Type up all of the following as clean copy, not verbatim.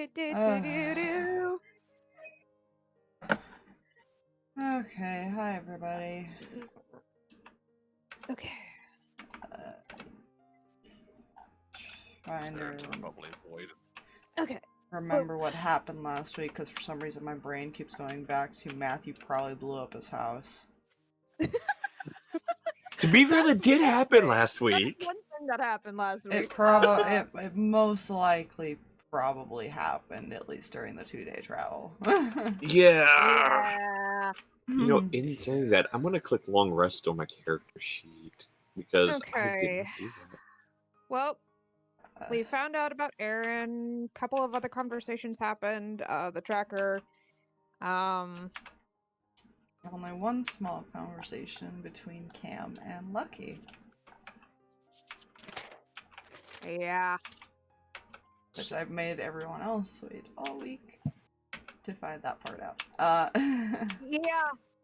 Okay, hi everybody. Okay. Trying to Probably avoid. Okay. remember what happened last week, because for some reason my brain keeps going back to Matthew probably blew up his house. To be fair, that did happen last week. That's one thing that happened last week. It most likely probably happened, at least during the 2-day travel. Yeah. You know, in saying that, I'm gonna click long rest on my character sheet because I Okay. didn't do that. Well, we found out about Aaron. A couple of other conversations happened. The tracker. Only one small conversation between Cam and Lucky. Yeah. Which I've made everyone else wait all week to find that part out.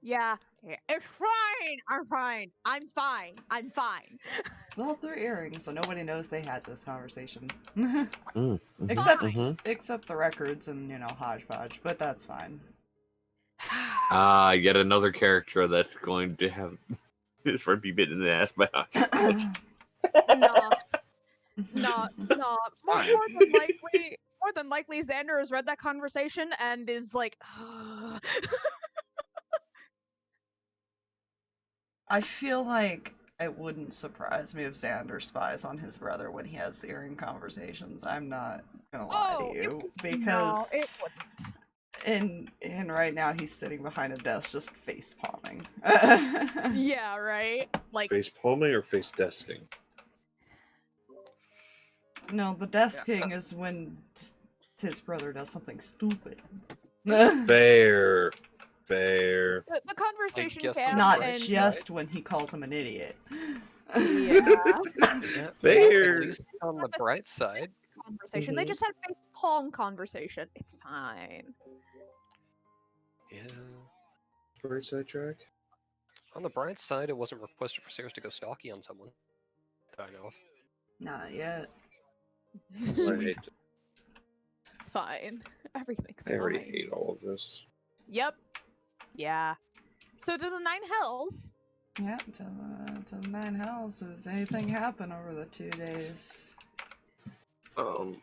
Yeah. It's fine. I'm fine. I'm fine. Well, they're earrings, so nobody knows they had this conversation. Mm-hmm. Except the records and, you know, hodgepodge, but that's fine. Yet another character that's going to have his friend be bitten in the ass by hodgepodge. No. More than likely, Xander has read that conversation and is like, I feel like it wouldn't surprise me if Xander spies on his brother when he has earring conversations. I'm not gonna lie to you, because no, it wouldn't. And right now he's sitting behind a desk just face palming. Yeah, right. Like face palming or face desking? No, the desking is when just his brother does something stupid. Fair. The conversation can Not and just when he calls him an idiot. Yeah. Fair. At least on the bright side. Conversation. They just had face palm conversation. It's fine. Yeah. Bright side track. On the bright side, it wasn't requested for Sarah's to go stalky on someone that I know of. Not yet. Right. It's fine. Everything's I already fine. hate all of this. Yep. Yeah. So to the 9 hells. Yeah, to the 9 hells. Does anything happen over the 2 days? I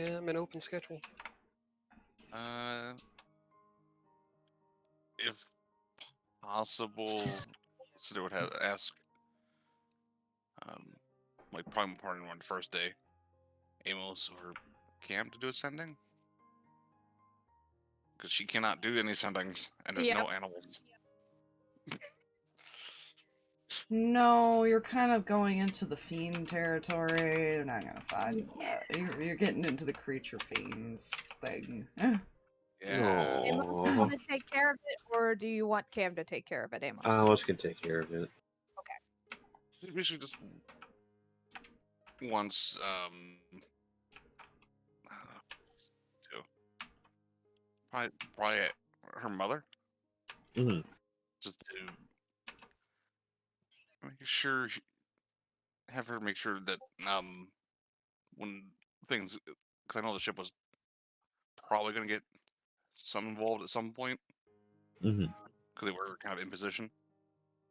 am an open schedule. If possible, Cinder would have ask, like probably partner on the first day, Amos or Cam to do a sending, because she cannot do any sendings, and there's no animals. No, you're kind of going into the fiend territory. You're not gonna find that. You're getting into the creature fiends thing. Yeah. Amos, do you want to take care of it, or do you want Cam to take care of it, Amos? Amos can take care of it. Okay. We should just once, probably her mother. Mm-hmm. Just to make sure, have her make sure that when things, because I know the ship was probably going to get some involved at some point. Mm-hmm. Because they were kind of in position.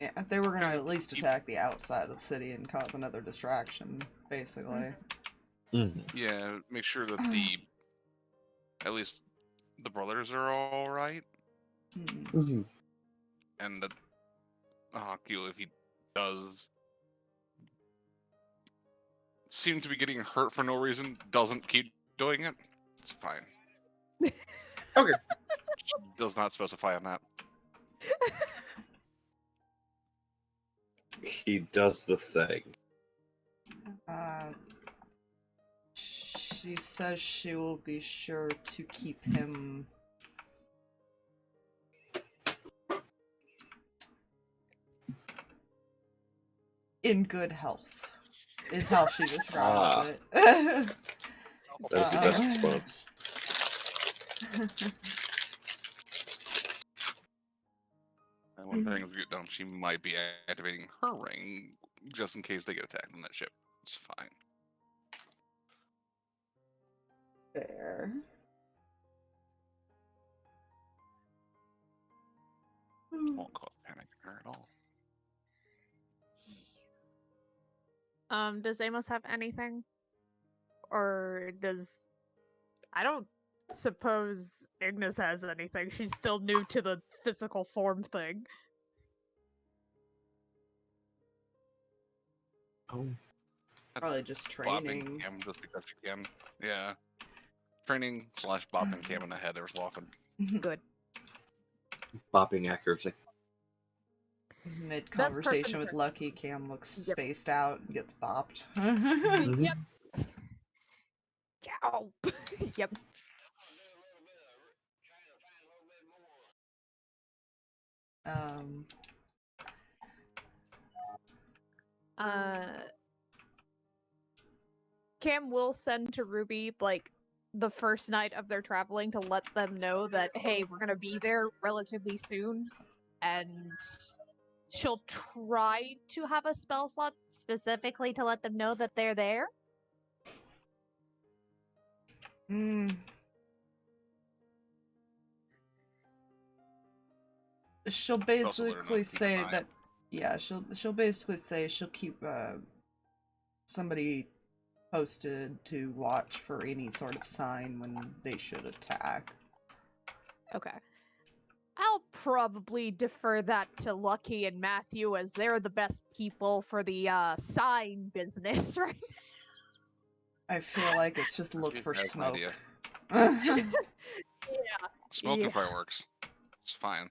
Yeah, they were gonna at least attack the outside of the city and cause another distraction, basically. Mm-hmm. Yeah, make sure that at least the brothers are all right, Mm-hmm. and that Hakil, if he does seem to be getting hurt for no reason, doesn't keep doing it. It's fine. Okay. She does not specify on that. He does the thing. She says she will be sure to keep him in good health, is how she describes it. That's the best response. And when things get done, she might be activating her ring just in case they get attacked on that ship. It's fine. there. Won't cause panic here at all. Does Amos have anything? Or does... I don't suppose Ignis has anything. She's still new to the physical form thing. Oh, Probably just Bopping training. Cam just because she can. Yeah. Training / bopping Cam in the head every so often. Good. bopping accuracy. Mid conversation person with for- Lucky, Cam looks Yep. spaced out and gets bopped. Yep. Ow. Yep. um, Cam will send to Ruby, like, the first night of their traveling to let them know that, hey, we're gonna be there relatively soon, and she'll try to have a spell slot specifically to let them know that they're there. She'll Also, they're basically not say denied. that, yeah, she'll basically say she'll keep somebody posted to watch for any sort of sign when they should attack. Okay. I'll probably defer that to Lucky and Matthew, as they're the best people for the sign business, right? I feel like it's just look Dude, for that's an smoke. idea. Yeah. Smoke Yeah. and fireworks. It's fine.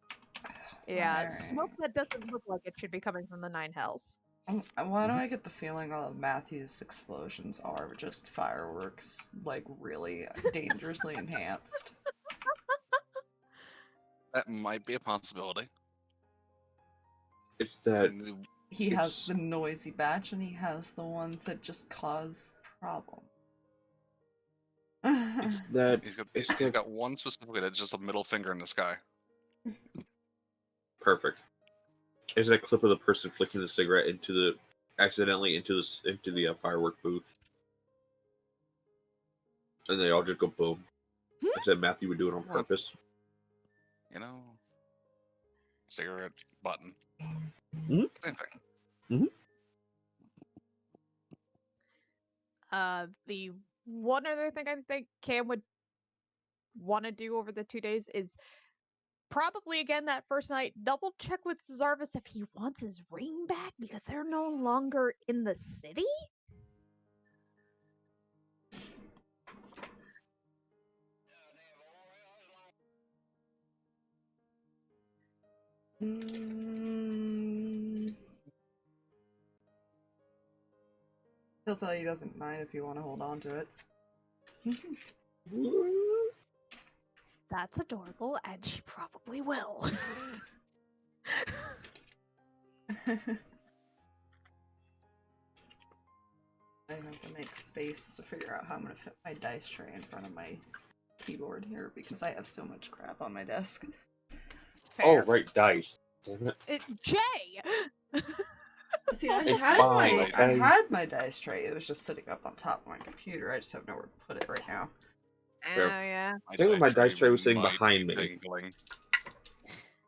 Yeah, Alright. smoke that doesn't look like it should be coming from the Nine Hells. Why do I get the feeling all of Matthew's explosions are just fireworks, like really dangerously enhanced? That might be a possibility. It's that And He has It's- the noisy batch and he has the ones that just cause problem. it's that he's got, it's he's that got one specifically that's just a middle finger in the sky. perfect. It's that clip of the person flicking the cigarette accidentally into the firework booth, and they all just go boom. I said Matthew would do it on Well, purpose. You know? Cigarette button. Mhm. Same thing. The one other thing I think Cam would want to do over the 2 days is probably again that first night, double check with Zarvis if he wants his ring back because they're no longer in the city. He'll tell you he doesn't mind if you want to hold on to it. That's adorable, and she probably will. I have to make space to figure out how I'm gonna fit my dice tray in front of my keyboard here because I have so much crap on my desk. Oh, Fair. right, dice. Damn it. Jay! See, I It's had fine, my I okay? had my dice tray. It was just sitting up on top of my computer. I just have nowhere to put it right now. Oh, Fair. yeah. I think my dice tray was sitting might behind be me. Dangling.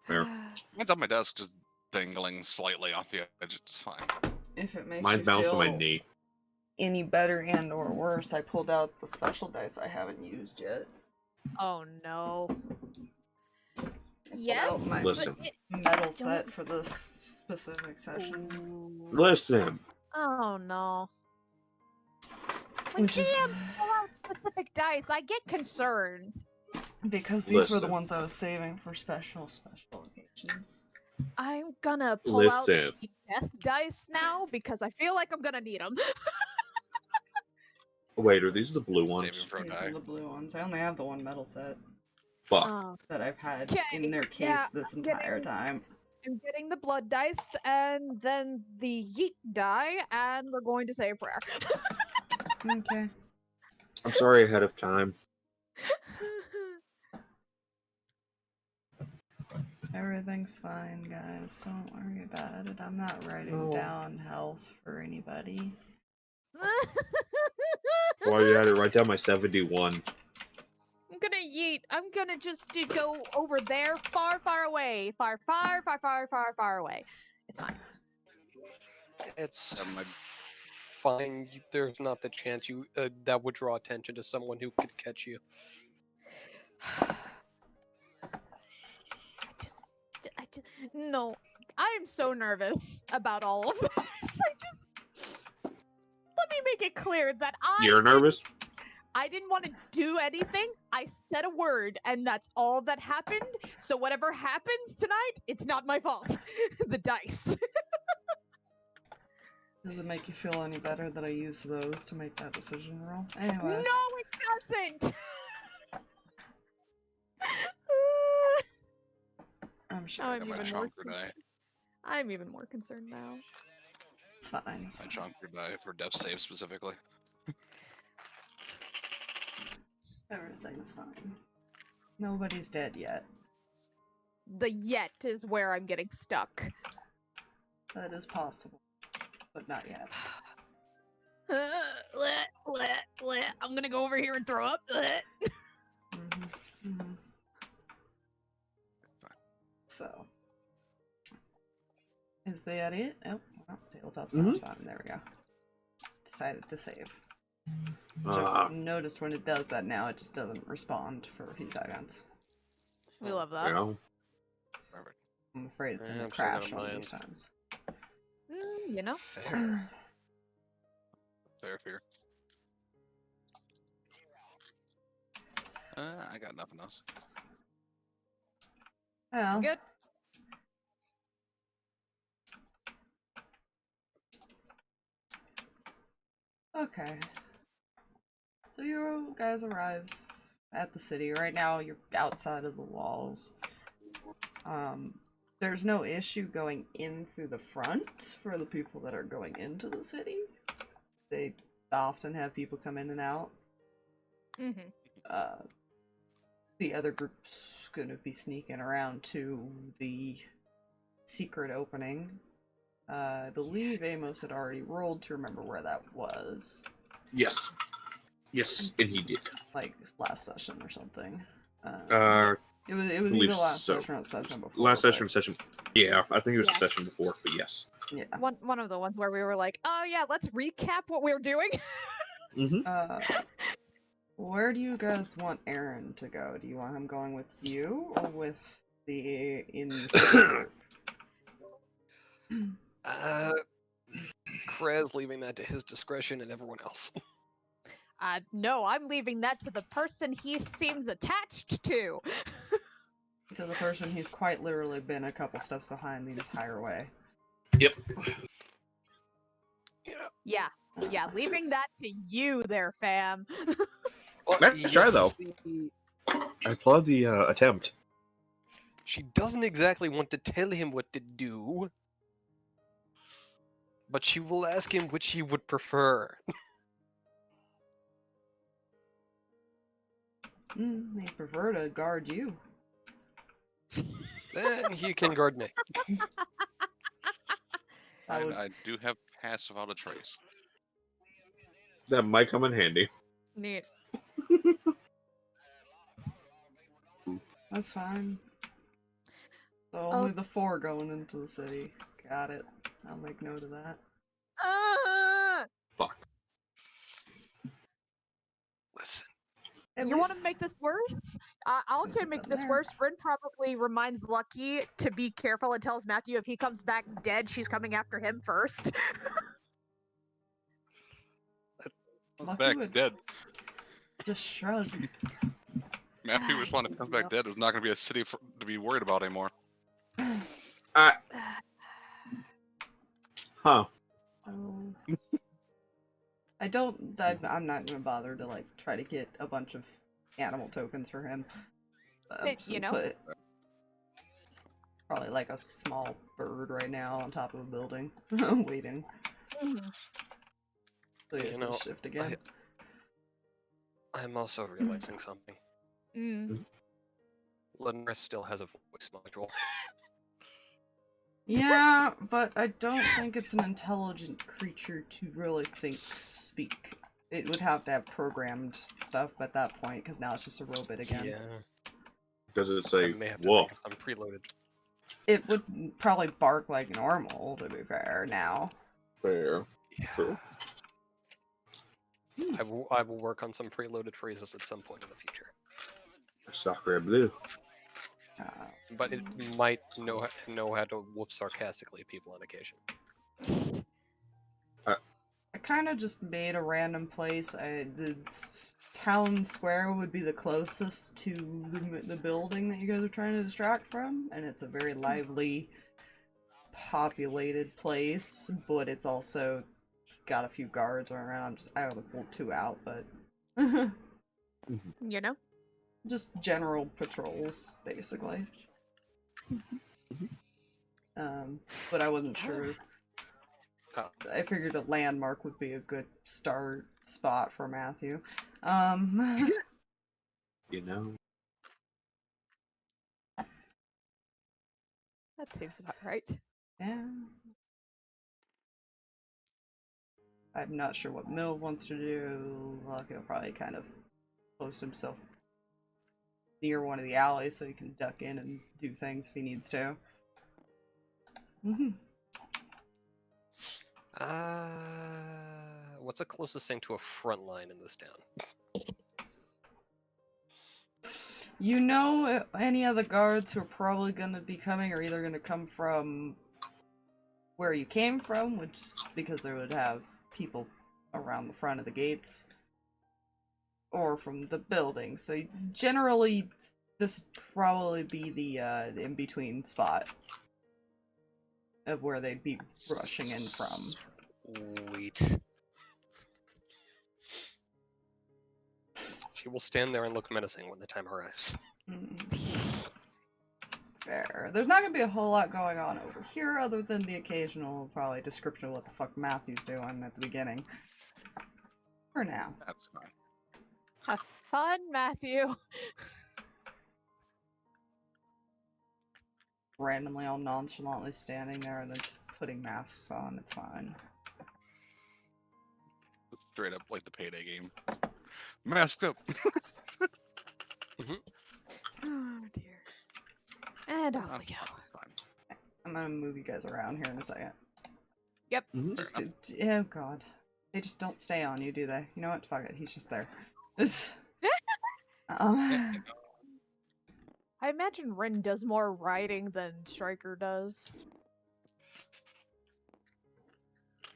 Fair. Mine's on my desk, just dangling slightly off the edge. It's fine. If it makes Mine you bounced on my feel knee. any better and or worse, I pulled out the special dice I haven't used yet. Oh, no. I pulled Yes, out my Listen. but it... metal set for this specific session. Ooh. Listen. Oh, no. When Which is GM pull out specific dice, I get concerned. because these were the Listen. ones I was saving for special occasions. I'm gonna pull out Listen. the death dice now because I feel like I'm gonna need them. Wait, are these the blue Saving ones? for a These die. are the blue ones. I only have the one metal set Fuck. Oh, that I've had Okay, in their case yeah, this I'm entire getting- time. I'm getting the blood dice and then the yeet die, and we're going to say a prayer. Okay. I'm sorry ahead of time. Everything's fine, guys. Don't worry about it. I'm not writing No. down health for anybody. Well, you had to write down my 71. gonna yeet. I'm gonna just go over there, far, far away. Far, far, far, far, far, far away. It's fine. It's my fine. There's not the chance you that would draw attention to someone who could catch you. I just, no. I am so nervous about all of this. Let me make it clear that You're nervous? I didn't want to do anything. I said a word, and that's all that happened. So whatever happens tonight, it's not my fault. The dice. Does it make you feel any better that I use those to make that decision roll? Anyways. No, it doesn't. I'm sure I'm it's my even fine. more chonker die. I'm even more concerned now. It's fine. It's My fine. chonker die for death save specifically. Everything's fine. Nobody's dead yet. The yet is where I'm getting stuck. That is possible, but not yet. I'm gonna go over here and throw up. Mm-hmm. So, is that it? Oh, well, tabletop's not on. There we go. Decided to save. Which I've noticed when it does that now, it just doesn't respond for a few seconds. We love that. Yeah. Perfect. I'm afraid it's Yeah, gonna I'm still crash gonna one of mind. these times. You know? Fair. Fair fear. I got nothing else. Well, Good. okay. So you guys arrive at the city. Right now, you're outside of the walls. There's no issue going in through the front for the people that are going into the city. They often have people come in and out. Mm-hmm. The other group's gonna be sneaking around to the secret opening. I believe Amos had already rolled to remember where that was. Yes. Yes, and he did. Like last session or something. It was believe either last so. session or the session before. Last but- session or session. Yeah, I think it was Yeah. the session before, but yes. Yeah. One of the ones where we were like, oh yeah, let's recap what we were doing. Where do you guys want Aaron to go? Do you want him going with you or with the group? Kreh's leaving that to his discretion and everyone else. No, I'm leaving that to the person he seems attached to. To the person he's quite literally been a couple steps behind the entire way. Yep. Yeah, leaving that to you there, fam. Well, Nice try, though. see, I applaud the attempt. She doesn't exactly want to tell him what to do, but she will ask him which he would prefer. They prefer to guard you. Then he can guard me. I would- I do have pass without a trace. That might come in handy. Neat. That's fine. So only the 4 going into the city. Got it. I'll make note of that. Fuck. Listen. At You want to least- make this worse? I'll Let's can make put this that worse. Bryn probably reminds Lucky to be careful and tells Matthew if he comes back dead, she's coming after him first. Lucky Back would- dead. Just shrug. Matthew responded, comes back dead. There's not going to be a city to be worried about anymore. Huh. Oh. I'm not gonna bother to like try to get a bunch of animal tokens for him. I'm just You gonna know? put probably like a small bird right now on top of a building, waiting. So You know, shift again. I'm also realizing something. Lenris still has a voice module. Yeah, but I don't think it's an intelligent creature to really speak it would have to have programmed stuff at that point, because now it's just a robot again. Yeah. Does it I say may have to wolf? think of some preloaded. It would probably bark like normal, to be fair, now. Fair. Yeah. True. I will work on some preloaded phrases at some point in the future. Sacre bleu. But it might know how to woof sarcastically at people on occasion. I kind of just made a random place. The town square would be the closest to the building that you guys are trying to distract from, and it's a very lively, populated place, but it's also got a few guards around. I only pulled 2 out, but You know? just general patrols, basically. But I wasn't sure. Oh. I figured a landmark would be a good start spot for Matthew. You know. That seems about right. Yeah. I'm not sure what Mill wants to do. Well, he'll probably kind of post himself near one of the alleys so he can duck in and do things if he needs to. What's the closest thing to a front line in this town? You know, any of the guards who are probably going to be coming are either going to come from where you came from, which is because they would have people around the front of the gates, or from the building. So it's generally, this would probably be the in-between spot of where they'd be rushing in from. Sweet. She will stand there and look menacing when the time arrives. Fair. There's not going to be a whole lot going on over here other than the occasional, probably, description of what the fuck Matthew's doing at the beginning. For now. That's fine. Have fun, Matthew. Randomly, all nonchalantly standing there and then just putting masks on. It's fine. Straight up like the payday game. Mask up. Oh dear. And off we go. Fine. I'm gonna move you guys around here in a second. Yep. Just, oh god. They just don't stay on you, do they? You know what? Fuck it. He's just there. I imagine Rin does more riding than Striker does.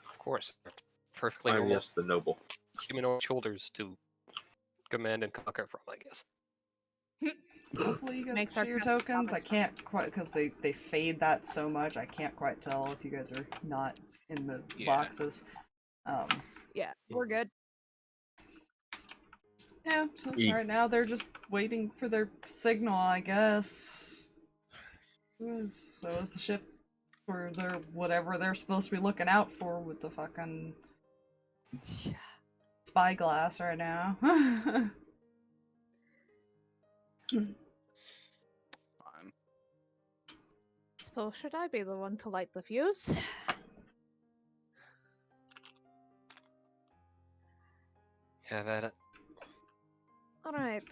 Of course. Perfectly I normal guess the noble. humanoid shoulders to command and conquer from, I guess. Hopefully you guys Makes get your sarcasm tokens. I comments can't quite, because they fade that so much, I can't quite tell if you guys are not in the boxes. Yeah, we're good. Yeah, so Eek. right now they're just waiting for their signal, I guess. So is the ship for their whatever they're supposed to be looking out for with the fucking spyglass right now. Fine. So should I be the one to light the fuse? Have at it. Alright.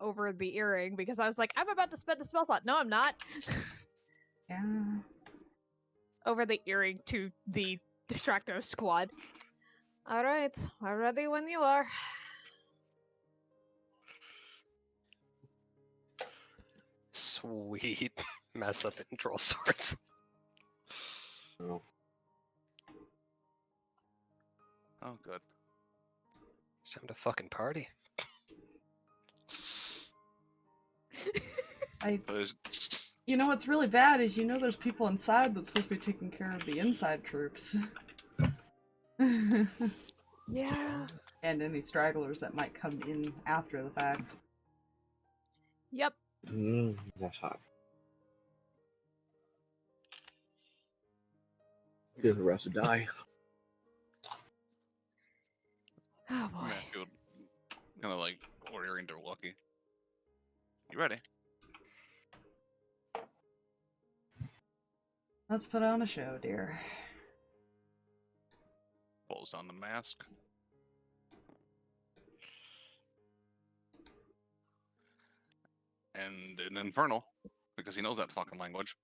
Over the earring, because I was like, I'm about to spend a spell slot. No, I'm not. Yeah. Over the earring to the Distracto squad. Alright, I'm ready when you are. Sweet. Mess up and draw swords. Oh. Oh, good. It's time to fucking party. You know what's really bad is there's people inside that's supposed to be taking care of the inside troops. Yeah. And any stragglers that might come in after the fact. Yep. That's hot. Give the rest to die. Oh boy. Yeah, kind of like ordering to Lucky. You ready? Let's put on a show, dear. Pulls down the mask. and in Infernal, because he knows that fucking language.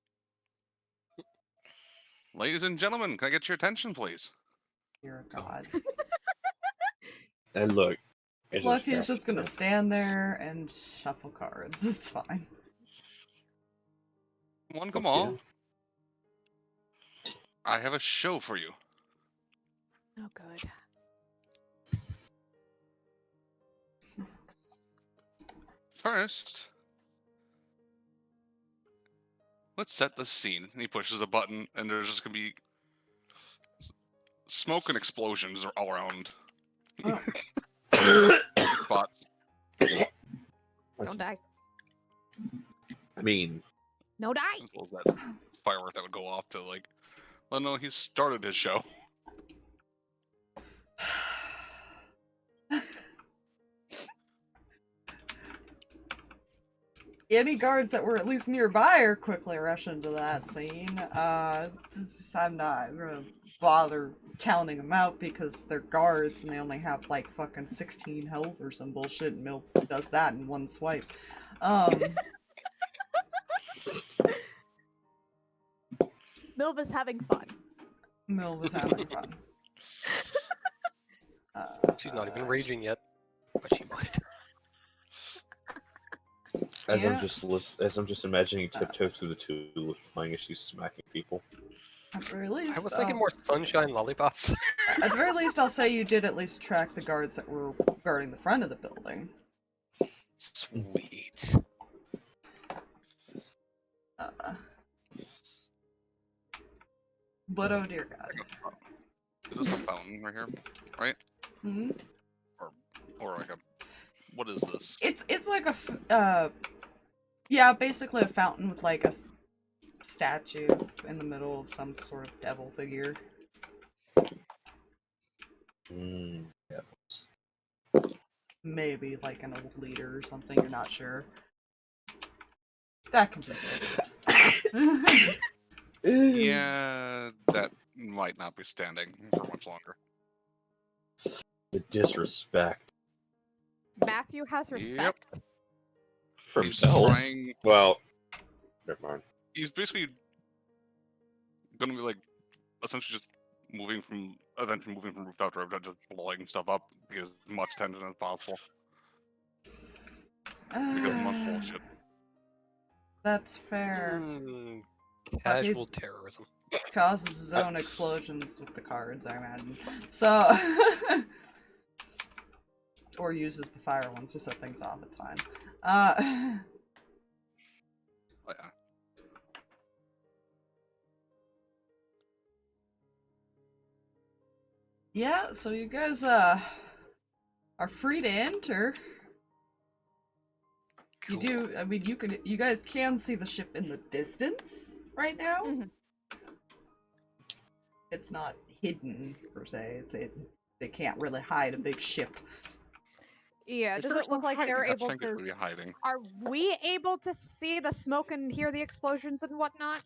Ladies and gentlemen, can I get your attention, please? You're a god. And look. Look, he's just gonna stand there and shuffle cards. It's fine. Come on. I have a show for you. Oh, good. First, let's set the scene. And he pushes a button, and there's just gonna be smoke and explosions all around. Spots. Don't die. I mean, No die! As well as that firework that would go off to, like, oh no, he started his show. Any guards that were at least nearby are quickly rush into that scene. I'm not gonna bother counting them out because they're guards and they only have like fucking 16 health or some bullshit, and Milk does that in one swipe. Milv is having fun. Milv is having fun. She's not even raging yet, but she might. as Yeah. I'm just imagining Tiptoe through the tulip playing as she's smacking people. At the very least, I was thinking more sunshine lollipops. At the very least, I'll say you did at least track the guards that were guarding the front of the building. Sweet. But oh dear god. Is this a fountain right here? Right? Hmm? Or like a... What is this? It's like a yeah, basically a fountain with like a statue in the middle of some sort of devil figure. Yeah. Maybe like an old leader or something, you're not sure. That can be fixed. Yeah, that might not be standing for much longer. The disrespect Matthew has respect. for He's himself. trying... Well, never mind. He's basically gonna be like, essentially just eventually moving from rooftop to rooftop, just blowing stuff up, to get as much attention as possible. Because much bullshit. That's fair. Casual terrorism. Causes his own explosions with the cards, I imagine. So, or uses the fire ones to set things off. It's fine. Oh, yeah. Yeah. So you guys are free to enter. Cool. You do. I mean, you guys can see the ship in the distance right now. Mhm. It's not hidden per se. They can't really hide a big ship. Yeah, If does there's it look no like hiding, they're I able think it to... would be hiding. Are we able to see the smoke and hear the explosions and whatnot?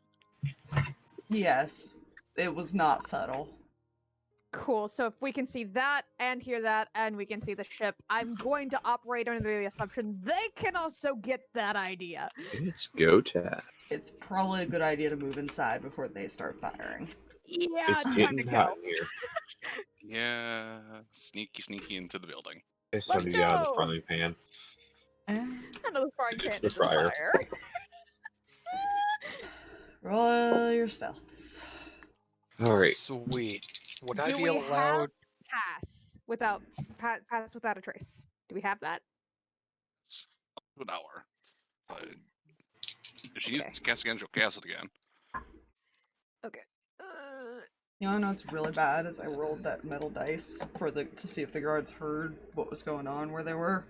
Yes, it was not subtle. Cool, so if we can see that and hear that and we can see the ship, I'm going to operate under the assumption they can also get that idea. It's go time. It's probably a good idea to move inside before they start firing. Yeah, It's time getting to go. hot in here. Yeah, sneaky into the building. It's time to get out of the go! frying pan. Another frying Into pan the into the fryer. fire. Roll your stealths. All right. Sweet. Would I Do be we allowed? Pass without a trace. Do we have that? It's up to an hour. If she Okay. needs to cast again, she'll cast it again. Okay. You know, I know it's really bad as I rolled that metal dice to see if the guards heard what was going on where they were.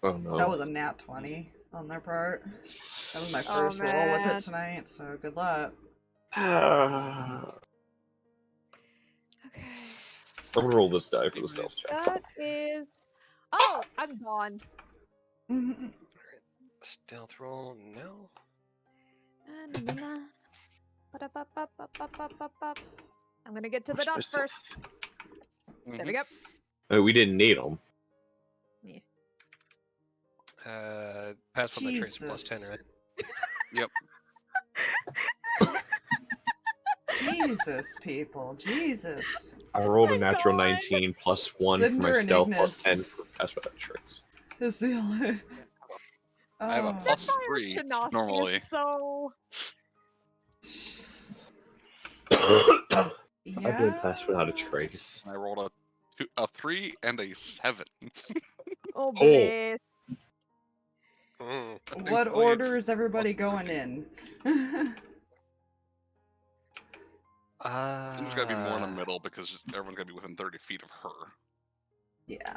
Oh no. That was a nat 20 on their part. That was my Oh, first roll with man. it tonight, so good luck. I'm Okay. gonna roll this die for the stealth check. That is. Oh, I'm gone. Stealth roll, no. I'm gonna get to the Where's my dots stealth? first. There we go. Oh, we didn't need them. Pass with my traits plus 10, Jesus. right? Yep. Jesus, people. Jesus. I rolled a my natural God. 19 plus 1 for my Cinder and stealth plus 10 for Ignis pass without traits. is the only... I have a Oh. plus Fire 3 Shinosky normally. is so... I Yeah. did pass without a trace. I rolled a 3 and a 7. Oh, baby. Mm. What Thankfully, order is everybody going in? Cinder's gotta be more in the Uh, middle because everyone's gotta be within 30 feet of her. Yeah.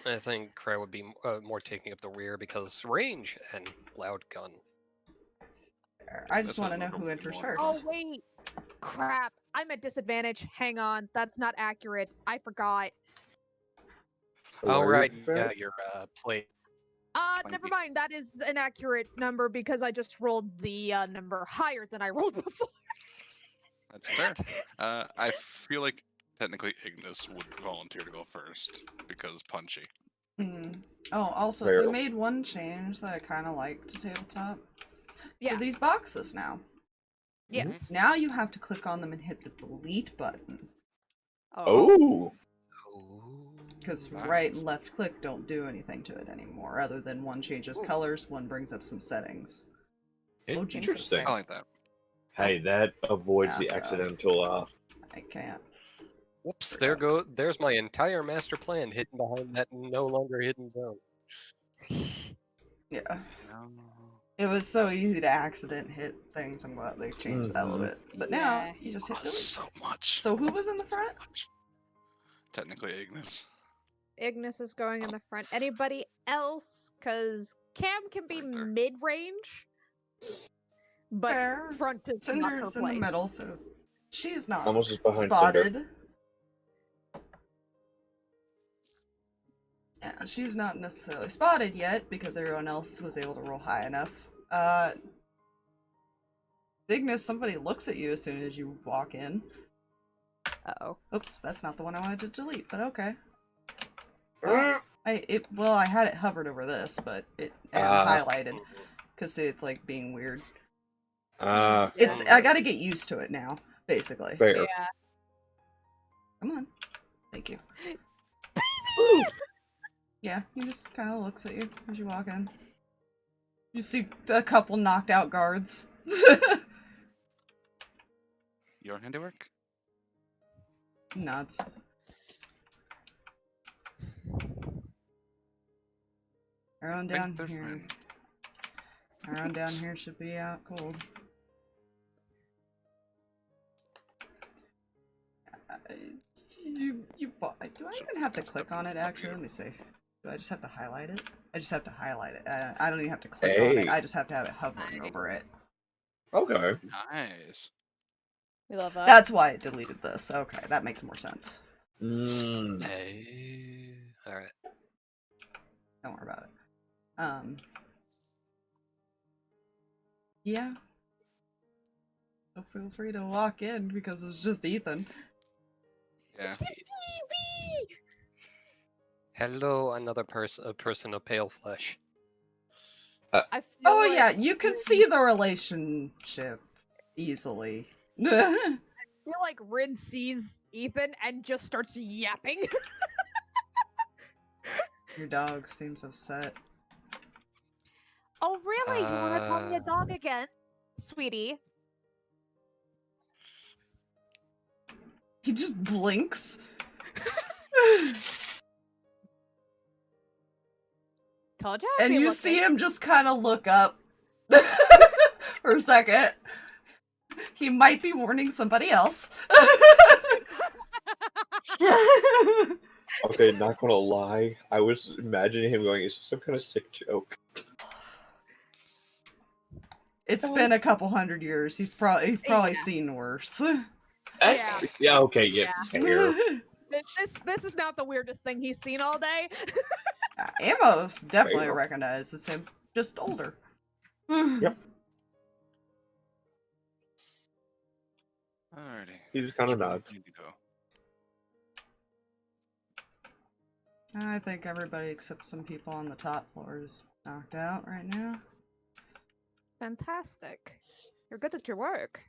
I think Kreh would be more taking up the rear because range and loud gun. I just That's want to what know I'm who enters going first. Oh, wait. Crap. I'm at disadvantage. Hang on. That's not accurate. I forgot. Oh, Where right. is Yeah, that? your plate. Never 20. mind. That is an accurate number because I just rolled the number higher than I rolled before. That's fair. I feel like technically Ignis would volunteer to go first because punchy. Hmm. Oh, also, Fair. they made one change that I kind of like to tabletop. Yeah. So these boxes now. Yes. Now you have to click on them and hit the delete button. Oh! Because Nice. right and left click don't do anything to it anymore, other than one changes Ooh. colors, one brings up some settings. Oh, Jesus. Interesting. I like that. Hey, that avoids Yeah, the so- accidental, I can't. Whoops, there's my entire master plan hidden behind that no longer hidden zone. Yeah. No. It was so easy to accident hit things. I'm glad they changed that a little bit. But now, Yeah. you just hit Oh, delete. so much. So who was in the front? Technically Ignis. Ignis is going in the front. Anybody else? Because Cam can be Right there. mid-range, but Fair. front is not her Cinder's in the place. middle, so she is not almost just behind Cinder. spotted. Yeah, she's not necessarily spotted yet because everyone else was able to roll high enough. Ignis, somebody looks at you as soon as you walk in. Uh-oh. Oops, that's not the one I wanted to delete, but okay. Ah! I had it hovered over this, but it and highlighted because it's like being weird. Okay. I gotta get used to it now, basically. Fair. Yeah. Come on, thank you. Yeah, he just kind of looks at you as you walk in. You see a couple knocked out guards. Your handiwork? Nods. Everyone down their here. friend. Everyone down here should be out cold. Do I even have to click on it, actually? Let me see. Do I just have to highlight it? I just have to highlight it. I don't even have to click on it. Hey. I just have to have it hovering Nice. over it. Okay. Nice. We love that. That's why it deleted this. Okay, that makes more sense. Mm. Hey. Alright. Don't worry about it. Yeah. So feel free to walk in because it's just Ethan. Yeah. Hello, another a person of pale flesh. I feel Oh like yeah, you can see the relationship easily. I feel like Rin sees Ethan and just starts yapping. Your dog seems upset. Oh really? You want to call me a dog again, sweetie? He just blinks. Told you. I'd And be you looking. see him just kind of look up for a second. He might be warning somebody else. Okay, not gonna lie. I was imagining him going, is this some kind of sick joke? It's been a couple hundred years. He's probably Yeah. seen worse. Yeah. Yeah, okay, yeah. Fair. This is not the weirdest thing he's seen all day. Amos definitely Fair. recognizes him, just older. Yep. Alrighty. He just kind of nods. I think everybody except some people on the top floor is knocked out right now. Fantastic. You're good at your work.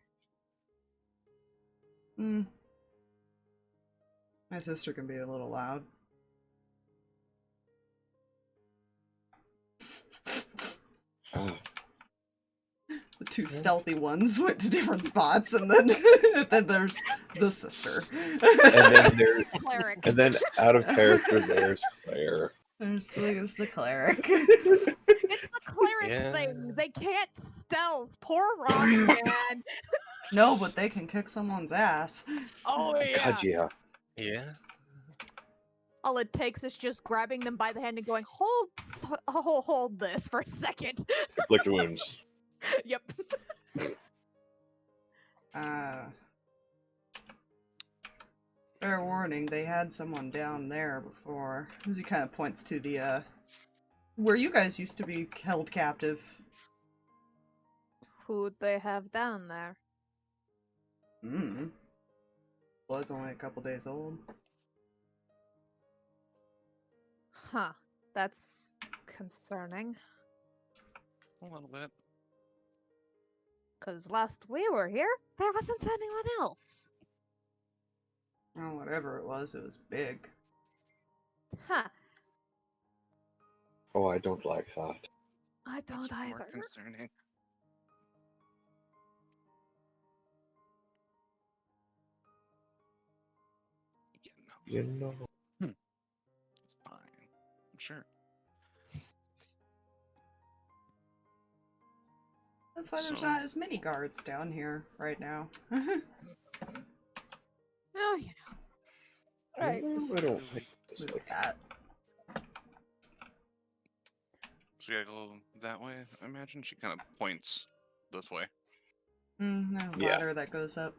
Hmm. My sister can be a little loud. Ah, The two stealthy ones went to different spots, and then then there's the sister. Cleric. and then out of character, there's Claire. there's the cleric. It's the cleric Yeah. thing. They can't stealth. Poor Rock, man. No, but they can kick someone's ass. Oh yeah. God, yeah. Yeah. All it takes is just grabbing them by the hand and going, hold this for a second. Inflict wounds. Yep. Fair warning, they had someone down there before. As he kind of points to the, where you guys used to be held captive. Who'd they have down there? Hmm. Blood's only a couple days old. Huh. That's concerning. A little bit. Because last we were here, there wasn't anyone else. Well, whatever it was big. Huh. Oh, I don't like that. I don't That's more either. concerning. You know. It's fine. I'm sure. That's why there's So- not as many guards down here right now. Oh, you know. Right. I don't like this. Look Like, at that. So you gotta go that way, I imagine? She kind of points this way. There's a Yeah. ladder that goes up.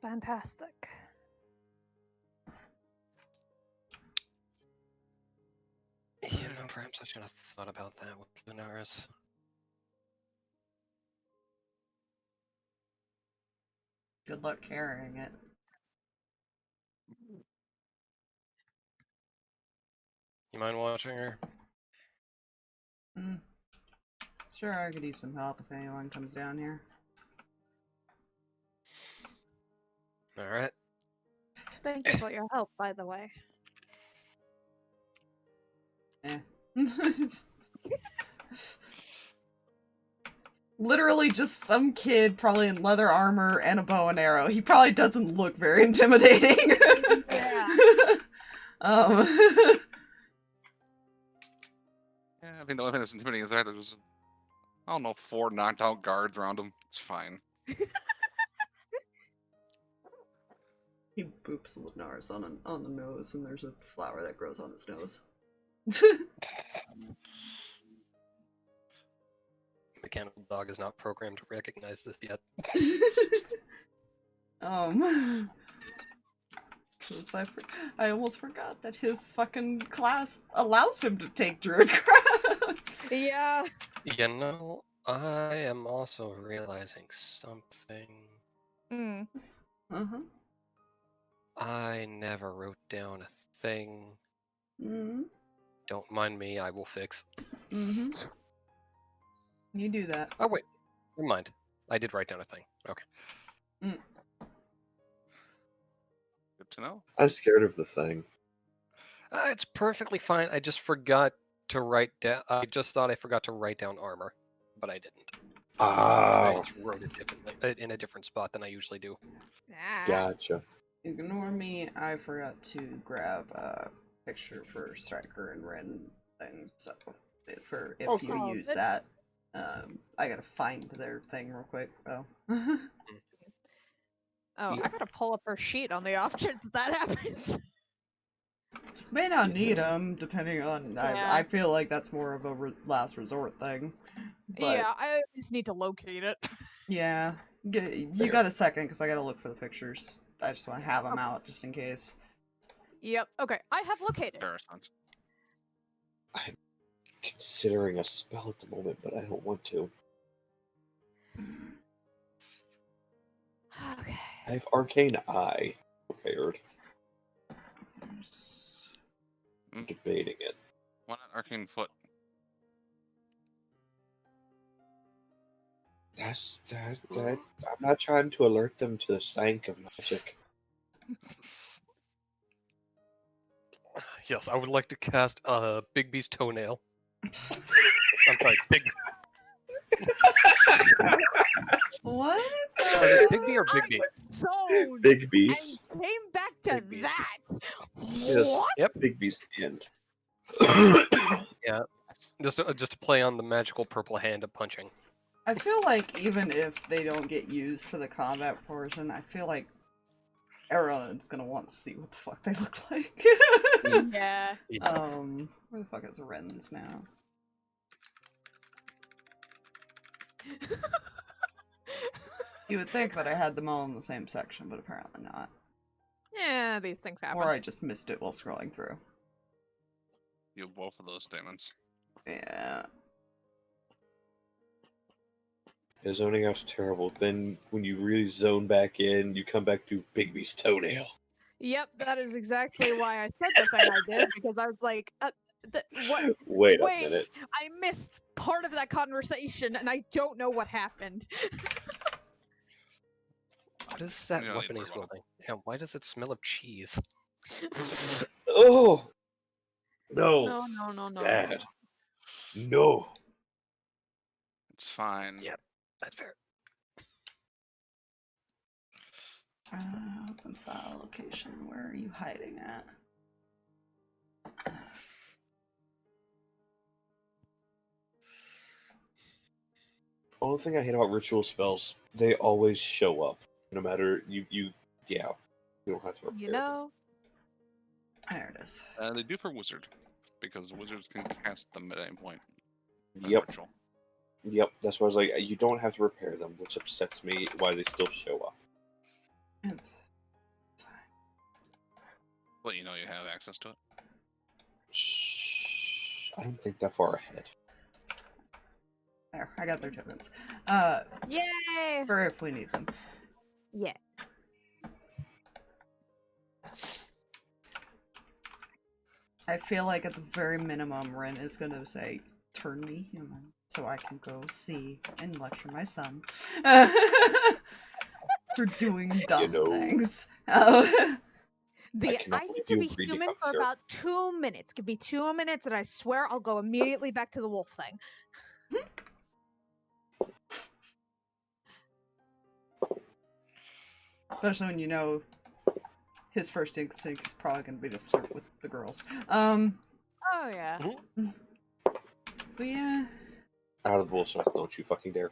Fantastic. Yeah, no, perhaps I should have thought about that with Lunaris. Good luck carrying it. You mind watching her? Sure, I could use some help if anyone comes down here. Alright. Thank you for your help, by the way. Eh. Literally just some kid, probably in leather armor and a bow and arrow. He probably doesn't look very intimidating. Yeah. um, Yeah, I think the only thing that's intimidating is that there's, I don't know, 4 knocked out guards around him. It's fine. he boops Lunaris on the nose, and there's a flower that grows on his nose. Mechanical dog is not programmed to recognize this yet. 'Cause I almost forgot that his fucking class allows him to take druid craft. Yeah. You know, I am also realizing something. Mm. Uh-huh. I never wrote down a thing. Mm-hmm. Don't mind me, I will fix. Mm-hmm. You do that. Oh wait, never mind. I did write down a thing. Okay. Good to know. I'm scared of the thing. It's perfectly fine. I just forgot to write down. I just thought I forgot to write down armor, but I didn't. I Ah, just wrote it differently, in a different spot than I usually do. Ah. gotcha. Ignore me, I forgot to grab a picture for Striker and Ren things, so for if Okay. you use Good. that. I gotta find their thing real quick, though. Oh, Yeah. I gotta pull up her sheet on the off chance that happens. May not need them, depending on. Yeah. I feel like that's more of a last resort thing. But Yeah, I just need to locate it. yeah, you Fair. got a second because I gotta look for the pictures. I just want to have them Okay. out just in case. Yep. Okay, I have located. Fair response. Considering a spell at the moment, but I don't want to. Okay. I have Arcane Eye. Okay, scared. I'm debating it. Why not Arcane Foot? That. I'm not trying to alert them to the stank of magic. Yes, I would like to cast Bigby's toenail. I'm sorry, Big. What? Bigby or Bigby? So Big beast. I came back to Big beast. that. Yes. What? Yep. Big beast hand. Yeah. Just to play on the magical purple hand of punching. I feel like even if they don't get used for the combat portion, I feel like everyone's gonna want to see what the fuck they look like. Yeah. Where the fuck is Ren's now? You would think that I had them all in the same section, but apparently not. Yeah, these things happen. Or I just missed it while scrolling through. You have both of those statements. Yeah. Yeah, zoning out's terrible. Then when you really zone back in, you come back to Big Beast's toenail. Yep, that is exactly why I said the thing I did, because I was like, what? Wait a Wait. minute. I missed part of that conversation, and I don't know what happened. What is that Yeah, weapon you'd he's worry about wielding? Yeah, why does it smell of cheese? Oh! No. No. Dad. No. It's fine. Yeah. That's fair. Open file location. Where are you hiding at? Only thing I hate about ritual spells, they always show up. No matter you don't have to repair You know? There it is. They do for wizard, because wizards can cast them at any point. them. Yep. Ritual. Yep. That's why I was like, you don't have to repair them, which upsets me why they still show up. It's But you know you have access to it. Shh. I don't think that far ahead. there. I got their tokens. Yay! For if we need them. Yeah. I feel like at the very minimum, Ren is gonna say, "Turn me human," so I can go see and lecture my son for doing dumb things. I cannot need believe to you be agreed to human come for here. about 2 minutes. Give me 2 minutes, and I swear I'll go immediately back to the wolf thing. Especially when you know his first instinct is probably gonna be to flirt with the girls. Oh yeah. But yeah, Out of the bullshit, don't you fucking dare.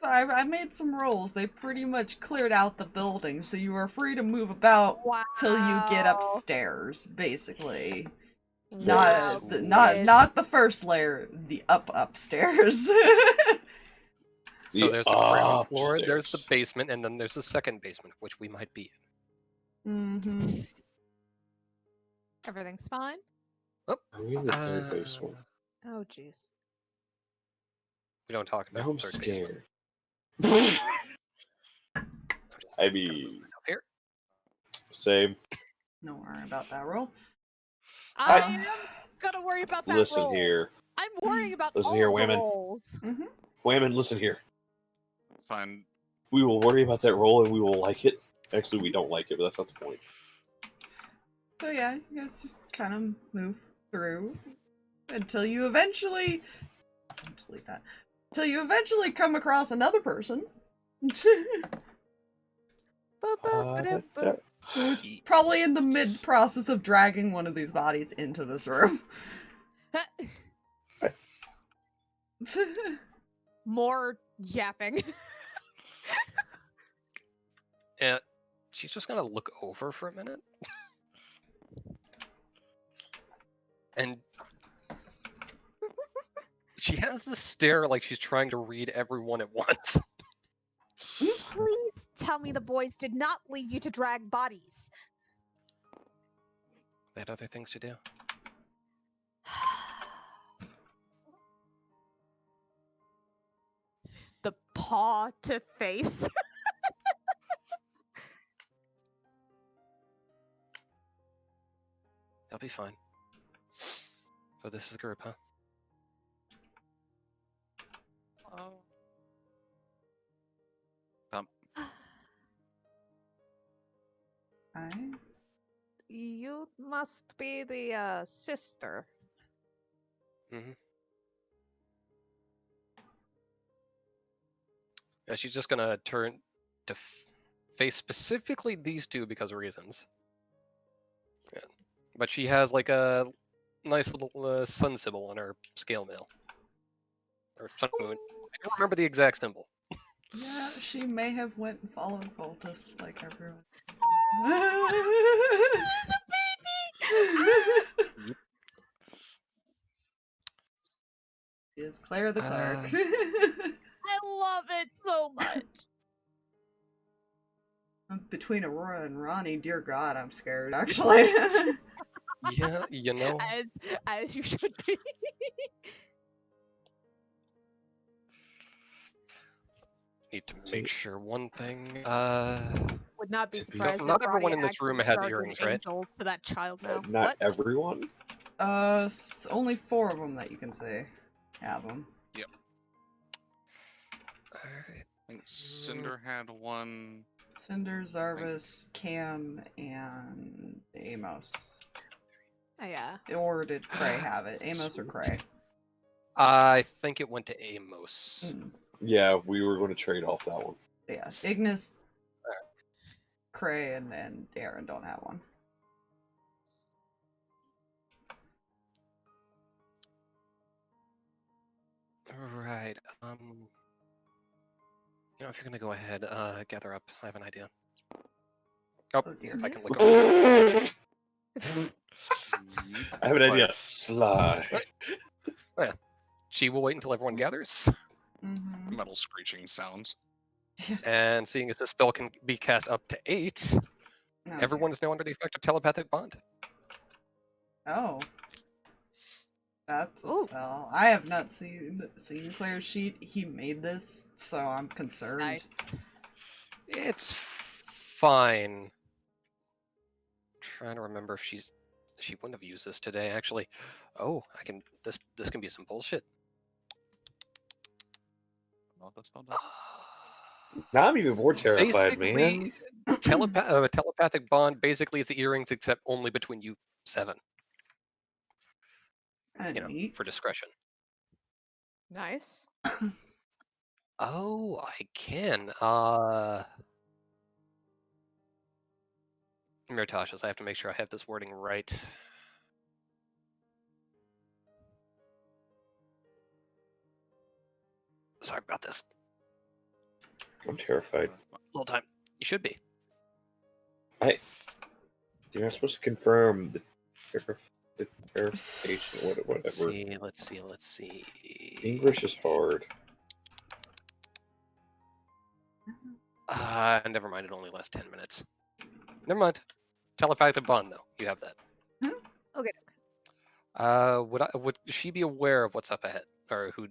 I made some rolls. They pretty much cleared out the building, so you are free to move about Wow. till you get upstairs, basically. Wow, Not the first layer, the upstairs. So The there's the ground floor, there's the upstairs. basement, and then there's the second basement, which we might be in. Everything's fine? Oh, Are we in the third basement? Oh jeez. we don't talk about Now I'm third basement. scared. I'm just I mean, myself here. same. Don't worry about that roll. I am gonna worry about that Listen roll. here. I'm worrying about Listen all here, the women. rolls. Wayman, listen here. Fine. We will worry about that roll and we will like it. Actually, we don't like it, but that's not the point. So yeah, you guys just kind of move through until you eventually delete that. Until you eventually come across another person. Who's probably in the mid process of dragging one of these bodies into this room. More yapping. And she's just gonna look over for a minute. And she has this stare like she's trying to read everyone at once. Please tell me the boys did not leave you to drag bodies. They had other things to do. The paw to face. be fine. So this is the group, huh? You must be the sister. Mm-hmm. Yeah, she's just gonna turn to face specifically these two because of reasons. Yeah. But she has like a nice little sun symbol on her scale mail. Or sun moon. I don't remember the exact symbol. Yeah, she may have went and followed Voltus like everyone. The baby! She is Claire the clerk. I love it so much. Between Aurora and Ronnie, dear God, I'm scared, actually. Yeah, you know. As you should be. Need to make sure one thing. Would not be To be- surprised Not if everyone Ronnie in this actually room has guardian earrings, right? angel to that child now. Not What? everyone. Only 4 of them that you can say have them. Alright. I think Cinder had one. Cinder, Zarvis, Cam, and Amos. Oh, yeah. Or did Kreh have it? Amos or Kreh? I think it went to Amos. Yeah, we were going to trade off that one. Yeah, Ignis, Kreh, and Aaron don't have one. Right. You know, if you're gonna go ahead, gather up. I have an idea. Oh, Oh, dear. if I can look up. I have an idea. Sly. She will wait until everyone gathers, Mm-hmm. Metal screeching sounds. and seeing as this spell can be cast up to 8, Okay. everyone is now under the effect of telepathic bond. Oh. That's a Ooh. spell. I have not seen Claire's sheet. He made this, so I'm concerned. Nice. It's fine. Trying to remember if she wouldn't have used this today, actually. Oh, I can. This can be some bullshit. Not that spell does. Now I'm even more terrified, man. Basically, telepathic bond basically is the earrings, except only between you 7. Kinda You know, neat. for discretion. Nice. Oh, I can. Mirtashas, I have to make sure I have this wording right. Sorry about this. I'm terrified. Little time. You should be. You're not supposed to confirm the verification, whatever. Let's see. English is hard. Never mind. It only lasts 10 minutes. Never mind. Telepathic bond, though. You have that. Okay. Would she be aware of what's up ahead, or who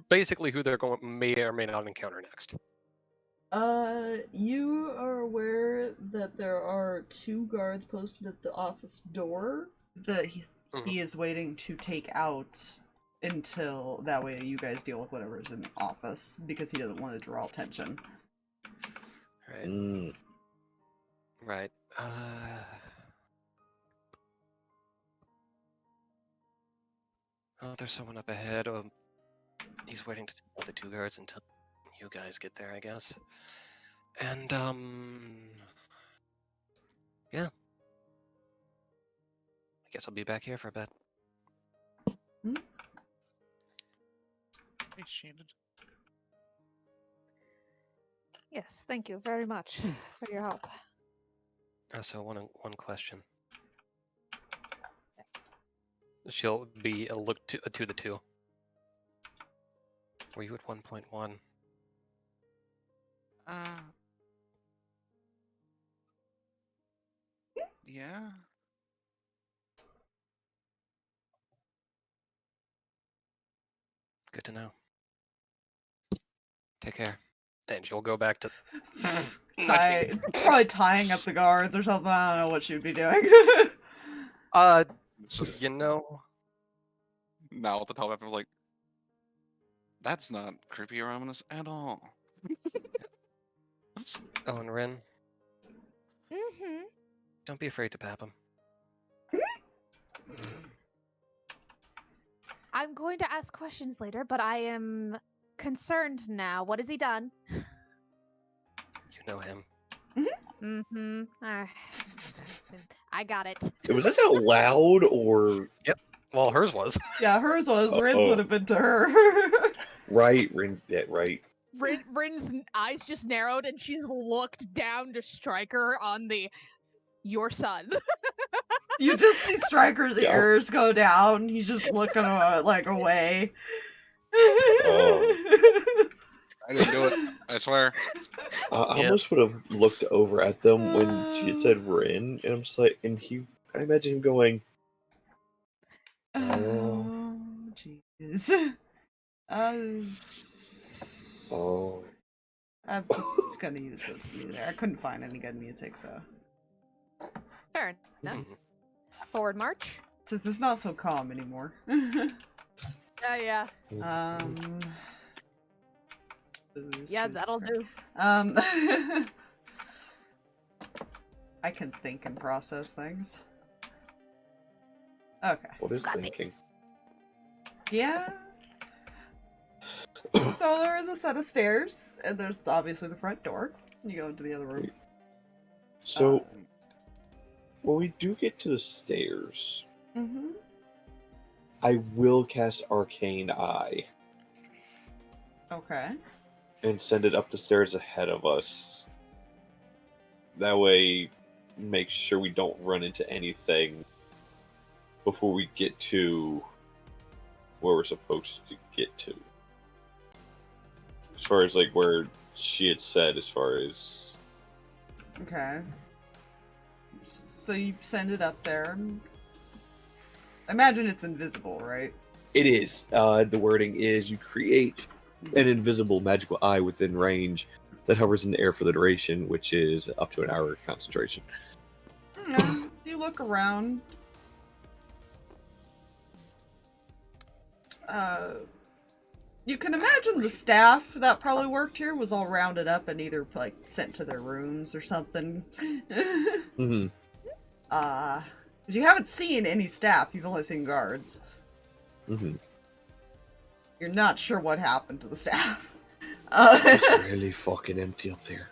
basically who they're may or may not encounter next? You are aware that there are 2 guards posted at the office door that he is waiting to take out until that way you guys deal with whatever's in the office because he doesn't want to draw attention. Right. Right. Oh, there's someone up ahead. He's waiting to take the 2 guards until you guys get there, I guess. And yeah. I guess I'll be back here for a bit. Appreciated. Yes, thank you very much for your help. So one question. She'll be a look to the 2. Were you at 1.1? Yeah. Good to know. Take care. And she'll go back to Probably tying up the guards or something. I don't know what she'd be doing. So You know, now at the top, I'm like, that's not creepy or ominous at all. oh, and Ren, Mm-hmm. don't be afraid to pap him. I'm going to ask questions later, but I am concerned now. What has he done? You know him. Mm-hmm. I got it. Was this out loud or Well, hers was. Yeah, hers was. Rin's Uh-oh. would have been to her. right? Yeah, right. Rin's eyes just narrowed, and she's looked down to Striker on the your son. You just see Striker's Yeah. ears go down. He's just looking like away. Oh. I didn't do it. I swear. I Yeah. almost would have looked over at them when she had said Rin, and I'm just like, and I imagine him going, Oh, jeez. oh. I'm just gonna use this music. I couldn't find any good music, so. Fair enough. Mhm. Forward march. Since it's not so calm anymore. Yeah. Booze, Yeah, booze, that'll sorry. do. I can think and process things. Okay. What is Got thinking? this. Yeah. So there is a set of stairs, and there's obviously the front door. You go into the other room. So, when we do get to the stairs, Mm-hmm. I will cast Arcane Eye Okay. and send it up the stairs ahead of us. That way, make sure we don't run into anything before we get to where we're supposed to get to. As far as like where she had said, as far as Okay. So you send it up there. I imagine it's invisible, right? it is. The wording is you create an invisible magical eye within range that hovers in the air for the duration, which is up to an hour concentration. Yeah, you look around. You can imagine the staff that probably worked here was all rounded up and either like sent to their rooms or something. Mm-hmm. You haven't seen any staff, you've only seen guards. Mm-hmm. You're not sure what happened to the staff. It's really fucking empty up there.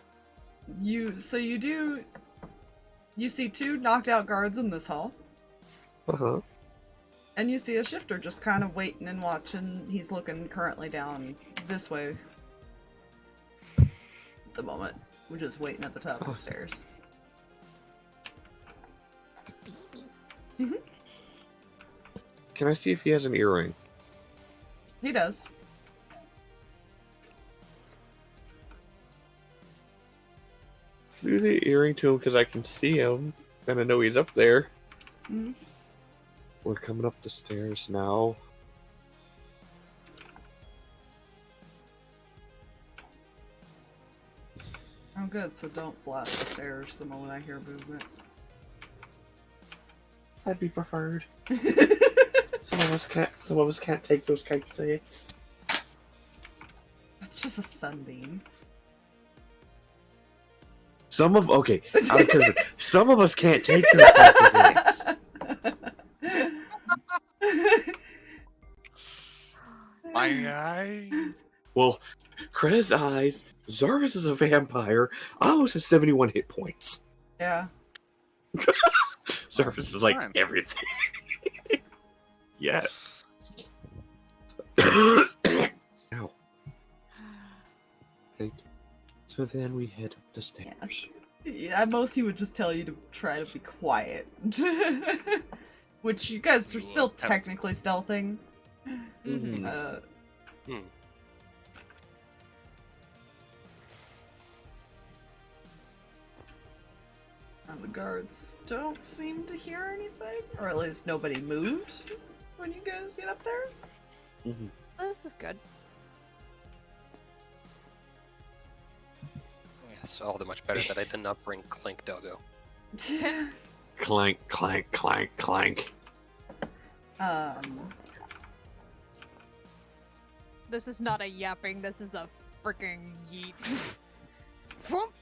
You see two knocked out guards in this hall, Uh-huh. and you see a shifter just kind of waiting and watching. He's looking currently down this way at the moment. We're just waiting at the top of the stairs. Can I see if he has an earring? He does. Let's do the earring to him because I can see him and I know he's up there. Mhm. We're coming up the stairs now. Oh good, so don't blast the stairs the moment I hear movement. That'd be preferred. Some of us can't take those kite hits. It's just a sunbeam. Some of us can't take those kite hits. My eyes. Well, Kreh's eyes, Zarvis is a vampire, Amos has 71 hit points. Yeah. Zarvis is like Fine. everything. Yes. Ow. Right. So then we head up the stairs. Yeah, at most he would just tell you to try to be quiet. Which you guys are still technically stealthing. Mhm. And the guards don't seem to hear anything, or at least nobody moved when you guys get up there. Mhm. This is good. Yes, all the much better that I did not bring Clink Doggo. clank, clank, clank, clank. This is not a yapping, this is a freaking yeet. Whoop.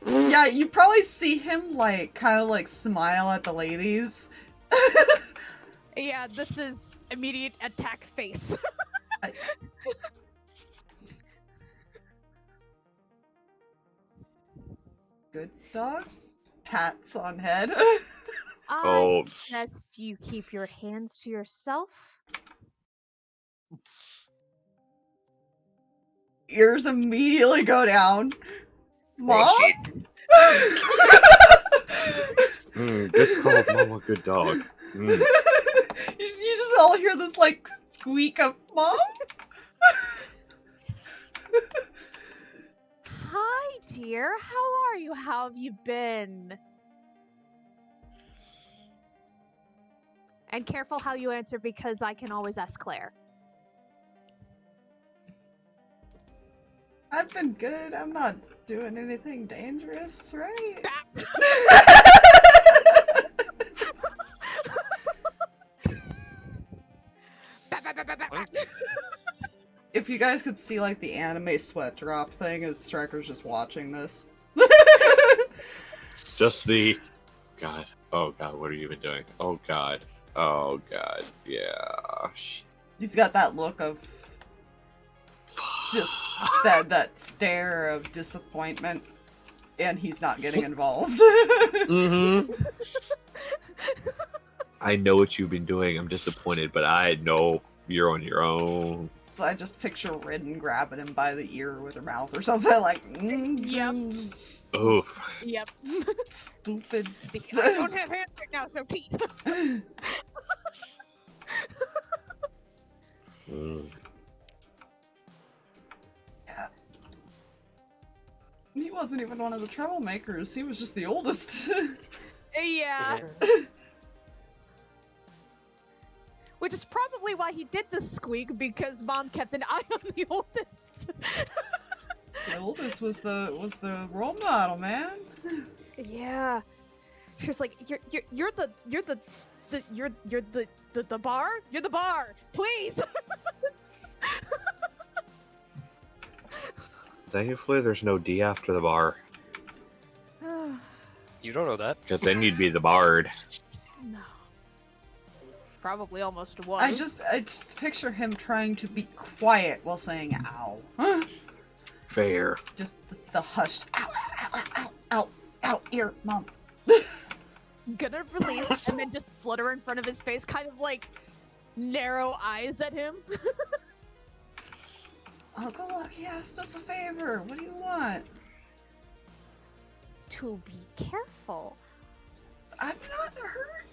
Yeah, you probably see him, like, kind of, like, smile at the ladies. Yeah, this is immediate attack face. Good dog? Pats on head. Oh. I suggest you keep your hands to yourself. Ears immediately go down. Mom? Just called Mom a good dog. You just all hear this, like, squeak of Mom? Hi, dear. How are you? How have you been? And careful how you answer because I can always ask Claire. I've been good. I'm not doing anything dangerous, right? If you guys could see, like, the anime sweat drop thing as Striker's just watching this. Just the... God. Oh god, what are you even doing? Oh god. Oh god. Yeah. He's got that look of... just that stare of disappointment. And he's not getting involved. Mm-hmm. I know what you've been doing. I'm disappointed, but I know you're on your own. So I just picture Ridden grabbing him by the ear with her mouth or something like. Yep. Oof. Yep. Stupid. I don't have hands right now, so teeth. Yeah. He wasn't even one of the troublemakers. He was just the oldest. Yeah. Which is probably why he did the squeak, because Mom kept an eye on the oldest. The oldest was the role model, man. Yeah. She was like, you're the bar? You're the bar! Please! Thankfully, there's no D after the bar. You don't know that. Because then you'd be the bard. No. Probably almost was. I just picture him trying to be quiet while saying "ow." Fair. Just the hushed "ow, ow, ow, ow, ow, ow, ear, Mom." Gonna release and then just flutter in front of his face, kind of like narrow eyes at him. Uncle Lucky asked us a favor. What do you want? To be careful. I'm not hurt.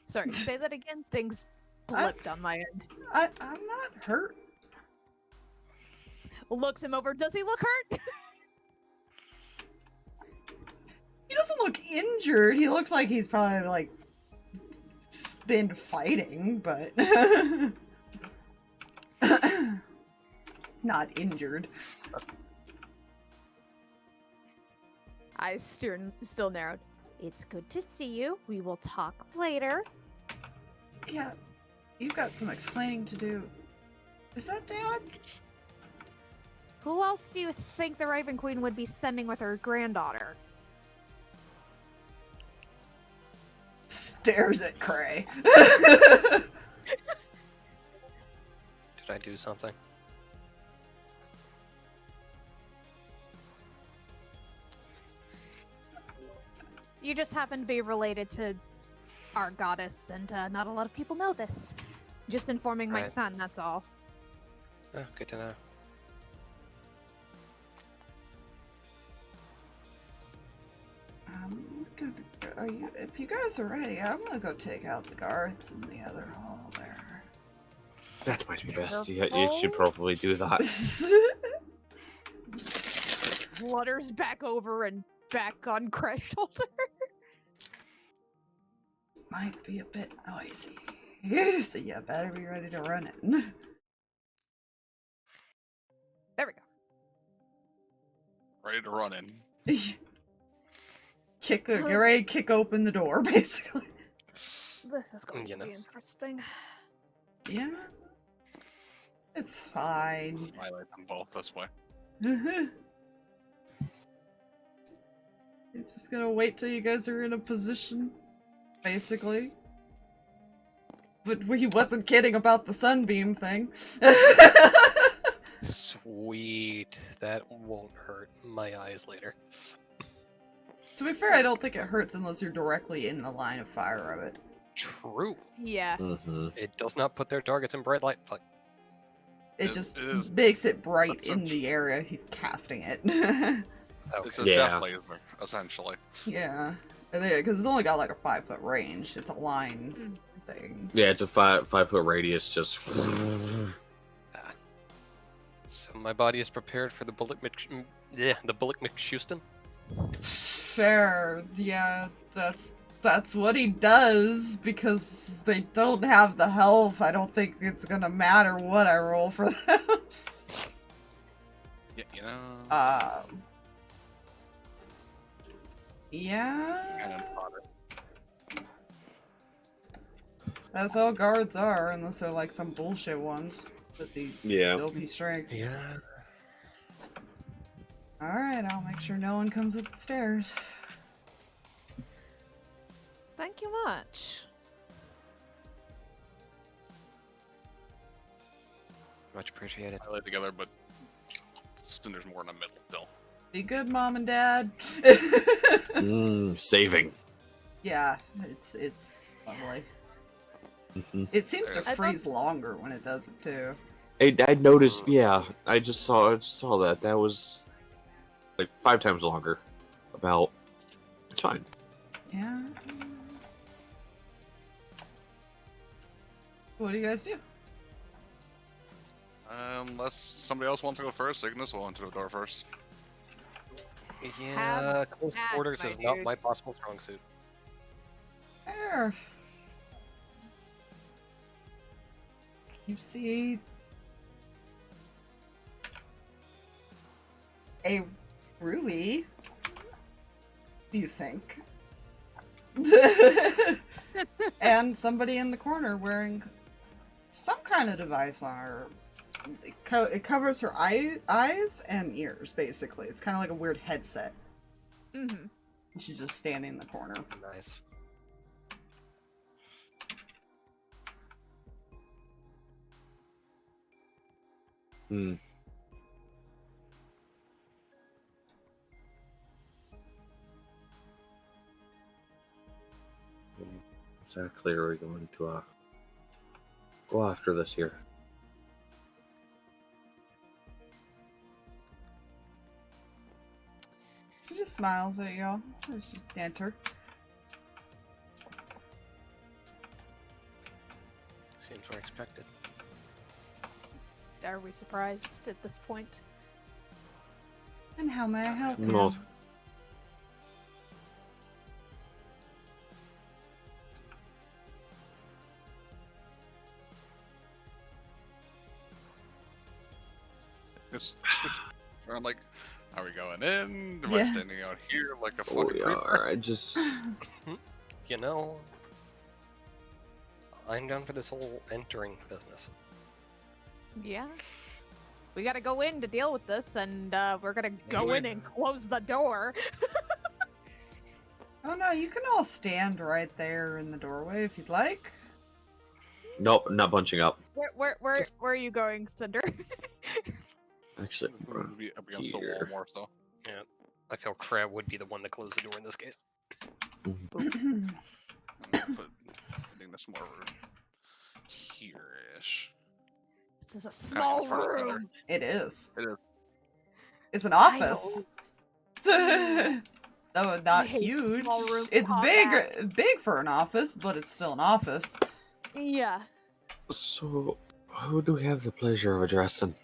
Sorry, say that again? Things blipped on my end. I'm not hurt. Looks him over. Does he look hurt? He doesn't look injured. He looks like he's probably like been fighting, but not injured. Eyes still narrowed. It's good to see you. We will talk later. Yeah, you've got some explaining to do. Is that Dad? Who else do you think the Raven Queen would be sending with her granddaughter? Stares at Kreh. Did I do something? You just happen to be related to our goddess, and not a lot of people know this. Just informing my Right. son, that's all. Oh, good to know. If you guys are ready, I'm gonna go take out the guards in the other hall there. That might be best. You should probably do that. Flutters back over and back on Kreh's shoulder. Might be a bit noisy. So yeah, better be ready to run it. There we go. Ready to run in. Get ready to kick open the door, basically. This is going You to know. be interesting. Yeah. It's fine. Highlight them both this way. It's just gonna wait till you guys are in a position, basically. But he wasn't kidding about the sunbeam thing. Sweet. That won't hurt my eyes later. To be fair, I don't think it hurts unless you're directly in the line of fire of it. True. Yeah. Mm-hmm. It does not put their targets in bright light. Fuck. It It just is- makes it bright that's in the area he's casting it. It's Okay. a Yeah. death laser, essentially. Yeah. Because it's only got like a 5-foot range. It's a line thing. Yeah, it's a 5-foot radius. Just. So my body is prepared for the bullet McShouston. Fair. Yeah, that's what he does because they don't have the health. I don't think it's gonna matter what I roll for them. Yeah, you know. Yeah. Cannon fodder. That's all guards are, unless they're like some bullshit ones with the Yeah. OP strength. Yeah. Alright, I'll make sure no one comes up the stairs. Thank you much. Much appreciated. I lay together, but Cinder's more in the middle still. Be good, Mom and Dad. Saving. Yeah, it's lovely. Mhm. It seems to I thought- freeze longer when it does it too. I noticed. Yeah, I just saw that. That was like 5 times longer. About. It's fine. Yeah. What do you guys do? Unless somebody else wants to go first, Ignis will enter the door first. Yeah, close that, quarters my is not dude. my possible strong suit. There. You see a Ruby, you think. And somebody in the corner wearing some kind of device on her. It covers her eyes and ears, basically. It's kind of like a weird headset. Mm-hmm. And she's just standing in the corner. Nice. Hmm. Exactly, are we going to go after this here? She just smiles at y'all as you enter. Seems were expected. Are we surprised at this point? And how may I help you? Well, Just I'm like, are we going in? Am Yeah. I standing out here like a oh, fucking we creeper? are. I just. You know, I'm down for this whole entering business. Yeah. We gotta go in to deal with this, and we're gonna go Go in in. and close the door. Oh no, you can all stand right there in the doorway if you'd like. Nope, not bunching up. Where are you going, Cinder? Actually, It would be up against the wall here. more so. Yeah, I feel Kreh would be the one to close the door in this case. I'm gonna put Ignis more here-ish. This is a Kinda small in front of each other. room. It is. It is. It's an I office. No, I not hate huge. small room It's combat. big for an office, but it's still an office. Yeah. So, who do we have the pleasure of addressing?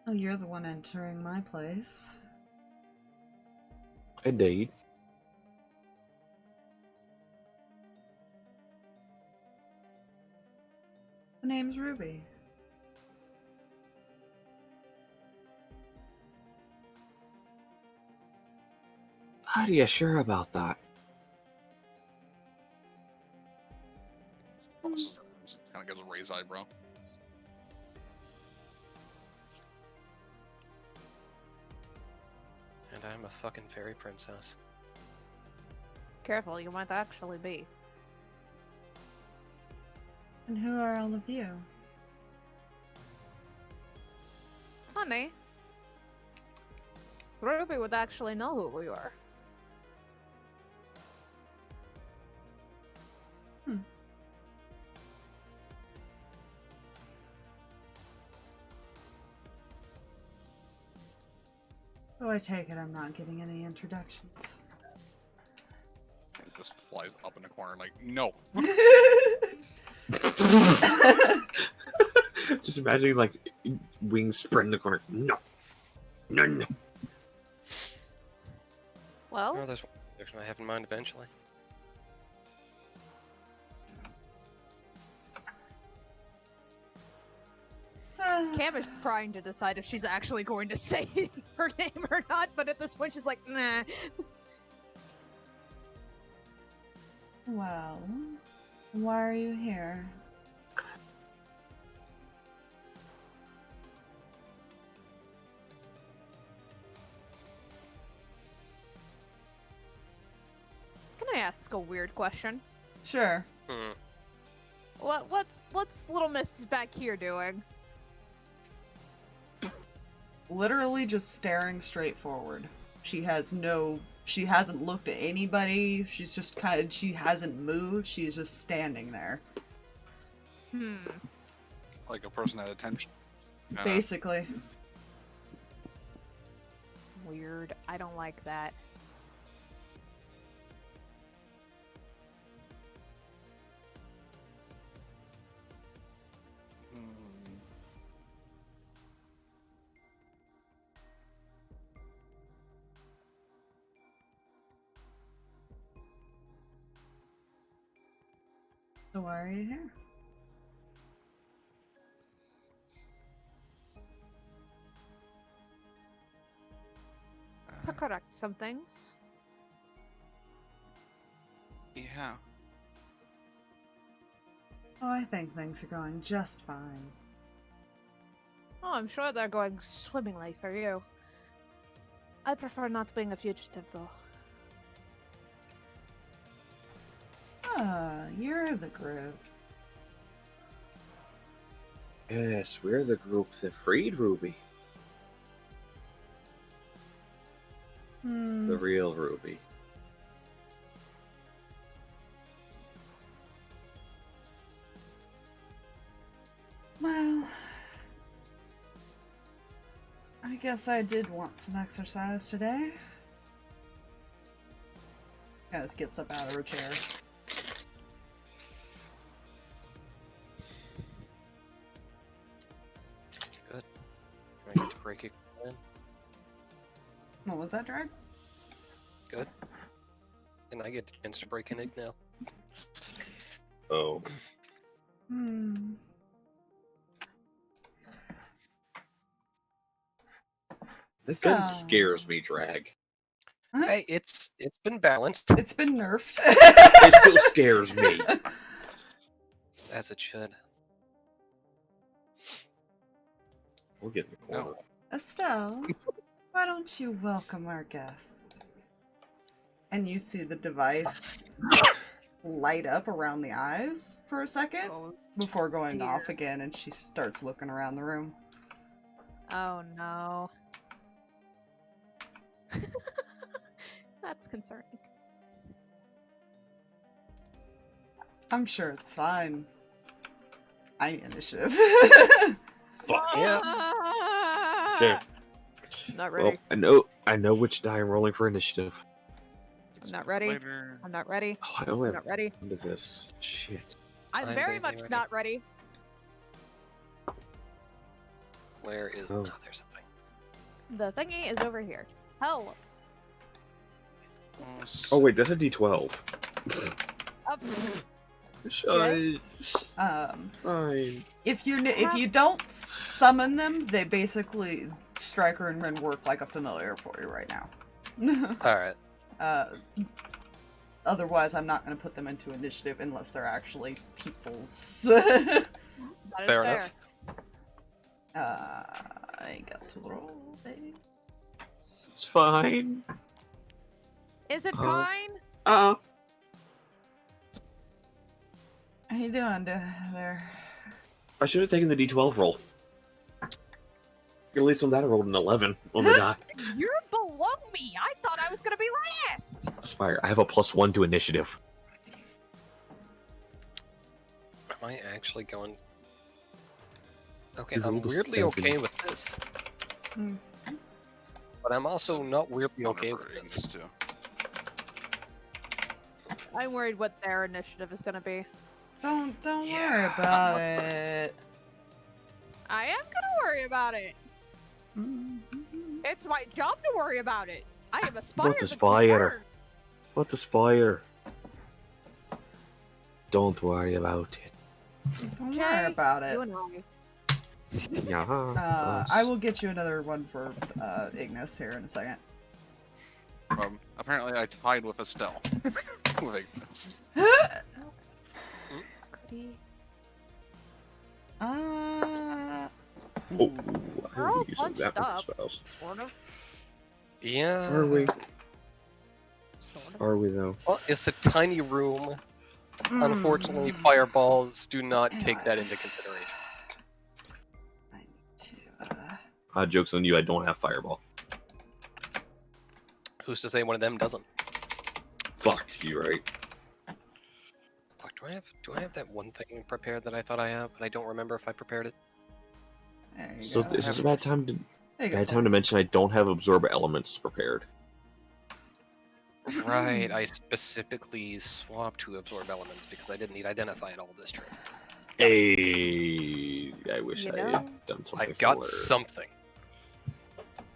Oh, you're the one entering my place. Indeed. The name's Ruby. How are you sure about that? Kind of gives a raised eyebrow. And I'm a fucking fairy princess. Careful, you might actually be. And who are all of you? Honey, Ruby would actually know who we are. Oh, I take it I'm not getting any introductions. It just flies up in the corner like, no. Just imagining like wings spread in the corner. No. No, no. Well, Oh, there's one direction I have in mind eventually. Cam is trying to decide if she's actually going to say her name or not, but at this point she's like, nah. Well, why are you here? Can I ask a weird question? Sure. What's little Miss back here doing? Literally just staring straight forward. She hasn't looked at anybody. She's just she hasn't moved. She's just standing there. Like a person at attention. Basically. Weird. I don't like that. So why are you here? To correct some things. Yeah. Oh, I think things are going just fine. Oh, I'm sure they're going swimmingly for you. I prefer not being a fugitive, though. Ah, you're the group. Yes, we're the group that freed Ruby. The real Ruby. Well, I guess I did want some exercise today. Kind gets up out of her chair. Good. I get to break it in. What was that, Drag? Good. And I get the chance to break an egg now. Oh. This gun scares me, Drag. Hey, it's been balanced. It's been nerfed. It still scares me. As it should. We'll get in the corner. Estelle, why don't you welcome our guests? And you see the device light up around the eyes for a second before going off again, and she starts looking around the room. Oh no. That's concerning. I'm sure it's fine. I need initiative. Fuck yeah. Okay. Not ready. Well, I know which die I'm rolling for initiative. I'm not ready. Later. I'm not ready. Oh, I only I'm have not ready. one of this. Shit. I'm very much ready. not ready. Where is... Oh. Oh, there's something. The thingy is over here. Hell. Oh wait, that's a D12. Up. Shush. Fine. If you don't summon them, they basically Striker and Rin work like a familiar for you right now. Alright. Otherwise, I'm not going to put them into initiative unless they're actually people's. That is Fair fair. enough. I got to roll, baby. It's fine. Is it Uh-huh. fine? Uh-uh. How you doing there? I should have taken the D12 roll. At least on that I rolled an 11 on the die. You're below me. I thought I was gonna be last. Aspire, I have a +1 to initiative. Am I actually going... Okay, You I'm rolled a weirdly 7. okay with this. Hmm. But I'm also not weirdly I'll okay remember with Ignis this. too. I'm worried what their initiative is gonna be. Don't Yeah, worry I'm about not- it. I am gonna worry about it. It's my job to worry about it. I have aspired to Aspire? concern. What Aspire? Don't worry about it. Don't Jay, worry about it. You and I. Yeah. I will get you another one for Ignis here in a second. Apparently I tied with Estelle. With Ignis. Goody. Oh, We're I all will use bunched that one up. for spells. Sort of. Yeah. Are we? Sort of. Are we though? Well, it's a tiny room. Unfortunately, fireballs do not take that into consideration. I need to, Joke's on you, I don't have Fireball. Who's to say one of them doesn't? Fuck, you right. Fuck, do I have that one thing prepared that I thought I have, but I don't remember if I prepared it? there you So go. this is a bad time to There you go, to mention I don't have Absorb Elements prepared. Right, I specifically swapped to absorb elements because I didn't need identify at all this trip. Hey, I wish You I know? had done something I got similar. something.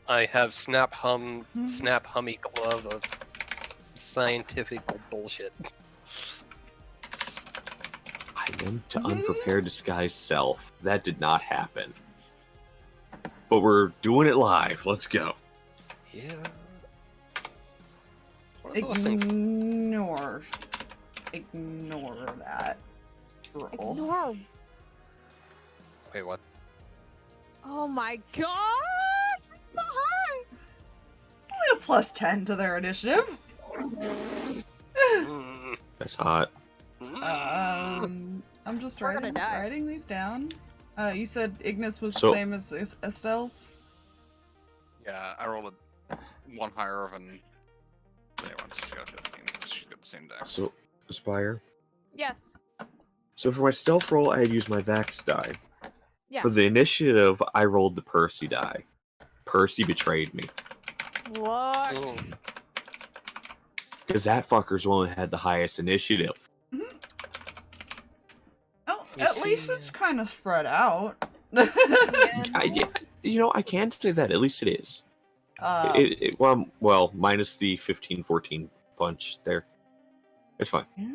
I have Snap Hummy Glove of scientific bullshit. I went to Unprepared Disguise Self. That did not happen. But we're doing it live. Let's go. Yeah. What are those things? Ignore that roll. Ignore. Wait, what? Oh my gosh! It's so high! Only a +10 to their initiative. Mm, That's hot. I'm just We're gonna die. writing these down. You said Ignis was So- the same as Estelle's? Yeah, I rolled a one higher than anyone, so she got 15. She's got the same deck. So, Aspire. Yes. So for my stealth roll, I had used my Vax die. Yes. For the initiative, I rolled the Percy die. Percy betrayed me. What? mm. Because that fucker's the one that had the highest initiative. Oh, You at least see- it's kind of spread out. Yeah, I can't say that. At least it is. Uh, Well, minus the 15-14 punch there. It's fine. yeah.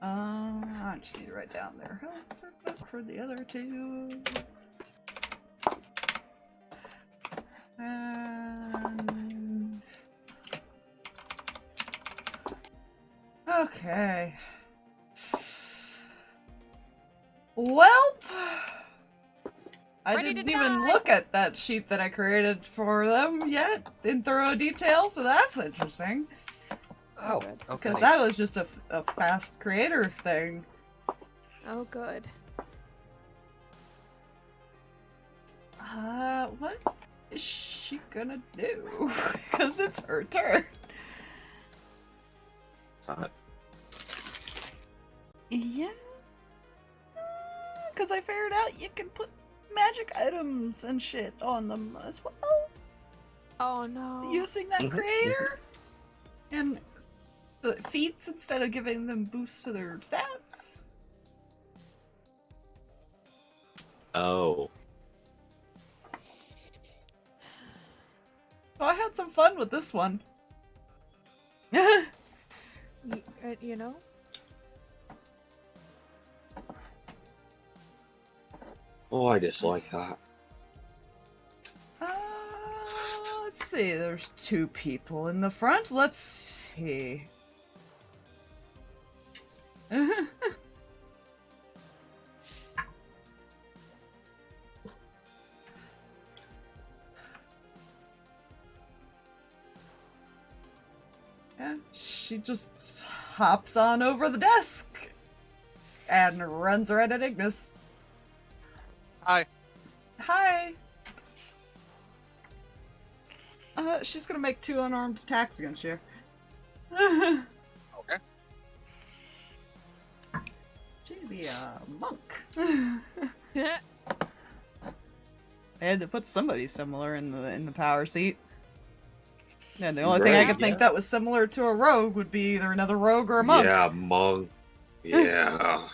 I just need to write down their health circlet for the other two. And... Okay. Well, I Ready to didn't even die. look at that sheet that I created for them yet in thorough detail, so that's interesting. Oh, okay. Because that was just a fast creator thing. Oh, good. What is she gonna do? Because it's her turn. Hot. Yeah. Because I figured out you can put magic items and shit on them as well. Oh no. Using that Mhm, creator. And the feats instead of giving them boosts to their stats. Oh. So I had some fun with this one. You know? Oh, I dislike that. Let's see. There's 2 people in the front. Let's see. Yeah, she just hops on over the desk and runs right at Ignis. Hi. Hi. She's gonna make 2 unarmed attacks against you. Okay. She'd be a monk. I had to put somebody similar in the power seat. And the only thing I Right, could think yeah. that was similar to a rogue would be either another rogue or a monk. Yeah, monk. Yeah.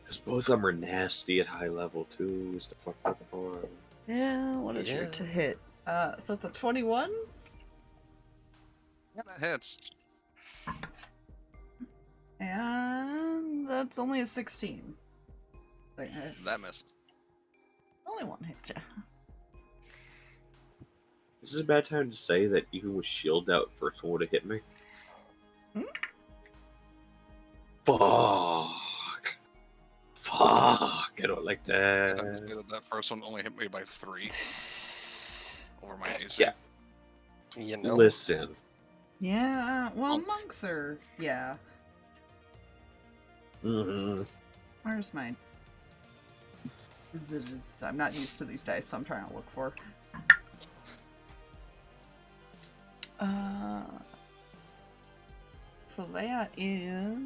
Because both of them are nasty at high level too. Is the fuck up on? Yeah, what is your Yeah. to hit? So that's a 21? Yeah, that hits. And that's only a 16. That missed. Only one hit ya. This is a bad time to say that even with shield out, first one would have hit me. Hmm? Fuck. Fuck. I don't like Yeah, that. that first one only hit me by 3 over my AC. Yeah. You know. Listen. Yeah, well, Monk. monks are... Yeah. Mm-hmm. Where's my... I'm not used to these dice, so I'm trying to look for... So that is...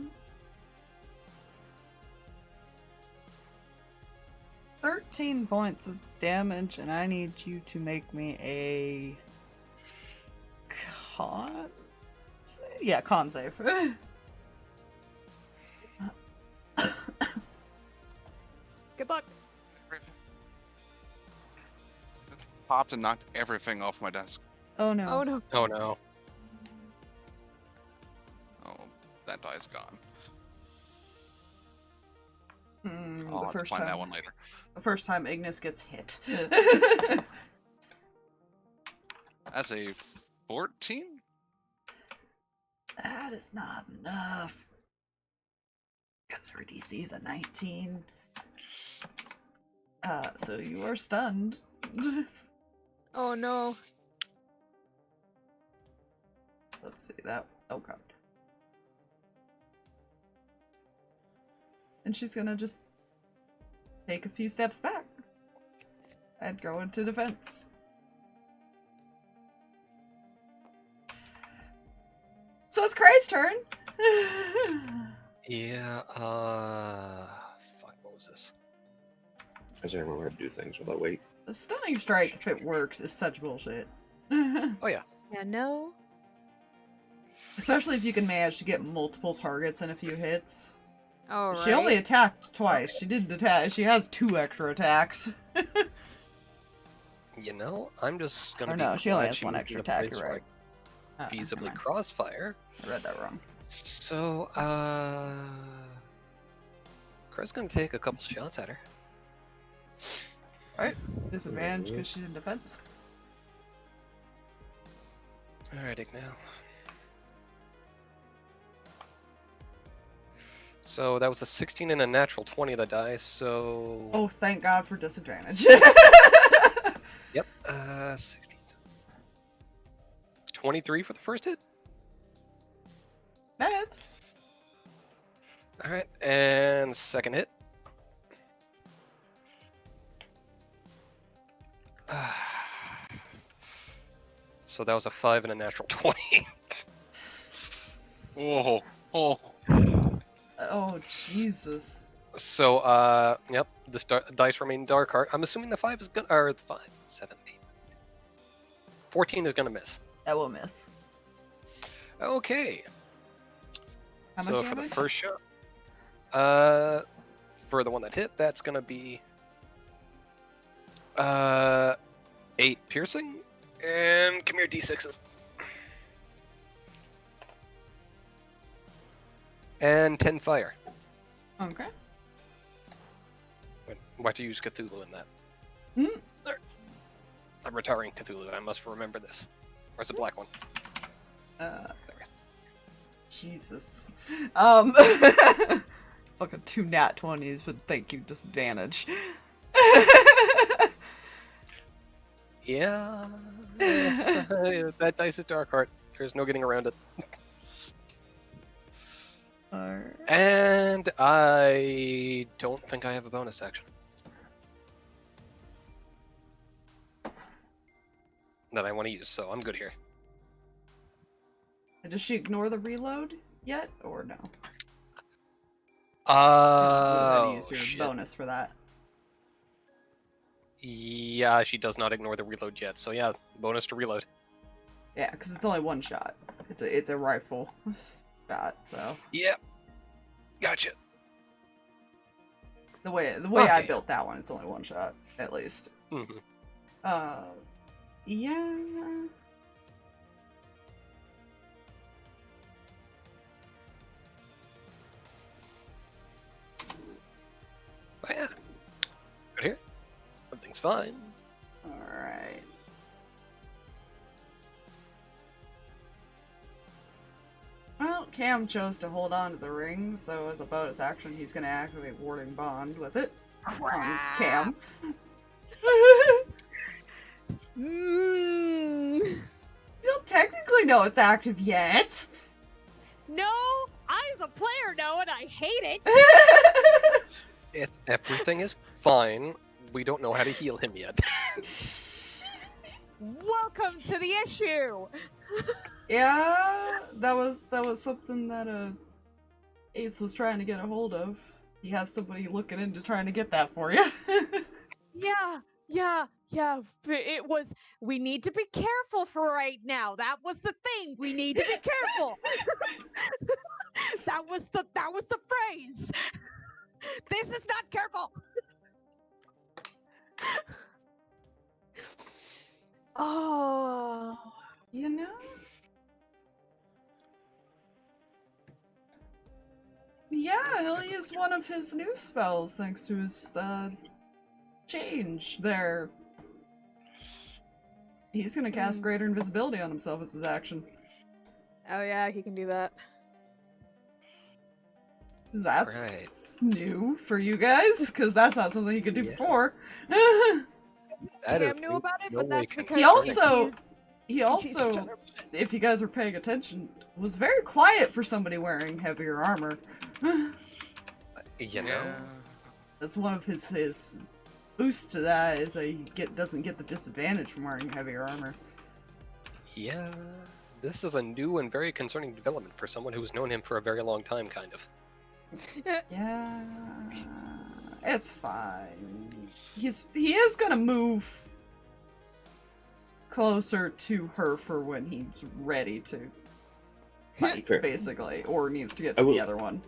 13 points of damage, and I need you to make me a... Con save? Yeah, con save. Good luck. Popped and knocked everything off my desk. Oh no. Oh no. Oh no. Oh, that die's gone. The I'll have to first find time. that one later. The first time Ignis gets hit. That's a 14? That is not enough. Because her DC is a 19. So you are stunned. Oh no. Let's see that. Oh god. And she's gonna just take a few steps back and go into defense. So it's Kreh's turn. Yeah. Fuck. What was this? I just remember how to do things without weight. The stunning strike, if it works, is such bullshit. Oh yeah. Yeah, no. Especially if you can manage to get multiple targets in a few hits. Oh, She only attacked twice. She didn't attack. She has 2 extra attacks. You know, I'm just gonna Or be no, she only glad has she 1 moved extra in a attack, place you're where right. I Never feasibly mind. crossfire. I read that wrong. So, Kreh's gonna take a couple shots at her. Right? Disadvantage because she's in defense. Alright, Ignal. So that was a 16 and a natural 20 of the die, so... Oh, thank God for disadvantage. Yep, 16. 23 for the first hit? That hits. Alright, and second hit. So that was a 5 and a natural 20. Whoa. Oh. Oh, Jesus. So, yep, this dice remain dark heart. I'm assuming the 5 is gonna, or it's 5, 7, 8. 14 is gonna miss. That will miss. Okay. How much So for the damage? first shot, for the one that hit, that's gonna be 8 piercing, and come here, d6s, and 10 fire. Okay. Why do you use Cthulhu in that? Hmm? There. I'm retiring Cthulhu. I must remember this. Where's the black one? Jesus. Fucking 2 nat 20s with thank you disadvantage. Yeah, that dice is dark heart. There's no getting around it. Alright. And I don't think I have a bonus action that I want to use, so I'm good here. Does she ignore the reload yet, or no? You would have had to use your Shit. bonus for that. Yeah, she does not ignore the reload yet, so yeah, bonus to reload. Yeah, because it's only 1 shot. It's a rifle shot, so Yep. Gotcha. the way I Okay. built that one, it's only 1 shot at least. Mm-hmm. Yeah. Oh, yeah. Good here. Everything's fine. Alright. Well, Cam chose to hold on to the ring, so as a bonus action, he's gonna activate Warding Bond with it. On Cam. Mm. You don't technically know it's active yet. No, I as a player know and I hate it. Everything is fine. We don't know how to heal him yet. Welcome to the issue. Yeah, that was something that Ace was trying to get a hold of. He has somebody looking into trying to get that for you. Yeah. It was. We need to be careful for right now. That was the thing. We need to be careful. that was the phrase. This is not careful. Oh. You know? Yeah, he'll use one of his new spells thanks to his change there. He's gonna cast Greater Invisibility on himself as his action. Oh yeah, he can do that. That's Right. new for you guys, because that's not something he could do Yeah. before. That Cam is knew about it, no but way that's because He concerning. also, if you guys were paying attention, was very quiet for somebody wearing heavier armor. You know. Yeah. That's one of his boosts to that is that he doesn't get the disadvantage from wearing heavier armor. Yeah. This is a new and very concerning development for someone who's known him for a very long time, kind of. Yeah, it's fine. He is gonna move closer to her for when he's ready to fight, Fair. basically, or needs to get I to will- the other one.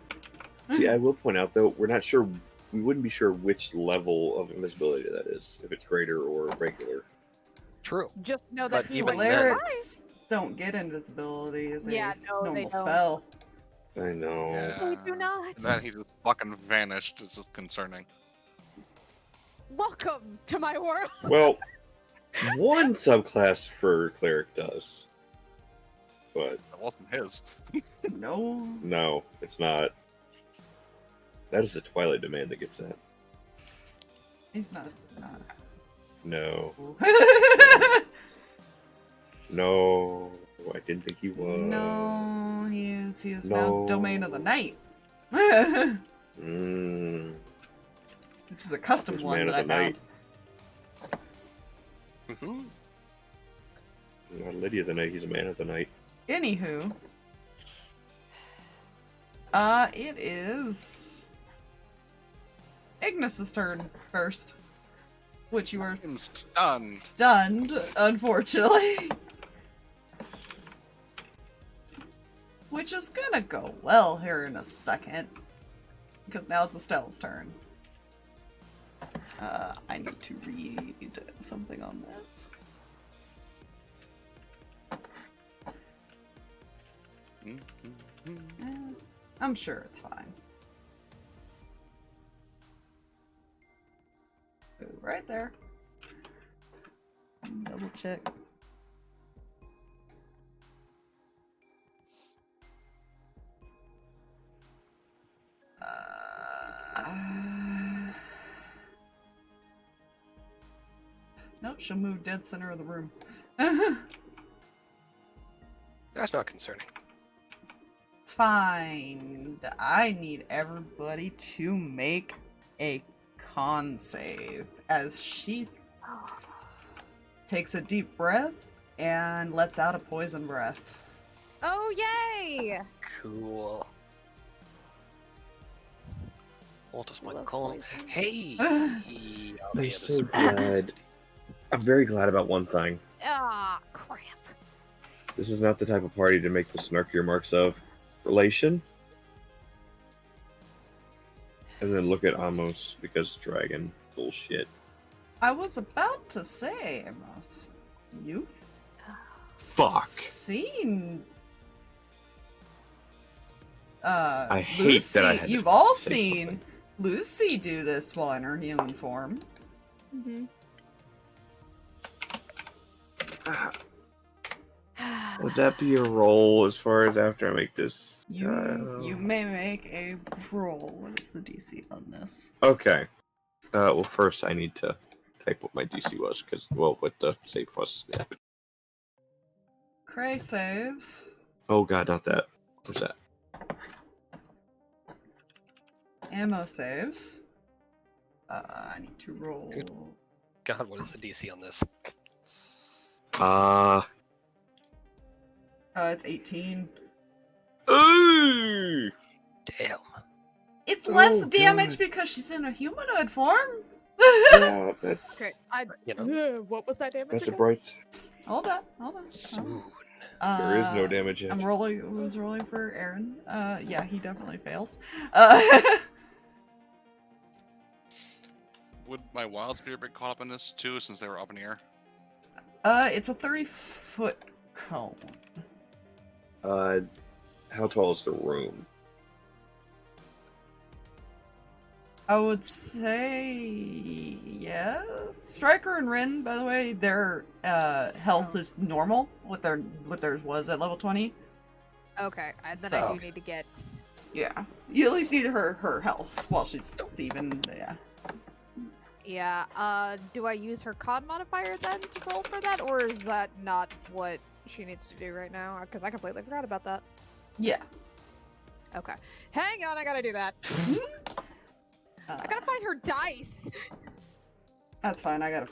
See, I will point out though, we're not sure. We wouldn't be sure which level of invisibility that is, if it's greater or regular. True. Just know that But he even was then- Clerics don't get invisibility as Yeah, a no, they normal don't. spell. I know. Yeah. They do not. And then he just fucking vanished. This is concerning. Welcome to my world. Well, one subclass for cleric does, but That wasn't his. No. no, it's not. That is a Twilight demand that gets that. He's not. No, no, I didn't think he was. No, he is now No. Domain of the Night. Which Mm, is a custom There's one Man that of I the found. Night. Mm-hmm. Not Lady of the Night. He's a Man of the Night. Anywho. It is Ignis's turn first. Which you are I'm stunned. stunned, unfortunately. Which is gonna go well here in a second. Because now it's Estelle's turn. I need to read something on this. I'm sure it's fine. right there. Double check. Nope, she'll move dead center of the room. That's not concerning. It's fine. I need everybody to make a con save as she takes a deep breath and lets out a poison breath. Oh, yay! Cool. What does my Love call? poison. Hey! I'm Okay, so this- glad. I'm very glad about one thing. Ah, crap. This is not the type of party to make the snarkier marks of relation. And then look at Amos because dragon bullshit. I was about to say, Amos, you Fuck. seen I hate Lucy, that I had to you've all say seen something. Lucy do this while in her human form. Mm-hmm. Would that be a roll as far as after I make this? You may make a roll. What is the DC on this? Okay. Well, first I need to type what my DC was because, well, what the save was. Kreh saves. Oh god, not that. What's that? Amos saves. I need to roll. Good. God, what is the DC on this? It's 18. Ooh! Damn. It's Oh, less damage God. because she's in a humanoid form. Yeah, that's Okay, You know, what was that damage? that's a again? bright. Hold on. soon. There is no damage yet. I'm rolling. Who's rolling for Aaron? Yeah, he definitely fails. Would my wild spirit be caught up in this too, since they were up in the air? It's a 30-foot cone. How tall is the room? I would say yes. Striker and Rin, by the way, their health is normal. What theirs was at level 20. Okay, and then I So- do need to get. Yeah, you at least need her health while she's even. Yeah. Yeah. Do I use her con modifier then to roll for that, or is that not what she needs to do right now? Because I completely forgot about that. Yeah. Okay. Hang on, I gotta do that. I gotta find her dice. That's fine. I gotta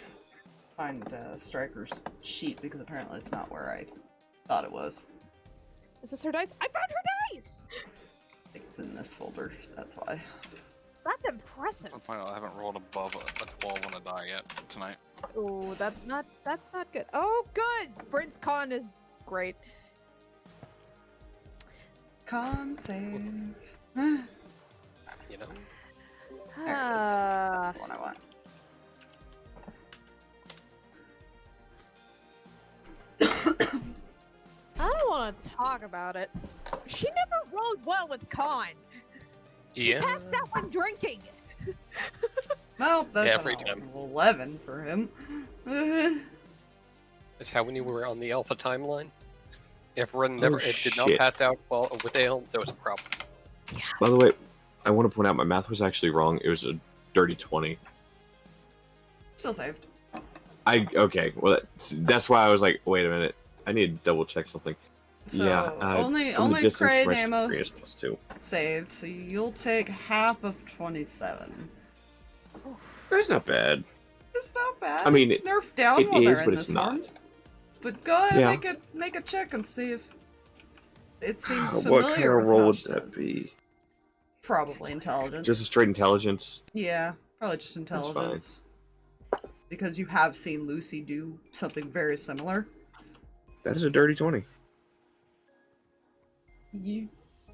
find Striker's sheet because apparently it's not where I thought it was. Is this her dice? I found her dice. I think it's in this folder. That's why. That's impressive. I'm fine. I haven't rolled above a 12 on a die yet tonight. Oh, that's not good. Oh, good. Brent's con is great. Con save. You know, There it is. That's the one I want. I don't want to talk about it. She never rolled well with con. She yeah. passed out when drinking. Well, that's Yeah, an free time. 11 for him. That's how we knew we were on the alpha timeline. If Ren never did not shit. pass out while with ale, there was a problem. By the way, I want to point out my math was actually wrong. It was a dirty 20. Still saved. Okay, well that's why I was like, wait a minute, I need to double check something. So yeah, only from the distance, Kreh and rest Amos three is +2. saved, so you'll take half of 27. That's not bad. It's not bad. I mean, it's nerfed down It while is, they're but in it's this not. form. But go ahead Yeah. and make a check and see if it seems familiar. What kind of with roll how would she that does. be? Probably intelligence. Just a straight intelligence. Yeah, probably just fine. intelligence. Because you have seen Lucy do something very similar. That is a dirty 20. You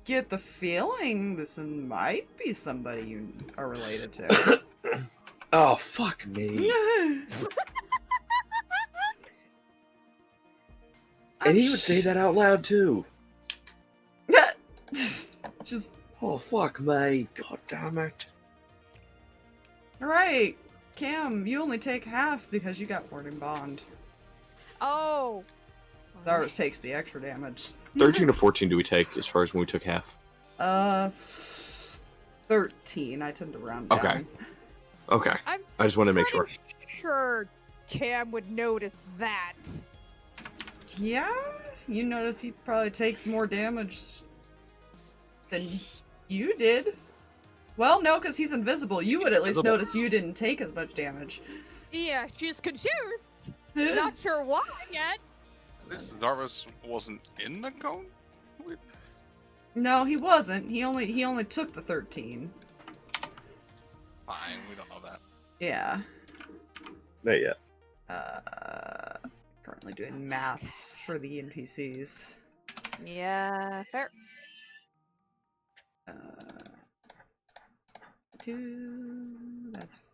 get the feeling this might be somebody you are related to. Oh fuck me! And he would say that out loud too. Just Oh fuck me! God damn it! right. Cam, you only take half because you got Warding Bond. Oh. Zarvis takes the extra damage. 13 or 14 do we take as far as when we took half? 13. I tend to round Okay. down. Okay. I'm I just wanted to make sure. pretty sure Cam would notice that. Yeah? You notice he probably takes more damage than you did. Well, no, because he's invisible. You would at least Invisible. notice you didn't take as much damage. Yeah, she's confused. Not sure why yet. This Zarvis wasn't in the cone? No, he wasn't. He only took the 13. Fine, we don't know that. Yeah. Not yet. Currently doing maths for the NPCs. Yeah, fair. That's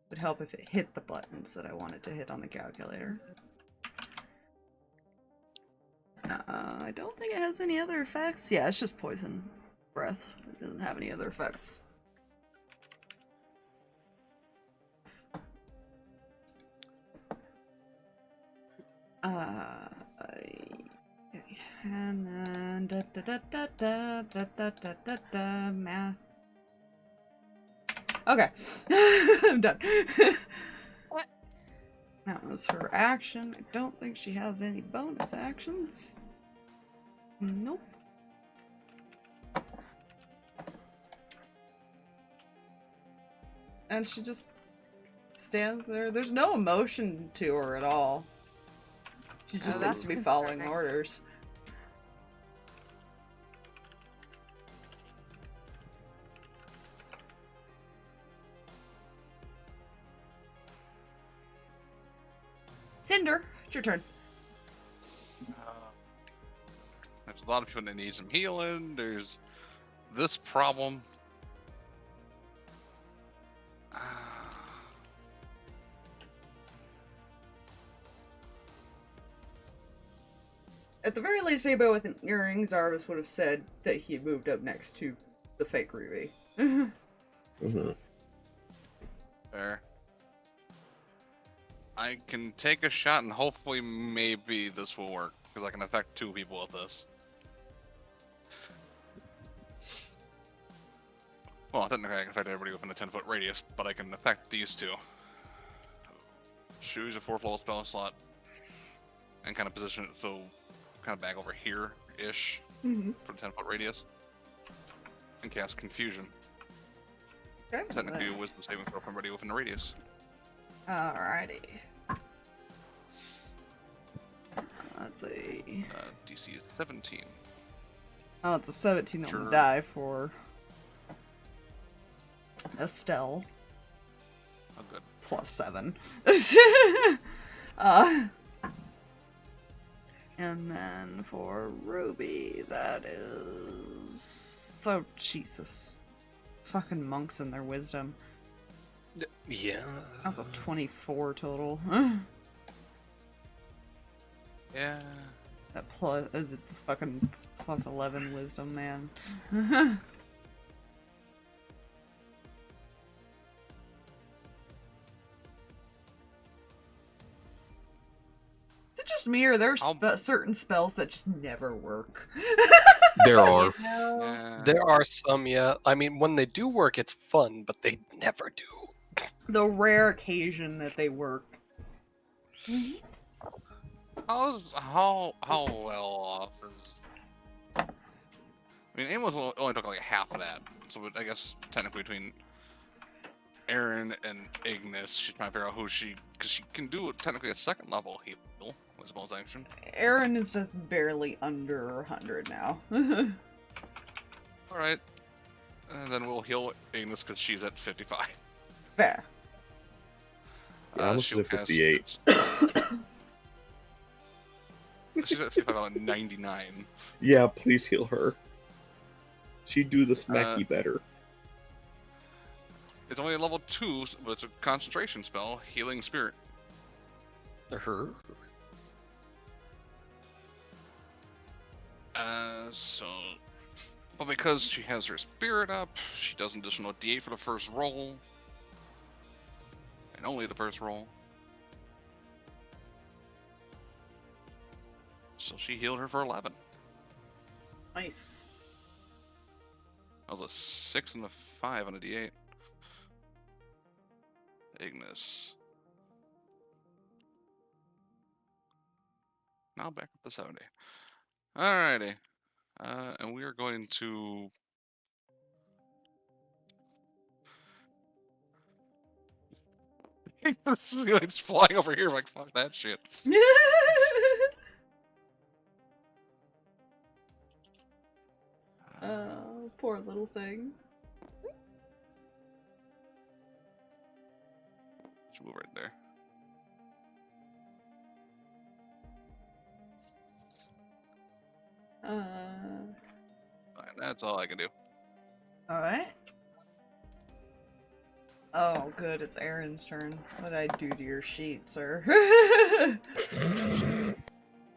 would help if it hit the buttons that I wanted to hit on the calculator. I don't think it has any other effects. Yeah, it's just poison breath. It doesn't have any other effects. And then math. Okay, I'm done. What? That was her action. I don't think she has any bonus actions. Nope. And she just stands there. There's no emotion to her at all. She just seems that's to be following concerning. orders. Cinder, it's your turn. There's a lot of people that need some healing. There's this problem. At the very least, anybody with an earring, Zarvis would have said that he had moved up next to the fake Ruby. Mm-hmm. Fair. I can take a shot and hopefully maybe this will work, because I can affect 2 people with this. Well, technically I can affect everybody within a 10-foot radius, but I can affect these 2. Choose a 4th level spell slot and kind of position it so kind of back over here-ish Mm-hmm. for the 10-foot radius. And cast Confusion. Okay. Technically a wisdom saving throw from everybody within the radius. Alrighty. That's a... DC is 17. Oh, it's a 17 on Sure. the die for Estelle. Oh, good. Plus 7. And then for Ruby, that is... Oh, Jesus. It's fucking monks and their wisdom. Yeah. That's a 24 total. Yeah. That plus... the fucking plus 11 wisdom, man. Is it just me, or there are certain spells that just never work? There are. Yeah. There are some, yeah. I mean, when they do work, it's fun, but they never do. The rare occasion that they work. How well off is? I mean, Amos only took like half of that, so I guess technically between Aaron and Ignis, she's trying to figure out who because she can do technically a 2nd level heal with a bonus action. Aaron is just barely under 100 now. All right, and then we'll heal Ignis because she's at 55. Fair. Yeah, Amos she'll is at cast 58. She's at 55 out of 99. Yeah, please heal her. She'd do the smacky better. It's only a level 2, but it's a concentration spell, Healing Spirit. Her? But because she has her spirit up, she does an additional D8 for the first roll. And only the first roll. So she healed her for 11. Nice. That was a 6 and a 5 on a d8. Ignis. Now back up to 70. Alrighty. And we are going to... It's flying over here. I'm like, fuck that shit. Poor little thing. Should move right there. Fine, that's all I can do. Alright. Oh, good, it's Aaron's turn. What did I do to your sheet, sir?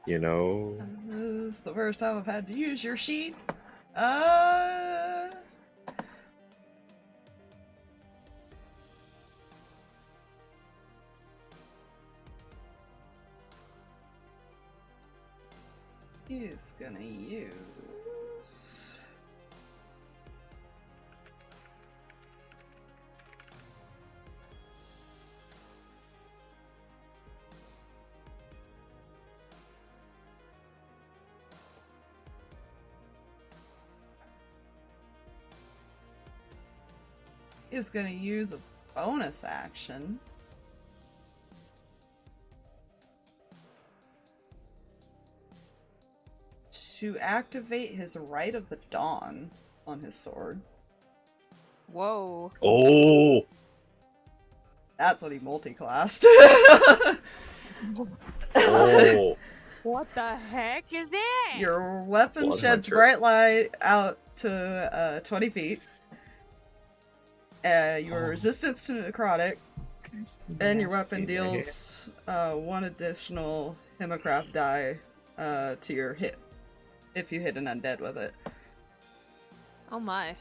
You know. This is the first time I've had to use your sheet. He's gonna use... He's gonna use a bonus action to activate his Rite of the Dawn on his sword. Whoa. Oh! That's what he multi-classed. Oh! What the heck is it? Your weapon Blood sheds Hunter. bright light out to 20 feet. Your resistance to necrotic, and your weapon Nasty, man. deals 1 additional Hemocraft die to your hit if you hit an undead with it. Oh my.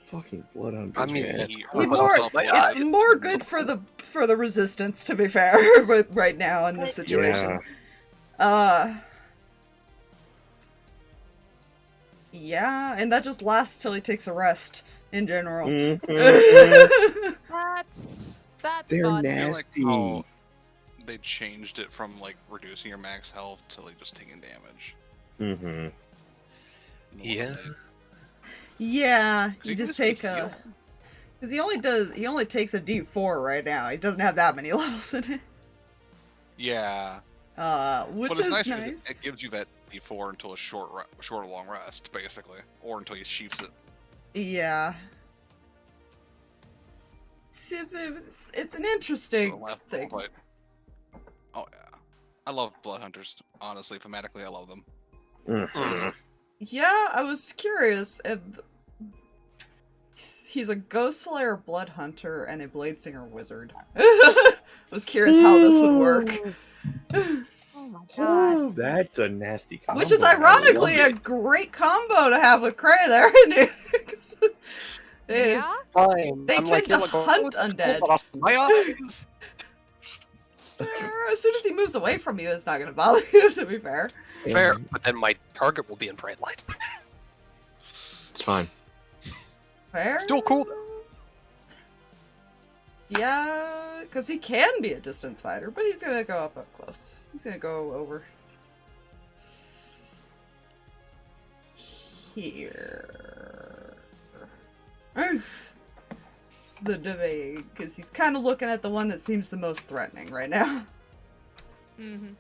Fucking blood hunter. I mean, man. He He hurt more, himself a lot. it's more good for the resistance, to be fair, but right now in this situation. Yeah, and that just lasts till he takes a rest in general. Mhm. That's They're fun. I feel like nasty. how they changed it from like reducing your max health to like just taking damage. Mm-hmm. Yeah. Yeah, you You can just be take a... healed. Because he only takes a D4 right now. He doesn't have that many levels in it. Yeah, Which but it's is nice, nice. because it gives you that D4 until a short or long rest, basically, or until he sheaths it. Yeah. It's an interesting So the last thing. fight. Oh yeah, I love blood hunters. Honestly, thematically, I love them. Mm-hmm. Yeah, I was curious. And he's a Ghost Slayer Blood Hunter and a Bladesinger Wizard. I was curious how this would work. Oh my god. Oh, that's a nasty combo. Which is I ironically love a it. great combo to have with Kreh there, isn't it? Yeah? Fine. They I'm tend to you're hunt oh, undead. I lost my eyes. As soon as he moves away from you, it's not going to bother you, to be fair. Fair, but then my target will be in bright light. It's fine. Fair? Still cool. Yeah, because he can be a distance fighter, but he's going to go up close. He's going to go over here. The debate, because he's kind of looking at the one that seems the most threatening right now. Mm-hmm.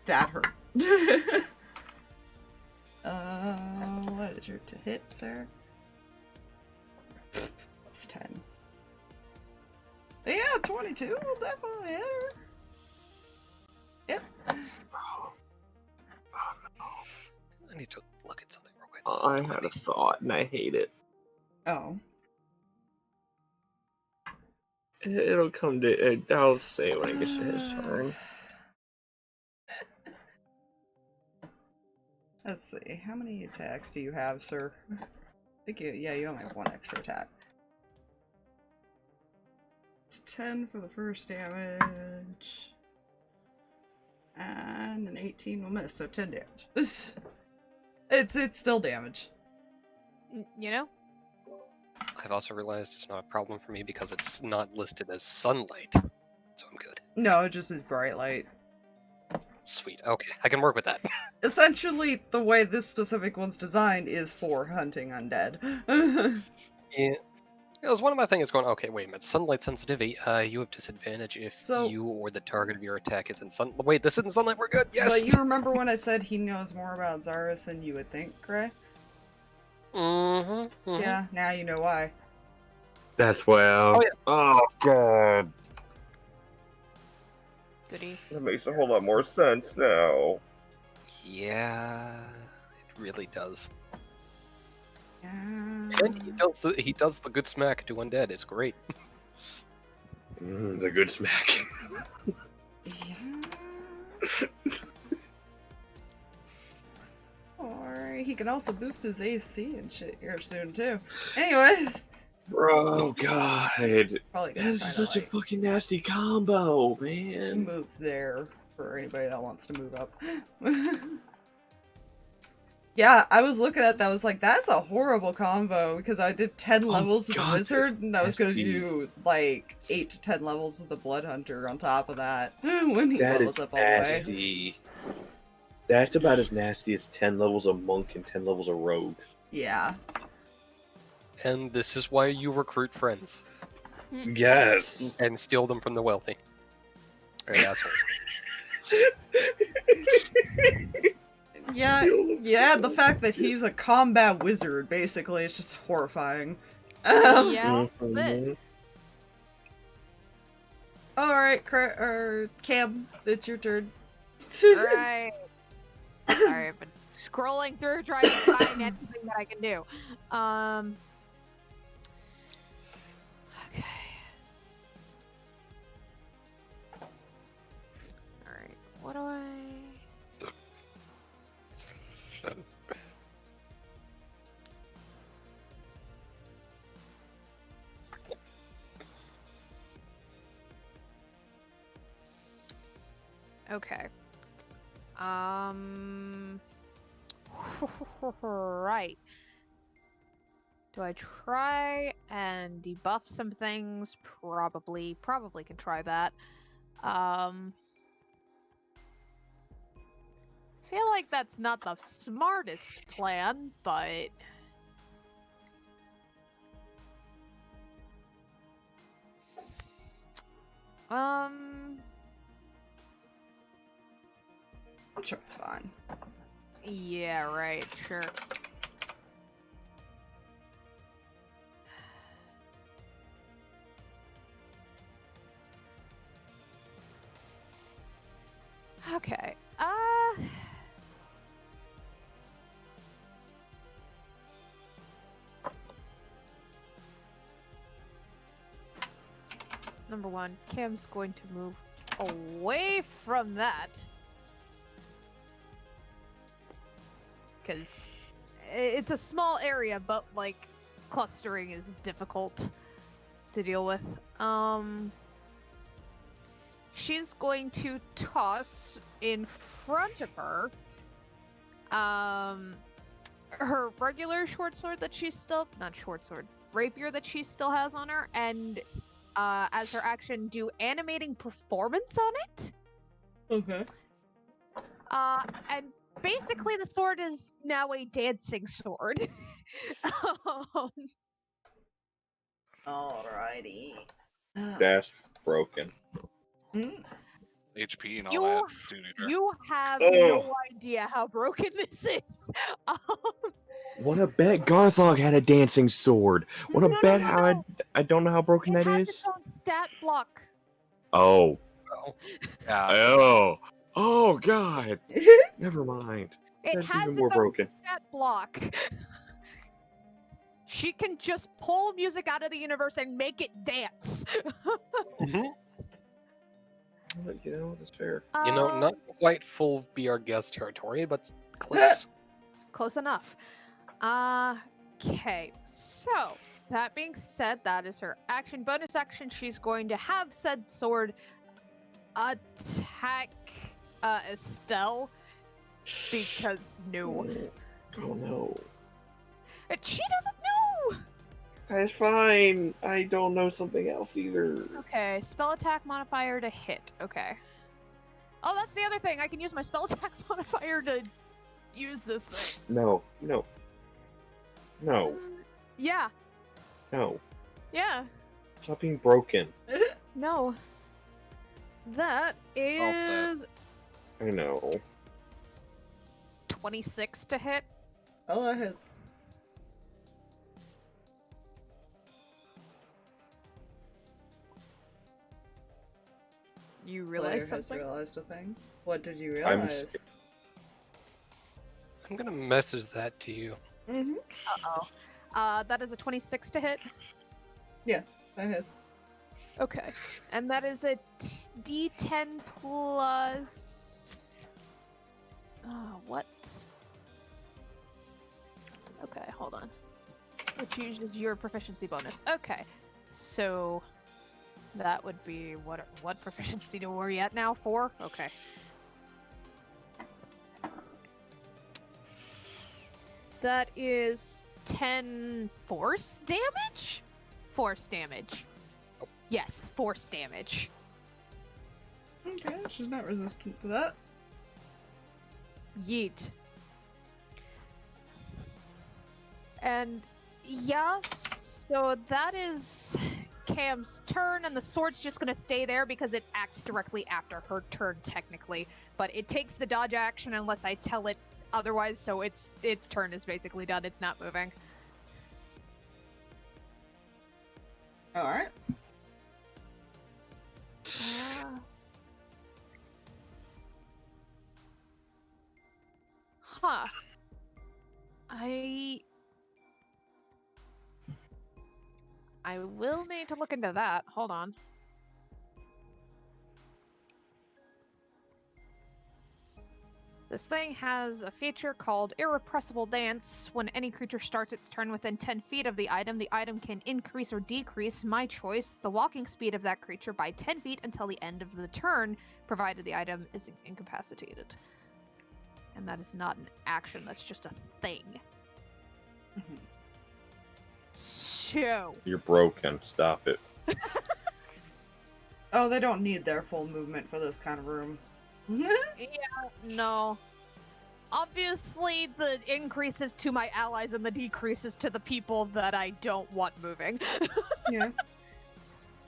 That hurt. What is your to hit, sir? Plus 10. But yeah, 22 will definitely hit her. Yep. I need to look at something real quick. I had a thought and I hate it. Oh. It'll come to. I'll say it when it gets to his turn. Let's see. How many attacks do you have, sir? I think you only have 1 extra attack. 10 for the first damage. And an 18 will miss, so 10 damage. It's still damage. You know? I've also realized it's not a problem for me because it's not listed as sunlight, so I'm good. No, it just is bright light. Sweet. Okay, I can work with that. Essentially, the way this specific one's designed is for hunting undead. Yeah. It was one of my things going, okay, wait a minute. Sunlight sensitivity, you have disadvantage if So- you or the target of your attack is in sun. Wait, this isn't sunlight, we're good, yes! But you remember when I said he knows more about Zarus than you would think, Kreh? Mm-hmm. Yeah, now you know why. That's well. Oh, yeah. Oh god. Goody. That makes a whole lot more sense now. Yeah, it really does. Yeah. And he does the good smack to undead, it's great. It's a good smack. Yeah. Or he can also boost his AC and shit here soon too. Anyways, Bro, god. probably That gonna is try to, such a like, fucking nasty combo, man. move there for anybody that wants to move up. Yeah, I was looking at that, I was like, that's a horrible combo, because I did 10 levels of the God, Wizard, and I was gonna nasty. do, like, 8 to 10 levels of the Blood Hunter on top of that, when he That levels is up all the way. nasty. That's about as nasty as 10 levels of Monk and 10 levels of Rogue. Yeah. And this is why you recruit friends. Yes. And steal them from the wealthy. Or assholes. Yeah, the fact that he's a combat wizard, basically, is just horrifying. Yeah, but Mhm. Alright, Cam, it's your turn. right. Sorry, I've been scrolling through trying to find anything that I can do. Okay. Alright, what do I... Okay. Right. Do I try and debuff some things? Probably can try that. Feel like that's not the smartest plan, but Sure, it's fine. yeah, right, sure. Okay. Number one, Cam's going to move away from that. Because it's a small area, but, like, clustering is difficult to deal with. She's going to toss in front of her, her regular short sword that she's still, not short sword, rapier that she still has on her, and, as her action, do animating performance on it. Okay. And basically the sword is now a dancing sword. Alrighty. That's broken. HP and all You- that. Dude, You have Oh. no idea how broken this is. Wanna bet Garthog had a dancing sword? Wanna No, bet no, how no. I don't know how broken It that has is? its own stat block. Oh. yeah. Oh. Oh god. Never mind. It That's has even its more own broken. stat block. She can just pull music out of the universe and make it dance. You know, that's fair. You know, Um, not quite full Be Our Guest territory, but close. Close enough. Okay, so That being said, that is her action. Bonus action, she's going to have said sword attack Estelle. Because no. Oh no. She doesn't know! That's fine. I don't know something else either. Okay, spell attack modifier to hit. Okay. Oh, that's the other thing. I can use my spell attack modifier to use this thing. No. No. No. Yeah. No. Yeah. Stop being broken. No. That is I know. 26 to hit. Oh, that hits. You Player realize has something? realized a thing. What did you I'm realize? I'm gonna message that to you. Mm-hmm. Uh-oh. That is a 26 to hit. That hits. Okay. And that is a D10 plus... what? Okay, hold on. Which uses your proficiency bonus. Okay. So... that would be... What proficiency do we at now? 4? Okay. That is 10 force damage? Force damage. Yes, force damage. Okay, she's not resistant to that. Yeet. And yeah, so that is Cam's turn, and the sword's just gonna stay there because it acts directly after her turn, technically. But it takes the dodge action unless I tell it otherwise, so its turn is basically done. It's not moving. Alright. Huh. I will need to look into that. Hold on. This thing has a feature called Irrepressible Dance. When any creature starts its turn within 10 feet of the item can increase or decrease, my choice, the walking speed of that creature by 10 feet until the end of the turn, provided the item is incapacitated. And that is not an action, that's just a thing. Mhm. So... You're broken. Stop it. Oh, they don't need their full movement for this kind of room. No. Obviously, the increases to my allies and the decreases to the people that I don't want moving. Yeah.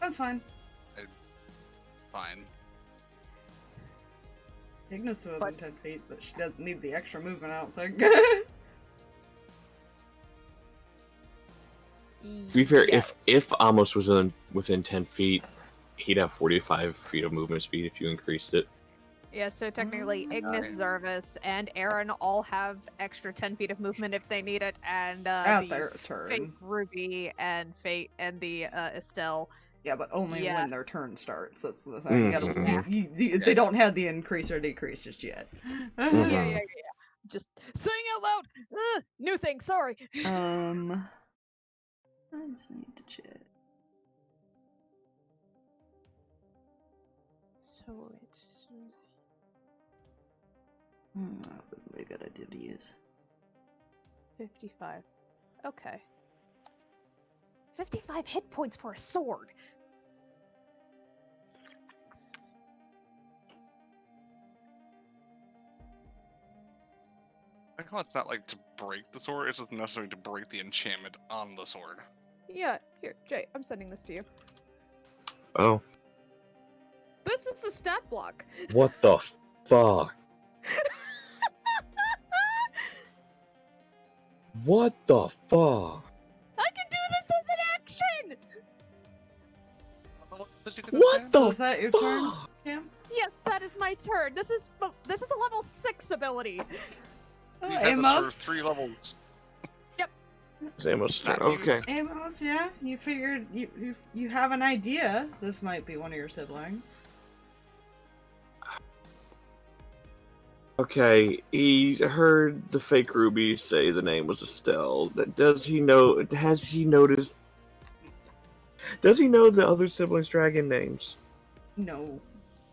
That's fine. Fine. Ignis is within But- 10 feet, but she doesn't need the extra movement, I don't think. To be fair, Yeah. if Amos was within 10 feet, he'd have 45 feet of movement speed if you increased it. Yeah, so technically, Ignis, Zervis, and Aaron all have extra 10 feet of movement if they need it, and At the their Fate turn. Ruby and Fate and the Estelle. Yeah, but only Yeah. when their turn starts. That's the thing. You gotta, Mhm. they don't have the increase or decrease just yet. Mhm. Yeah. Just saying out loud. New thing. Sorry. I just need to check. So it's That wouldn't be a good idea to use. 55. Okay. 55 hit points for a sword. I think it's not like to break the sword, it's just necessary to break the enchantment on the sword. Yeah, here, Jay, I'm sending this to you. Oh. This is the stat block. What the fuck? What the fuck? I can do this as an action! What the Was that your turn, fuck? Cam? Yes, that is my turn. This is a level 6 ability. Oh, You've had this Amos. for 3 levels. It's Amos' turn. Okay. Amos, yeah, you figured you have an idea. This might be one of your siblings. Okay, he heard the fake Ruby say the name was Estelle. Has he noticed Does he know the other siblings' dragon names? No,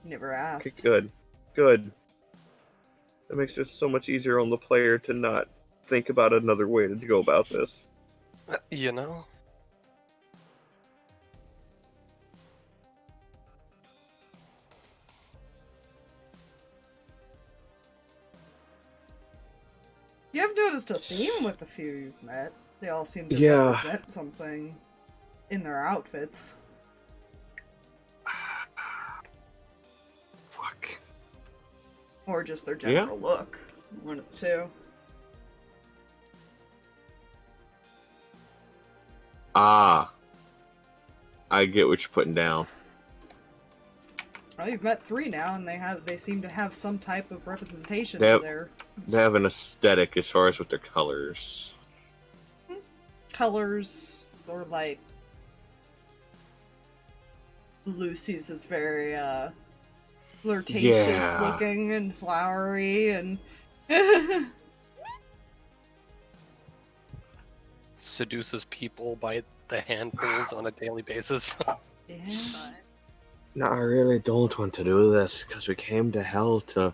never Okay, asked. good. Good. That makes it so much easier on the player to not think about another way to go about this. You know? You have noticed a theme with the few you've met. They all seem to Yeah. represent something in their outfits. Fuck. Or just their general look. One of the two. Ah. I get what you're putting down. Well, you've met 3 now, and they seem to have some type of representation They to have- their They have an aesthetic as far as with their colors. colors, or like Lucy's is very flirtatious Yeah. looking and flowery and Seduces people by the handfuls on a daily basis. yeah. No, I really don't want to do this, because we came to hell to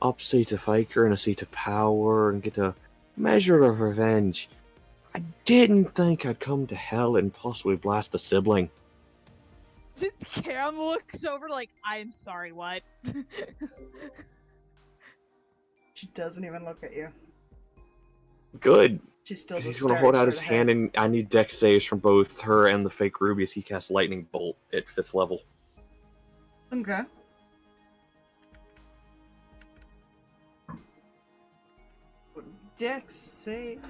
up seat of Faker and a seat of power and get a measure of revenge. I didn't think I'd come to hell and possibly blast a sibling. Cam looks over like, I'm sorry, what? She doesn't even look at you. Good. She's still 'Cause just he's gonna staring hold out straight his ahead. hand, and I need dex saves from both her and the fake Ruby as he casts Lightning Bolt at 5th level. Okay. Dex save.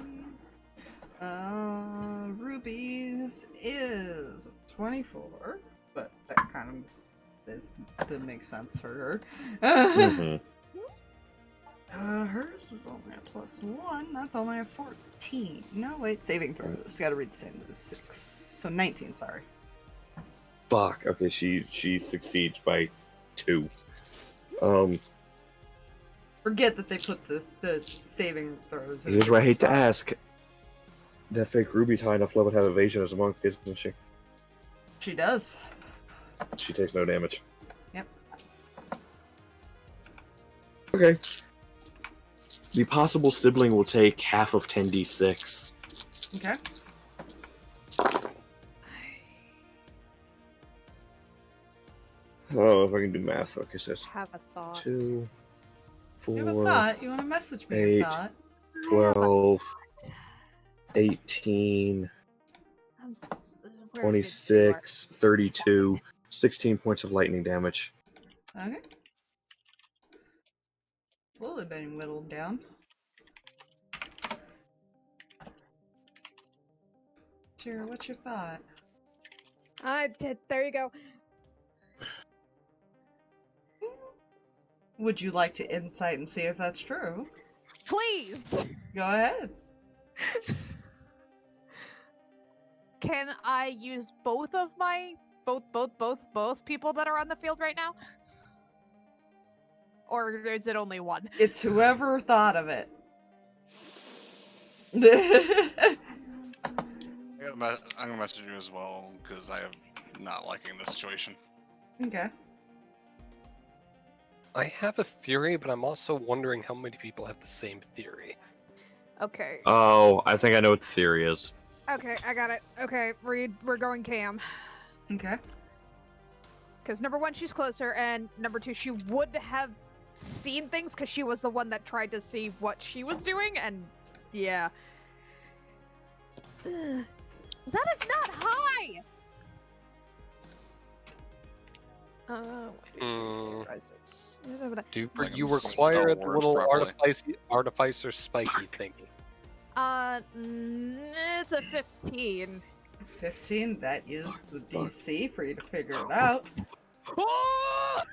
Ruby's is 24, but that kind of that makes sense for her. Mhm. Hers is only a +1. That's only a 14. No, wait, saving throws. Gotta read the same as 6. So 19, sorry. Fuck. Okay, she succeeds by 2. Forget that they put the saving throws in a Here's what I hate different to spot. ask. That fake Ruby's high enough level to have evasion as a monk, isn't she? She does. She takes no damage. Yep. Okay. The possible sibling will take half of 10d6. Okay. Oh, if I can do math. Okay, so that's Have a thought. 2, You have a 4, thought? You want to message me 8, a thought? 12, 18, I'm where did it 26, 32, 16 points of lightning damage. Okay. Slowly being whittled down. Sure, what's your thought? There you go. Would you like to insight and see if that's true? Please! Go ahead. Can I use both of my both people that are on the field right now? Or is it only one? It's whoever thought of it. I'm gonna message you as well because I am not liking this situation. Okay. I have a theory, but I'm also wondering how many people have the same theory. Okay. Oh, I think I know what the theory is. Okay, I got it. Okay, we're going Cam. Okay. Because number 1, she's closer, and number 2, she would have seen things because she was the one that tried to see what she was doing, and yeah. That is not high! Duper, Like you in require Star the Wars, little probably. artificer spiky thingy. It's a 15. 15, that is the DC for you to figure it out. I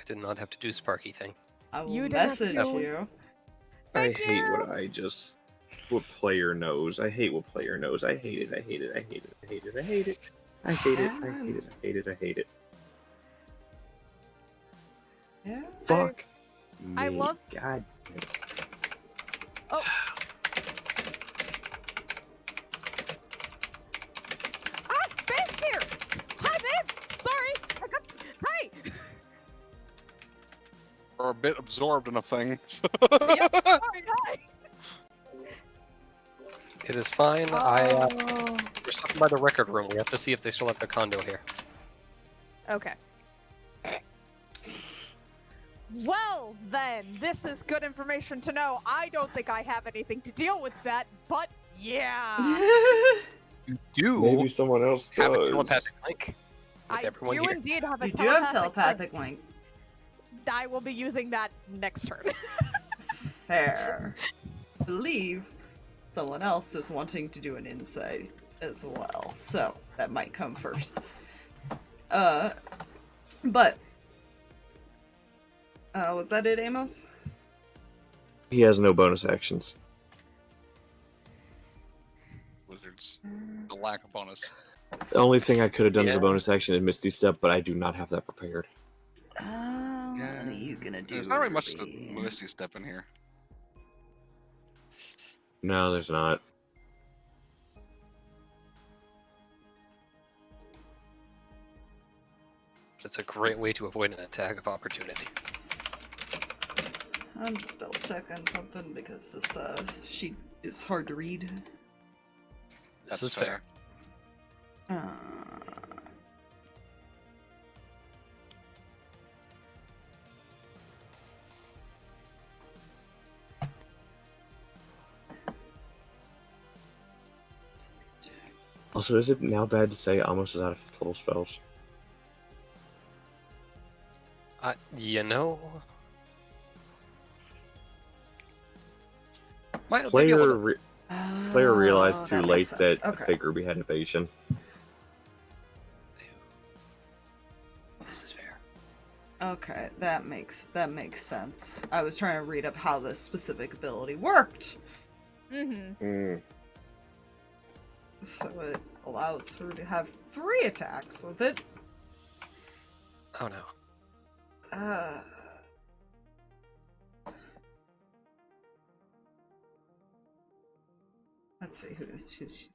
did not have to do Sparky thing. I will You didn't have message to. you. Thank I hate you. what I just... What player knows. I hate what player knows. I hate it. I hate it. I hate it. I hate it. I hate it. I hate it. I hate it. I hate it. I hate it. Yeah. Fuck. I me. love- God. Oh. are a bit absorbed in a thing. Yep, sorry, guys. It is fine. Oh. We're stopping by the record room. We have to see if they still have their condo here. Okay. Well, then, this is good information to know. I don't think I have anything to deal with that, but yeah. You do Maybe someone else have a does. telepathic link with I everyone do here. indeed have a You do have telepathic telepathic link. link. I will be using that next turn. Fair. I believe someone else is wanting to do an insight as well, so that might come first. But was that it, Amos? He has no bonus actions. Wizards. The lack of bonus. The only thing I could have done as Yeah. a bonus action is Misty Step, but I do not have that prepared. What are you gonna do? There's not really much to Ruby? Misty Step in here. No, there's not. It's a great way to avoid an attack of opportunity. I'm just double checking something because this sheet is hard to read. This is fair. Also, is it now bad to say Amos is out of total spells? You know, maybe I'll Player, let- player realized too that late makes sense. that Okay. I think Ruby had evasion. This is fair. Okay, that makes sense. I was trying to read up how this specific ability worked. Mm-hmm. So it allows her to have 3 attacks with it. Oh no. Let's see who is who she.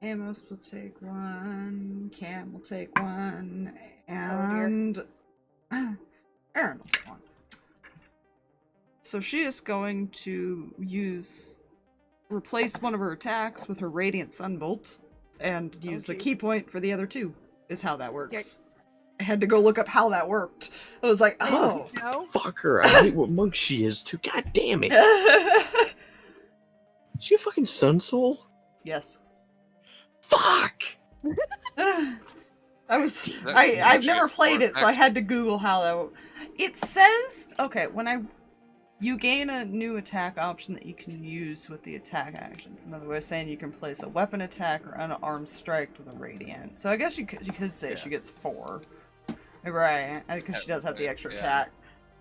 Amos will take 1, Cam will take 1, and Aaron will take 1. So she is going to replace one of her attacks with her Radiant Sunbolt, and use a geez. key point for the other 2, is how that works. Yikes. I had to go look up how that worked. I was like, oh. No? Fuck her! I hate what monk she is too. God damn it! Is she a fucking sun soul? Yes. Fuck! I've never played it, so I had to Google how that. It says, okay, you gain a new attack option that you can use with the attack actions. Another way of saying you can place a weapon attack or unarmed strike with a radiant. So I guess you could say she gets 4, right? Because she does have the extra attack.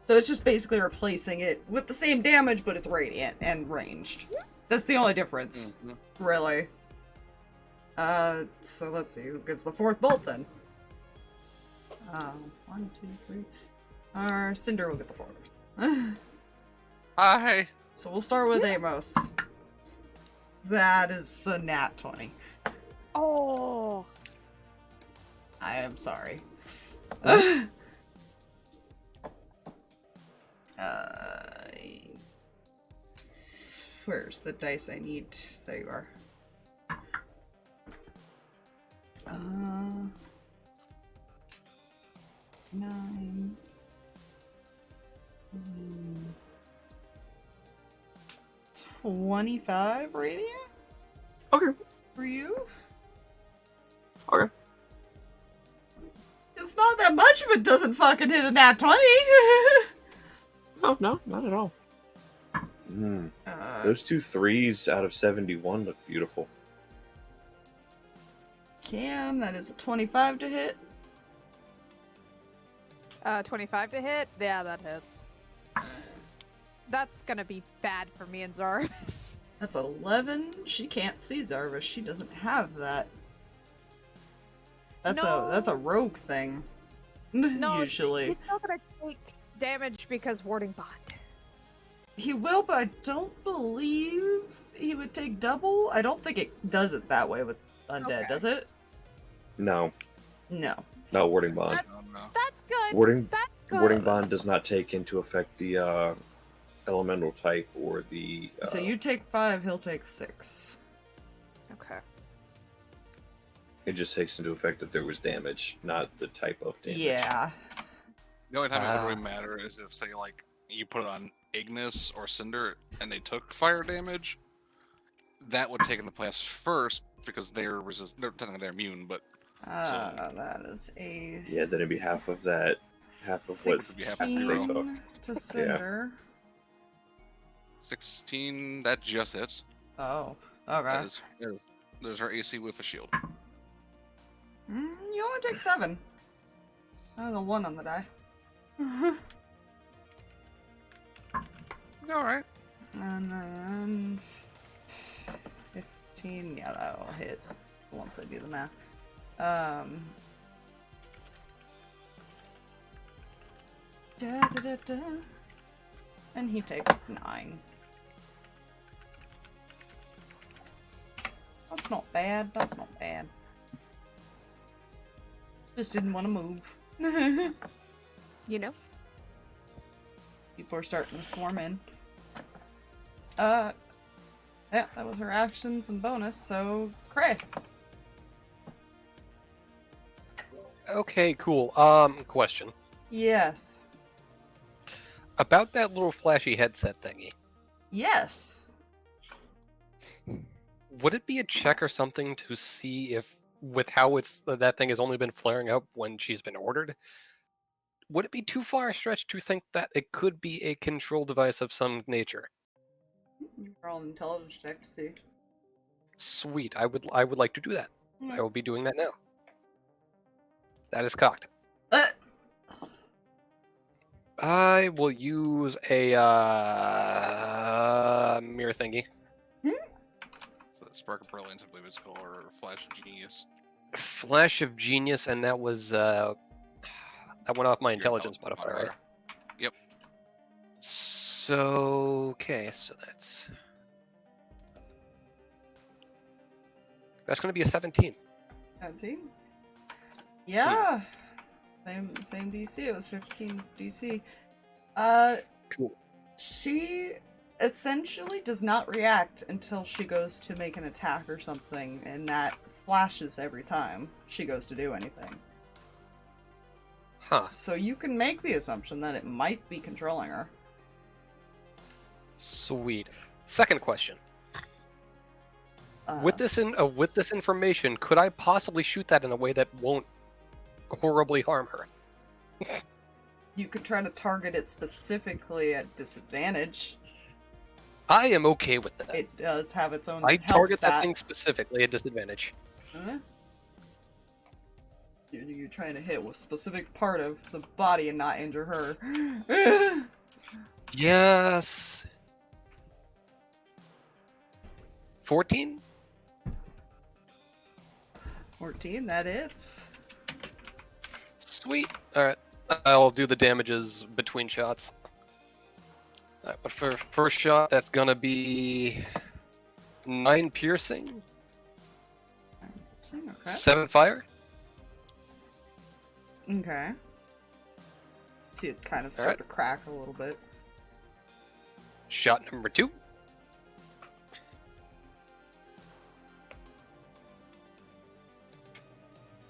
So it's just basically replacing it with the same damage, but it's radiant and ranged. That's the only difference, really. So let's see who gets the 4th bolt then. 1, 2, 3. Our Cinder will get the 4th. Hi. So we'll start with Amos. That is a nat 20. Oh. I am sorry. Where's the dice I need? There you are. 9. 25 radiant? Okay. For you? Okay. It's not that much if it doesn't fucking hit a nat 20! No, not at all. Those 2 3s out of 71 look beautiful. Cam, that is a 25 to hit. 25 to hit? Yeah, that hits. That's gonna be bad for me and Zarvis. That's 11. She can't see Zarvis. She doesn't have that. That's a rogue thing. No, usually. he's still gonna take damage because warding bond. He will, but I don't believe he would take double. I don't think it does it that way with undead, Okay. does it? No, No. no warding bond. Oh, no. That's good. Warding That's good. warding bond does not take into effect the elemental type or the. So you take 5, he'll take 6. Okay. It just takes into effect that there was damage, not the type of damage. Yeah. The only time it would really matter is if, say, like, you put it on Ignis or Cinder and they took fire damage. That would take into place first because they're technically they're immune, but That is a Yeah, then it'd be half of that. Half of what would be half of zero. 16 to Cinder. 16. That just hits. Oh, That okay. is, there's her AC with a shield. You only take 7. That was a 1 on the die. All right. And then 15. Yeah, that'll hit once I do the math. And he takes 9. That's not bad. That's not bad. Just didn't want to move. You know? People are starting to swarm in. Yeah, that was her actions and bonus, so Kreh. Okay, cool. Question. Yes. About that little flashy headset thingy. Yes. Would it be a check or something to see if, with how that thing has only been flaring up when she's been ordered, would it be too far a stretch to think that it could be a control device of some nature? Roll an intelligence check to see. Sweet. I would like to do that. I will be doing that now. That is cocked. I will use a mirror thingy. So Spark of Brilliance, I believe it's called, or Flash of Genius. Flash of Genius, and that was that went off my intelligence modifier, right? Yep. So okay, so that's going to be a 17. 17? Yeah. Same DC. It was 15 DC. Cool. She essentially does not react until she goes to make an attack or something, and that flashes every time she goes to do anything. Huh. So you can make the assumption that it might be controlling her. Sweet. Second question. With this information, could I possibly shoot that in a way that won't horribly harm her? You could try to target it specifically at disadvantage. I am okay with that. It does have its own I health target stat. that thing specifically at disadvantage. Huh? You're trying to hit a specific part of the body and not injure her. Yes. 14? 14, that hits. Sweet. Alright. I'll do the damages between shots. Alright, but for first shot, that's gonna be 9 piercing, Okay. 7 fire. Okay. See it kind of start to crack a little bit. Shot number 2.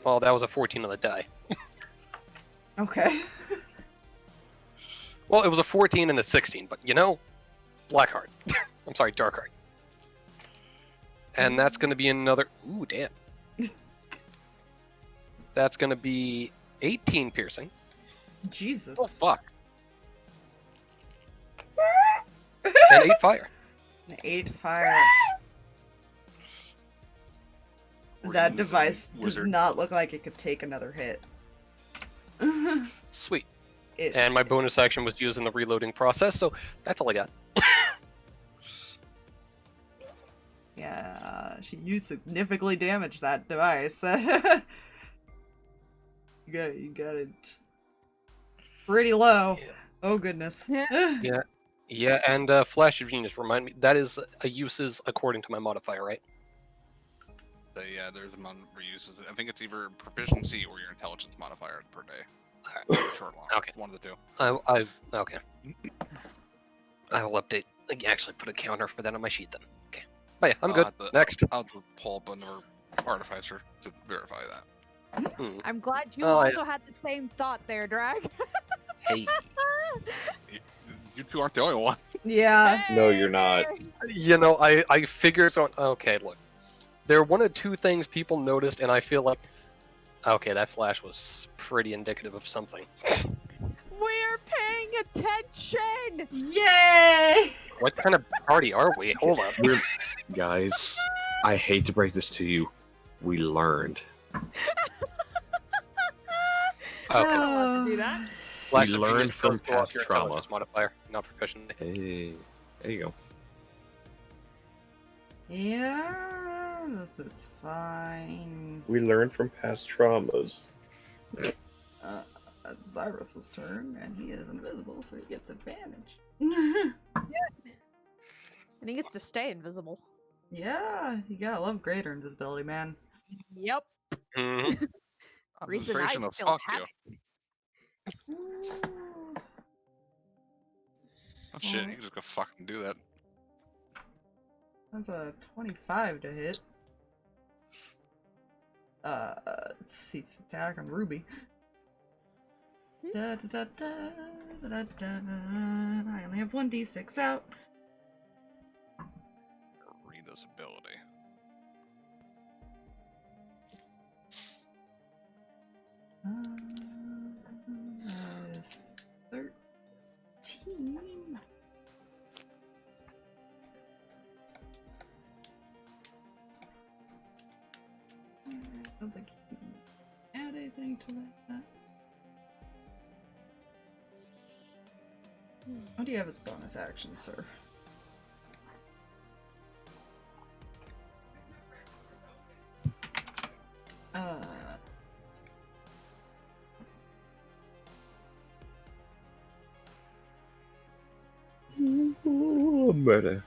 Well, that was a 14 on the die. Okay. Well, it was a 14 and a 16, but you know, black heart. I'm sorry, dark heart. And that's going to be another... Ooh, damn. That's going to be 18 piercing. Jesus. Oh, fuck. And 8 fire. 8 fire. That device does not look like it could take another hit. Sweet. And my bonus action was used in the reloading process, so that's all I got. Yeah, you significantly damaged that device. you got it pretty low. Yeah. Oh goodness. Yeah, and Flash of Genius, remind me, that is a uses according to my modifier, right? Yeah, there's amount of reuses. I think it's either proficiency or your intelligence modifier per day. Alright. Short long. Okay. One of the two. Okay. I will update. Like, actually, put a counter for that on my sheet then. Okay. But yeah, I'm good. Next. I'll have to pull up another artificer to verify that. I'm glad you Oh, also had the same thought there, Drag. Hey. You two aren't the only one. Yeah. No, you're not. You know, I figured so. Okay, look. There are one of two things people noticed, and I feel like, okay, that flash was pretty indicative of something. We're paying attention! Yay! What kind of party are we? Hold up. Guys, I hate to break this to you. We learned. Okay. Allowed to do that. Flash We of learned genius from goes below past your trauma. intelligence modifier, not proficiency. Hey, there you go. Yeah, this is fine. We learned from past traumas. It's Cyrus's turn, and he is invisible, so he gets advantage. And he gets to stay invisible. Yeah, you gotta love greater invisibility, man. Yep. Mhm. I'm Reason afraid I she's gonna still fuck have you. it. Ooh. Oh shit, you can just go fucking do that. That's a 25 to hit. Let's see, it's attack on Ruby. Da, da, da, da, da, da, da. I only have 1d6 out. Rita's ability. That is 13. I don't think you can add anything to that. What do you have as bonus action, sir? Murder.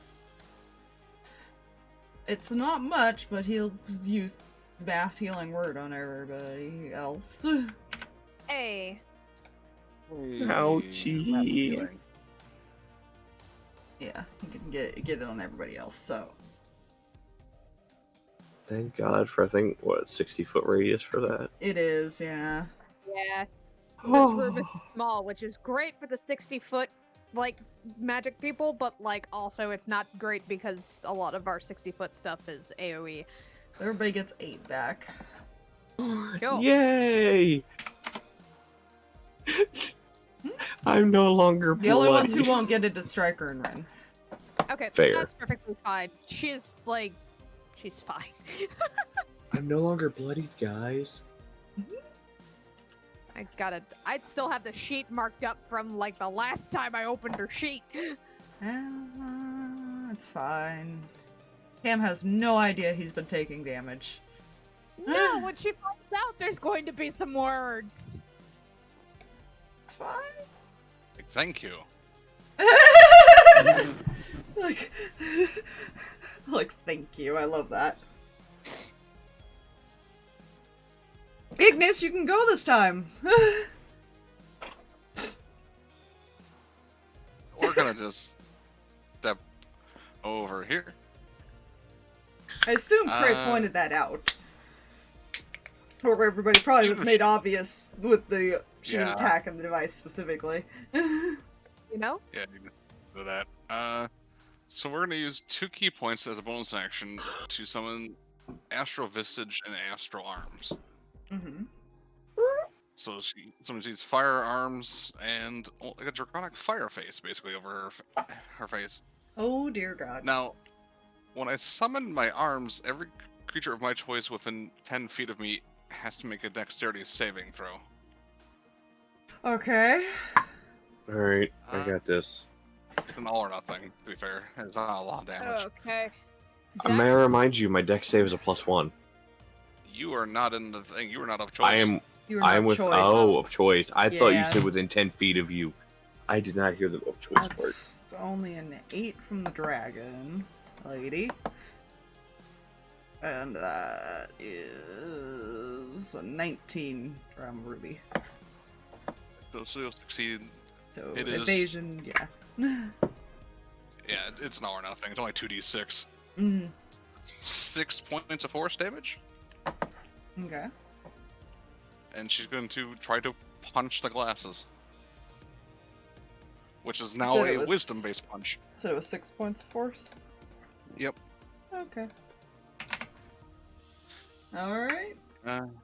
It's not much, but he'll just use Mass Healing Word on everybody else. Hey. Ouchie. Yeah, he can get it on everybody else, so. Thank God for, I think, what, 60-foot radius for that? It is, yeah. Yeah. This room is small, which is great for the 60-foot, like, magic people, but, like, also it's not great because a lot of our 60-foot stuff is AoE. Everybody gets 8 back. Cool. Yay! I'm no longer The only ones who bloody. won't get it is Striker and Ren. Okay, Fair. that's perfectly fine. She's, like, she's fine. I'm no longer bloodied, guys. I'd still have the sheet marked up from, like, the last time I opened her sheet. It's fine. Cam has no idea he's been taking damage. No, when she finds out, there's going to be some words. It's fine. Like, thank you. like, thank you. I love that. Ignis, you can go this time. We're gonna just step over here. I assume Kreh pointed that out. Or everybody probably was made obvious with the shooting attack and the device specifically. You know? Yeah, you can do that. So we're gonna use 2 key points as a bonus action to summon Astral Visage and Astral Arms. Mm-hmm. So she summons these firearms and like a draconic fire face, basically, over her face. Oh dear God. Now, when I summon my arms, every creature of my choice within 10 feet of me has to make a dexterity saving throw. Okay. Alright, I got this. It's an all or nothing, to be fair. It's not a lot of damage. Okay. May I Dex? remind you, my dex save is a +1. You are not in the thing. You are not of choice. You were I not am with choice. of choice. I thought you Yeah. said within 10 feet of you. I did not hear the of choice part. That's only an 8 from the dragon, lady. And that is a 19 from Ruby. So she'll succeed. So It is- evasion, yeah. Yeah, it's not or nothing. It's only 2d6. Mm, 6 points of force damage. okay. And she's going to try to punch the glasses. Which is now said it a was- wisdom-based punch. So it was 6 points of force? Yep. Okay. Alright.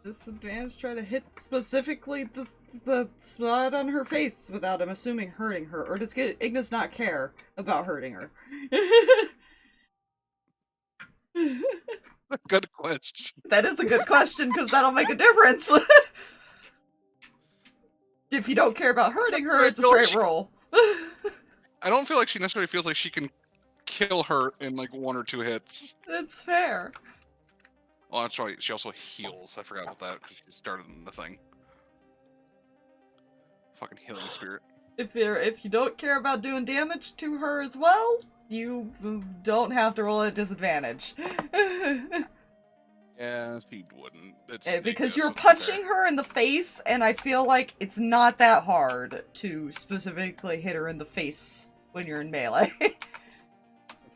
Disadvantage, try to hit specifically the spot on her face without, I'm assuming, hurting her. Or does Ignis not care about hurting her? Good question. That is a good question, because that'll make a difference. If you don't care about hurting her, it's a straight roll. I don't feel like she necessarily feels like she can kill her in like 1 or 2 hits. That's fair. Oh, that's right. She also heals. I forgot about that because she started in the thing. Fucking healing spirit. If you don't care about doing damage to her as well, you don't have to roll at disadvantage. Yeah, she wouldn't. It's Because Ignis, you're so it's fair. punching her in the face, and I feel like it's not that hard to specifically hit her in the face when you're in melee.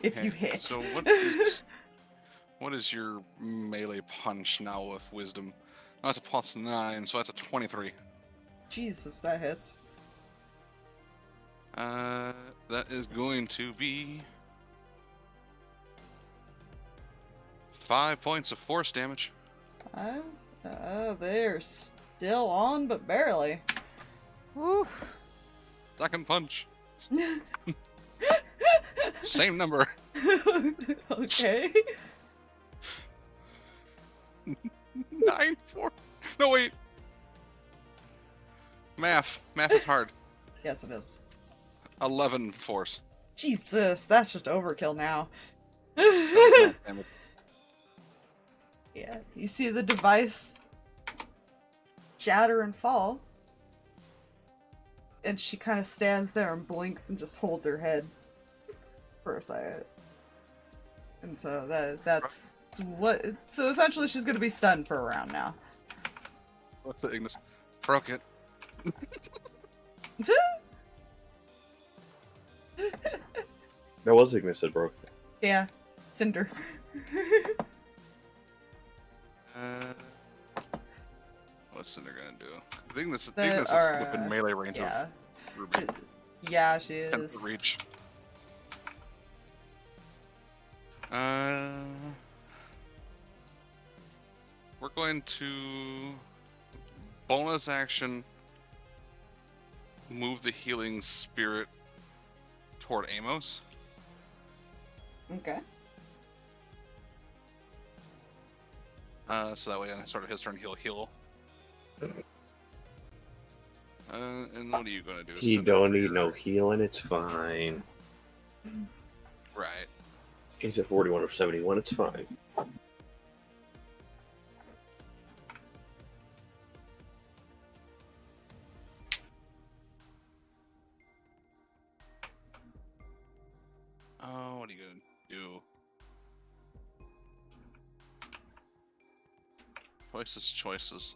If you Okay, hit. So what is your melee punch now with wisdom? Oh, that's a +9, so that's a 23. Jesus, that hits. That is going to be 5 points of force damage. They're still on, but barely. Woo. Second punch. Same number. Okay. 9, 4. No, wait. Math is hard. Yes, it is. 11 force. Jesus, that's just overkill now. Damage. Yeah, you see the device shatter and fall. And she kind of stands there and blinks and just holds her head for a second. And so that's what. So essentially, she's gonna be stunned for a round now. What's the Ignis? Broke it. That was Ignis that broke. Yeah, Cinder. What's Cinder gonna do? I think this The- Ignis is or, within melee range Yeah, of Ruby. yeah, she 10 is. to reach. We're going to bonus action move the healing spirit toward Amos. Okay. So that way on the start of his turn he'll heal. And what are you gonna do? He Cinder, don't for need your- no healing, it's fine. Right. He's at 41 of 71, it's fine. Oh, what are you gonna do? Choices.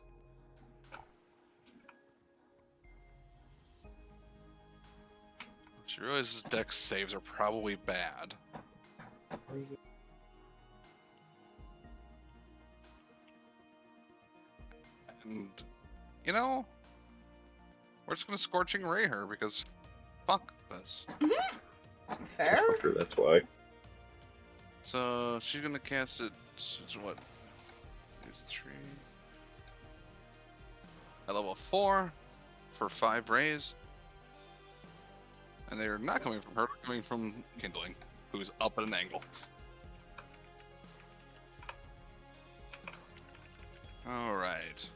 She realizes dex saves are probably bad. And, you know, we're just gonna Scorching Ray her because fuck this. Fair. Fucker, that's why. So she's gonna cast it. It's what? There's 3. At level 4 for 5 rays. And they're not coming from her, they're coming from Kindling, who's up at an angle. Alright.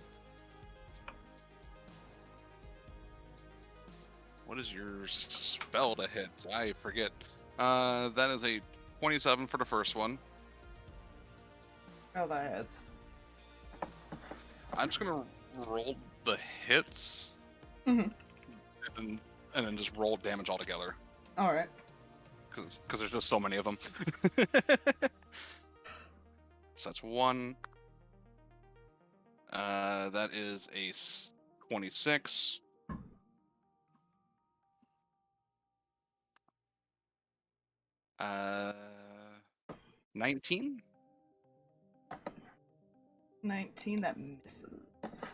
What is your spell to hit? I forget. That is a 27 for the first one. Oh, that hits. I'm just gonna roll the hits. Mhm. And then just roll damage altogether. Alright. Because there's just so many of them. hits. That's 1. That is a 26. Uh, 19. 19, that misses.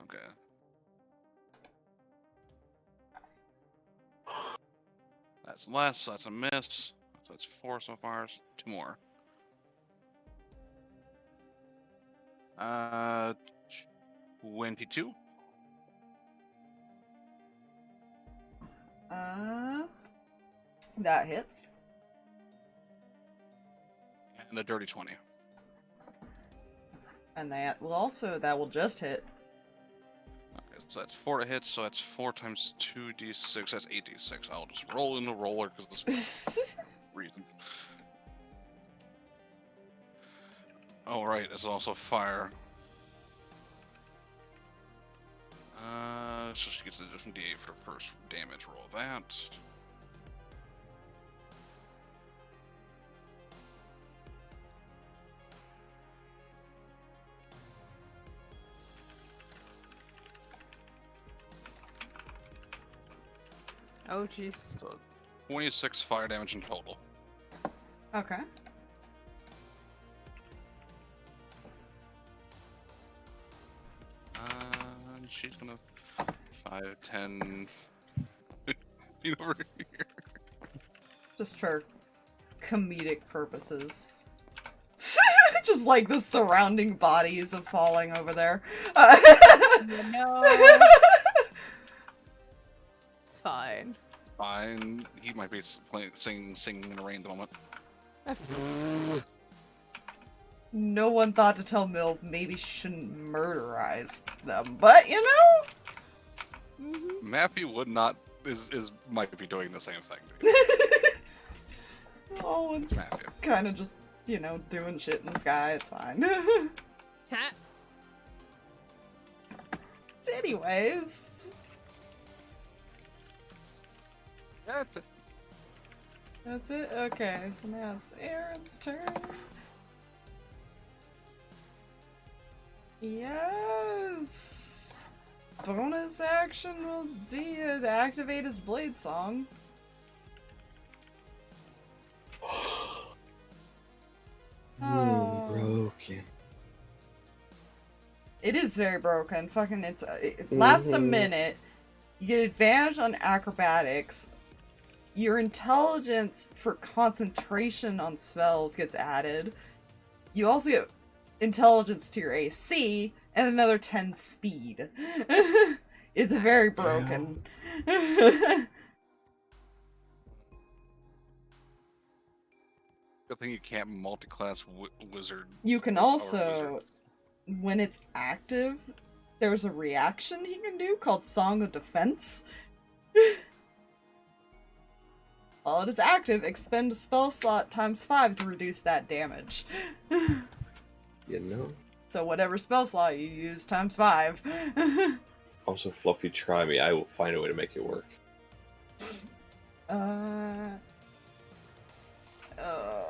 Okay. That's less. So that's a miss. So that's 4 so far. So 2 more. 22. That hits. And a dirty 20. And that will just hit. Okay, so that's 4 to hit. So that's 4 times 2d6. That's 8d6. I'll just roll in the roller because this reason. Oh, right. It's also fire. So she gets a different d8 for the first damage roll. That. Oh, jeez. So 26 fire damage in total. Okay. She's gonna 5, 10. Over here. Just for comedic purposes. Just like the surrounding bodies of falling over there. No. It's fine. Fine. He might be singing in the rain at the moment. No one thought to tell Milv maybe she shouldn't murderize them, but you know? Mappy would not might be doing the same thing. Oh, it's Mappy. kind of just, you know, doing shit in the sky, it's fine. Huh? Anyways. That's it? Okay, so now it's Aaron's turn. Yes! Bonus action will be to activate his blade song. Broken. It is very broken. Fucking, it lasts a minute. You get advantage on acrobatics. Your intelligence for concentration on spells gets added. You also get intelligence to your AC and another 10 speed. It's very broken. Good thing you can't multi-class wizard. You can or also, wizard. when it's active, there's a reaction he can do called Song of Defense. While it is active, expend a spell slot times 5 to reduce that damage. You know? So whatever spell slot you use times 5. Also, Fluffy, try me. I will find a way to make it work. I'm gonna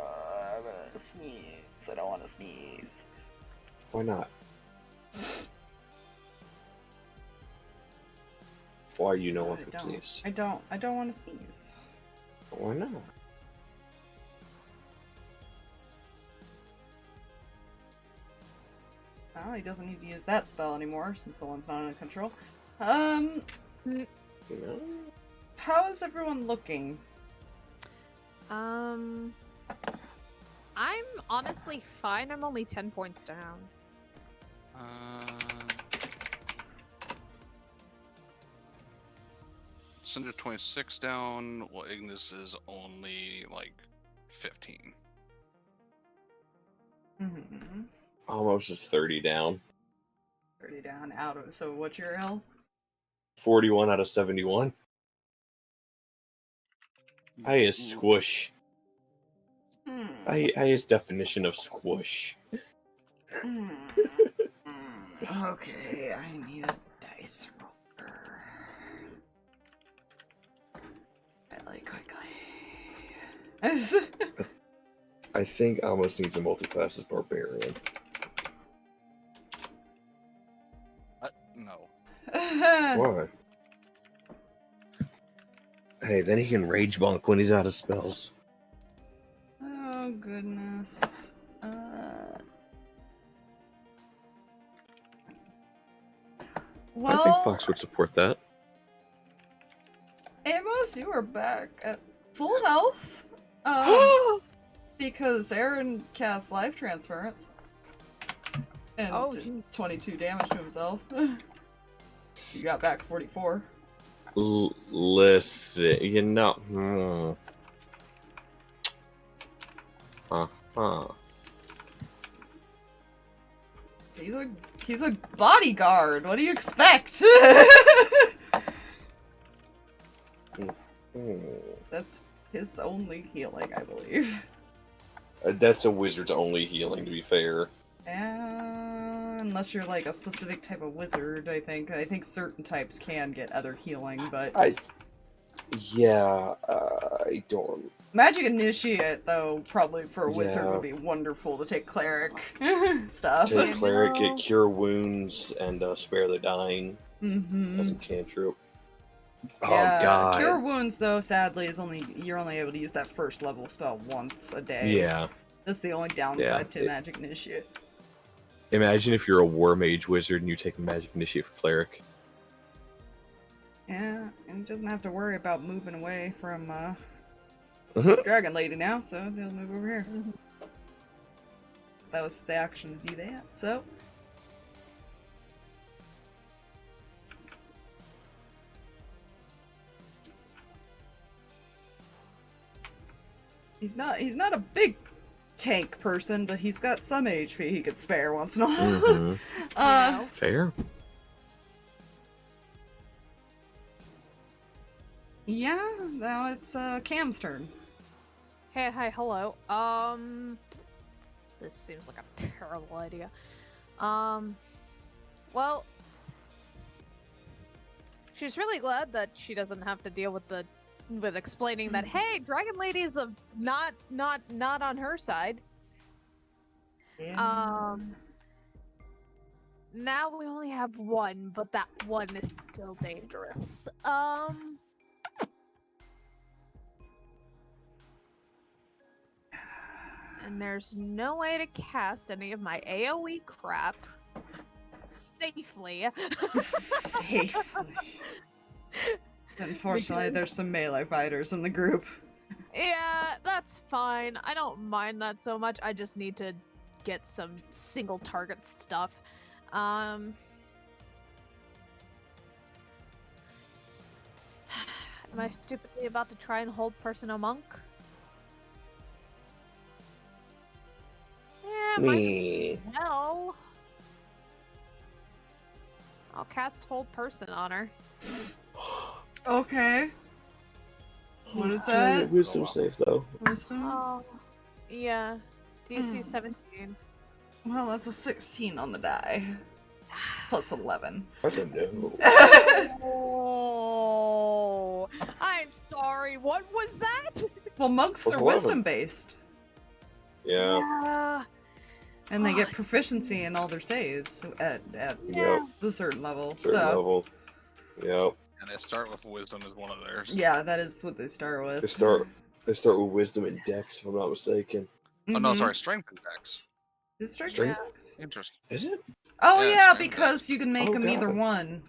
sneeze. I don't want to sneeze. Why not? Why you know what to sneeze? I don't want to sneeze. Why not? Well, he doesn't need to use that spell anymore since the one's not under control. You know? How is everyone looking? I'm honestly fine. I'm only 10 points down. Cinder 26 down. Well, Ignis is only like 15. Mm-hmm. Almost is 30 down. 30 down out of. So what's your L? 41 out of 71. Highest squish. Highest definition of squish. Okay, I need a dice roller. Really quickly. I think Amos needs a multi-class as barbarian. No. Why? Hey, then he can rage bonk when he's out of spells. Oh goodness. I think Well, Fox would support that. Amos, you are back at full health. Because Aaron cast life transference. And Oh, did jeez. 22 damage to himself. You got back 44. Listen, you know. Huh. He's a bodyguard. What do you expect? That's his only healing, I believe. That's a wizard's only healing, to be fair. Unless you're like a specific type of wizard, I think. I think certain types can get other healing, but I don't. Magic Initiate, though, probably for a wizard Yeah. would be wonderful to take cleric stuff. Take cleric, know. get cure wounds, and spare the dying Mm-hmm. as a cantrip. Yeah, Oh god. Cure Wounds, though, sadly, is you're only able to use that first level spell once a day. Yeah. That's the only downside to it- Magic Initiate. Imagine if you're a war mage wizard and you take a magic initiate for cleric. Yeah, and he doesn't have to worry about moving away from Mhm. Dragon Lady now, so he'll move over here. Mhm. That was his action to do that, so. He's not a big tank person, but he's got some HP he could spare once in a while. Mhm. Fair. Yeah, now it's Cam's turn. Hey, hi, hello. This seems like a terrible idea. Well, she's really glad that she doesn't have to deal with explaining that, hey, Dragon Lady is not on her side. Yeah. Now we only have one, but that one is still dangerous. And there's no way to cast any of my AoE crap safely. Safely. Unfortunately, there's some melee fighters in the group. Yeah, that's fine. I don't mind that so much. I just need to get some single target stuff. Am I stupidly about to try and hold Person a Monk? Yeah, Me. well. I'll cast Hold Person on her. Okay. What is Can I that? get wisdom save though. Wisdom? Oh, yeah. DC Hmm. 17. Well, that's a 16 on the die. Plus 11. I don't know. Oh, I'm sorry. What was that? Well, monks Plus are 11. wisdom based, Yeah. Yeah. and they get proficiency in all their saves at Yep. the certain level. Certain So, level. Yep. And they start with wisdom as one of theirs. yeah, that is what they start with. They start with wisdom and dex, if I'm not mistaken. Oh no, Mhm. sorry, strength and dex. Is strength Strength? dex? Interesting. Is it? Oh Yeah, yeah, strength because dex. you can make Oh, them either God. one.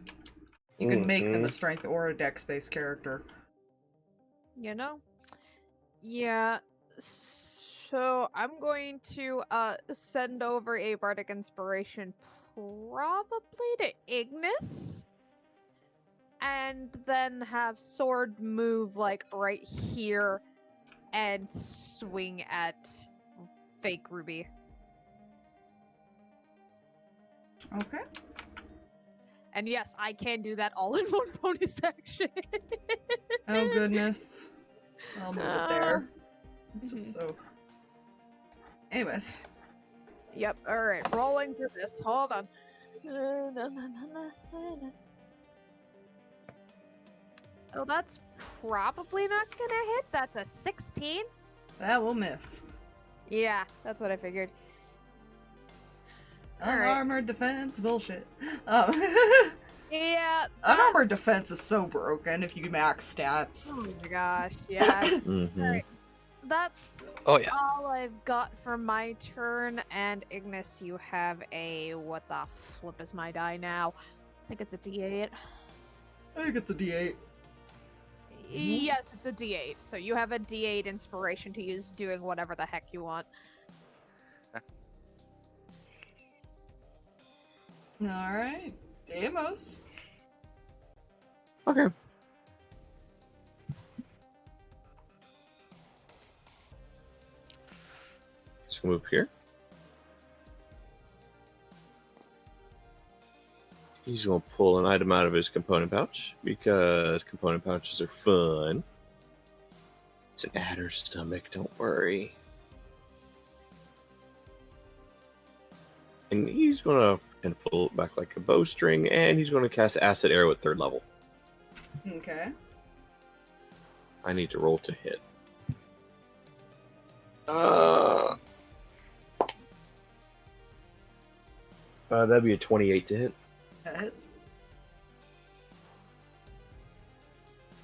You can make them a Mhm. strength or a dex-based character. You know? Yeah. So I'm going to send over a bardic inspiration probably to Ignis. And then have sword move like right here and swing at fake Ruby. Okay. And yes, I can do that all in one bonus action. Oh goodness. I'll move it there. Just so. Anyways. Yep, alright, rolling for this. Hold on. Oh, that's probably not gonna hit. That's a 16. That will miss. Yeah, that's what I figured. Alright. Unarmored defense bullshit. Oh. Yeah. Unarmored that's- defense is so broken if you max stats. Oh my gosh, yeah. Mm-hmm. Alright. That's Oh yeah. all I've got for my turn, and Ignis, you have a what the flip is my die now? I think it's a D8. I think it's a D8. Yes, it's a D8. So you have a D8 inspiration to use doing whatever the heck you want. Alright. Amos. Okay. Let's move here. He's going to pull an item out of his component pouch because component pouches are fun. It's an adder stomach, don't worry. And he's going to kind of pull it back like a bowstring, and he's going to cast Acid Arrow at 3rd level. Okay. I need to roll to hit. That'd be a 28 to hit. That hits.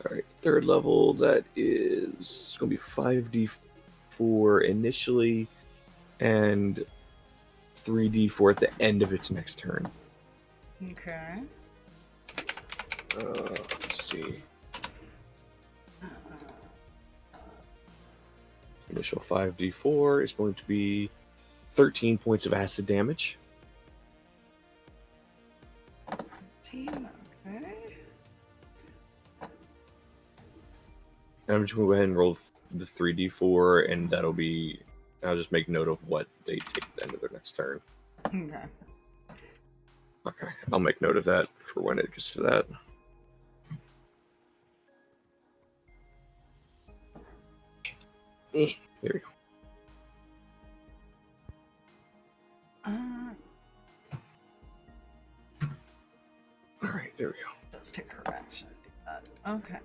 Alright, 3rd level, that is going to be 5d4 initially, and 3d4 at the end of its next turn. Okay. Let's see. Initial 5d4 is going to be 13 points of acid damage. Team, okay. And I'm just going to go ahead and roll the 3d4, and that'll be... I'll just make note of what they take at the end of their next turn. Okay. Okay, I'll make note of that for when it gets to that. There we go. Alright, there we go. Does take her action to do that. Okay.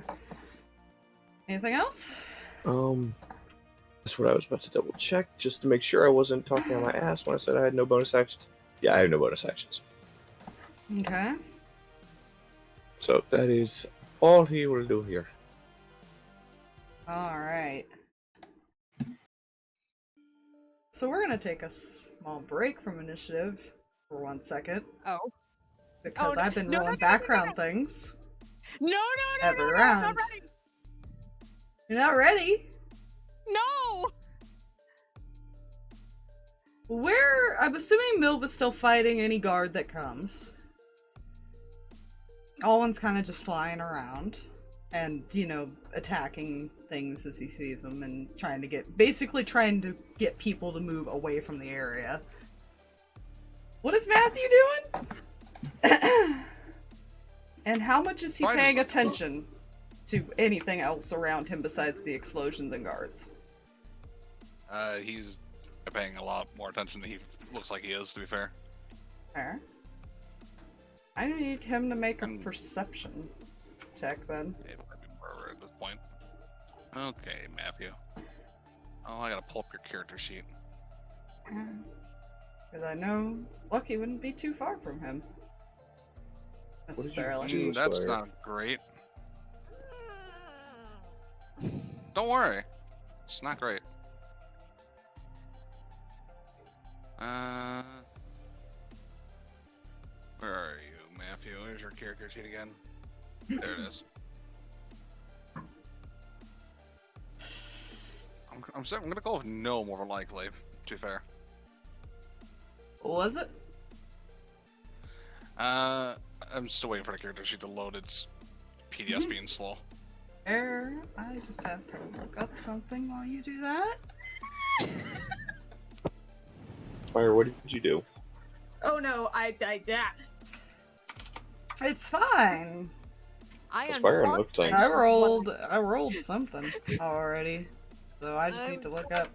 Anything else? That's what I was about to double check, just to make sure I wasn't talking on my ass when I said I had no bonus actions. Yeah, I have no bonus actions. Okay. So that is all he will do here. Alright. So we're gonna take a small break from initiative for 1 second. Oh. Because no, I've been no, rolling no, background things. No, Every I'm round. not ready. You're not ready? No! I'm assuming Milva's still fighting any guard that comes. Alwyn's kind of just flying around and, you know, attacking things as he sees them and basically trying to get people to move away from the area. What is Matthew doing? And how much is he paying attention to anything else around him besides the explosions and guards? He's paying a lot more attention than he looks like he is, to be fair. Fair. I need him to make a perception check then. It might be forever at this point. Okay, Matthew. Oh, I gotta pull up your character sheet. Because I know Lucky wouldn't be too far from him. Necessarily. do? That's Squire. not great. Don't worry. It's not great. Where are you, Matthew? Where's your character sheet again? There it is. I'm gonna go with no more than likely, to be fair. What was it? I'm still waiting for the character sheet to load. Its PDS being slow. I just have to look up something while you do that. Fire, what did you do? Oh no, yeah. It's fine. I am Aspire and fucked. look things. I rolled something already. So I just need to look up.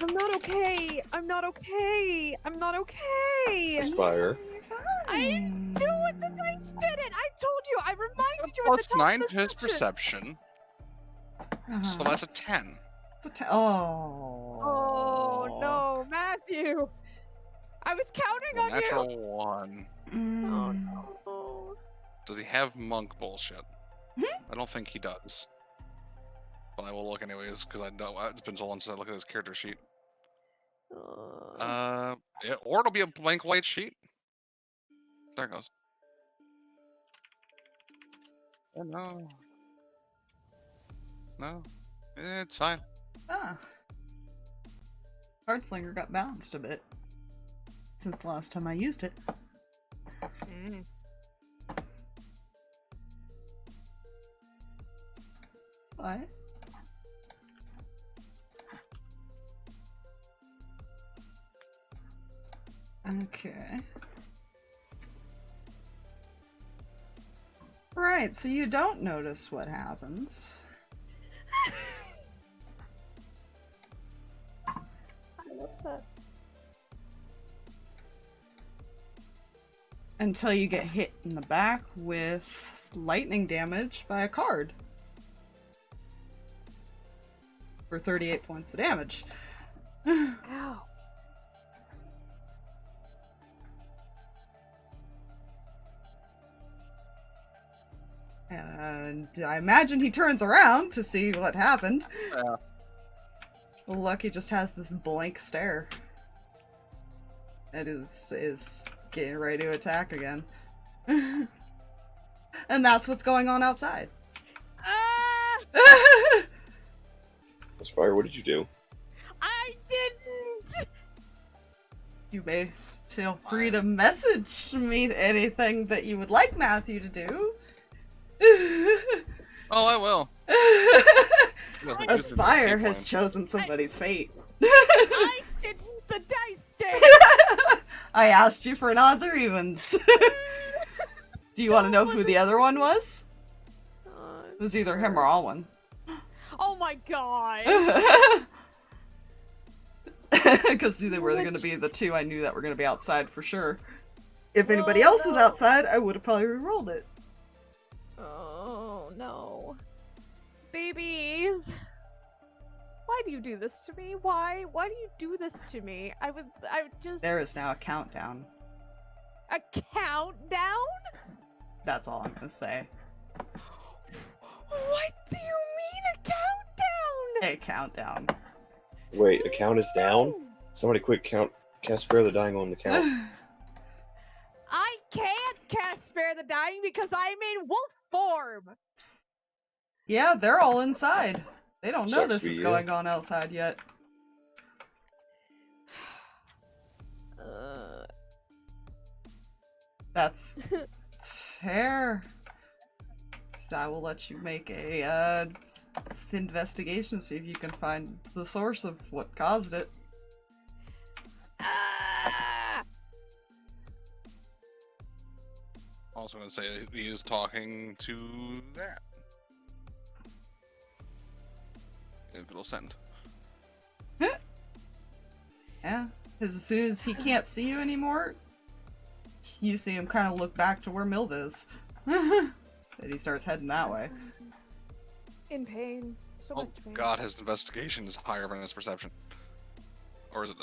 I'm not okay. I'm not okay. I'm not okay. Aspire. I didn't do what the dice did it. I told you. I reminded you at Plus the top 9 of to his perception. perception, so that's a 10. Oh. Oh no, Matthew! I was counting on Natural you. 1. Oh Mm. no. Does he have monk bullshit? I don't think he does. But I will look anyways, because I don't. It's been so long since I look at his character sheet. Yeah, or it'll be a blank white sheet. There it goes. Oh, no. No. It's fine. Ah. Card got balanced a bit since the last time I used it. Mm. What? Okay. Right, so you don't notice what happens. I'm upset. Until you get hit in the back with lightning damage by a card. For 38 points of damage. Ow. And I imagine he turns around to see what happened. Yeah. Lucky just has this blank stare. It is getting ready to attack again. And that's what's going on outside. Ah! Aspire, what did you do? I didn't. You may feel free to message me anything that you would like Matthew to do. Oh, I will. Aspire has chosen somebody's fate. I didn't. The dice did. I asked you for odds or evens. Do you want to know who the other one was? It was either him or Alwyn. Oh my god. Because they were going to be the two I knew that were going to be outside for sure. If anybody else was outside, I would have probably re-rolled it. Oh no. Babies. Why do you do this to me? Why? Why do you do this to me? I would just... There is now a countdown. A countdown? That's all I'm going to say. What do you mean a countdown? A countdown. Wait, a count is down? Somebody quick cast Spare the Dying on the count. I can't cast Spare the Dying because I'm in wolf form. Yeah, they're all inside. They don't know Sucks this for is you. going on outside yet. That's fair. So I will let you make a investigation, see if you can find the source of what caused it. Ah! Also going to say he is talking to that. If it'll send. Yeah, because as soon as he can't see you anymore, you see him kind of look back to where Milv is. And he starts heading that way. In pain. So Oh much pain. god, his investigation is higher than his perception. Or is it?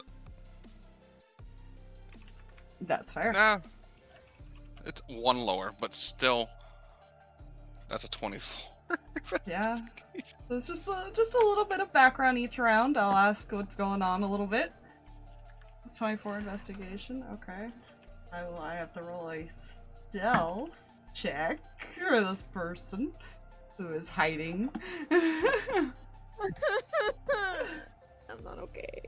That's fair. Nah. It's one lower, but still. That's a 24. Yeah. So it's just a little bit of background each round. I'll ask what's going on a little bit. It's 24 investigation. Okay. I have to roll a stealth check for this person who is hiding. I'm not okay.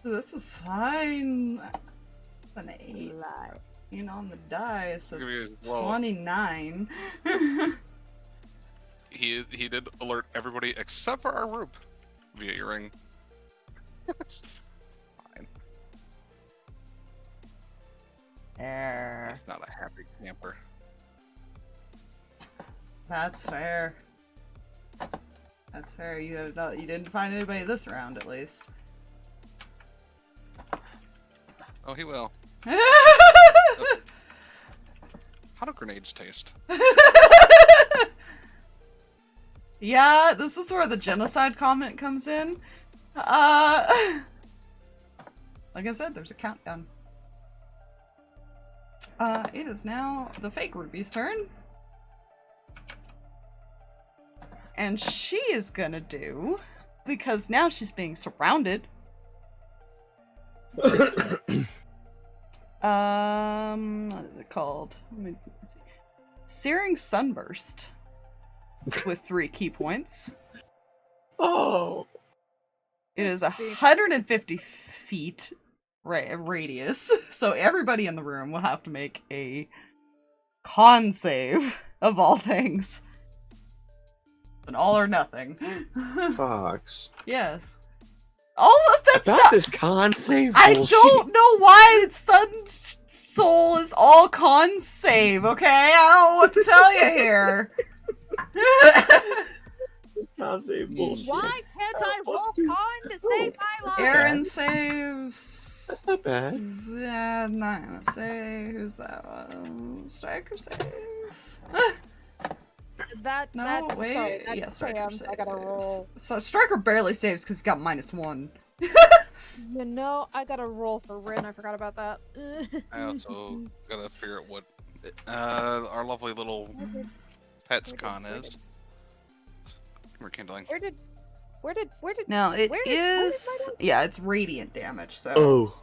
So this is fine. It's an 8. Lie. On the dice of Well, 29. he did alert everybody except for our group via your ring. Fine. There. He's not a happy camper. That's fair. That's fair. You didn't find anybody this round, at least. Oh, he will. How do grenades taste? Yeah, this is where the genocide comment comes in. Like I said, there's a countdown. It is now the fake Ruby's turn. And she is gonna do, because now she's being surrounded. What is it called? Let me see. Searing Sunburst with 3 key points. Oh. It is Let's see. 150 feet radius, so everybody in the room will have to make a con save, of all things. An all or nothing. Fox. Yes. All of that About stuff. this con save I bullshit. don't know why Sun Soul is all con save, okay? I don't know what to tell you here. This con save bullshit. Why can't I roll con to save my life? Aaron saves. That's not bad. Yeah, not gonna say who's that one. Striker saves. That Wait. sorry, that Yeah, Striker Sam, saves. I gotta roll. So Striker barely saves because he got -1. You know, I gotta roll for Rin. I forgot about that. I also gotta figure out what our lovely little pets con is. We're kindling. Where did? No, it Where did is. my dog- Yeah, it's radiant damage. So. Oh.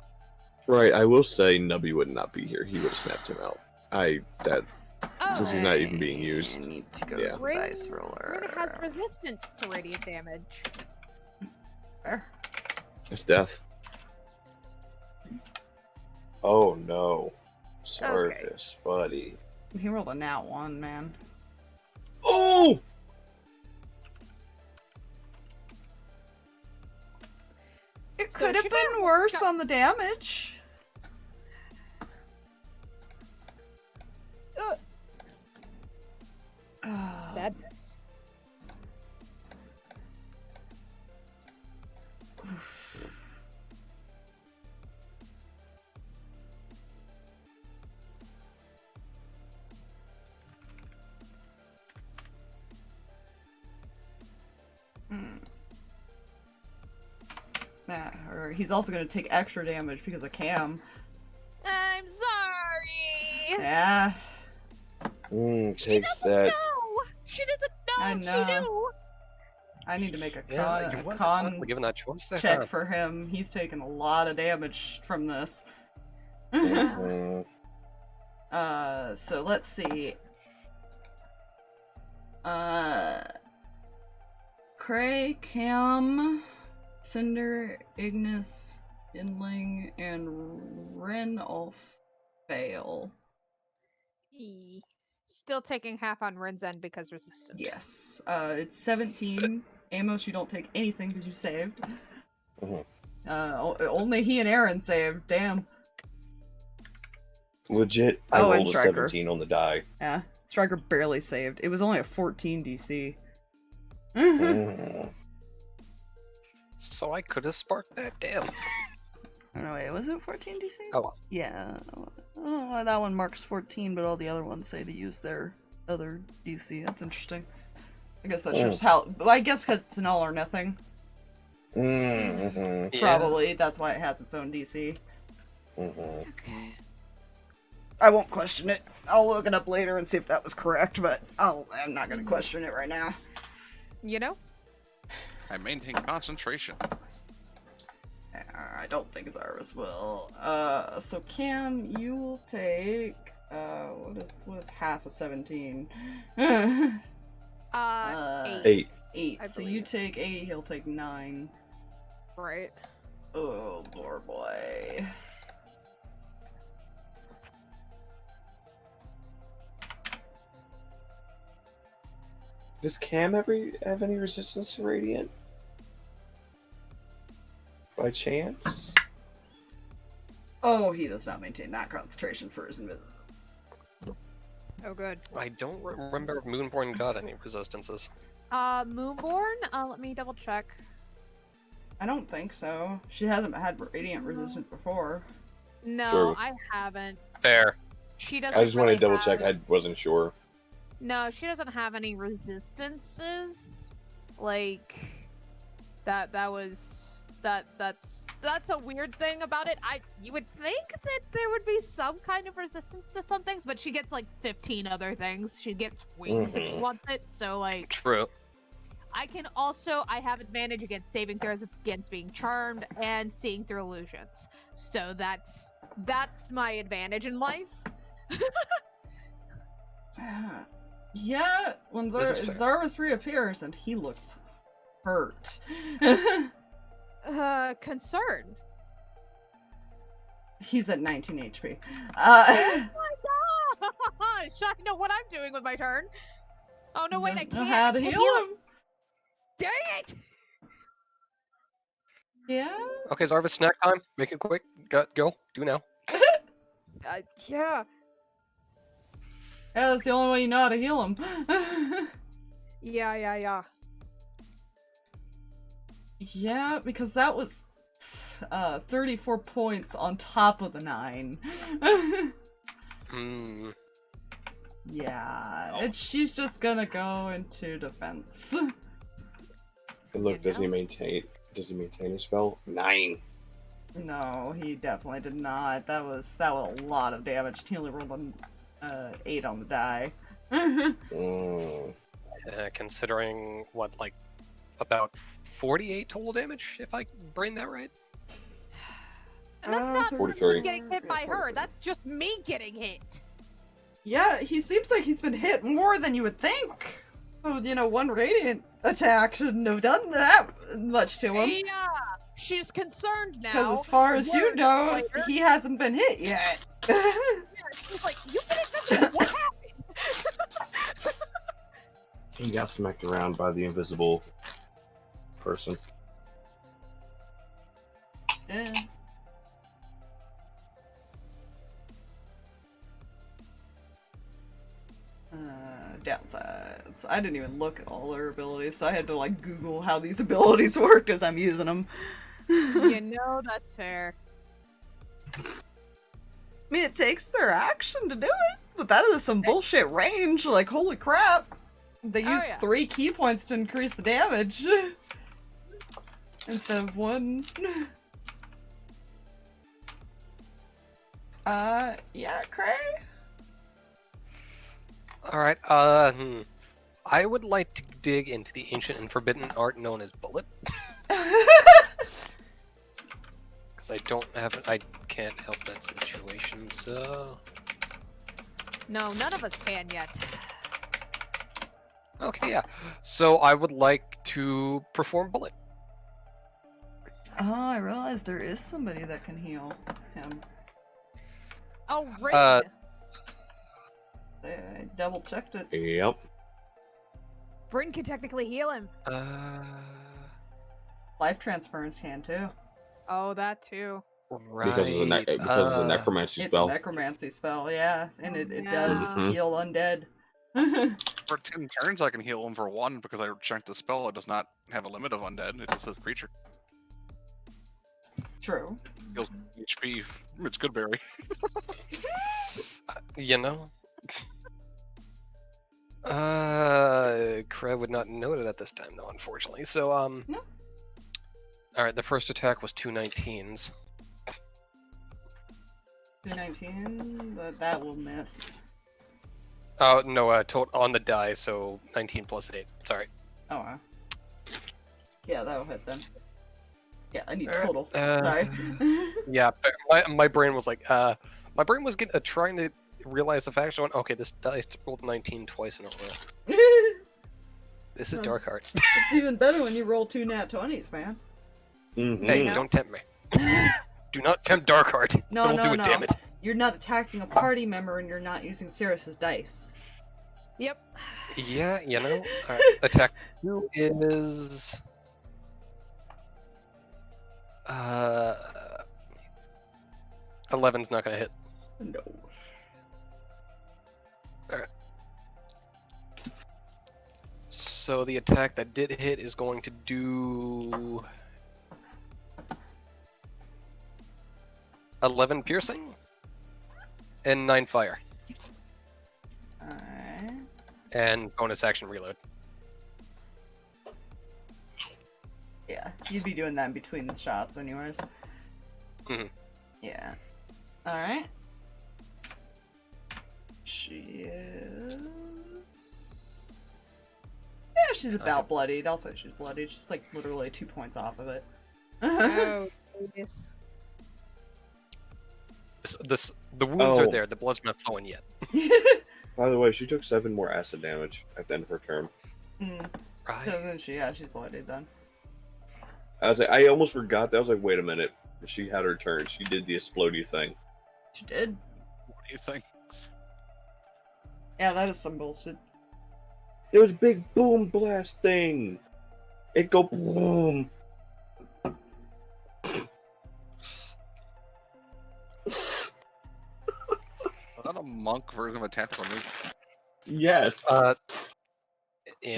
Right, I will say Nubby would not be here. He would have snapped him out. Since he's not even being used. I need to go Yeah. to the Rin- dice roller. Rin has resistance to radiant damage. There. It's death. Oh no. Service, buddy. He rolled a nat 1, man. Oh! It So could have should been I- worse on the damage. Madness. Or he's also going to take extra damage because of Cam. I'm sorry. Yeah. Takes that. No, she doesn't know. I She know. knew. I need to make a Yeah, you con, wouldn't con have given that choice there, check huh? for him. He's taken a lot of damage from this. Mhm. So let's see. Kreh, Cam, Cinder, Ignis, Inling, and Ren all fail. Still taking half on Rin's end because resistance. Yes. It's 17. Amos, you don't take anything because you saved. Mhm. Only he and Aaron saved. Damn. Legit, I Oh, and rolled a Striker. 17 on the die. Yeah. Striker barely saved. It was only a 14 DC. Mm. So I could have sparked that. Damn. Oh, no, wait, was it 14 DC? Oh well. Yeah. I don't know why that one marks 14, but all the other ones say to use their other DC. That's interesting. I guess that shows how. Well, I guess because it's an all or nothing. Mm-hmm. Yeah. Probably. That's why it has its own DC. Mm-hmm. I won't question it. I'll look it up later and see if that was correct, but I'm not going to question it right now. You know? I maintain concentration. I don't think Zarvis will. So Cam, you will take, what is half of 17? 8. 8. 8. I So you believe. take 8, he'll take 9. Right. Oh, poor boy. Does Cam ever have any resistance to radiant? By chance? Oh, he does not maintain that concentration for his invisible. Oh, good. I don't remember if Moonborn got any resistances. Moonborn? Let me double check. I don't think so. She hasn't had radiant resistance before. No, True. I haven't. Fair. She doesn't I just wanted really to double check. have- I wasn't sure. No, she doesn't have any resistances. Like that's a weird thing about it. You would think that there would be some kind of resistance to some things, but she gets like 15 other things. She gets wings if she wants it. So like True. I have advantage against saving throws against being charmed and seeing through illusions. So that's my advantage in life. Yeah, when This is fair. Zarvis reappears and he looks hurt. Concern. He's at 19 HP. Oh my gosh! I know what I'm doing with my turn. Oh no, wait, I Don't can't. know how to I can't heal him. Dang it! Yeah. Okay, Zarvis, snack time. Make it quick. Go. Do now. Yeah. Yeah, that's the only way you know how to heal him. Yeah. Yeah, because that was 34 points on top of the 9. Hmm. Yeah, she's just gonna go into defense. And look, does he maintain a spell? 9. No, he definitely did not. That was a lot of damage. He only rolled an 8 on the die. Considering what, like, about 48 total damage, if I brain that right? And that's not 43. getting hit by her. That's just me getting hit. Yeah, he seems like he's been hit more than you would think. So, one radiant attack shouldn't have done that much to him. Yeah, she's concerned now. Because as far as you Word know, player. he hasn't been hit yet. Yeah, she's like, you didn't mention what happened. He got smacked around by the invisible person. Yeah. Downsides. I didn't even look at all their abilities, so I had to like Google how these abilities worked as I'm using them. That's fair. I mean, it takes their action to do it, but that is some bullshit range. Like, holy crap. They used 3 key points to increase the damage. Instead of 1. Yeah, Kreh? Alright, I would like to dig into the ancient and forbidden art known as Bullet. Because I can't help that situation, so... No, none of us can yet. Okay, yeah. So I would like to perform Bullet. Oh, I realized there is somebody that can heal him. Oh, right. I double checked it. Yep. Bryn can technically heal him. Life transference can too. Oh, that too. Right. Because it's a necromancy It's spell. a necromancy spell, yeah, and it Yeah. does Mhm. heal undead. For 10 turns, I can heal him for 1 because I checked the spell. It does not have a limit of undead. It just says creature. True. Heals HP. It's good berry. You know? Kreh would not note it at this time, though, unfortunately. So, No. Alright, the first attack was 2 19s. 219, that will miss. Oh, no, on the die, so 19 plus 8. Sorry. Oh wow. Yeah, that'll hit then. Yeah, I need Alright, total. Sorry. Yeah, my brain was like, my brain was trying to realize the fact, going, okay, this dice rolled 19 twice in a row. This is Dark Heart. It's even better when you roll 2 nat 20s, man. Hey, don't tempt me. Do not tempt Dark Heart. No, It will do it, damn it. You're not attacking a party member and you're not using Sirius's dice. Yep. Yeah, you know. Alright, attack 2 is... 11's not gonna hit. No. Alright. So the attack that did hit is going to do... 11 piercing and 9 fire. Alright. And bonus action reload. Yeah, you'd be doing that in between the shots anyways. Mhm. Yeah. Alright. She is... Yeah, she's about bloodied. I'll say she's bloodied. She's like literally 2 points off of it. Oh, goodness. The wounds are Oh. there. The blood's not flowing yet. By the way, she took 7 more acid damage at the end of her turn. Right. So then she's bloodied then. I almost forgot that. I was like, wait a minute. She had her turn. She did the explodey thing. She did. What do you think? Yeah, that is some bullshit. It was a big boom blast thing. It go boom. Is that a monk version of a tactical move? Yes. Yeah,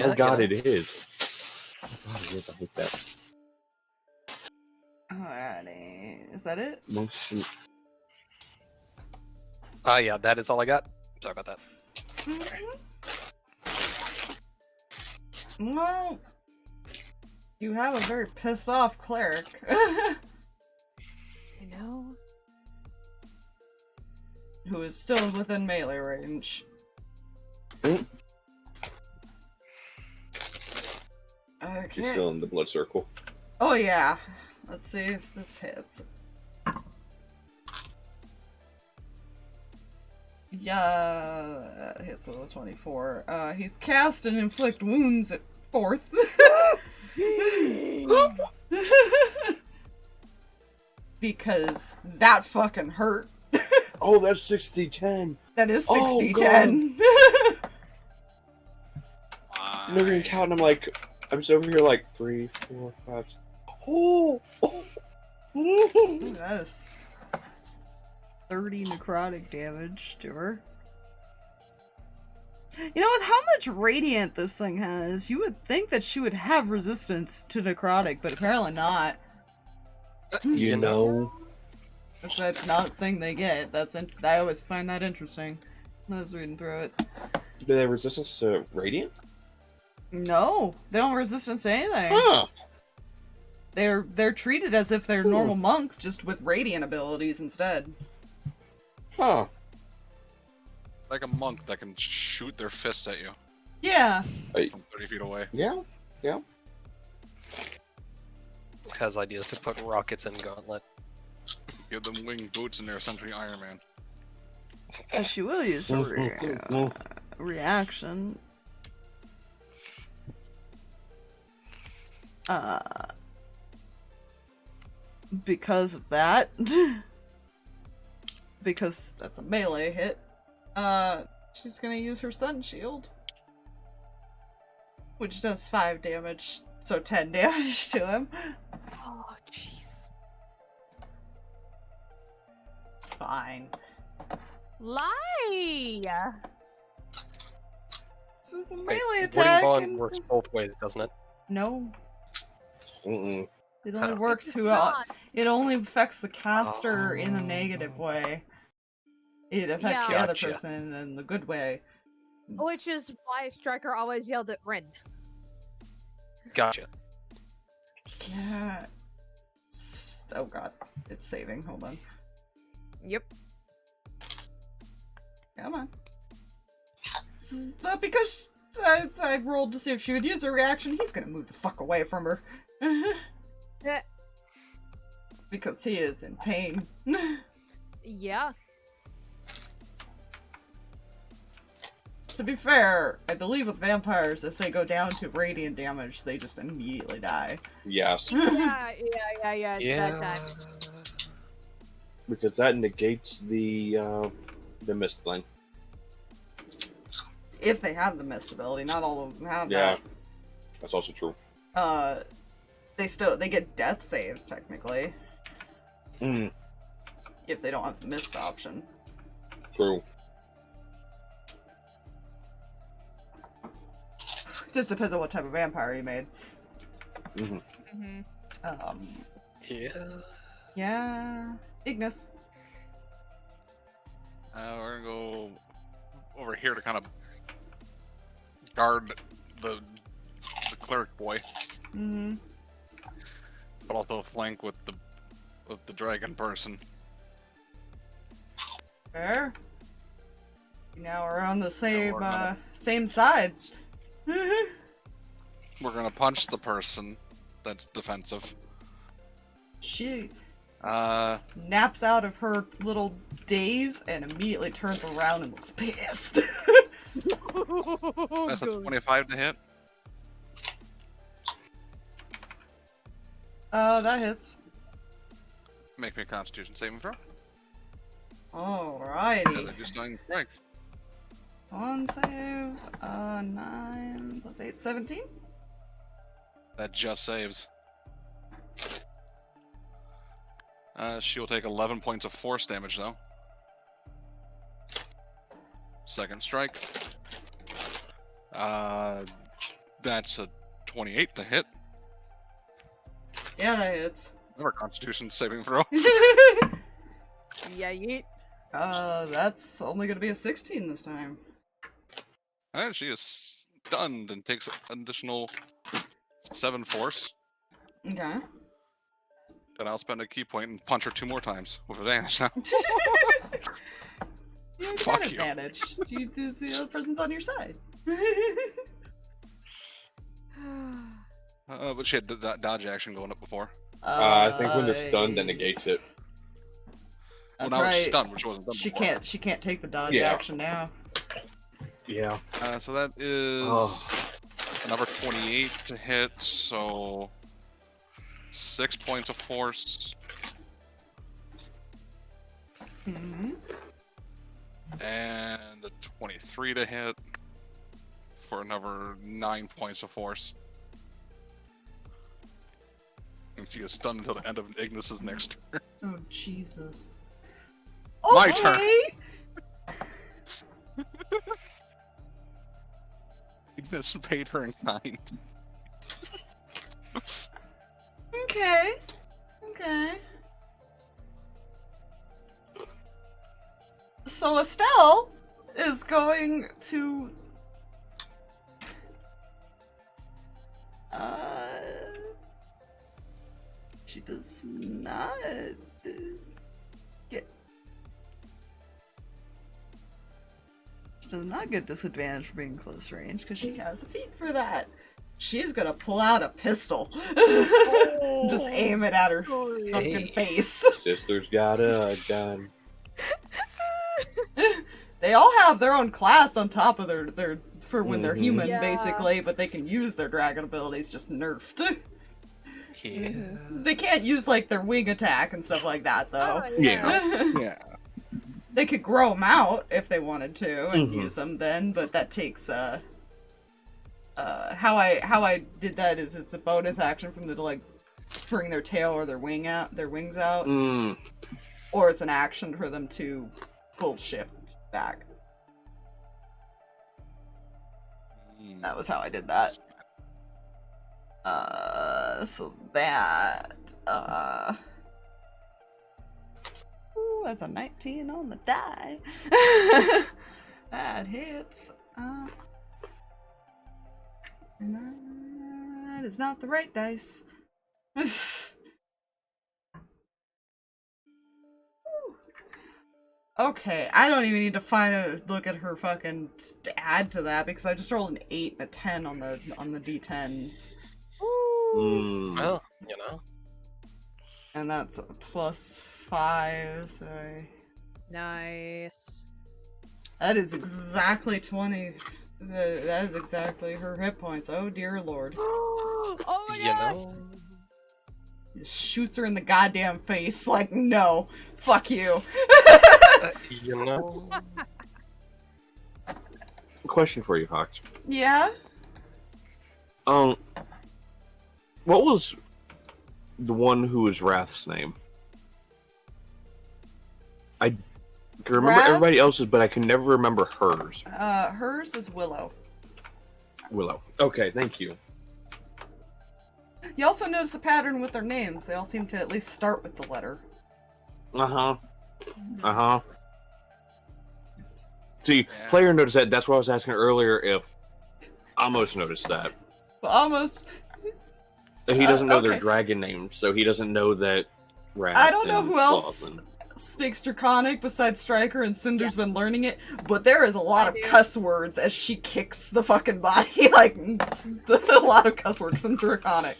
oh god, you know. it is. Oh god, it is. I hate that. Alrighty. Is that it? Monks. Yeah, that is all I got. Sorry about that. Well, you have a very pissed off cleric. I know. Who is still within melee range. He's Okay. still in the blood circle. Oh yeah. Let's see if this hits. Yeah, that hits a 24. He's cast and inflict wounds at 4th. Because that fucking hurt. Oh, that's 60-10. That is Oh, 60-10. I'm over here counting. I'm just over here like 3, 4, 5. Oh! That is 30 necrotic damage to her. You know, with how much radiant this thing has, you would think that she would have resistance to necrotic, but apparently not. You know. That's not a thing they get. I always find that interesting. I was reading through it. Do they have resistance to radiant? No, they don't have resistance to anything. Huh. They're treated as if they're normal monks, just with radiant abilities instead. Huh. Like a monk that can shoot their fist at you Yeah. from 30 feet away. Yeah. Has ideas to put rockets in Gauntlet. Give them winged boots and they're essentially Iron Man. She will use her reaction. Because of that. Because that's a melee hit. She's gonna use her sun shield. Which does 5 damage, so 10 damage to him. Oh, jeez. It's fine. Lie! This is a Wait, melee Wooden attack. Bond and works both ways, doesn't it? No, Mm-mm. it only Oh. works who Not. it only affects the caster in a negative way. It affects the Yeah. other Gotcha. person in the good way. Which is why Striker always yelled at Rin. Gotcha. Yeah. Oh god, it's saving. Hold on. Yep. Come on. But because I rolled to see if she would use her reaction, he's gonna move the fuck away from her. Yeah. Because he is in pain. Yeah. To be fair, I believe with vampires, if they go down to radiant damage, they just immediately die. Yes. Yeah, it's that time. Because that negates the mist thing. If they have the mist ability, not all of them have Yeah. that. That's also true. They get death saves technically Mm, if they don't have the mist option. true. Just depends on what type of vampire you made. Mm-hmm. Yeah. Yeah, Ignis. We're gonna go over here to kind of guard the cleric boy. Mm-hmm. but also flank with the dragon person. Fair. Now we're on the same we're gonna- same side. We're gonna punch the person that's defensive. She Uh, snaps out of her little daze and immediately turns around and looks pissed. that's a 25 to hit. That hits. Make me a Constitution saving throw. Because Alrighty. I do stunning strike. One save, 9 plus 8, 17? That just saves. She'll take 11 points of force damage, though. Second strike. That's a 28 to hit. Yeah, that hits. Never Constitution saving throw. Yeah, yeet. That's only gonna be a 16 this time. And she is stunned and takes an additional 7 force. Okay. And I'll spend a key point and punch her 2 more times with advantage now. You Fuck got you. advantage. The other person's on your side. But she had dodge action going up before. I think when they're stunned, that negates it. That's Well, now right. she's stunned, which wasn't done She before. can't take the dodge Yeah. action now. Yeah. So that is another 28 to hit, so 6 points of force, Mm-hmm. and a 23 to hit for another 9 points of force. And she is stunned until the end of Ignis's next turn. Oh Jesus. My turn. Okay. Ignis paid her in kind. Okay. Okay. So Estelle is going to she does not get she does not get disadvantage for being close range because she has a feat for that. She's gonna pull out a pistol. Just aim it at her fucking face. Sister's got a gun. They all have their own class on top of their for when they're Mhm. human, Yeah. basically, but they can use their dragon abilities, just nerfed. Yeah. They can't use like their wing attack and stuff like that, though. Oh, Yeah. Yeah. They could grow them out if they wanted to and Mhm. use them then, but that takes how I did that is it's a bonus action from them to like bring their tail or their wings out, Mm. or it's an action for them to pull shift back. That was how I did that. So that, ooh, that's a 19 on the die. That hits. That is not the right dice. Okay, I don't even need to look at her fucking add to that because I just rolled an 8 and a 10 on the D10s. Mm. Well, you know. And that's a +5, so Nice. that is exactly 20. That is exactly her hit points. Oh dear lord. Oh my You gosh! know. Just shoots her in the goddamn face like, no, fuck you. You know. Question for you, Fox. Yeah? What was the one who was Wrath's name? I can remember Wrath? everybody else's, but I can never remember hers. Hers is Willow. Willow. Okay, thank you. You also notice a pattern with their names. They all seem to at least start with the letter. Uh-huh. Uh-huh. See, Yeah. player noticed that. That's why I was asking earlier if Amos noticed that. But almost... He doesn't know their okay. dragon names, so he doesn't know that. Wrath I don't know and who else Fluff speaks Draconic besides Striker, and Cinder's been learning it, but there is a lot I of do. cuss words as she kicks the fucking body. Like, a lot of cuss words in Draconic.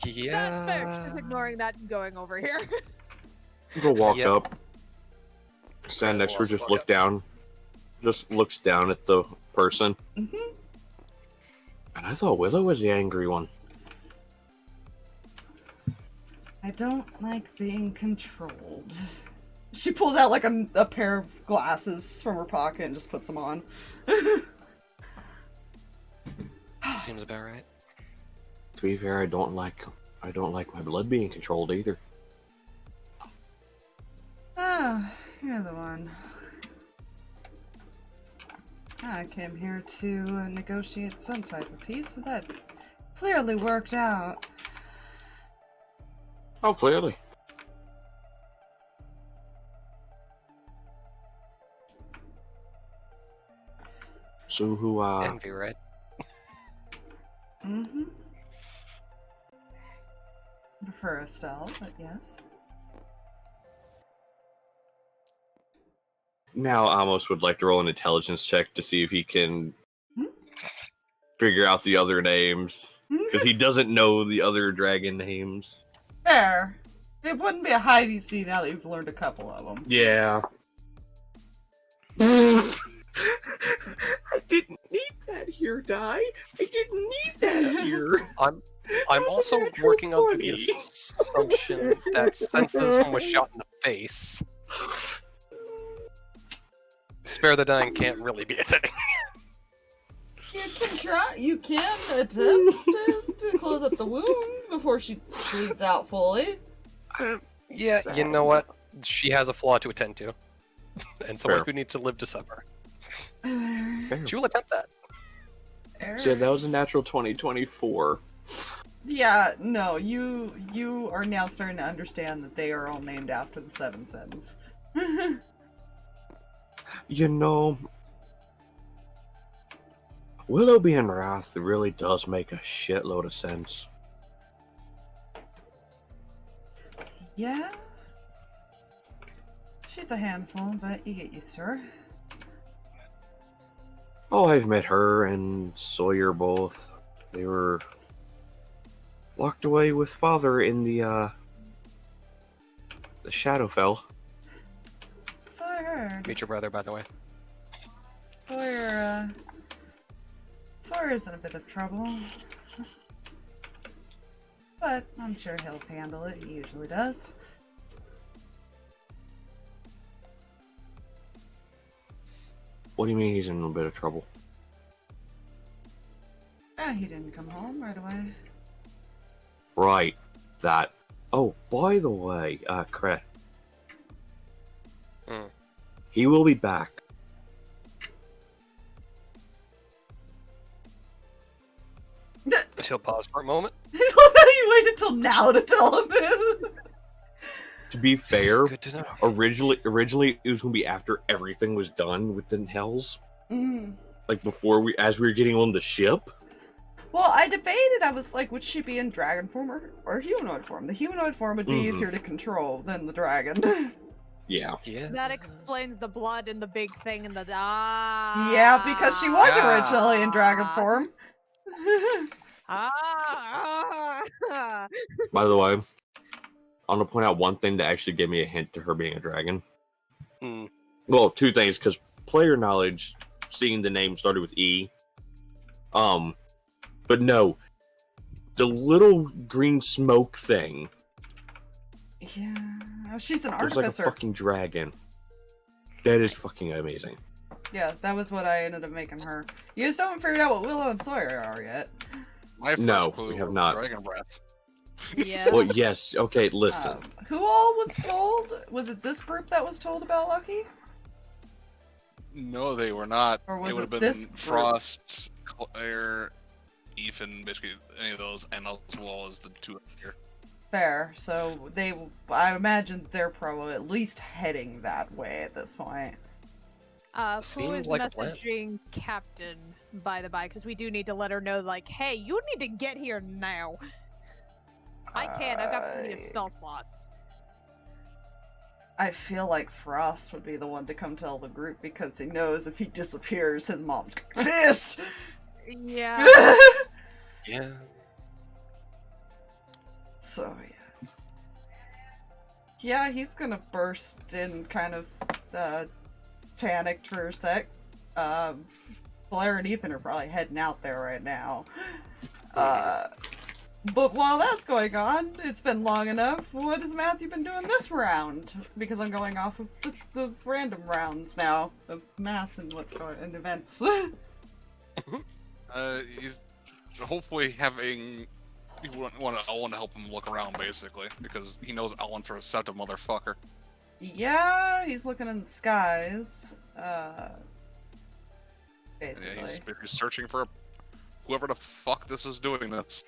Yeah. That's fair. She's ignoring that and going over here. Go walk Yep. up. Stand next to her, We'll just walk look up. down. Just looks down at the person. Mm-hmm. And I thought Willow was the angry one. I don't like being controlled. She pulls out like a pair of glasses from her pocket and just puts them on. Seems about right. To be fair, I don't like my blood being controlled either. Ah, you're the one. I came here to negotiate some type of peace, and that clearly worked out. Oh, clearly. So who Envy, right? Mm-hmm. Prefer Estelle, but yes. now Amos would like to roll an intelligence check to see if he can Hmm? figure out the other names. Because he doesn't know the other dragon names. Fair. It wouldn't be a high DC now that you've learned a couple of them. Yeah. I didn't need that here, Die. I didn't need that here. I'm That was also a natural working under the 20. assumption that since this one was shot in the face, spare the dying can't really be a thing. You can try. You can attempt to close up the wound before she bleeds out fully. Yeah, you know what? She has a flaw to attend to. And someone Fair. who needs to live to suffer. Fair. She will attempt that. So that was a natural 2024. Yeah, no, you are now starting to understand that they are all named after the Seven Sins. You know, Willow being Wrath really does make a shitload of sense. Yeah? She's a handful, but you get used to her. Oh, I've met her and Sawyer both. They were locked away with Father in the Shadowfell. So I heard. Meet your brother, by the way. Sawyer's in a bit of trouble. But I'm sure he'll handle it. He usually does. What do you mean he's in a bit of trouble? He didn't come home right away. Right, that. Oh, by the way, Kreh. Hmm. He will be back. She'll pause for a moment. You waited till now to tell him this. To be fair, Good to know. originally it was gonna be after everything was done with the Hells. Mm. Like before as we were getting on the ship. Well, I debated. I was like, would she be in dragon form or humanoid form? The humanoid form would be Mhm. easier to control than the dragon. Yeah. Yeah. That explains the blood and the big thing and the Yeah, because she was originally in dragon form. By the way, I want to point out one thing that actually gave me a hint to her being a dragon. Hmm. Well, two things, because player knowledge, seeing the name started with E. But no, the little green smoke thing. Yeah, she's an Looks like a artificer. fucking dragon. That is fucking amazing. Yeah, that was what I ended up making her. You just haven't figured out what Willow and Sawyer are yet. My first No, clue we have was not. Dragon breath. Yeah. Well, yes. Okay, listen. Who all was told? Was it this group that was told about Lucky? No, they were not. Or was It would it have this been group? Frost, Claire, Ethan, basically any of those, and as well as the two here. Fair. So I imagine they're probably at least heading that way at this point. Who Seems is like a plan. messaging Captain, by the by, because we do need to let her know, like, hey, you need to get here now. I can. I've got plenty of spell slots. I feel like Frost would be the one to come tell the group because he knows if he disappears, his mom's pissed. Yeah. Yeah. So yeah. Yeah, he's gonna burst in kind of panicked for a sec. Blair and Ethan are probably heading out there right now. But while that's going on, it's been long enough. What has Matthew been doing this round? Because I'm going off of the random rounds now of math and what's going in events. He's hopefully having. You want Ellen to help him look around, basically, because he knows Ellen's a receptive motherfucker. Yeah, he's looking in the skies. Basically. Yeah, he's searching for whoever the fuck this is doing this.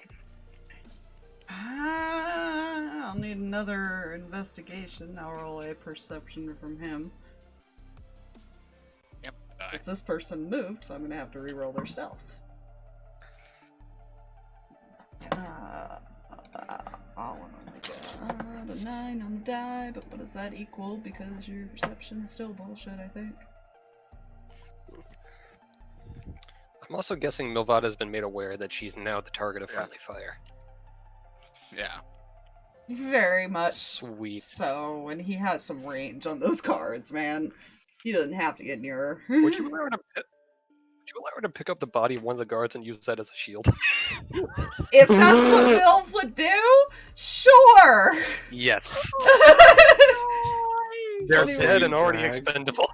I'll need another investigation. I'll roll a perception from him. Yep. Because this person moved, so I'm gonna have to reroll their stealth. I'll get a 9 on the die, but what does that equal? Because your perception is still bullshit, I think. I'm also guessing Milvada has been made aware that she's now the target of friendly fire. Yeah. Very much. Sweet. So, and he has some range on those cards, man. He doesn't have to get near her. Would you allow her to pick up the body of one of the guards and use that as a shield? If that's what Milv would do, sure! Yes. They're Dead and already drag. expendable.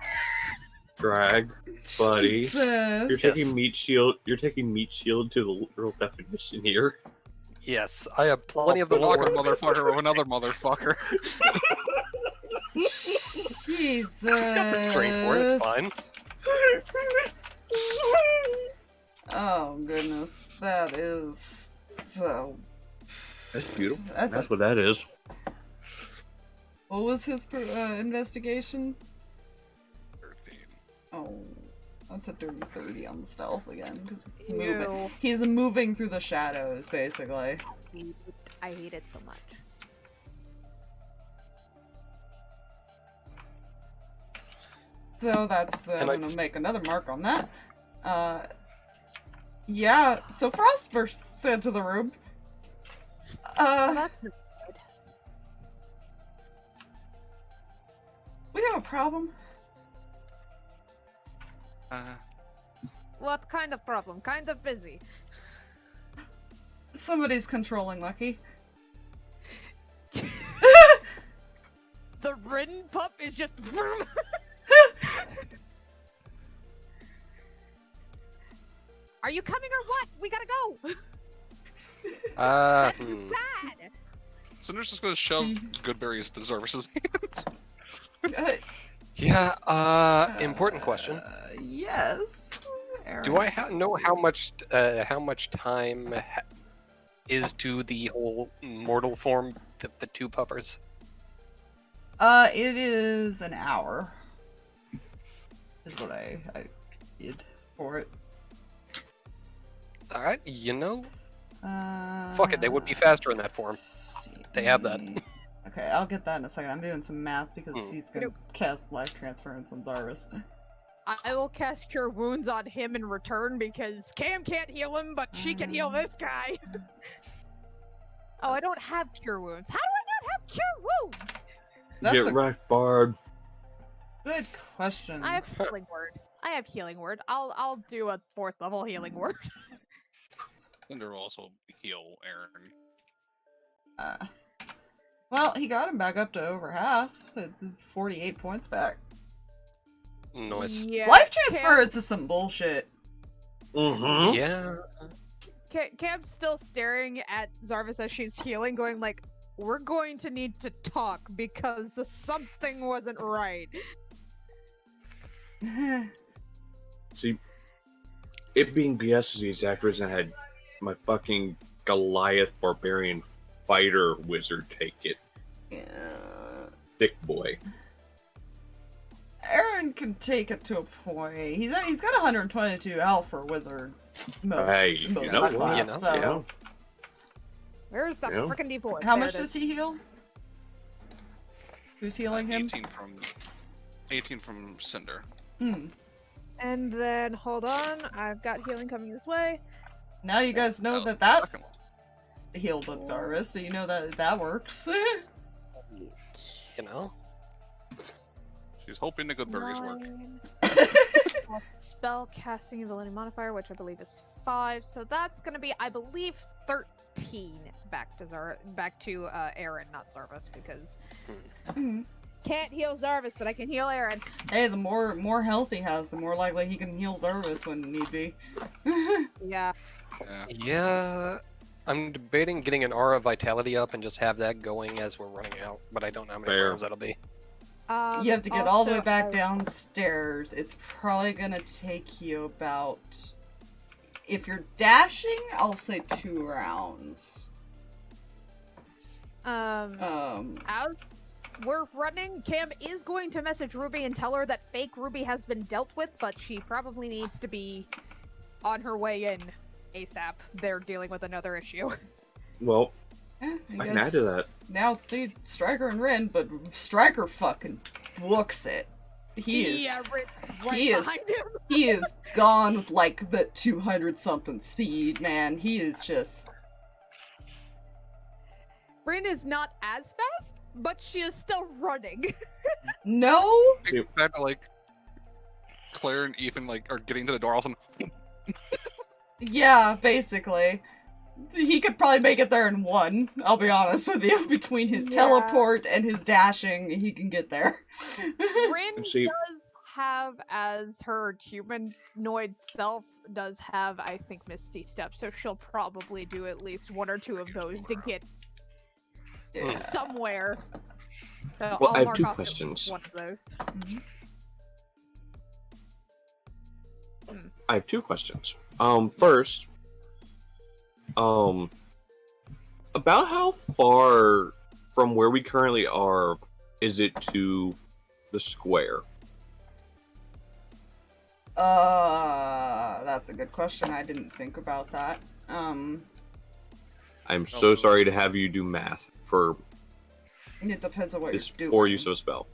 Drag, buddy. Jesus. You're taking meat shield. You're taking meat shield to the literal definition here. Yes, I have plenty of the Block a lore. motherfucker with another motherfucker. Jesus. She's got the strength for it, it's fine. Oh goodness, that is so. That's beautiful. That's That's what that is. What was his investigation? 13. Oh, that's a dirty 30 on the stealth again because he's Ew. moving. He's moving through the shadows, basically. I hate it so much. So that's I'm And I gonna just- make another mark on that. Yeah. So Frost bursts into the room. That's good. We have a problem. What kind of problem? Kind of busy. Somebody's controlling Lucky. The Rin pup is just. Are you coming or what? We gotta go. That's bad. Cinder's just gonna shove Goodberry's to Zervis's hands. Important question. Yes. Do I know how much time is to the whole mortal form, the two puppers? It is an hour. Is what I did for it. Alright, fuck it, they would be faster in that form. They have that. Okay, I'll get that in a second. I'm doing some math because he's gonna Nope. cast life transference on Zarvis. I will cast Cure Wounds on him in return because Cam can't heal him, but she can heal this guy. Oh, I don't have Cure Wounds. How do I not have Cure Wounds? That's Get a wrecked, Bard. good question. I have Healing Word. I'll do a 4th level Healing Word. Cinder will also heal Aaron. Well, he got him back up to over half. It's 48 points back. Nice. Yeah. Life transference is some bullshit. Mm-hmm. Yeah. Cam's still staring at Zarvis as she's healing, going like, we're going to need to talk because something wasn't right. See, it being BS is the exact reason I had my fucking Goliath barbarian fighter wizard take it. Yeah. Thick boy. Aaron can take it to a point. He's got 122 health for a wizard. Most Hey, most you know of the what? class, so. Where's the Yeah. frickin' D4? How There much it does is. he heal? Who's healing him? 18 from Cinder. Hmm. And then, hold on, I've got healing coming this way. Now you guys know Oh, that that second one. healed Obsarvis, so you know that that works. You know? She's hoping the good berries work. 9. Spell casting ability modifier, which I believe is 5. So that's gonna be, I believe, 13 back to Aaron, not Zarvis, because Hmm. can't heal Zarvis, but I can heal Aaron. Hey, the more health he has, the more likely he can heal Zarvis when need be. Yeah. Yeah. Yeah. I'm debating getting an aura of vitality up and just have that going as we're running out, but I don't know how many Fair. rounds that'll be. You have to get all the way Also, back downstairs. It's probably gonna take you about... If you're dashing, I'll say 2 rounds. As we're running, Cam is going to message Ruby and tell her that fake Ruby has been dealt with, but she probably needs to be on her way in ASAP. They're dealing with another issue. Well, You I can add to that. Now see Striker and Ren, but Striker fucking books it. He is right he is- behind him. he is gone with like the 200 something speed, man. He is just Rin is not as fast, but she is still running. no. In fact, like Claire and Ethan like are getting to the door. All of a sudden, Yeah, basically. He could probably make it there in 1, I'll be honest with you. Between his Yeah. teleport and his dashing, he can get there. Rin And see- does have, as her humanoid self, does have, I think, Misty Step, so she'll probably do at least 1 or 2 of those to get Yeah. somewhere. So Well, I'll I have mark 2 off questions. 1 of those. I have 2 questions. First, about how far from where we currently are is it to the square? That's a good question. I didn't think about that. I'm so sorry to have you do math for It depends on what this you're doing. poor use of a spell.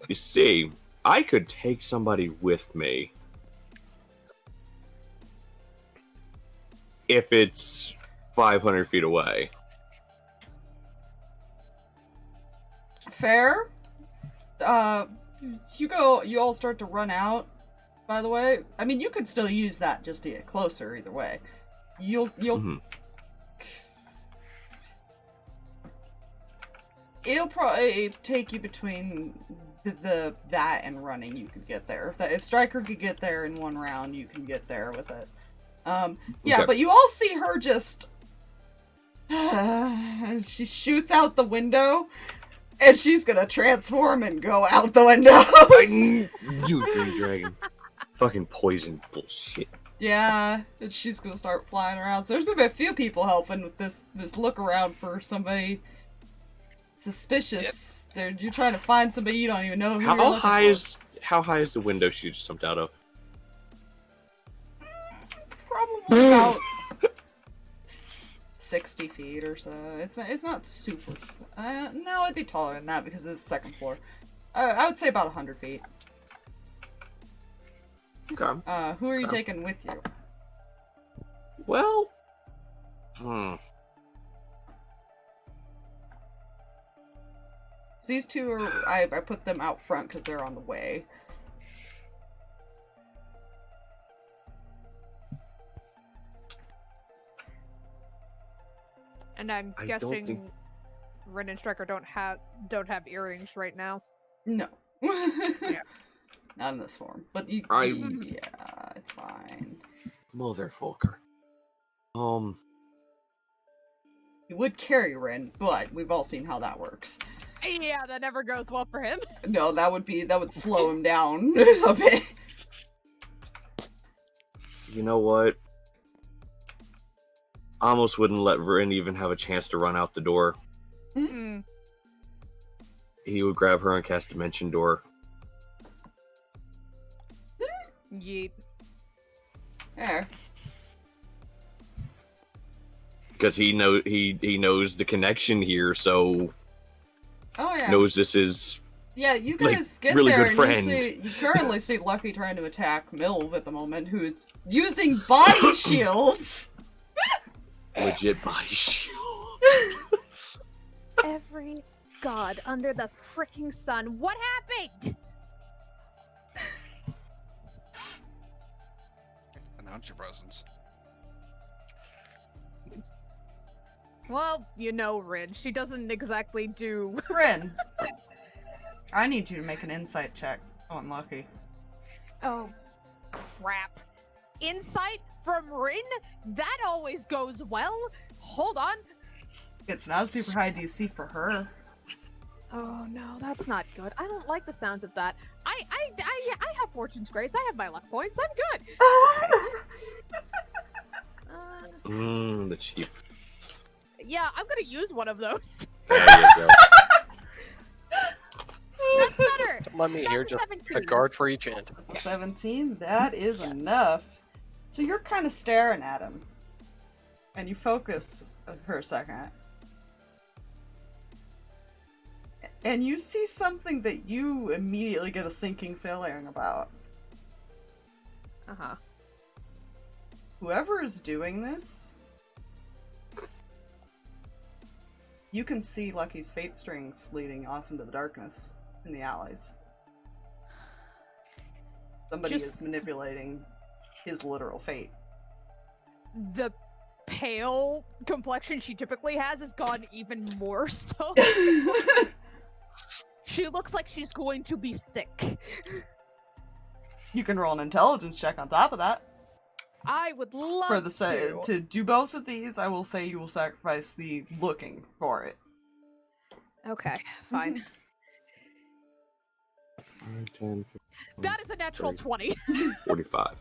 You see, I could take somebody with me if it's 500 feet away. Fair. You all start to run out, by the way. I mean, you could still use that just to get closer either way. You'll Mhm. It'll probably take you between that and running. You could get there. If Striker could get there in 1 round, you can get there with it. Yeah, Okay. but you all see her just. She shoots out the window, and she's gonna transform and go out the window. You green dragon. Fucking poison bullshit. Yeah, and she's gonna start flying around. So there's gonna be a few people helping with this look around for somebody suspicious. You're trying to find somebody you don't even know who you're How looking high for. how high is the window she just jumped out of? Probably about 60 feet or so. It's not super. No, it'd be taller than that because it's the 2nd floor. I would say about 100 feet. Okay. Who are you taking with you? Well, So these 2 are. I put them out front because they're on the way. And I'm I don't guessing think- Rin and Striker don't have earrings right now. No. Yeah. Not in this form. But you. I- Yeah, it's fine. motherfucker. He would carry Ren, but we've all seen how that works. Yeah, that never goes well for him. No, that would slow him down a bit. You know what? Amos wouldn't let Rin even have a chance to run out the door. Hmm. He would grab her and cast Dimension Door. Yeet. There. because he knows the connection here, so Oh yeah. knows this is Yeah, you like, guys get really there good and friend. you currently see Lucky trying to attack Milv at the moment, who's using body shields. legit body shield. Every god under the freaking sun. What happened? Announce your presence. Well, you know, Rin. She doesn't exactly do. Rin, I need you to make an insight check on Lucky. Oh, crap. Insight from Rin? That always goes well. Hold on. It's not a super high DC for her. Oh no, that's not good. I don't like the sounds of that. I have Fortune's Grace. I have my luck points. I'm good. The cheap. Yeah, I'm gonna use one of those. There you go. That's better. Let me hear That's a just 17. a guard for each ant. That's a 17. That is enough. So you're kind of staring at him. And you focus for a second. And you see something that you immediately get a sinking feeling about. Uh-huh. Whoever is doing this, you can see Lucky's fate strings leading off into the darkness in the alleys. Somebody is manipulating his literal fate. The pale complexion she typically has gone even more so. She looks like she's going to be sick. You can roll an intelligence check on top of that. I would love For the to do both of these, I will say you will sacrifice the looking for it. Okay, fine. 10, 15, That is a natural 30, 20. 45.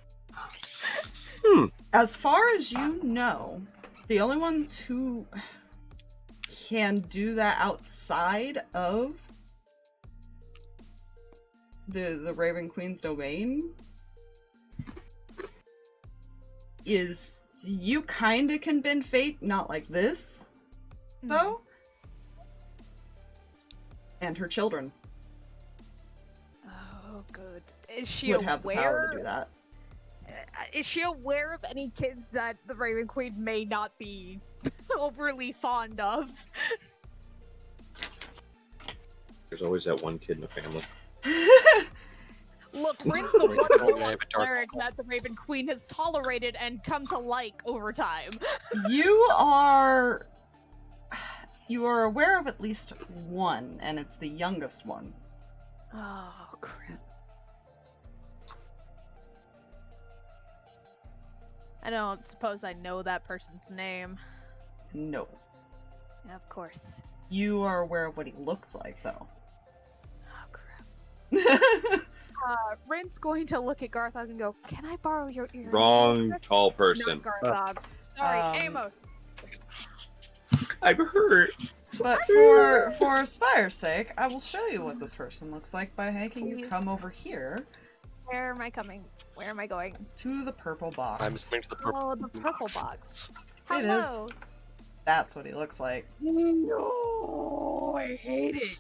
As far as you know, the only ones who can do that outside of the Raven Queen's domain is you kinda can bend fate, not like this, though. And her children Oh, good. Is she would have the power aware? to do that. Is she aware of any kids that the Raven Queen may not be overly fond of? There's always that one kid in the family. Look, Rin's the Wait, wonderful don't name it, cleric that the Raven Queen has tolerated and come to like over time. You are aware of at least one, and it's the youngest one. Oh, crap. I don't suppose I know that person's name. No. Yeah, of course. You are aware of what he looks like, though. Oh, crap. Rin's going to look at Garthog and go, "Can I borrow your earrings?" Wrong tall person. Not Garthog. Sorry, Amos. I've heard. But for Spire's sake, I will show you what this person looks like by making you come over here Where am I coming? Where am I going? to the purple box. I'm just going to the purple. Oh, the purple box. It is. Hello. That's what he looks like. No, I hate it.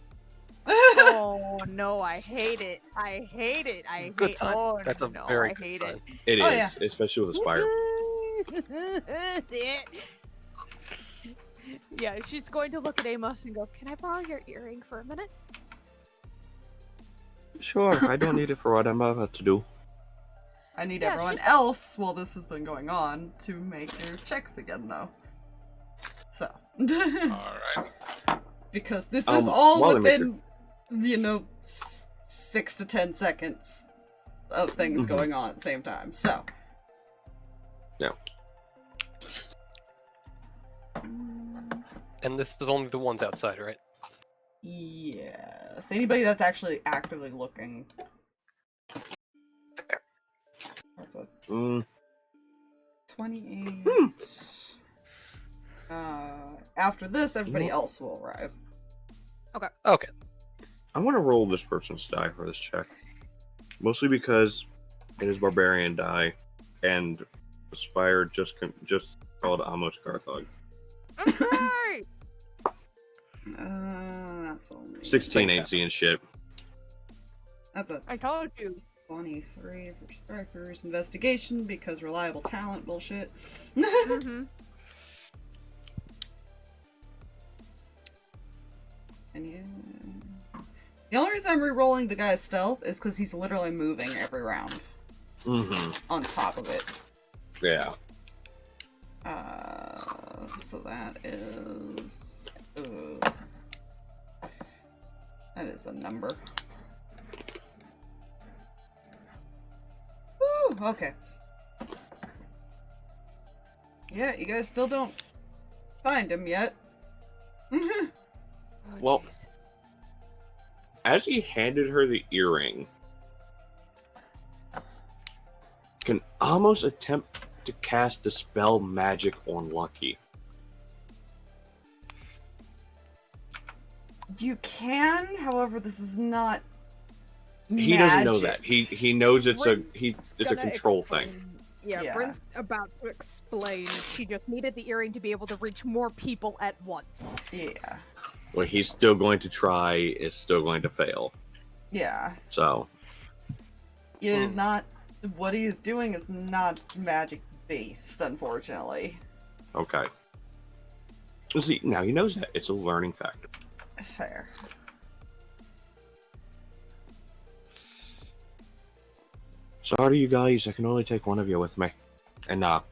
Oh no, I hate it. I hate it. I Good hate. sign. Oh That's a no, very I good hate sign. It Oh, is, especially with a spire. it. Yeah, she's going to look at Amos and go, "Can I borrow your earring for a minute?" Sure, I don't need it for what I'm about to do. I need Yeah, everyone she's- else, while this has been going on, to make their checks again, though. So. Alright. Because this is all while they make within, 6 to 10 seconds of things Mhm. going on at the same time. So. Yeah. And this is only the ones outside, right? Yes. Anybody that's actually actively looking. That's a 28. After this, everybody else will arrive. Okay. I want to roll this person's die for this check. Mostly because it is barbarian die, and Spire just called Amos Garthog. Okay. That's only 16 ain't seeing shit. That's a I told you. 23 for strikers. Investigation because reliable talent bullshit. Mm-hmm. And yeah. The only reason I'm re-rolling the guy's stealth is because he's literally moving every round. Mm-hmm. On top of it. Yeah. So that is... that is a number. Woo! Okay. Yeah, you guys still don't find him yet. Oh, Well- jeez. As he handed her the earring, can almost attempt to cast Dispel Magic on Lucky. You can, however, this is not. He doesn't know magic. that. He knows it's a Bryn's it's a gonna control explain. thing. Yeah, Yeah. Bryn's about to explain. She just needed the earring to be able to reach more people at once. Yeah. Well, he's still going to try. It's still going to fail. Yeah. So It is not. What he is doing is not magic based, unfortunately. okay. See, now he knows that it's a learning factor. Fair. Sorry, you guys. I can only take one of you with me. And Not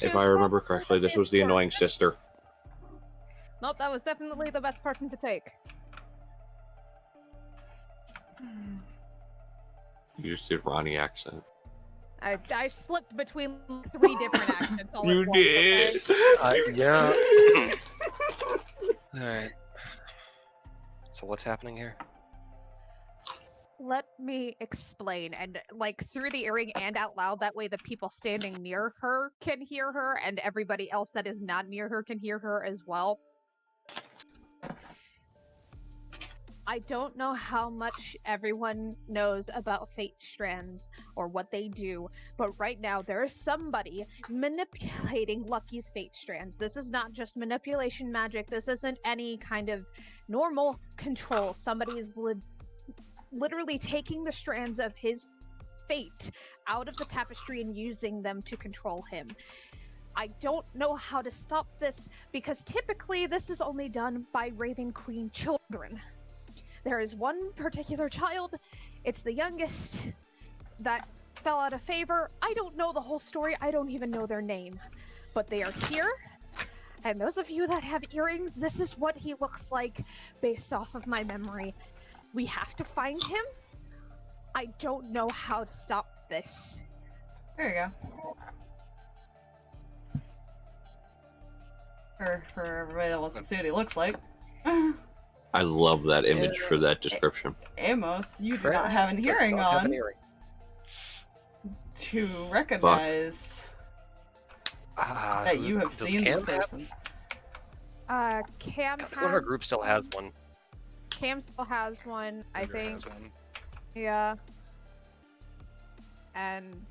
if I remember correctly, this was the annoying sister. Nope, that was definitely the best person to take. You just did Ronnie accent. I slipped between 3 different accents all You at once, did. okay? Yeah. Alright. So what's happening here? Let me explain, and like through the earring and out loud, that way the people standing near her can hear her, and everybody else that is not near her can hear her as well. I don't know how much everyone knows about fate strands or what they do, but right now there is somebody manipulating Lucky's fate strands. This is not just manipulation magic. This isn't any kind of normal control. Somebody is literally taking the strands of his fate out of the tapestry and using them to control him. I don't know how to stop this because typically this is only done by Raven Queen children. There is one particular child, it's the youngest, that fell out of favor. I don't know the whole story, I don't even know their name. But they are here, and those of you that have earrings, this is what he looks like based off of my memory. We have to find him. I don't know how to stop this. There you go. For everybody that wants to see what he looks like. I love that image for that description. Amos, you do Kreh not have an does hearing not have an on earring. to recognize that you have does seen this Cam have- person. Cam One of our has group still has one. Cam still has one, I Cinder think. has one. Yeah. And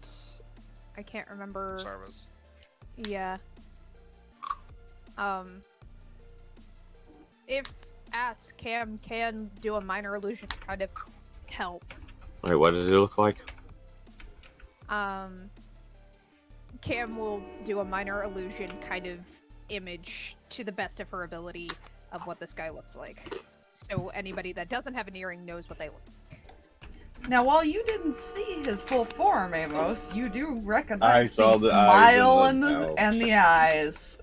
I can't remember. Sarvis. Yeah. If asked, Cam can do a minor illusion to kind of help. Wait, what does it look like? Cam will do a minor illusion kind of image to the best of her ability of what this guy looks like. So anybody that doesn't have an earring knows what they look like. Now, while you didn't see his full form, Amos, you do recognize saw the the eyes smile and and the the mouth. and the eyes.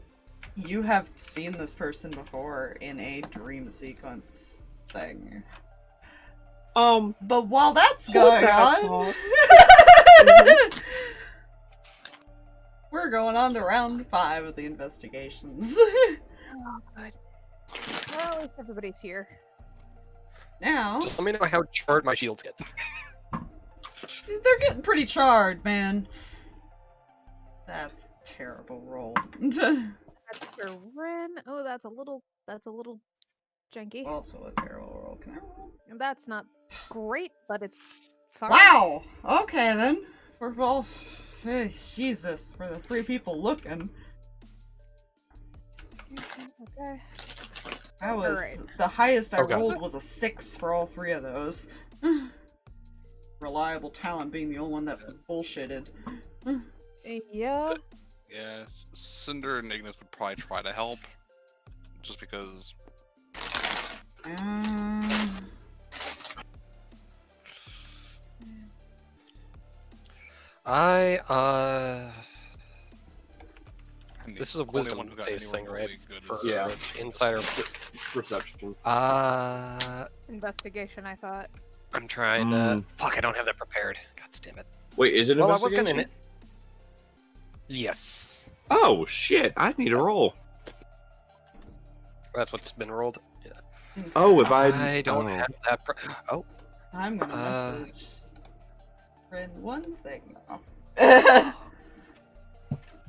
You have seen this person before in a dream sequence thing. But while that's going on, we're going on to round 5 of the investigations. Oh, good. Well, at least everybody's here. Now, Just let me know how charred my shields get. they're getting pretty charred, man. That's a terrible roll. That's for Ren. Oh, that's a little janky. Also a terrible roll. Can I roll? And that's not great, but it's fine. Wow! Okay then. For both. Jesus, for the 3 people looking. Okay. That was Alright. the highest I Oh, God. rolled was a 6 for all 3 of those. Reliable talent being the only one that bullshitted. Yeah. Yeah, Cinder and Ignis would probably try to help, just because. And This is a the only wisdom one who got based thing, anywhere right? really good For is- Yeah. insider. Perception. Investigation, I thought. I'm trying to. Fuck, I don't have that prepared. God damn it. Wait, is it Well, I was investigation? gonna. Yes. Oh shit! I need a roll. That's what's been rolled. Yeah. Oh, if I don't oh. have that. Oh, I'm gonna Uh, message friend one thing now.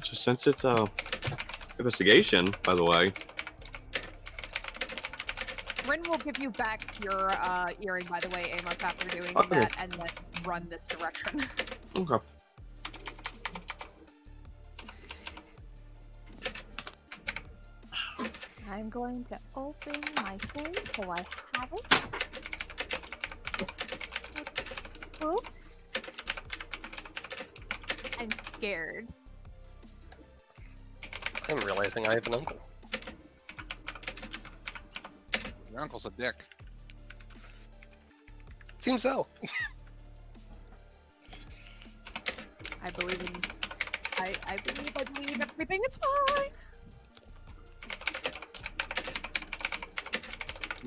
Just since it's investigation, by the way. Rin will give you back your earring, by the way, Amos, after doing Okay. that, and then run this direction. Okay. I'm going to open my thing so I have it. Oop. I'm scared. I'm realizing I have an uncle. Your uncle's a dick. Seems so. I believe in. I believe everything. It's fine.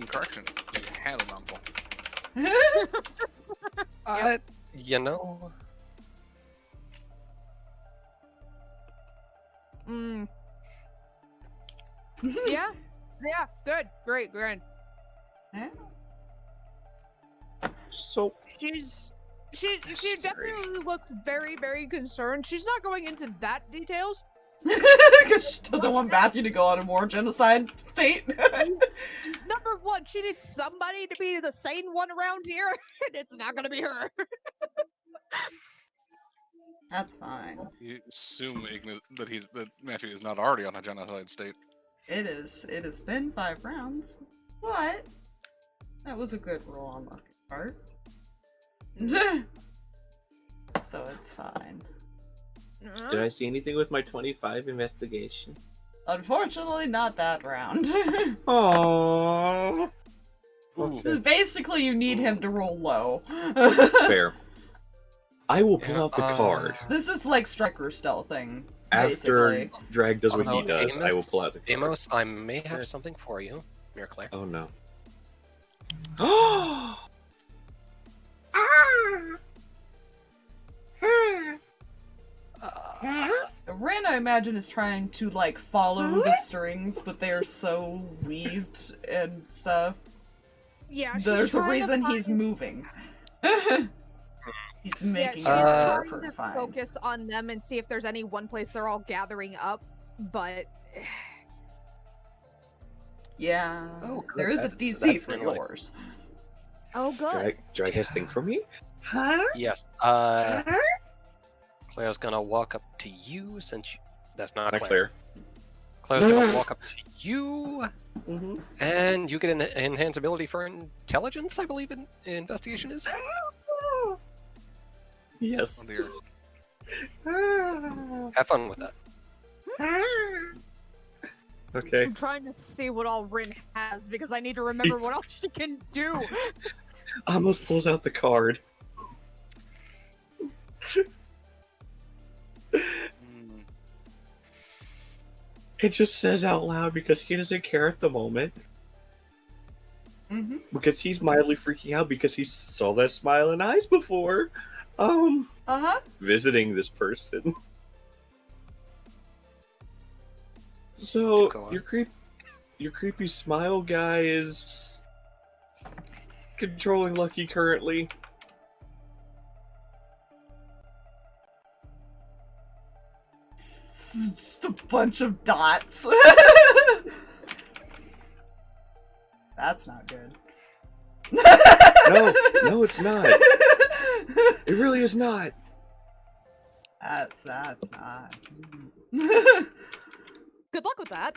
Correction, you had an uncle. You know. Mm. Yeah. Yeah. Good. Great. Great. So She Scary. definitely looks very, very concerned. She's not going into that details. Because she doesn't want Matthew to go on a more genocide state. Number one, she needs somebody to be the sane one around here, and it's not gonna be her. That's fine. You assume Ignis, that Matthew is not already on a genocide state. It is. It has been 5 rounds. But that was a good roll on lucky part. So it's fine. did I see anything with my 25 investigation? Unfortunately, not that round. Oh. Ooh. Basically, you need him to roll low. Fair. I will pull Yeah, out the card This is like striker stealthing, after basically. Drag does what he Although does. I will pull out the card. Amos, I may have something for you. Here, Claire. Oh no. Rin, I imagine, is trying to like follow the strings, but they are so weaved and stuff. Yeah, she's There's a trying to reason he's find- moving. He's making she's it harder trying for her to to find. focus on them and see if there's any one place they're all gathering up, but Yeah, Oh, good. there is a That's- DC that's for really- yours. oh, good. Drag has thing for me? Yes. Claire's gonna walk up to you since you. That's not It's not Claire. clear. Claire's gonna walk up to you, Mm-hmm. and you get an enhanced ability for intelligence, I believe investigation is. Oh Yes. dear. Have fun with that. Okay. I'm trying to see what all Rin has because I need to remember what else she can do. Amos pulls out the card. Mm. It just says out loud because he doesn't care at the moment. Mm-hmm. Because he's mildly freaking out because he saw that smile and eyes before. Uh-huh. Visiting this person. So Go on. your creepy smile guy is controlling Lucky currently. It's just a bunch of dots. That's not good. No, it's not. It really is not. That's not. Good luck with that.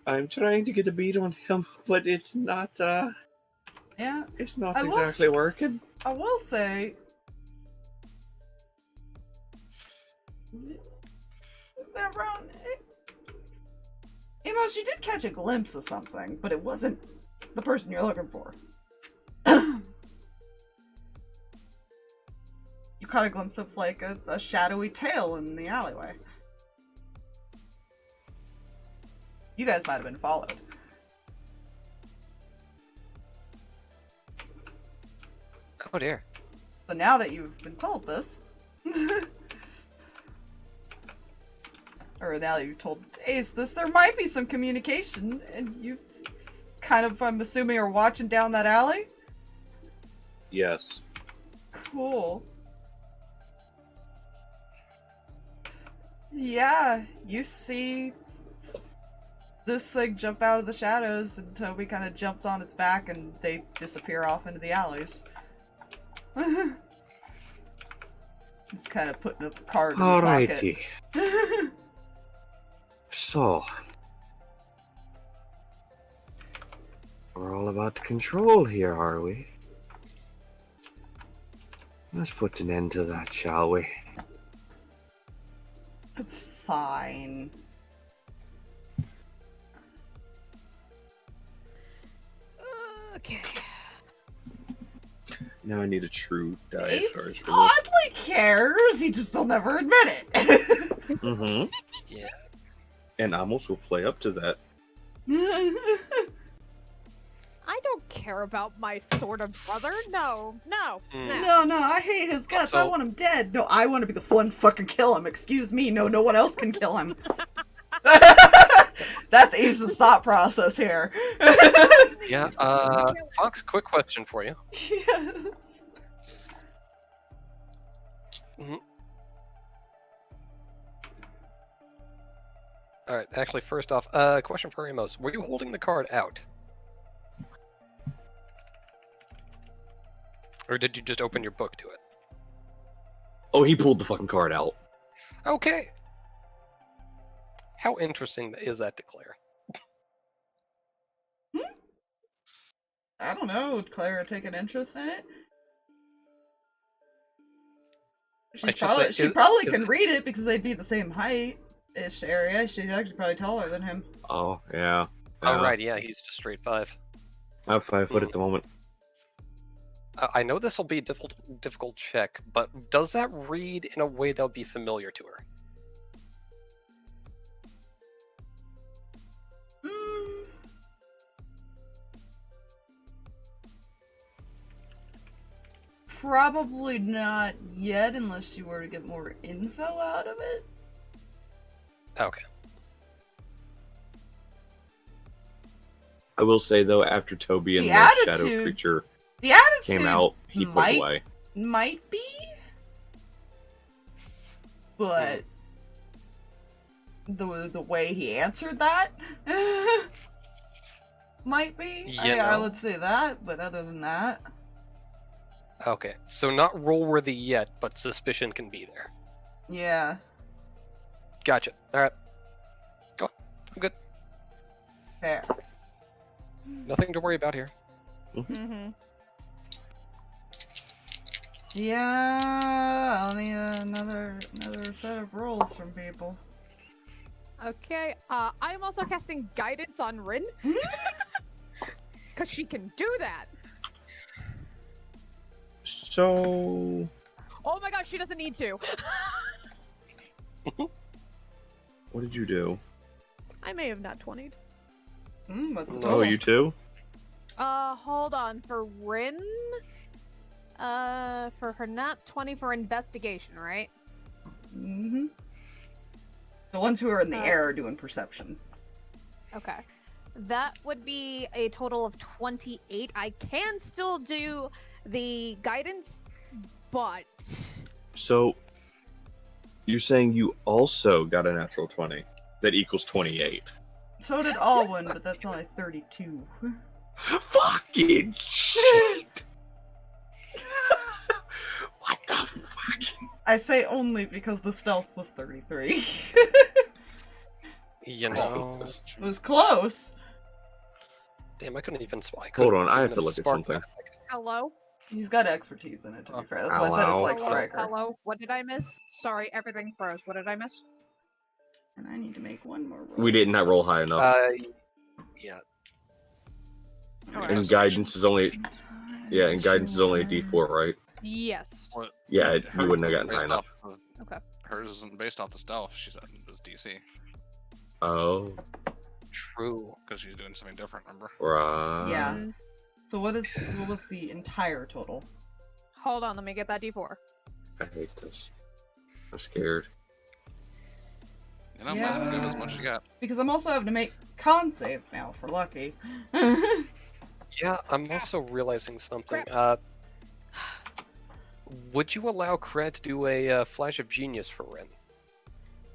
I'm trying to get a beat on him, but it's not, Yeah. it's not I will exactly working. I will say... That round... Amos, you did catch a glimpse of something, but it wasn't the person you're looking for. You caught a glimpse of, like, a shadowy tail in the alleyway. You guys might have been followed. Oh dear. So now that you've been told this, or now that you've told Ace this, there might be some communication, and you kind of, I'm assuming, are watching down that alley? Yes. Cool. Yeah, you see this thing jump out of the shadows, and Toby kind of jumps on its back, and they disappear off into the alleys. He's kind of putting a card in his Alrighty. pocket. So, we're all about control here, are we? Let's put an end to that, shall we? It's fine. Okay. Now I need a true diet charge Ace for this. oddly cares, he just will never admit it. Mm-hmm. Yeah. And Amos will play up to that. I don't care about my sort of brother. No, no, Mm. no. No, I hate his guts. I Also- want him dead. No, I want to be the one fucking kill him. Excuse me. No, no one else can kill him. That's Ace's thought process here. Yeah, Fox, quick question for you. Yes. Alright, actually, first off, question for Amos. Were you holding the card out? Or did you just open your book to it? Oh, he pulled the fucking card out. Okay. How interesting is that to Claire? I don't know. Would Clara take an interest in it? I should She say, probably is can it- read it because they'd be the same height-ish area. She's actually probably taller than him. Oh, yeah. Oh, right, yeah, he's just straight 5. I'm 5 foot at the moment. I know this will be a difficult check, but does that read in a way that would be familiar to her? Mm. Probably not yet, unless you were to get more info out of it. Okay. I will say, though, after Toby and The the shadow attitude creature The attitude came out, he put might away. might be, but the way he answered that might be. You I know. would say that, but other than that, Okay, so not roll-worthy yet, but suspicion can be there. yeah. Gotcha. Alright. Go on. I'm good. Fair. Nothing to worry about here. Mm-hmm. Yeah, I'll need another set of rolls from people. Okay, I'm also casting guidance on Rin. Because she can do that. So... Oh my gosh, she doesn't need to. What did you do? I may have not 20'd. What's the Oh, total? Oh, you too? Hold on. For Rin, for her nat 20 for investigation, right? Mm-hmm. The ones who are in the air are doing perception. Okay. That would be a total of 28. I can still do the guidance, but... So, you're saying you also got a natural 20 that equals 28. So did Alwyn, but that's only 32. Fucking shit! What the fuck? I say only because the stealth was 33. You Oh, know, this- It was close. damn, I couldn't even spy. Hold on, I have to look at something. Hello? He's got expertise in it, to be fair. That's why I said it's Hello? like Hello? Striker. Hello? What did I miss? Sorry, everything froze. What did I miss? And I need to make one more roll. We did not roll high enough. Yeah. Alright. And guidance is only a D4, right? Yes. Yeah, you Hers wouldn't have isn't gotten high based enough. off of- Okay. Hers isn't based off the stealth. She said it was DC Oh, True. because she's doing something different. Remember? right. Yeah. Mm, So what was the entire total? Hold on, let me get that D4. I hate this. I'm scared. You know, might as well give as much as you got. Because I'm also having to make con saves now for Lucky. Yeah, I'm also realizing something. Would you allow Kreh to do a flash of genius for Ren?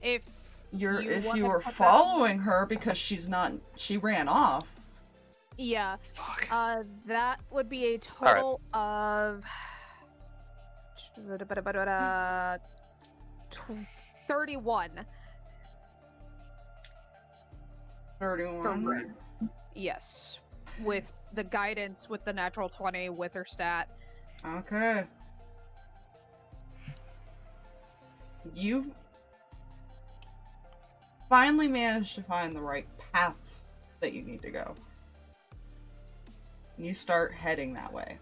If If wanna you were put that- following her because she ran off. Yeah, Fuck. that would be a total of 31 for 31. Ren. Yes, with the guidance, with the natural 20, with her stat. Okay. You finally managed to find the right path that you need to go. You start heading that way.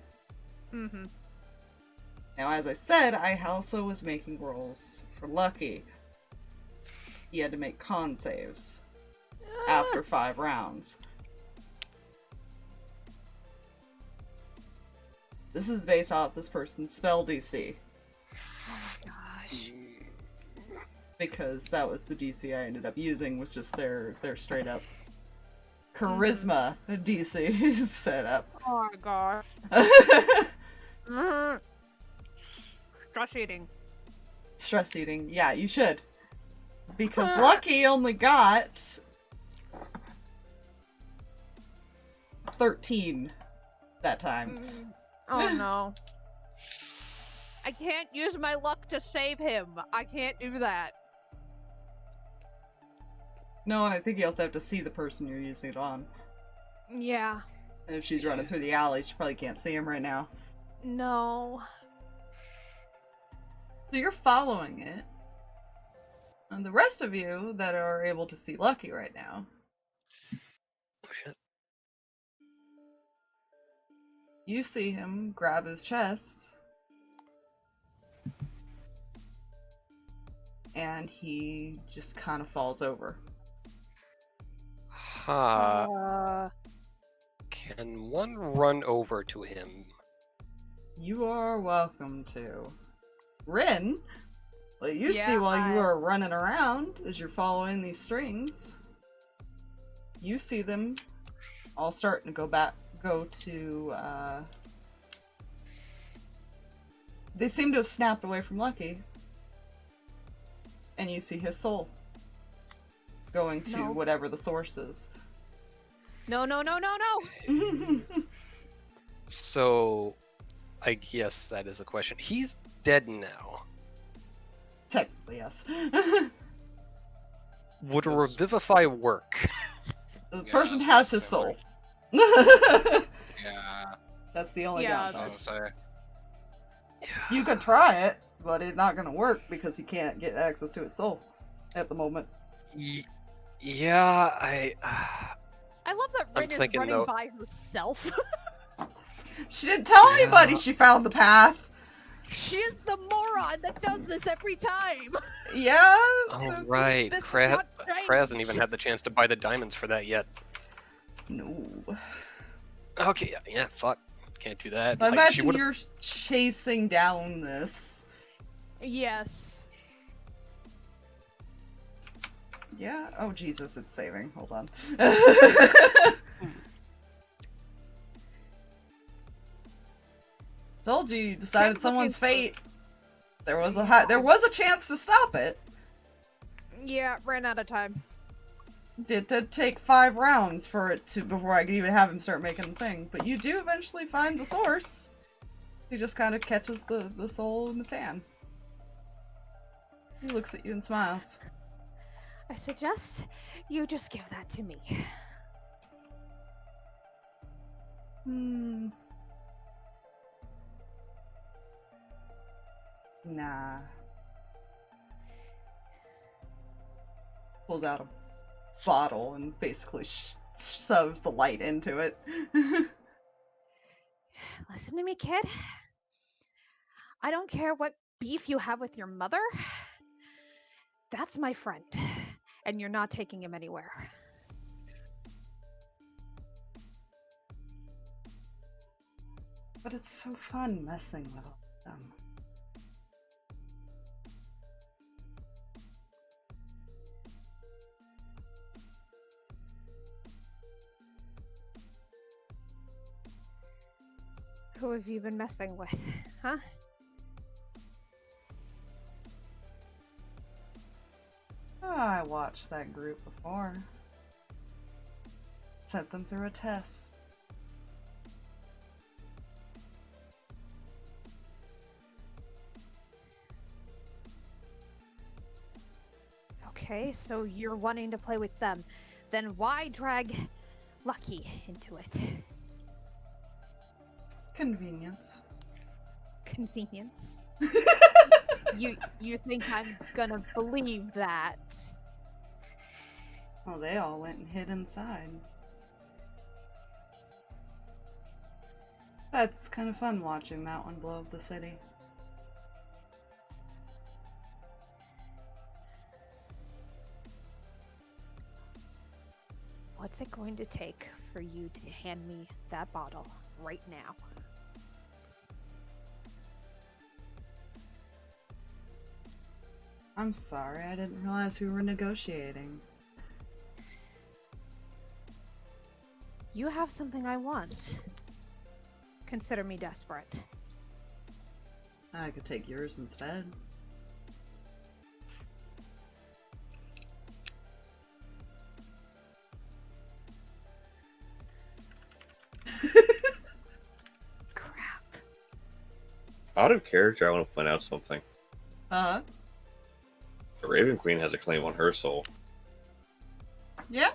Mm-hmm. Now, as I said, I also was making rolls for Lucky. He had to make con saves after 5 rounds. This is based off this person's spell DC, Gosh. because that was the DC I ended up using, was just their straight up charisma DC setup. Oh my god. Mm-hmm. Stress eating. Stress eating. Yeah, you should. Because Lucky only got 13 that time. Oh no. I can't use my luck to save him. I can't do that. No, and I think you also have to see the person you're using it on. Yeah. And if she's running through the alley, she probably can't see him right now. No. So you're following it. And the rest of you that are able to see Lucky right now, Oh shit. you see him grab his chest. And he just kind of falls over. Can one run over to him? You are welcome to. Rin, what you see Yeah, while you are running around as you're following these strings, you see them all starting to go to, they seem to have snapped away from Lucky. And you see his soul going to No. whatever the source is. No, no, no, no, no! So, I guess that is a question. He's dead now. Technically, yes. Would a Yes. revivify work? The Yeah, person that's has the his same soul. word. Yeah, That's the only Yeah. I was downside. gonna say. You could try it, but it's not gonna work because he can't get access to his soul at the moment. Yeah, I I love that I'm Rin is thinking, running though- by herself. She didn't tell Yeah. anybody she found the path. She is the moron that does this every time. Yeah. Oh so- right, this is Kreh not strange. hasn't even had the chance to buy the diamonds for that yet. No. Okay, yeah, fuck, can't do that. But Like, she imagine would've- you're chasing down this. Yes. Yeah. Oh Jesus, it's saving. Hold on. Told you, you decided Can't someone's fucking- fate. There was a chance to stop it. Yeah, ran out of time. It did take 5 rounds for it to before I could even have him start making the thing, but you do eventually find the source. He just kind of catches the soul in his hand. He looks at you and smiles. I suggest you just give that to me. Nah. Pulls out a bottle and basically shoves the light into it. Listen to me, kid. I don't care what beef you have with your mother. That's my friend, and you're not taking him anywhere. But it's so fun messing with all of them. Who have you been messing with, huh? Oh, I watched that group before. Sent them through a test. Okay, so you're wanting to play with them. Then why drag Lucky into it? Convenience. Convenience. You think I'm gonna believe that? Well, they all went and hid inside. That's kind of fun watching that one blow up the city. What's it going to take for you to hand me that bottle right now? I'm sorry, I didn't realize we were negotiating. You have something I want. Consider me desperate. I could take yours instead. Crap. Out of character, I want to point out something. Uh-huh. The Raven Queen has a claim on her soul. Yeah.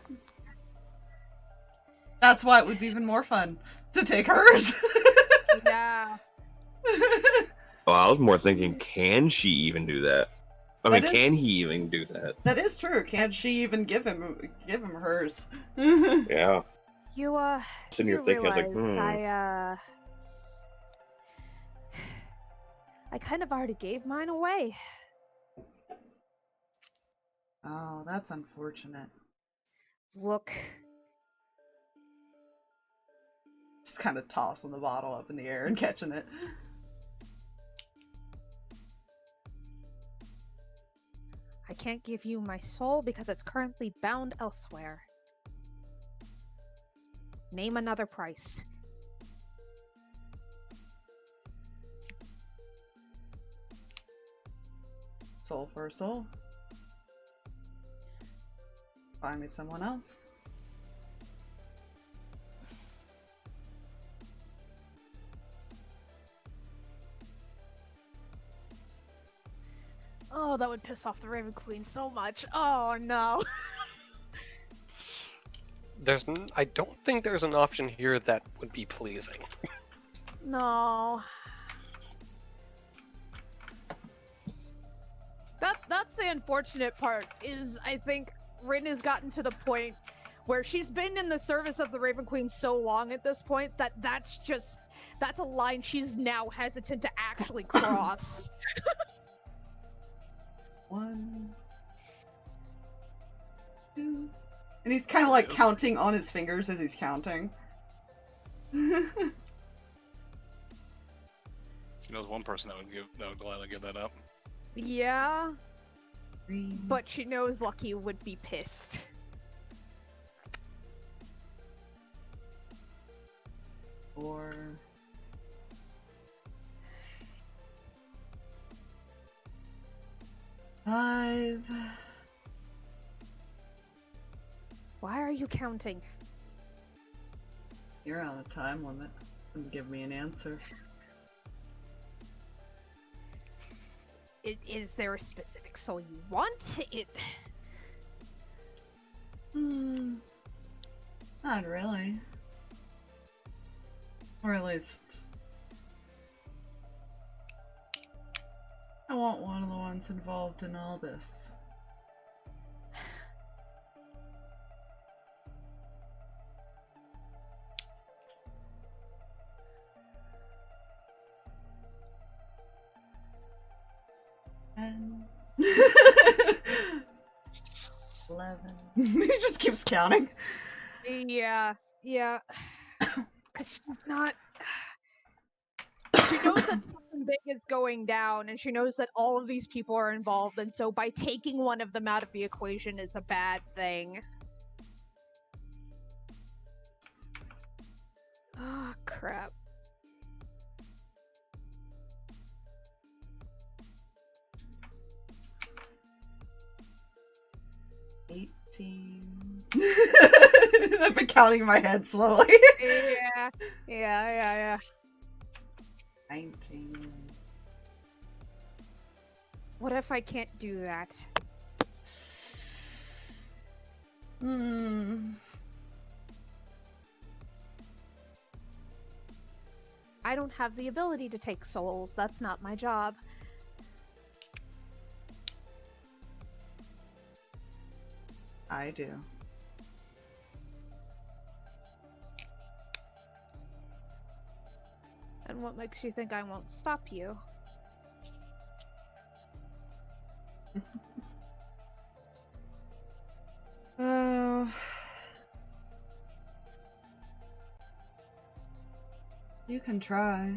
That's why it would be even more fun to take hers. Yeah. Oh, I was more thinking, can she even do that? I mean, That is- can he even do that? That is true. Can't she even give him hers? Yeah. You, Sitting here do thinking, I was like, realize I kind of already gave mine away. Oh, that's unfortunate. Look, Just kind of tossing the bottle up in the air and catching it. I can't give you my soul because it's currently bound elsewhere. Name another price. Soul for a soul. Find me someone else. Oh, that would piss off the Raven Queen so much. Oh no. I don't think there's an option here that would be pleasing. No. That's the unfortunate part, is I think Rin has gotten to the point where she's been in the service of the Raven Queen so long at this point that that's a line she's now hesitant to actually cross. 1, 2, and he's kind of like counting on his fingers as he's counting. She knows one person that would gladly give that up. Yeah, 3, but she knows Lucky would be pissed. 4, 5. Why are you counting? You're on a time limit. And give me an answer. Is there a specific soul you want? Not really. Or at least... I want one of the ones involved in all this. And 11. He just keeps counting. Yeah. Because she's not... She knows that something big is going down, and she knows that all of these people are involved, and so by taking one of them out of the equation is a bad thing. Ah, crap. I've been counting in my head slowly. Yeah. 19. What if I can't do that? I don't have the ability to take souls. That's not my job. I do. And what makes you think I won't stop you? Oh. You can try.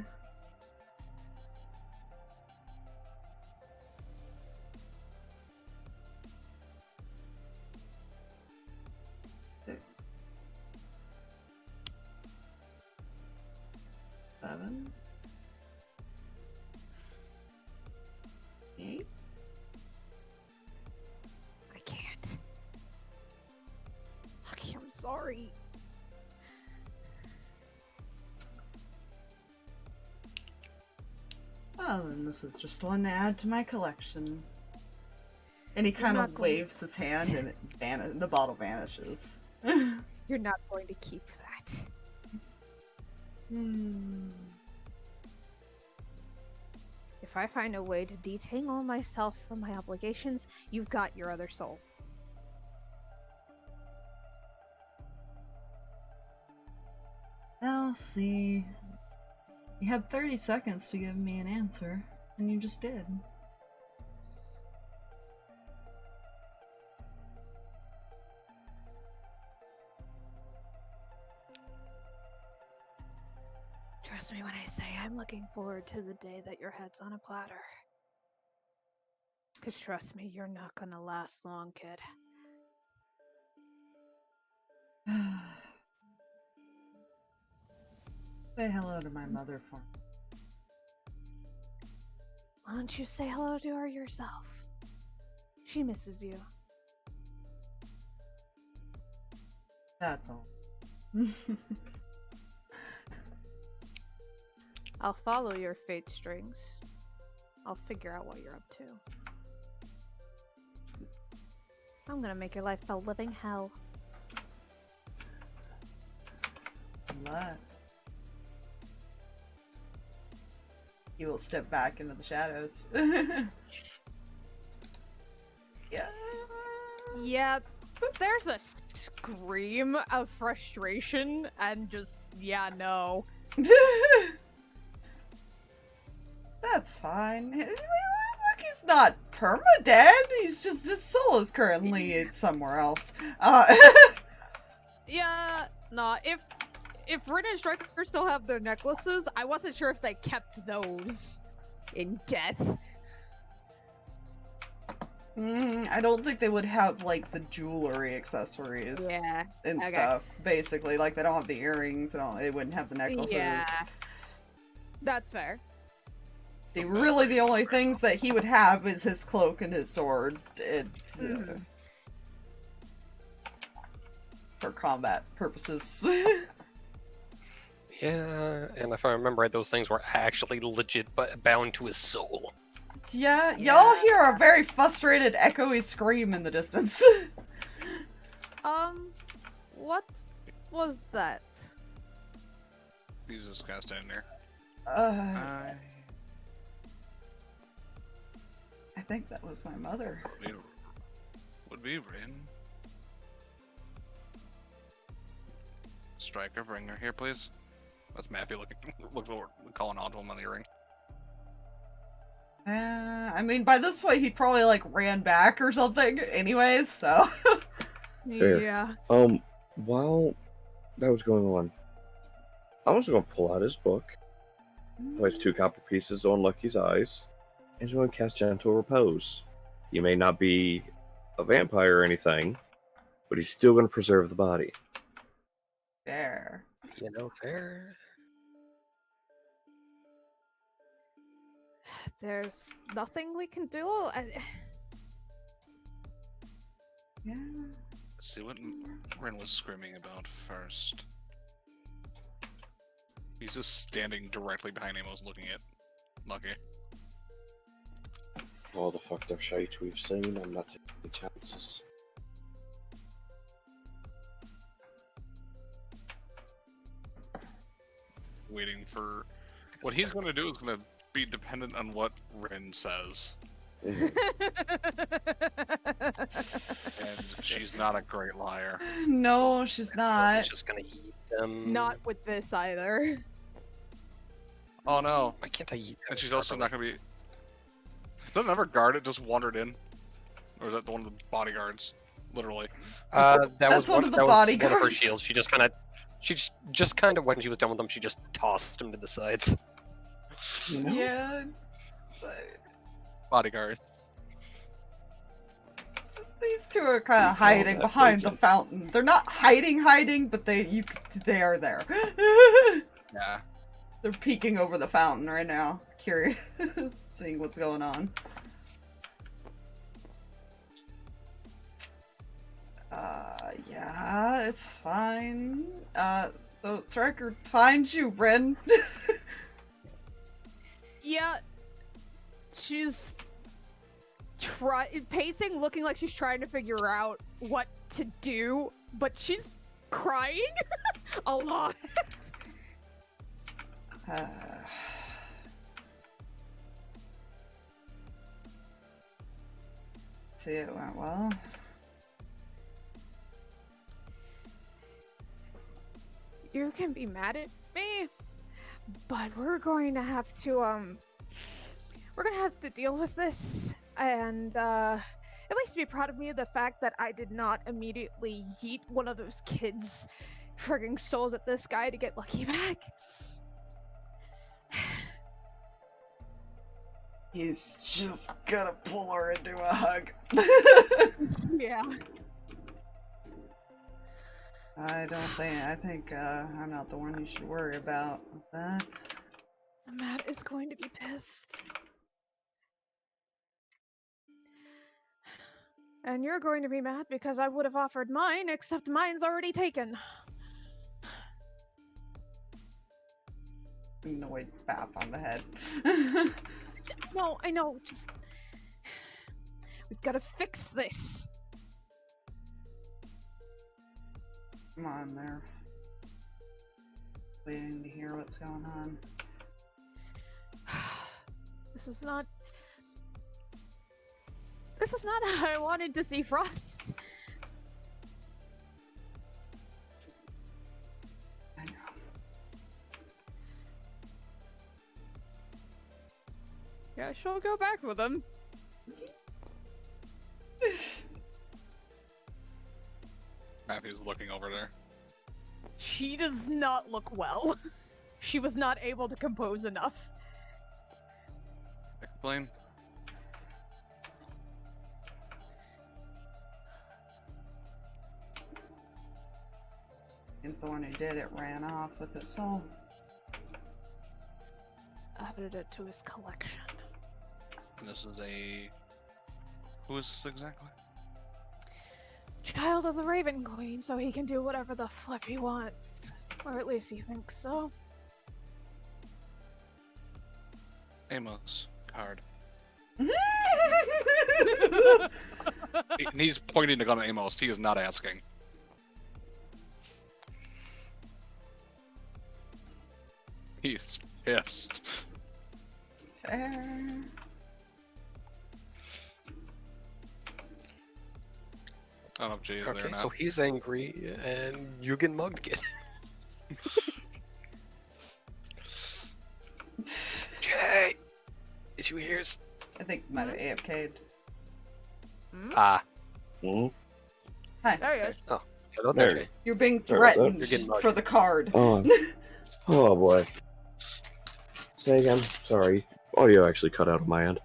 Seven. 8. I can't. Lucky, I'm sorry. Well, then this is just one to add to my collection. And he kind not of going to- waves his hand and the bottle vanishes. You're not going to keep that. If I find a way to detangle myself from my obligations, you've got your other soul. I'll see. You had 30 seconds to give me an answer, and you just did. Trust me when I say I'm looking forward to the day that your head's on a platter. Because trust me, you're not gonna last long, kid. Say hello to my mother for me. Why don't you say hello to her yourself? She misses you. That's all. I'll follow your fate strings. I'll figure out what you're up to. I'm gonna make your life a living hell. What? He will step back into the shadows. Yeah. Yep. There's a scream of frustration and just, yeah, no. That's fine. Look, he's not perma-dead. He's just, his soul is currently somewhere else. Yeah, nah, if Rin and Striker still have their necklaces, I wasn't sure if they kept those in death. I don't think they would have, like, the jewelry accessories and stuff, basically. Like, they don't have the earrings, they wouldn't have the necklaces. Yeah. That's fair. Really, the only things that he would have is his cloak and his sword. For combat purposes. Yeah, and if I remember right, those things were actually legit bound to his soul. Yeah, y'all hear a very frustrated, echoey scream in the distance. What was that? He's just kind of standing there. I think that was my mother. Would be Rin. Striker, bring her here, please. That's Mappy calling out to him on the ring. I mean, by this point, he probably like ran back or something, anyways. So. Fair. Yeah. While that was going on, I'm also going to pull out his book, place 2 copper pieces on Lucky's eyes, and he's going to cast Gentle Repose. He may not be a vampire or anything, but he's still going to preserve the body. Fair. You know, fair. There's nothing we can do. Yeah. Let's see what Rin was screaming about first. He's just standing directly behind Amos looking at Lucky. All the fucked up shite we've seen, I'm not taking any chances. Waiting for... What he's going to do is going to be dependent on what Rin says. And she's not a great liar. No, she's not. He's just gonna eat them. Not with this either. Oh no. Why can't I eat them? And she's also not going to be... Doesn't ever guard it, just wandered in? Or is that one of the bodyguards? Literally. That's one of the bodyguards. One of her shields. She just kind of when she was done with them, she just tossed them to the sides. Yeah. So, Bodyguard. these two are kind of hiding behind the fountain. They're not hiding, but they are there. Yeah. They're peeking over the fountain right now, curious, seeing what's going on. Yeah, it's fine. So Striker finds you, Ren. Yeah. She's pacing, looking like she's trying to figure out what to do, but she's crying a lot. See, it went well. You can be mad at me, but we're going to have to deal with this, and at least be proud of me of the fact that I did not immediately yeet one of those kids' frigging souls at this guy to get Lucky back. He's just gonna pull her into a hug. Yeah. I think I'm not the one you should worry about with that. Matt is going to be pissed. And you're going to be mad because I would have offered mine, except mine's already taken. Annoyed bap on the head. No, I know, just... We've got to fix this. Come on, there. Waiting to hear what's going on. This is not how I wanted to see Frost. I know. Yeah, she'll go back with him. Matthew's looking over there. She does not look well. She was not able to compose enough. Explain. He's the one who did it, ran off with his soul. Added it to his collection. And this is a... Who is this exactly? Child of the Raven Queen, so he can do whatever the flip he wants. Or at least he thinks so. Amos. Card. He's pointing the gun at Amos. He is not asking. He's pissed. Fair. I don't know if Jay is there Okay, or so not. he's angry, and you get mugged again. Jay! Did you hear? I think might have AFK'd. Ah. Hmm? Hi. There he is. Hello There. there, Jay. You're being Sorry about that. threatened You're getting mugged. for the card. Oh. Oh boy. Say again. Sorry. Audio actually cut out on my end.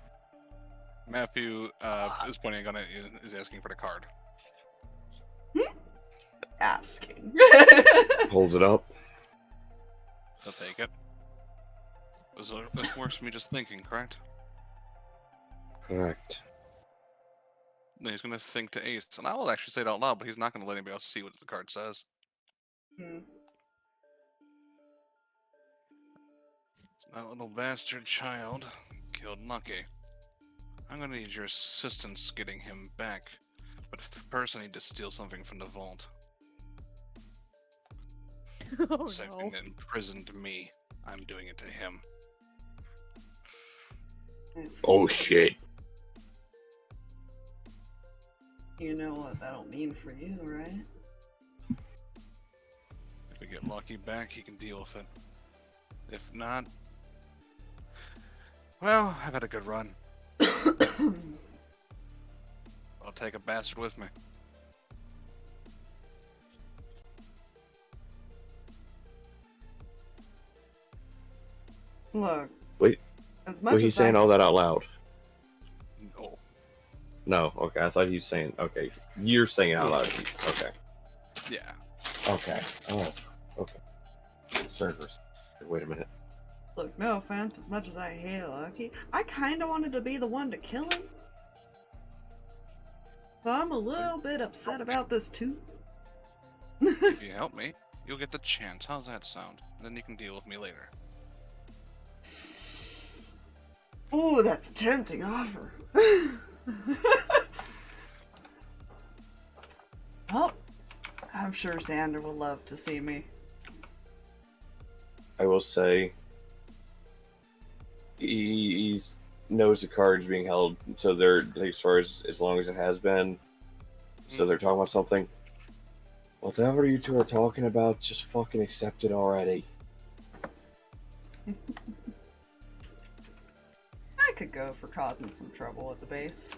Matthew is pointing a gun at you and is asking for the card. Asking. Holds it up. He'll take it. It's worse than me just thinking, correct? Correct. Then he's gonna think to Ace, and I will actually say it out loud, but he's not gonna let anybody else see what the card says. Hmm. That little bastard child killed Lucky. I'm gonna need your assistance getting him back, but first I need to steal something from the vault. Oh Something no. that imprisoned me. I'm doing it to him. Nice. Oh shit. You know what that'll mean for you, right? If we get Lucky back, he can deal with it. If not, well, I've had a good run. I'll take a bastard with me. Look. Wait. As much Was as he saying all that out loud? No. No. Okay. I thought he was saying. Okay. You're saying it out loud. Okay. Yeah. Okay. Oh. Okay. Servers. Wait a minute. Look, no offense, as much as I hate Lucky, I kinda wanted to be the one to kill him. So I'm a little bit upset about this too. If you help me, you'll get the chance. How's that sound? Then you can deal with me later. Oh, that's a tempting offer. Well, I'm sure Xander will love to see me. I will say. He knows the card's being held, so they're as far as long as it has been. So they're talking about something. Whatever you two are talking about, just fucking accept it already. I could go for causing some trouble at the base.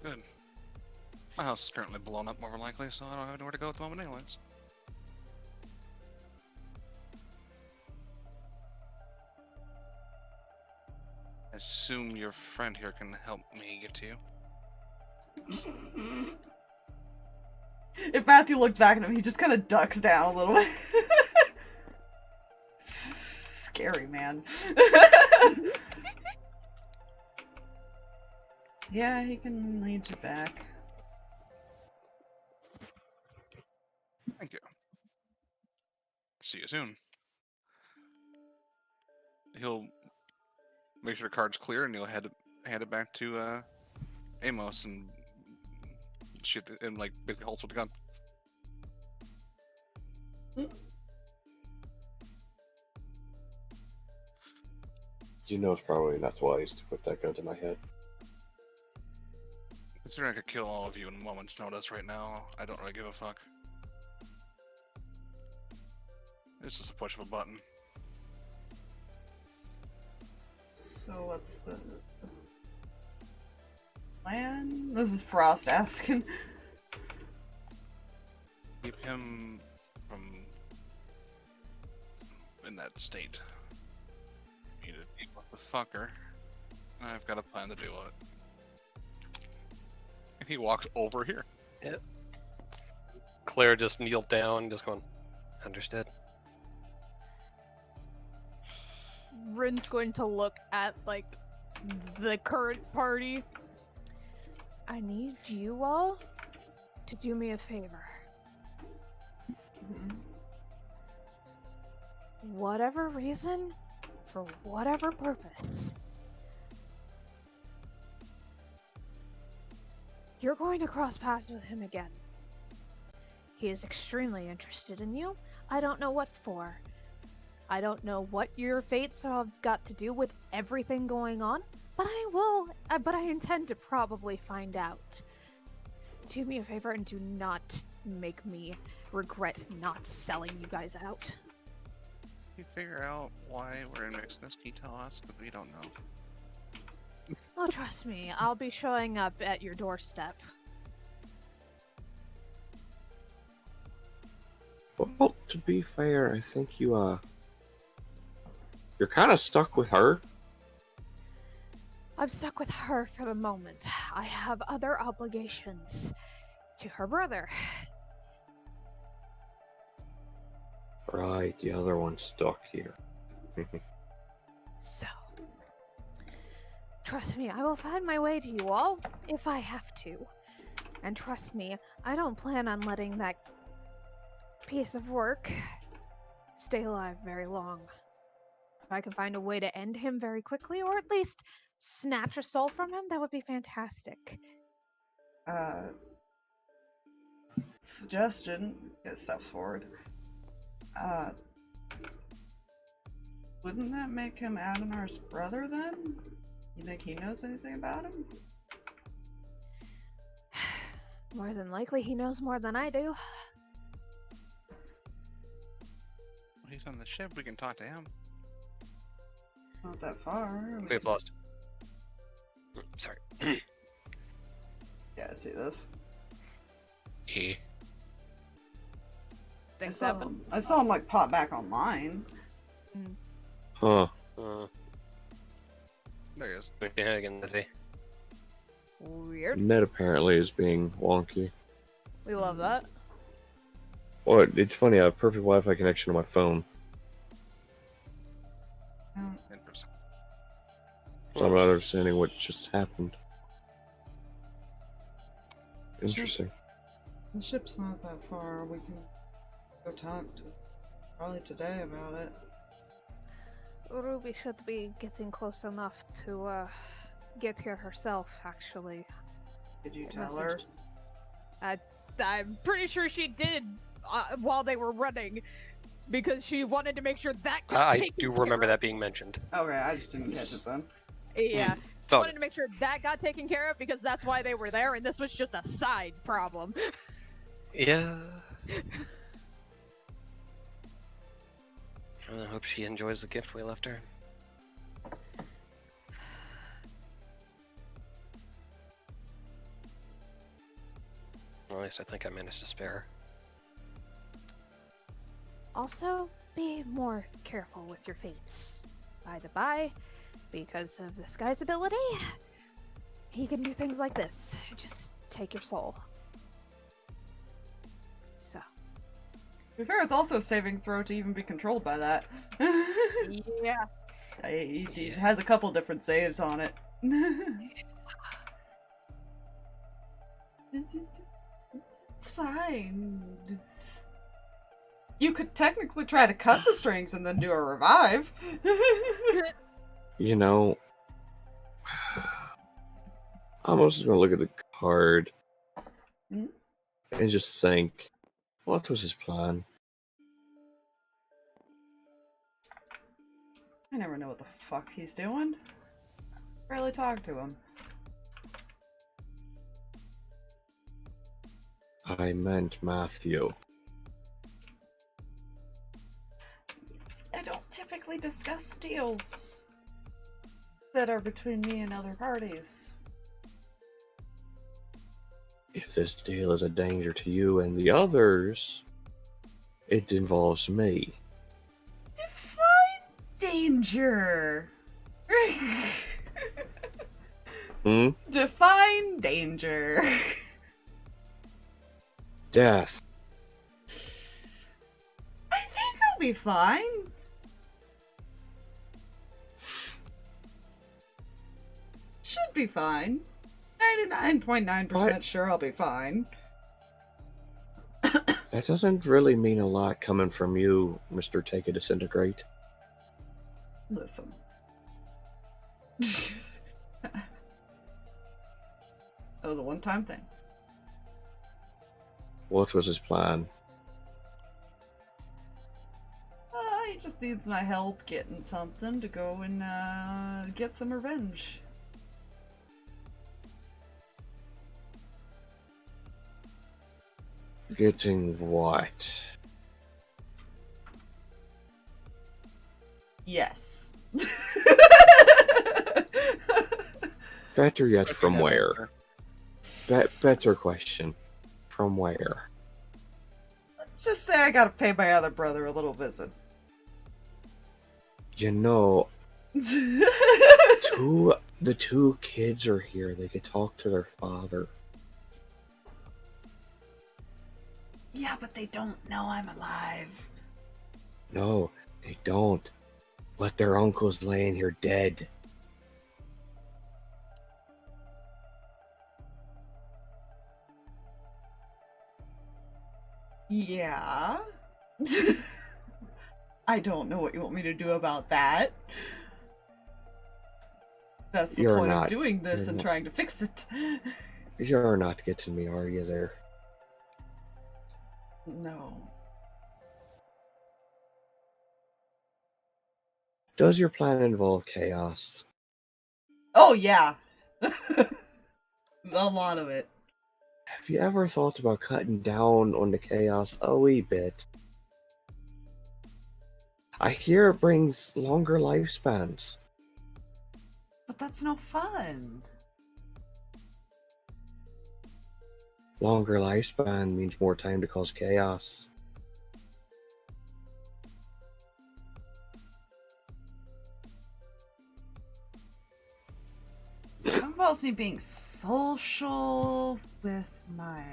Good. My house is currently blown up more than likely, so I don't have anywhere to go at the moment anyways. I assume your friend here can help me get to you. If Matthew looked back at him, he just kind of ducks down a little bit. Scary, man. Yeah, he can lead you back. Thank you. See you soon. He'll make sure the card's clear, and he'll hand it back to Amos and shoot and like basically holds with the gun. You know it's probably not wise to put that gun to my head. Considering I could kill all of you in a moment's notice right now, I don't really give a fuck. It's just a push of a button. So what's the plan? This is Frost asking. Keep him from in that state. Need to deal with the fucker. I've got a plan to deal with it. And he walks over here. Claire just kneeled down, just going, understood. Rin's going to look at, like, the current party. I need you all to do me a favor. Whatever reason, for whatever purpose, you're going to cross paths with him again. He is extremely interested in you. I don't know what for. I don't know what your fates have got to do with everything going on, but but I intend to probably find out. Do me a favor and do not make me regret not selling you guys out. You figure out why we're in Mexicus? Can you tell us? Because we don't know. Oh, trust me, I'll be showing up at your doorstep. Well, to be fair, I think you're kind of stuck with her. I'm stuck with her for the moment. I have other obligations to her brother. Right, the other one's stuck here. So, trust me, I will find my way to you all if I have to. And trust me, I don't plan on letting that piece of work stay alive very long. If I can find a way to end him very quickly, or at least snatch a soul from him, that would be fantastic. Suggestion, get steps forward. Wouldn't that make him Adonar's brother then? You think he knows anything about him? More than likely, he knows more than I do. He's on the ship. We can talk to him. Not that far. We've lost. Sorry. Yeah, I see this. E. Things happen. I saw him like pop back online. Huh. There he is. Again, is he? Weird. Net apparently is being wonky. We love that. Well, it's funny, I have perfect Wi-Fi connection to my phone, Interesting. so I'm not understanding what just happened. Interesting. The ship's not that far. We can go talk to probably today about it. Ruby should be getting close enough to get here herself, actually. Did you tell her? I'm pretty sure she did while they were running, because she wanted to make sure that got I taken do care remember of. that being mentioned. Okay, I just didn't catch it then. Yeah. It's all Wanted to make sure that got taken care of because that's why they were there, and this was just a side problem. Yeah. I hope she enjoys the gift we left her. Well, at least I think I managed to spare her. Also, be more careful with your fates. By the by, because of this guy's ability, he can do things like this. Just take your soul. So. To be fair, it's also a saving throw to even be controlled by that. Yeah. He has a couple different saves on it. It's fine. You could technically try to cut the strings and then do a revive. You know, I'm also gonna look at the card and just think, what was his plan? I never know what the fuck he's doing. Barely talk to him. I meant Matthew. I don't typically discuss deals that are between me and other parties. If this deal is a danger to you and the others, it involves me. Define danger. Define danger. Death. I think I'll be fine. Should be fine. 99.9% sure I'll be fine. That doesn't really mean a lot coming from you, Mr. Take a Disintegrate. Listen. That was a one-time thing. What was his plan? just needs my help getting something to go and get some revenge. Getting what? Yes. Better yet, Okay, from yeah, where? Better question. From where? Let's just say I gotta pay my other brother a little visit. You know, the two kids are here. They could talk to their father. Yeah, but they don't know I'm alive. No, they don't. But their uncle's laying here dead. Yeah. I don't know what you want me to do about that. That's the You're point not- of doing this you're and not- trying to fix it. You're not getting me, are you there? No. Does your plan involve chaos? Oh, yeah. A lot of it. Have you ever thought about cutting down on the chaos a wee bit? I hear it brings longer lifespans. But that's no fun. Longer lifespan means more time to cause chaos. It involves me being social with my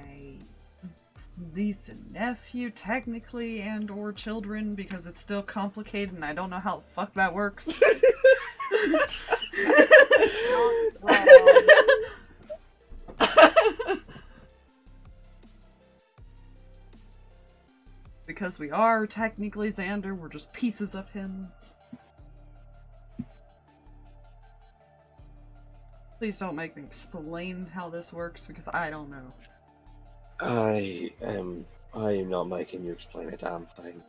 niece and nephew, technically, and or children, because it's still complicated and I don't know how the fuck that works. Because we are technically Xander, we're just pieces of him. Please don't make me explain how this works, because I don't know. I am not making you explain a damn thing.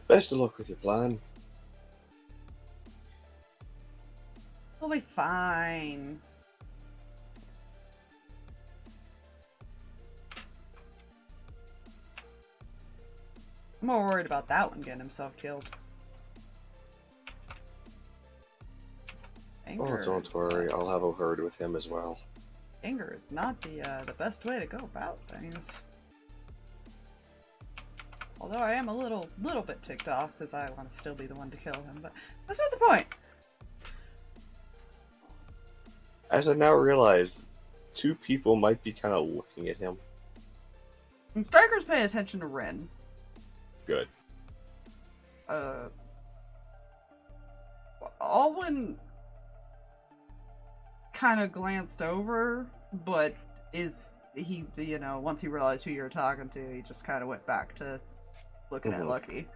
Best of luck with your plan. We'll be fine. I'm more worried about that one getting himself killed. Oh, don't worry. I'll have a word with him as well. Anger is not the best way to go about things. Although I am a little bit ticked off because I want to still be the one to kill him, but that's not the point. As I now realize, two people might be kind of looking at him. And Striker's paying attention to Ren. Good. Alwyn kind of glanced over, but he, you know, once he realized who you were talking to, he just kind of went back to looking at Lucky.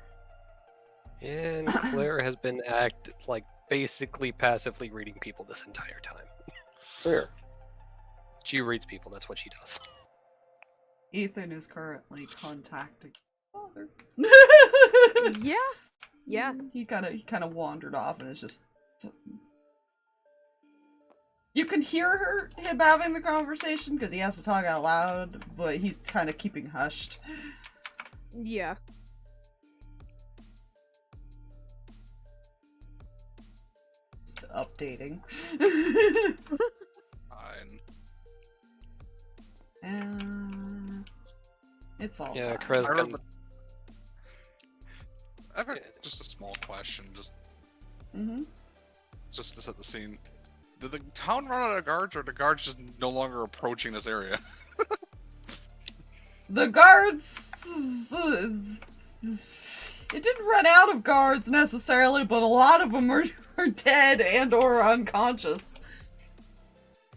And Claire has been basically passively reading people this entire time. Fair. She reads people, that's what she does. Ethan is currently contacting father. Yeah. Yeah. He kind of wandered off and is just. You can hear him having the conversation because he has to talk out loud, but he's kind of keeping hushed. Yeah. Just updating. Fine. It's all Yeah, fine. Kreh's I been... remember- I have Yeah. just a small question, just Mm-hmm. to set the scene. Did the town run out of guards, or are the guards just no longer approaching this area? The guards. It didn't run out of guards necessarily, but a lot of them are dead and or unconscious.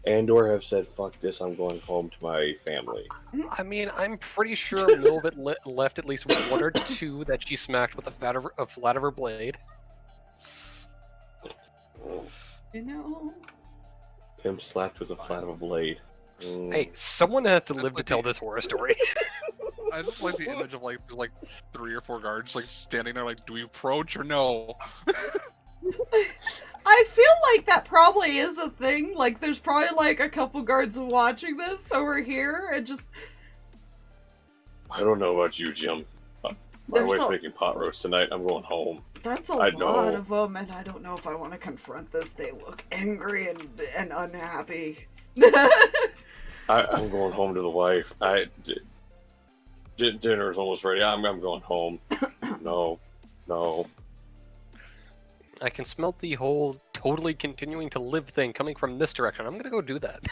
And/or have said, "Fuck this! I'm going home to my family." I mean, I'm pretty sure Milvet left at least one or two that she smacked with a flat of her blade. You know? Pimp slapped with a flat of a blade. Hey, someone has to That's live to like tell the- this horror story. I just like the image of like 3 or 4 guards like standing there like, do we approach or no? I feel like that probably is a thing. Like, there's probably like a couple guards watching this over here and just. I don't know about you, Jim. My There's wife's a- making pot roast tonight. I'm going home. That's a I lot know. of them, and I don't know if I want to confront this. They look angry and unhappy. I'm going home to the wife. Dinner's almost ready. I'm going home. No. I can smell the whole totally continuing to live thing coming from this direction. I'm gonna go do that.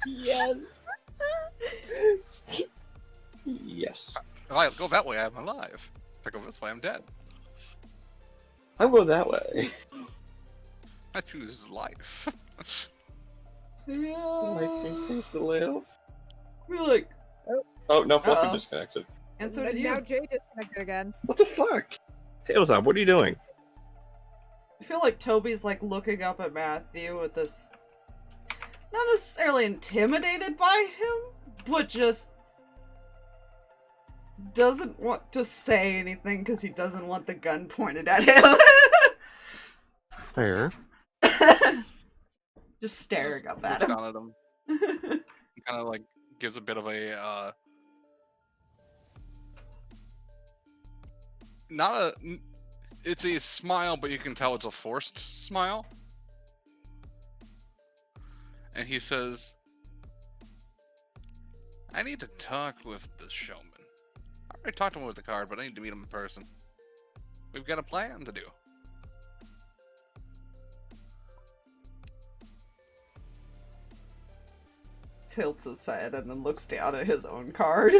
Yes. Yes. If I go that way, I'm alive. If I go this way, I'm dead. I'm going that way. I choose life. Life Yeah. seems to live. We're like, Oh, no, Fluffy Uh-oh. disconnected. and so And did now you. Jay disconnected again. What the fuck? Tails on, what are you doing? I feel like Toby's like looking up at Matthew with this. Not necessarily intimidated by him, but just doesn't want to say anything because he doesn't want the gun pointed at him. Fair. Just staring up at Looks him. down at him. He kind of like gives a bit of a it's a smile, but you can tell it's a forced smile. And he says, I need to talk with the showman. I already talked to him with the card, but I need to meet him in person. We've got a plan to do. Tilts his head and then looks down at his own card.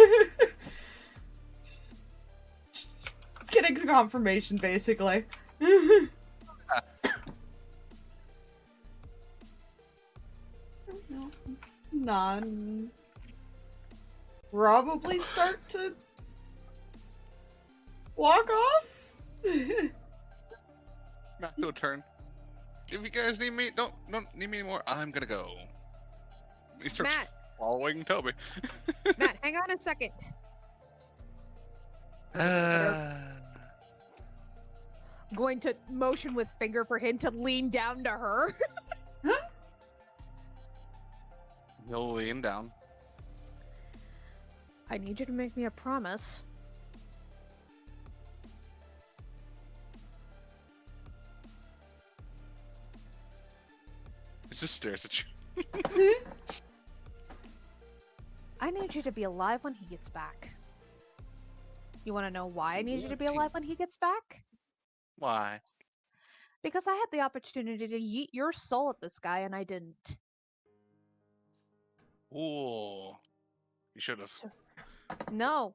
Just getting confirmation, basically. None. Probably start to walk off. Matt, your turn. If you guys need me, don't need me anymore. I'm gonna go. He starts Matt. following Toby. Matt, hang on a second. Going to motion with finger for him to lean down to her. He'll lean down. I need you to make me a promise. He just stares at you. I need you to be alive when he gets back. You want to know why I need you to be alive when he gets back? Why? Because I had the opportunity to yeet your soul at this guy and I didn't. Ooh. You should have. No.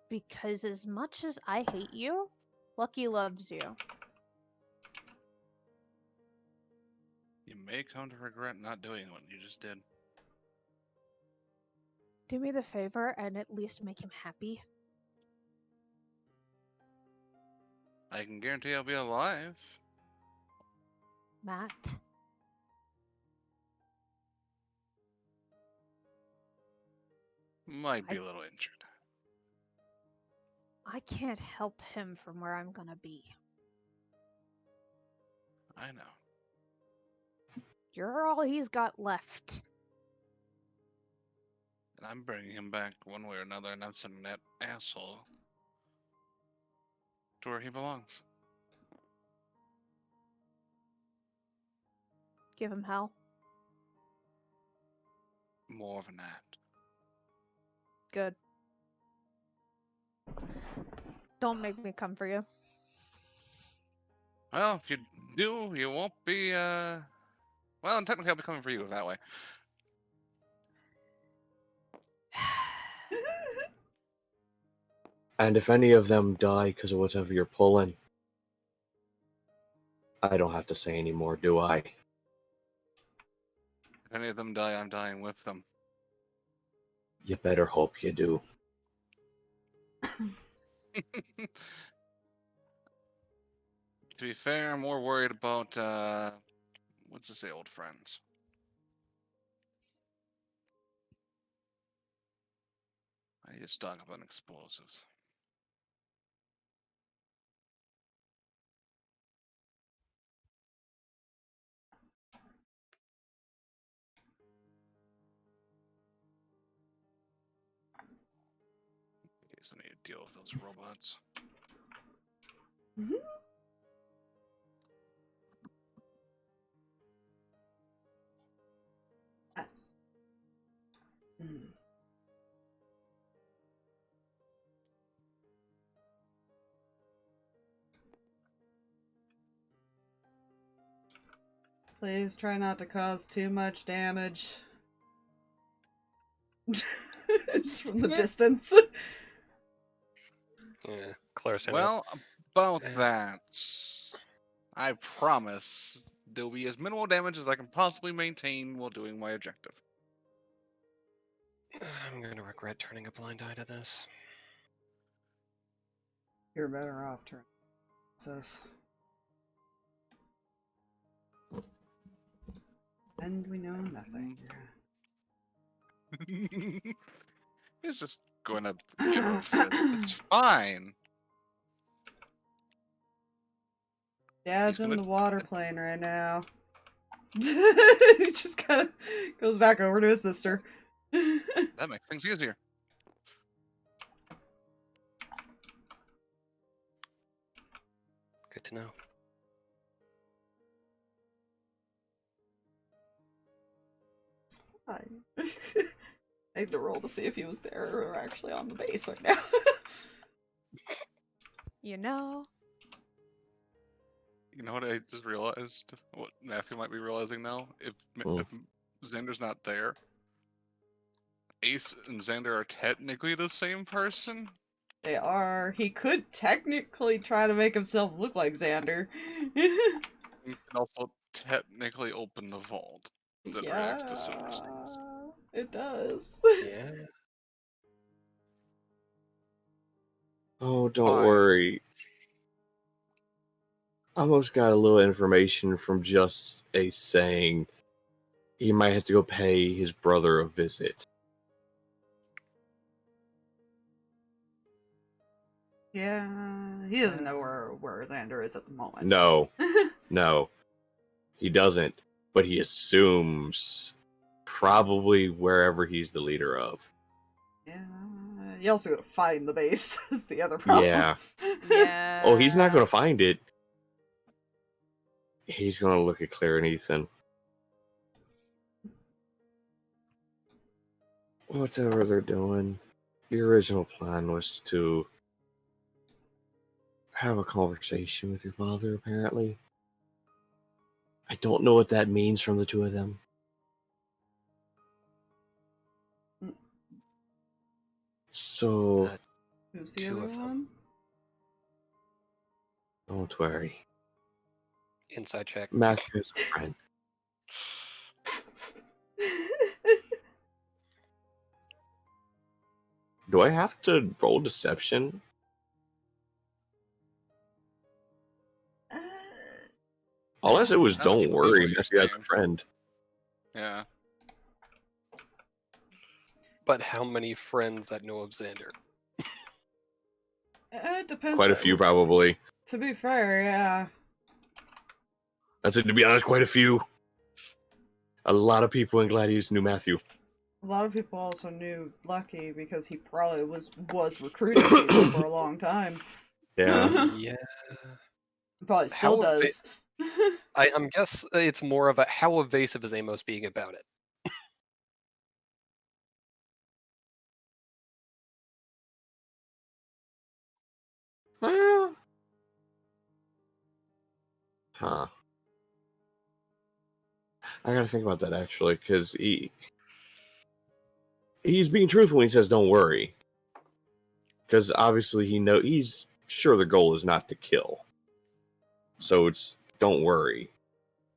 Because as much as I hate you, Lucky loves you. You may come to regret not doing what you just did. Do me the favor and at least make him happy. I can guarantee I'll be alive. Matt. Might be a little injured. I can't help him from where I'm gonna be. I know. You're all he's got left. And I'm bringing him back one way or another, and I'm sending that asshole to where he belongs. Give him hell. More than that. Good. Don't make me come for you. Well, if you do, you won't be, well, technically I'll be coming for you that way. And if any of them die because of whatever you're pulling, I don't have to say anymore, do I? If any of them die, I'm dying with them. You better hope you do. To be fair, I'm more worried about what's to say, old friends. I need to stock up on explosives. In case I need to deal with those robots. Mhm. Mm. Please try not to cause too much damage. Just from the distance. Yeah, Claire's saying Well, about Yeah. that, I promise there'll be as minimal damage as I can possibly maintain while doing my objective. I'm gonna regret turning a blind eye to this. You're better off, turn says. And we know nothing. He's just going to give her a fit. It's fine. Dad's He's in gonna- the water plane right now. He just kind of goes back over to his sister. That makes things easier. Good to know. Hi. I had to roll to see if he was there or actually on the base right now. You know. You know what I just realized? What Matthew might be realizing now? If Xander's not there, Ace and Xander are technically the same person. They are. He could technically try to make himself look like Xander. And can also technically open the vault that reacts to Silver Stings. It does. Yeah. Oh, don't Fine. worry. I almost got a little information from just Ace saying he might have to go pay his brother a visit. Yeah, he doesn't know where Xander is at the moment. No, no, he doesn't. But he assumes probably wherever he's the leader of. Yeah, you also gotta find the base. Is the other problem. Yeah. Yeah. Oh, he's not going to find it. He's going to look at Claire and Ethan. Whatever they're doing, the original plan was to have a conversation with your father, apparently. I don't know what that means from the two of them. So, Who's the Two other of them. one? don't worry. Inside check. Matthew is a friend. Do I have to roll deception? Unless it was No, don't he believes worry, what you're Matthew has a saying. friend. Yeah. But how many friends that know of Xander? It depends. Quite a few, probably. To be fair, yeah. I said, to be honest, quite a few. A lot of people in Gladius knew Matthew. A lot of people also knew Lucky because he probably was recruiting people for a long time. Yeah. Yeah. Probably still How does. I'm guess it's more of a how evasive is Amos being about it? Well, huh. I gotta think about that, actually, because he's being truthful when he says don't worry. Because obviously he's sure the goal is not to kill. So it's don't worry.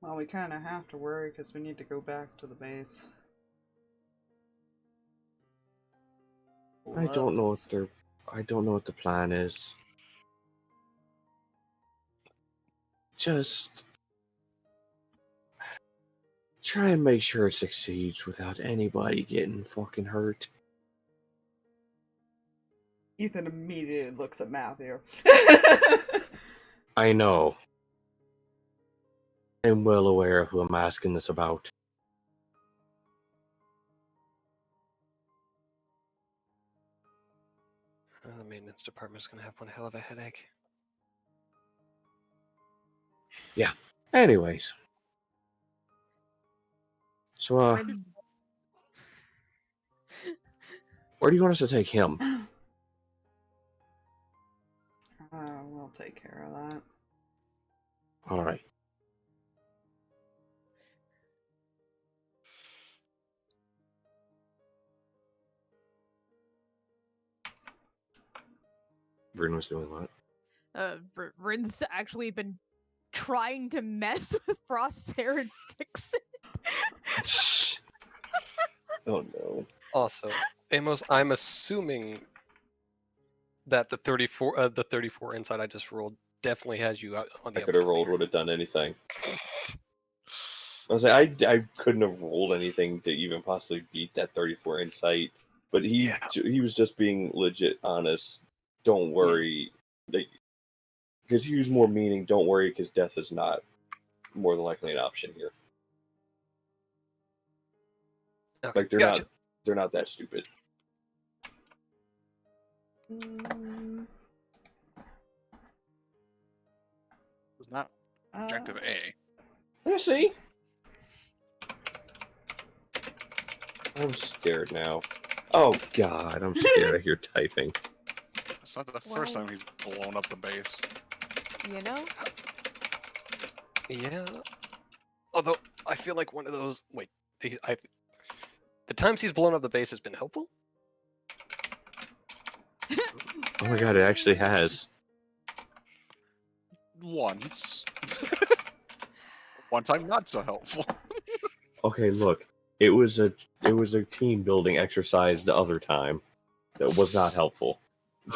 Well, we kind of have to worry because we need to go back to the base. I don't know what the plan is. just try and make sure it succeeds without anybody getting fucking hurt. Ethan immediately looks at Matthew. I know. I'm well aware of who I'm asking this about. The maintenance department's gonna have one hell of a headache. Yeah. Anyways. So, Rin- where do you want us to take him? We'll take care of that. Alright. Bryn was doing what? Rin's actually been trying to mess with Frost's hair and fix it. Oh no. Also, Amos, I'm assuming that the 34 inside I just rolled definitely has you out on the. I could have rolled, would have done anything. I couldn't have rolled anything to even possibly beat that 34 insight, but he was just being legit honest. Don't worry, because he was more meaning. Don't worry, because death is not more than likely an option here. Okay, Like they're not that stupid. It's not objective A. Yeah, see? I'm scared now. Oh god, I'm scared. I hear typing. It's not the first time he's blown up the base. You know? Yeah. Although I feel like one of those. Wait, the times he's blown up the base has been helpful. Oh my god, it actually has. Once. One time not so helpful. Okay, look. It was a team building exercise the other time that was not helpful.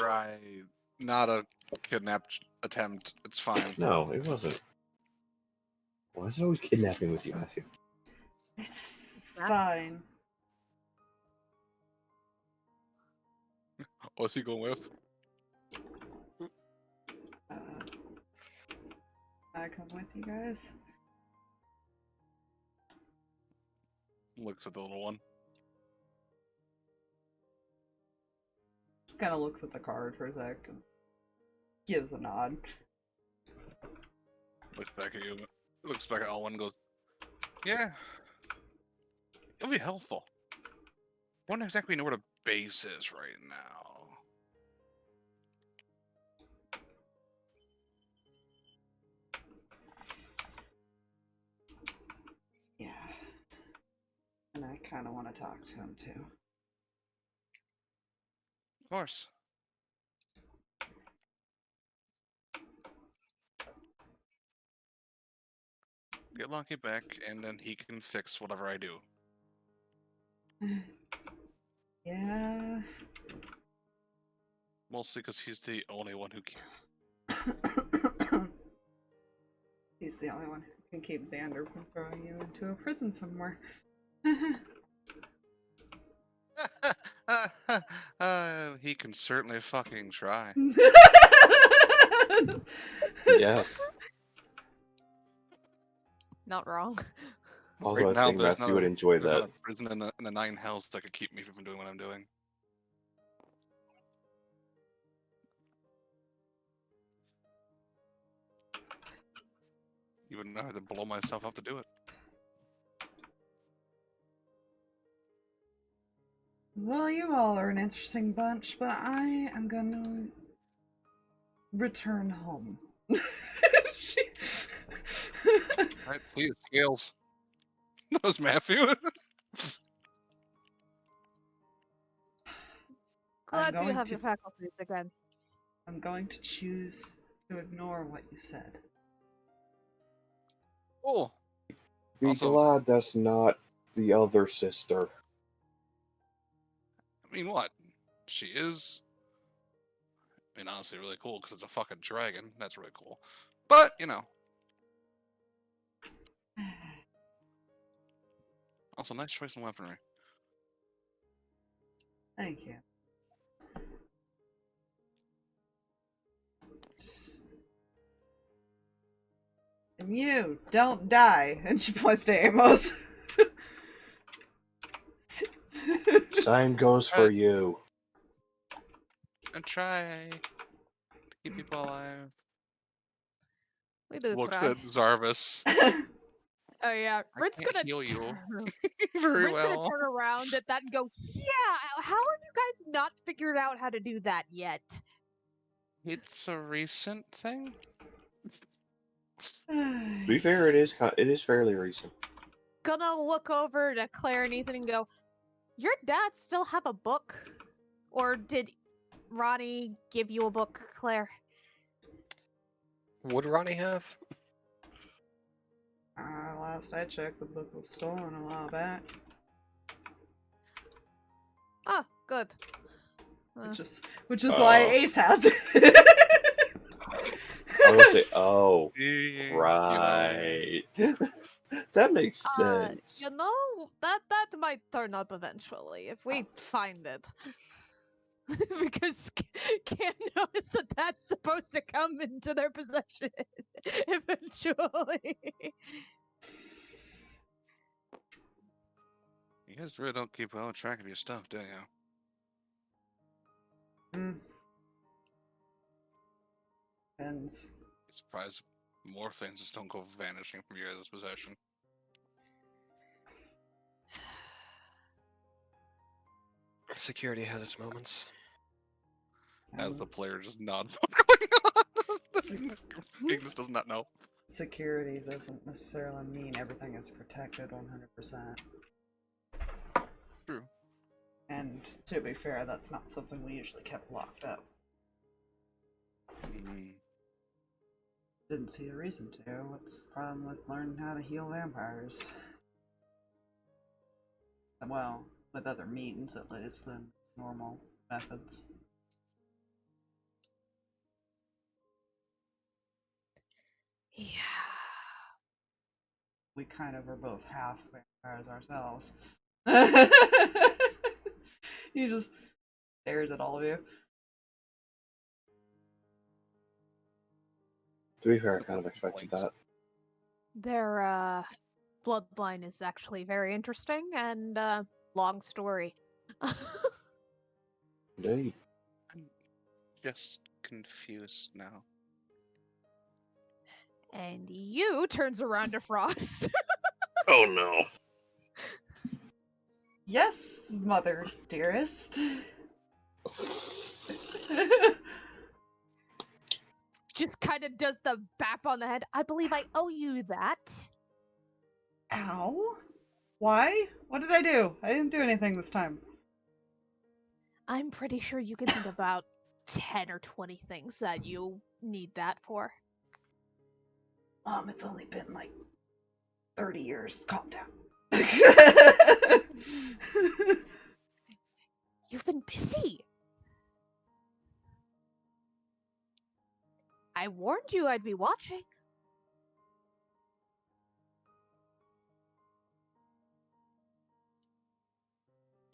Right. Not a kidnap attempt. It's fine. No, it wasn't. Why is it always kidnapping with you, Matthew? It's fine. What's he going with? I come with you guys. Looks at the little one. Just kind of looks at the card for a sec and gives a nod. Looks back at you. Looks back at Owen and goes, yeah. It'll be helpful. Won't exactly know where the base is right now. Yeah. And I kind of want to talk to him too. Of course. Get Lucky back, and then he can fix whatever I do. Yeah. Mostly because he's the only one who can. He's the only one who can keep Xander from throwing you into a prison somewhere. He can certainly fucking try. Yes. Not wrong. Although Right I now, think there's Matthew not would enjoy there's not that. a prison in the 9 hells that could keep me from doing what I'm doing. You wouldn't know how to blow myself up to do it. Well, you all are an interesting bunch, but I am gonna return home. Alright, please, scales. That was Matthew. Glad you going have to- your faculties again. I'm going to choose to ignore what you said. Oh, Be Also- glad that's not the other sister. I mean, what? She is. I mean, honestly, really cool because it's a fucking dragon. That's really cool. But, you know, Also, nice choice in weaponry. Thank you. And you don't die. And she points to Amos. Same goes for you. And try to keep people alive. We do Looks try. at Zarvis. Oh yeah, I Rit's can't gonna heal you. turn- Very Rit's well. gonna turn around at that and go, "Yeah, how have you guys not figured out how to do that yet?" It's a recent thing. To be fair, it is fairly recent. Gonna look over to Claire and Ethan and go, "Your dad still have a book, or did Ronnie give you a book, Claire?" Would Ronnie have? Last I checked, the book was stolen a while back. Ah, good. Which is why Oh. Ace has it. I will say, oh, You know, right. That makes sense. You know, that might turn up eventually if we find it. Because Can knows that that's supposed to come into their possession eventually. you guys really don't keep well track of your stuff, do you? Depends. Surprised more things just don't go vanishing from your guys' possession. Security has its moments. As the player just nods what's going on. Ignis does not know. Security doesn't necessarily mean everything is protected 100%. True. And to be fair, that's not something we usually kept locked up. Didn't see a reason to. What's the problem with learning how to heal vampires? Well, with other means at least than normal methods. Yeah. We kind of are both half vampires ourselves. He just stares at all of you. To be fair, I kind of expected that. Their bloodline is actually very interesting and long story. Indeed. I'm just confused now. And you turns around to Frost. Oh no. Yes, mother dearest. Just kind of does the bap on the head. I believe I owe you that. Ow? Why? What did I do? I didn't do anything this time. I'm pretty sure you can think about 10 or 20 things that you need that for. It's only been like 30 years. Calm down. You've been busy. I warned you I'd be watching.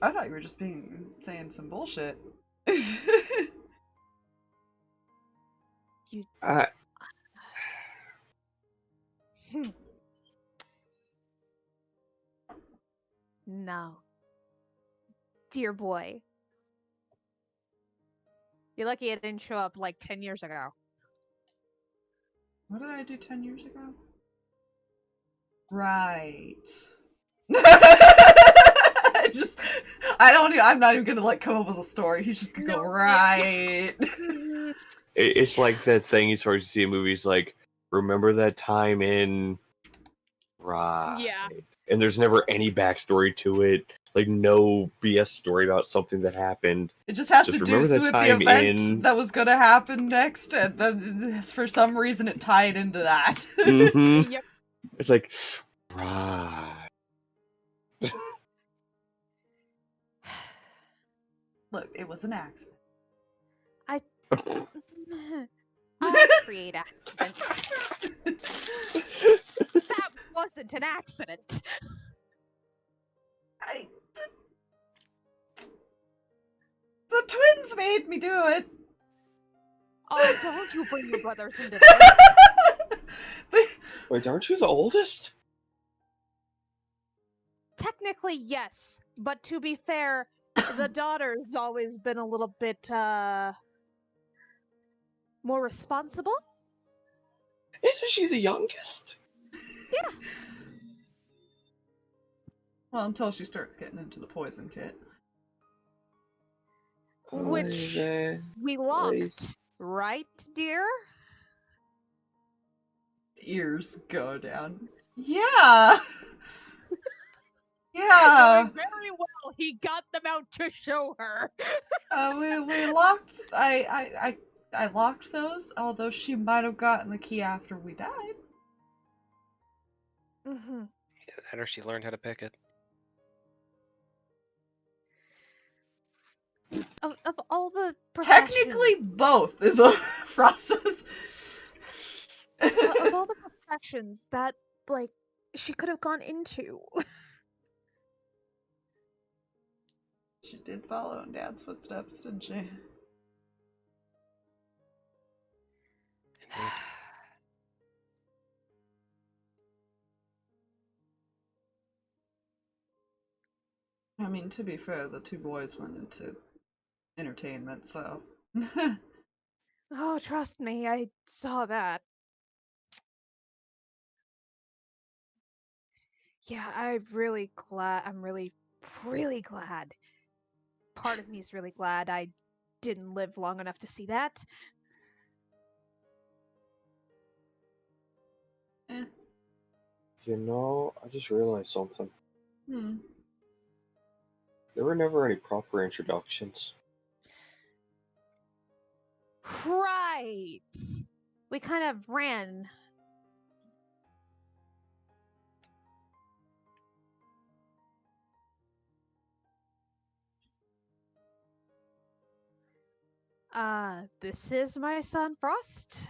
I thought you were just saying some bullshit. You. No. Dear boy. You're lucky it didn't show up like 10 years ago. What did I do 10 years ago? Right. I'm not even gonna like come up with a story. He's just gonna go, right. It's like that thing you start to see in movies, like, remember that time in... Right. Yeah. And there's never any backstory to it. Like, no BS story about something that happened. It just has Just to do remember that with the time event that was gonna happen next, and then for some reason it tied into that. Mm-hmm. Yep. It's like, right. Look, it was an accident. I create accidents. wasn't an accident. The twins made me do it. Oh, don't you bring your brothers into this. Wait, aren't you the oldest? Technically, yes. But to be fair, the daughter's always been a little bit, more responsible? Isn't she the youngest? Yeah. Well, until she starts getting into the poison kit. Which we locked, right, dear? Ears go down. Yeah! Yeah! Knowing very well he got them out to show her. We locked. I locked those, although she might have gotten the key after we died. Mm-hmm. That or she learned how to pick it. Of all the professions, Technically, both is a process. of all the professions that, like, she could have gone into. She did follow in Dad's footsteps, didn't she? Indeed. I mean, to be fair, the two boys went into entertainment, so. Oh, trust me, I saw that. Yeah, I'm really glad. I'm really, really glad. Part of me is really glad I didn't live long enough to see that. Eh. You know, I just realized something. Hmm. There were never any proper introductions. Right. We kind of ran. This is my son Frost.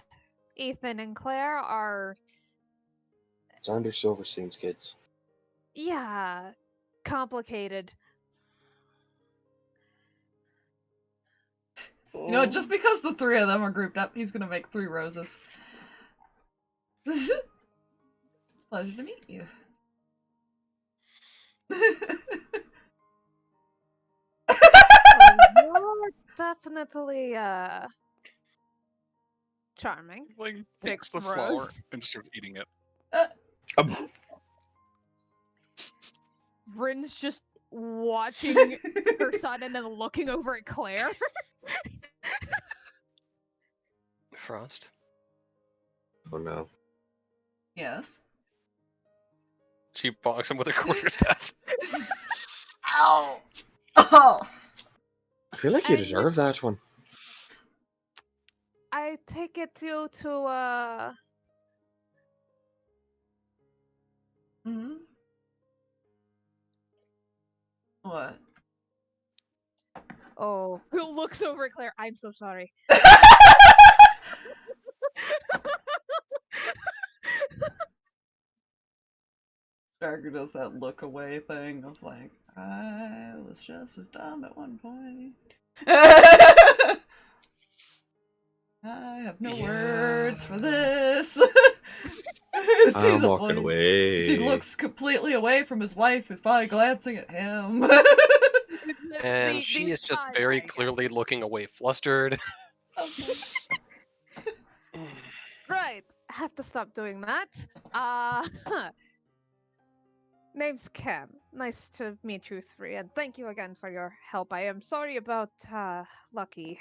Ethan and Claire are, Cinder Silverstein's kids. yeah, complicated. You know, just because the three of them are grouped up, he's gonna make 3 roses. It's a pleasure to meet you. You're definitely, charming. Like, Takes takes the flower rose. and starts eating it. Bryn's just watching her son and then looking over at Claire. Frost. Oh no. Yes. She bonks him with her quarterstaff. Ow! Oh! I feel like you And deserve that one. I take it due to, Hmm? What? oh, who looks over at Claire? I'm so sorry. Starker does that look away thing of like, I was just as dumb at one point. I have no words for this. I'm walking away. He looks completely away from his wife, who's probably glancing at him. And she is just very clearly looking away, flustered. Okay. Right, I have to stop doing that. Name's Cam. Nice to meet you three, and thank you again for your help. I am sorry about, Lucky.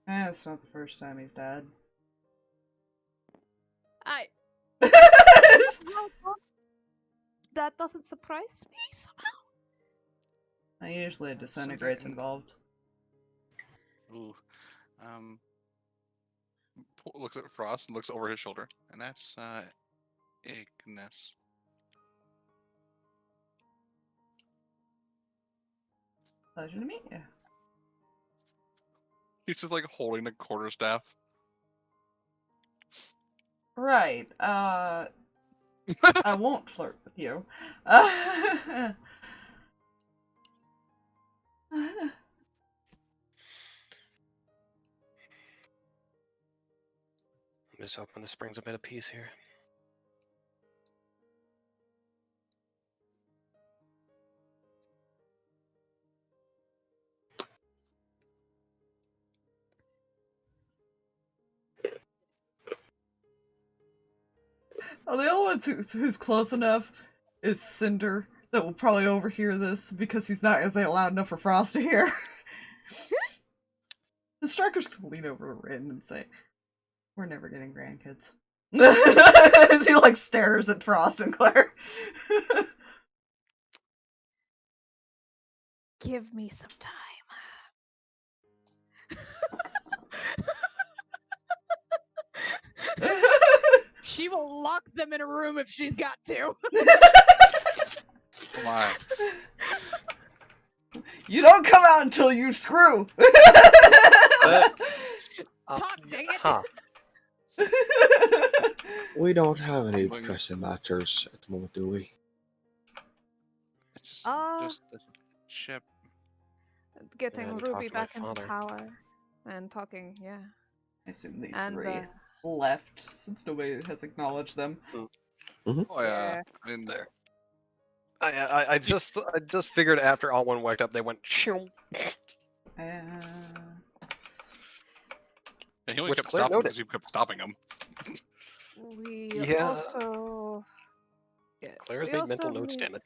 It's not the first time he's died. That doesn't surprise me somehow. Usually disintegrates involved. Ooh. Looks at Frost and looks over his shoulder, and that's Ignis. Pleasure to meet you. He's just like holding the quarterstaff. Right. I won't flirt with you. I'm just hoping this brings a bit of peace here. Oh, the only one who's close enough is Cinder, that will probably overhear this because he's not gonna say it loud enough for Frost to hear. The strikers can lean over to Rin and say, "We're never getting grandkids." As he like stares at Frost and Claire. Give me some time. She will lock them in a room if she's got to. Come on. You don't come out until you screw. Talk, dang it. Huh. We don't have any Well, pressing matters at the moment, do we? It's Uh, just the ship. Getting And Ruby talk to my back into father. power. And talking, yeah. I assume these And, three left since nobody has acknowledged them. Oh yeah. Yeah. I mean, There. I just figured after all one waked up, they went shoo. he only Which kept Claire stopping noted. because you kept stopping him. We Yeah. also... Yeah, Claire's we made mental also notes, need- damn it.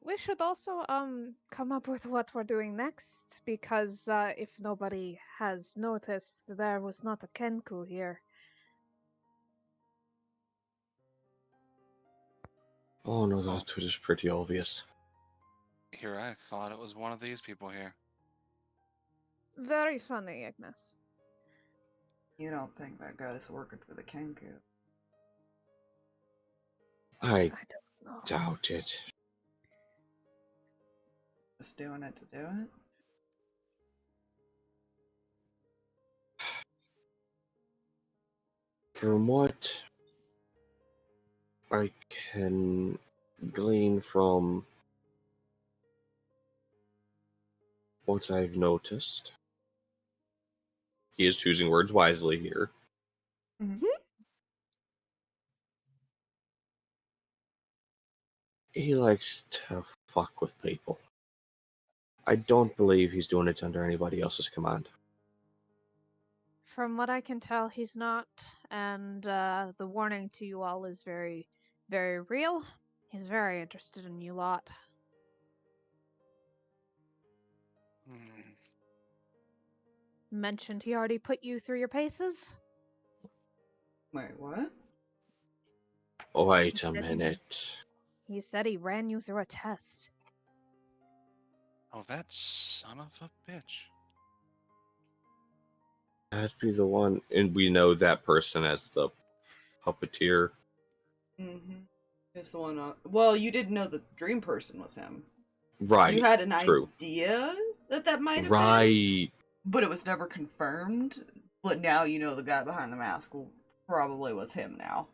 We should also come up with what we're doing next, because if nobody has noticed, there was not a Kenku here. Oh no, that was pretty obvious. Here, I thought it was one of these people here. Very funny, Ignis. You don't think that guy's working for the Kenku? I I don't know. doubt it. Just doing it to do it? From what I can glean from what I've noticed, he is choosing words wisely here. Mm-hmm. He likes to fuck with people. I don't believe he's doing it under anybody else's command. From what I can tell, he's not, and the warning to you all is very, very real. He's very interested in you lot. Hmm. Mentioned he already put you through your paces? Wait, what? Wait a Steady. minute. He said he ran you through a test. Oh, that son of a bitch. That'd be the one, and we know that person as the puppeteer. Mm-hmm. It's the one on... Well, you didn't know the dream person was him. Right. You had an true. idea that might have been, Right. but it was never confirmed. But now you know the guy behind the mask probably was him now.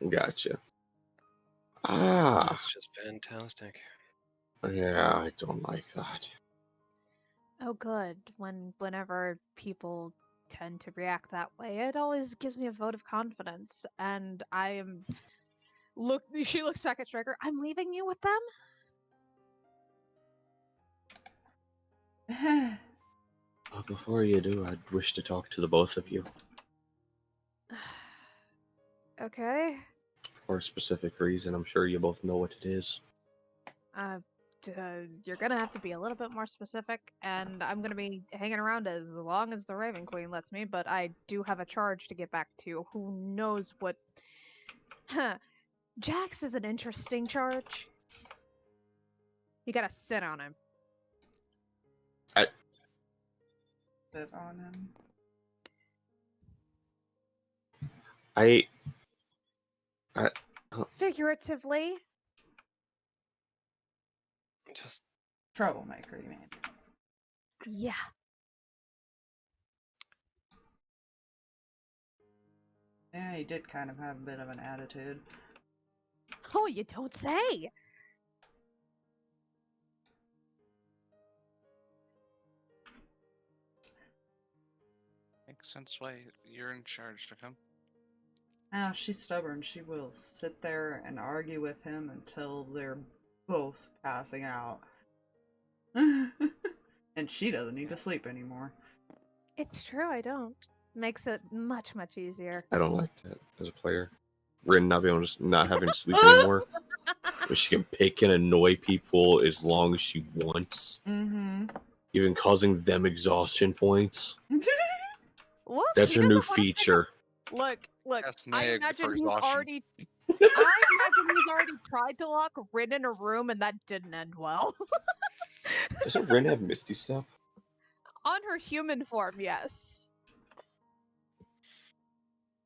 Gotcha. Ah. That's just fantastic. Yeah, I don't like that. Oh, good. Whenever people tend to react that way, it always gives me a vote of confidence. And I am She looks back at Striker. I'm leaving you with them. Well, before you do, I'd wish to talk to the both of you Okay. for a specific reason. I'm sure you both know what it is. You're gonna have to be a little bit more specific, and I'm gonna be hanging around as long as the Raven Queen lets me. But I do have a charge to get back to. Who knows what? Jax is an interesting charge. You gotta sit on him. Sit on him. Figuratively. Just Troublemaker, you mean? Yeah. Yeah, he did kind of have a bit of an attitude. Oh, you don't say! Makes sense why you're in charge of him. Now, she's stubborn. She will sit there and argue with him until they're both passing out. And she doesn't need to sleep anymore. It's true, I don't. Makes it much, much easier. I don't like that as a player. Rin not being able to not having to sleep anymore. But she can pick and annoy people as long as she wants. Mm-hmm. Even causing them exhaustion points. Look, That's he her new doesn't wanna pick feature. Look, That's I neg imagine for he's exhaustion. already tried to lock Rin in a room and that didn't end well. Doesn't Rin have Misty Step? On her human form, yes.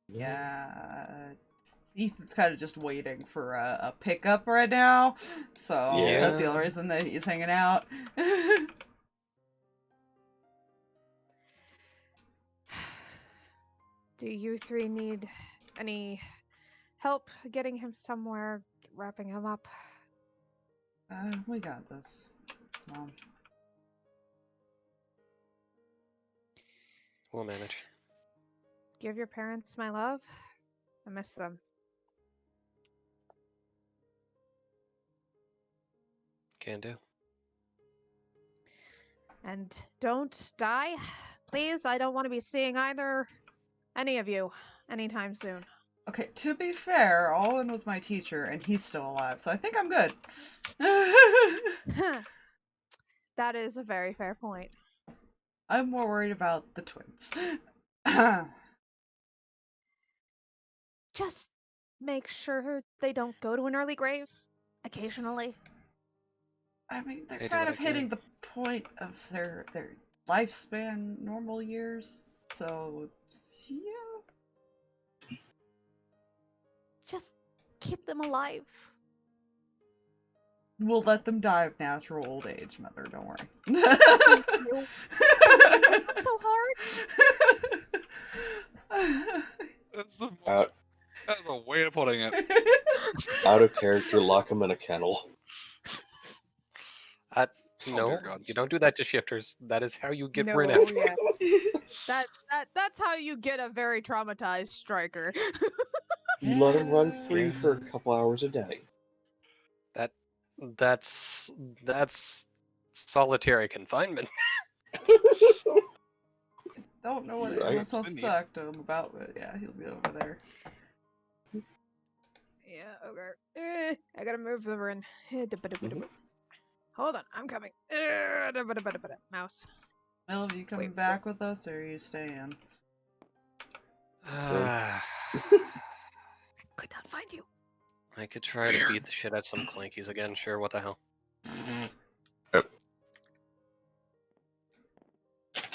Yeah. Ethan's kind of just waiting for a pickup right now. So that's the only Yeah. reason that he's hanging out. Do you three need any help getting him somewhere, wrapping him up? We got this, Mom. We'll manage. Give your parents my love. I miss them. Can do. And don't die. Please, I don't want to be seeing any of you anytime soon. Okay, to be fair, Alwyn was my teacher, and he's still alive, so I think I'm good. That is a very fair point. I'm more worried about the twins. Just make sure they don't go to an early grave occasionally. I mean, they're I do kind what of I hitting can. the point of their lifespan, normal years, so yeah. Just keep them alive. We'll let them die of natural old age, Mother, don't worry. you. Not so hard. That's the most. That's a way of putting it. Out of character, lock him in a kennel. Oh, No, dear God. you don't do that to shifters. That is how you get No, Rin out. yeah. That's how you get a very traumatized striker. You let him run free Yeah. for a couple hours a day. That's solitary confinement. Don't know what Right. Amos wants to talk to him about, but yeah, he'll be over there. Yeah, okay. I gotta move the Rin. Hold on, I'm coming. Mouse. Will, are you coming Wait, back with us, or are you staying? I could not find you. I could try to beat the shit out of some clankies again. Sure, what the hell?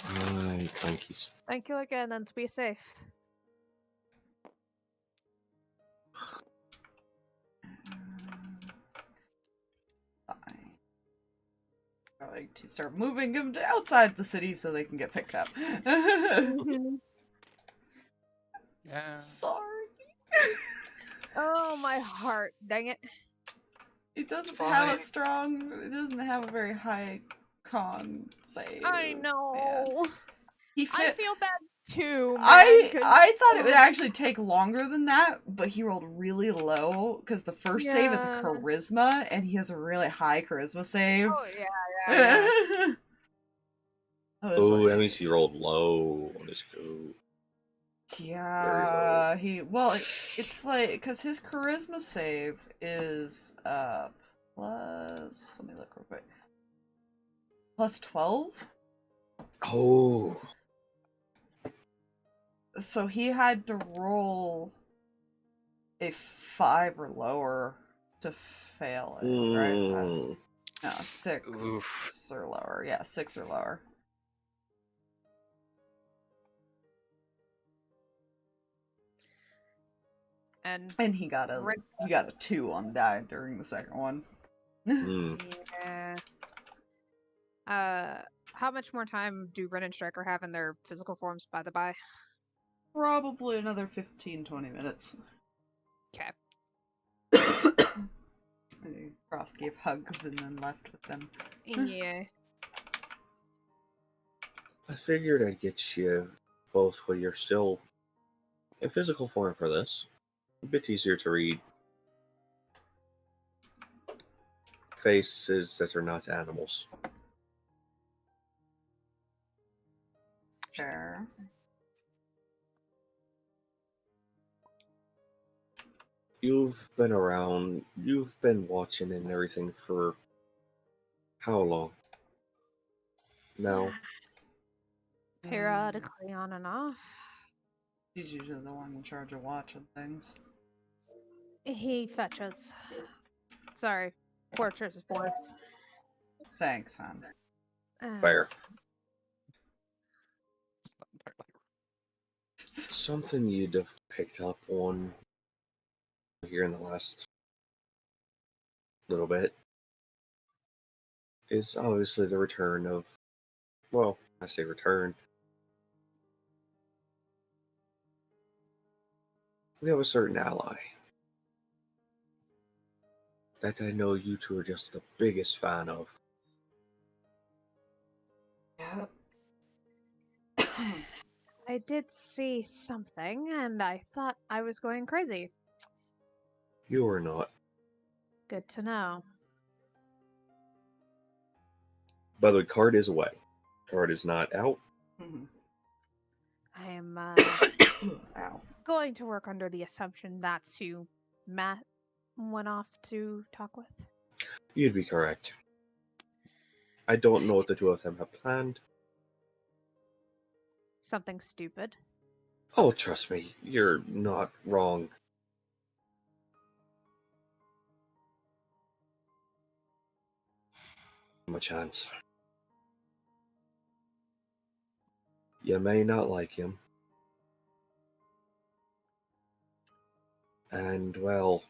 Ay, clankies. Thank you again, and be safe. Fine. Going to start moving them to outside the city so they can get picked up. Yeah. Sorry. Oh, my heart. Dang it. It doesn't Fine. have a strong. It doesn't have a very high con save. I know. He I fit. feel bad too. Man, I thought it would actually take longer than that, but he rolled really low because the first save is a Yeah. charisma, and he has a really high charisma save. Oh yeah. I was Oh, like, that means he rolled low on his go. yeah, it's like because his charisma save is plus. Let me look real quick. Plus 12. Oh. So he had to roll a 5 or lower to fail it, right? Mm. No, 6 Oof. or lower. Yeah, 6 or lower. And And he got a Rin- 2 on die during the second one. Mm. yeah. How much more time do Ren and Striker have in their physical forms, by the by? Probably another 15-20 minutes. Okay. Frost gave hugs and then left with them. Yeah. I figured I'd get you both while you're still in physical form for this. A bit easier to read. Faces that are not animals. Fair. You've been around, you've been watching and everything for how long? Now, Periodically on and off. He's usually the one in charge of watching things. He fetches. Sorry. Fortress is forks. Thanks, hon. fair. It's not entirely Something you'd have picked up on here in the last little bit is obviously the return of, well, I say return. We have a certain ally that I know you two are just the biggest fan of. Yep. I did see something, and I thought I was going crazy. You are not. Good to know. By the way, card is away. Card is not out. Mhm. I am Ow. going to work under the assumption that's who Matt went off to talk with. You'd be correct. I don't know what the two of them have planned. Something stupid. Oh, trust me, you're not wrong. Give him a chance. You may not like him. And, well,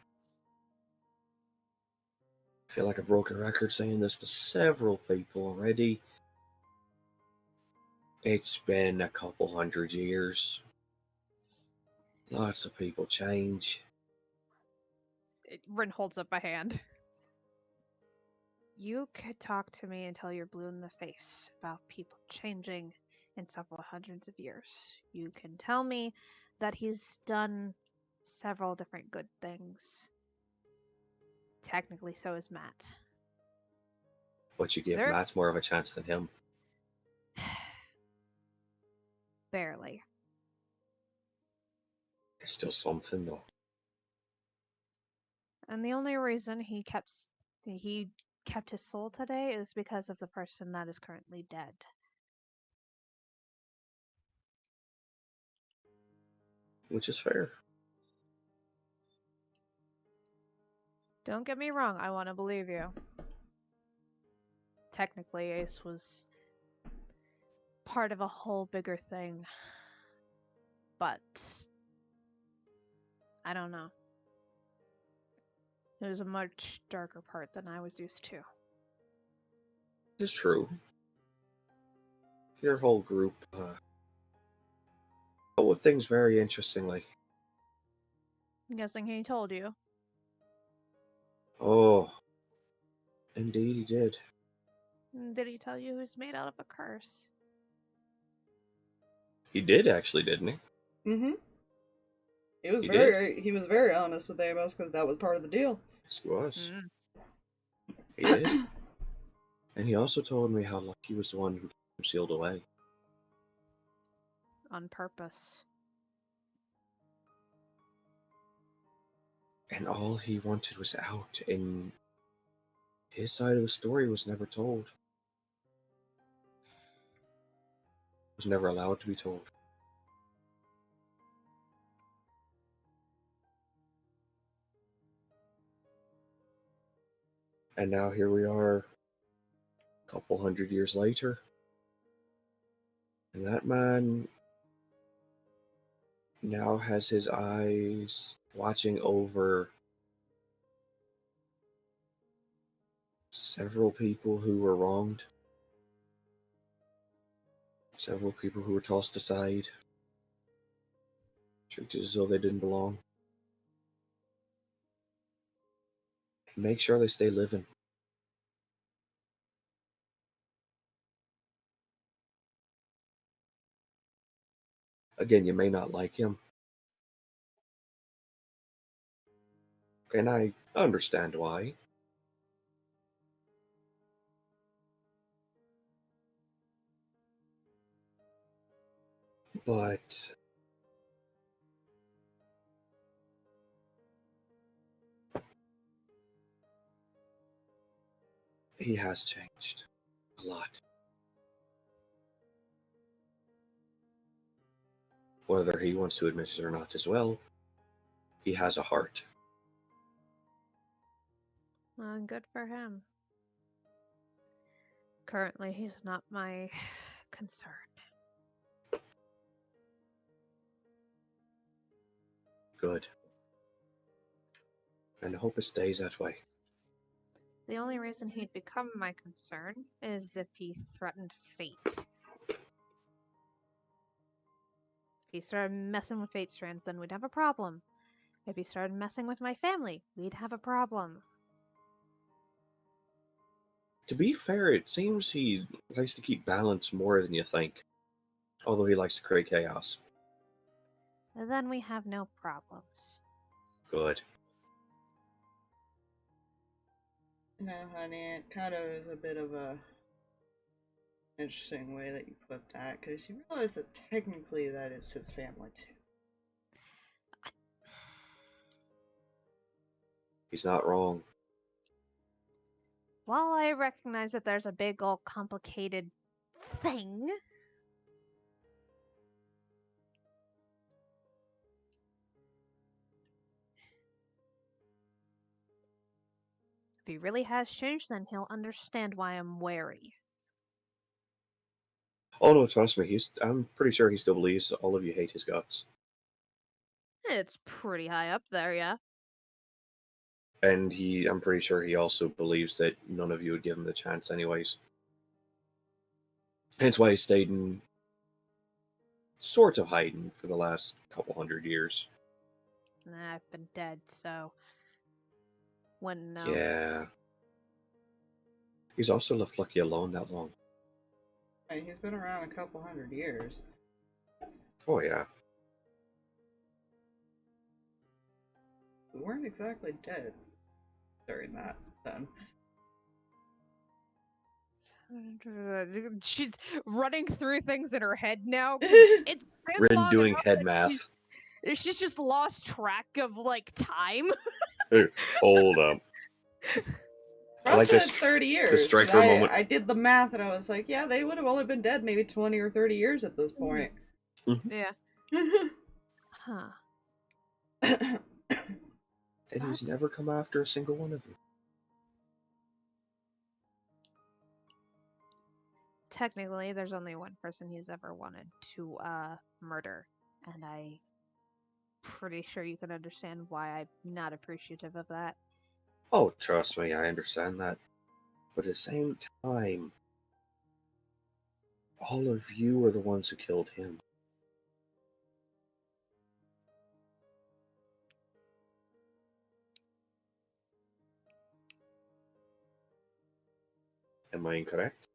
I feel like a broken record saying this to several people already. It's been a couple 100 years. Lots of people change. Rin holds up a hand. You could talk to me until you're blue in the face about people changing in several hundreds of years. You can tell me that he's done several different good things. Technically, so is Matt. But you give There- Matt more of a chance than him. Barely. It's still something, though. And the only reason he kept his soul today is because of the person that is currently dead. Which is fair. Don't get me wrong, I want to believe you. Technically, Ace was part of a whole bigger thing. But I don't know. It was a much darker part than I was used to. It's true. Your whole group dealt with things very interestingly. I'm guessing he told you. Oh, indeed he did. Did he tell you who's made out of a curse? He did actually, didn't he? Mm-hmm. He was He very honest with Amos because that was part of the deal. Yes, he was. Mm. He did. And he also told me how Lucky was the one who kept him sealed away. On purpose. And all he wanted was out, and his side of the story was never told. Was never allowed to be told. And now here we are, a couple 100 years later. And that man now has his eyes watching over several people who were wronged. Several people who were tossed aside. Treated as though they didn't belong. Make sure they stay living. Again, you may not like him. And I understand why. But he has changed a lot. Whether he wants to admit it or not as well, he has a heart. Good for him. Currently, he's not my concern. Good. And I hope it stays that way. The only reason he'd become my concern is if he threatened fate. If he started messing with fate strands, then we'd have a problem. If he started messing with my family, we'd have a problem. To be fair, it seems he likes to keep balance more than you think. Although he likes to create chaos. Then we have no problems. Good. No, honey, it kind of is a bit of a interesting way that you put that, because you realize that technically that is his family too. He's not wrong. While I recognize that there's a big old complicated thing, if he really has changed, then he'll understand why I'm wary. Oh no, trust me, I'm pretty sure he still believes all of you hate his guts. It's pretty high up there, yeah. And I'm pretty sure he also believes that none of you would give him the chance anyways. Hence why he stayed in sort of hiding for the last couple 100 years. Nah, I've been dead, so wouldn't know. Yeah. He's also left Lucky alone that long. Hey, he's been around a couple 100 years. Oh yeah. We weren't exactly dead during that, then. She's running through things in her head now. It's been Rin long doing enough head that math. She's just lost track of, like, time. Hey, hold up. I like Ross this. said 30 years. The striker moment. I did the math and I was like, yeah, they would have only been dead maybe 20 or 30 years at this point. Yeah. Huh. And he's never come after a single one of you. Technically, there's only one person he's ever wanted to murder, and I'm pretty sure you can understand why I'm not appreciative of that. Oh, trust me, I understand that. But at the same time, all of you are the ones who killed him. Am I incorrect?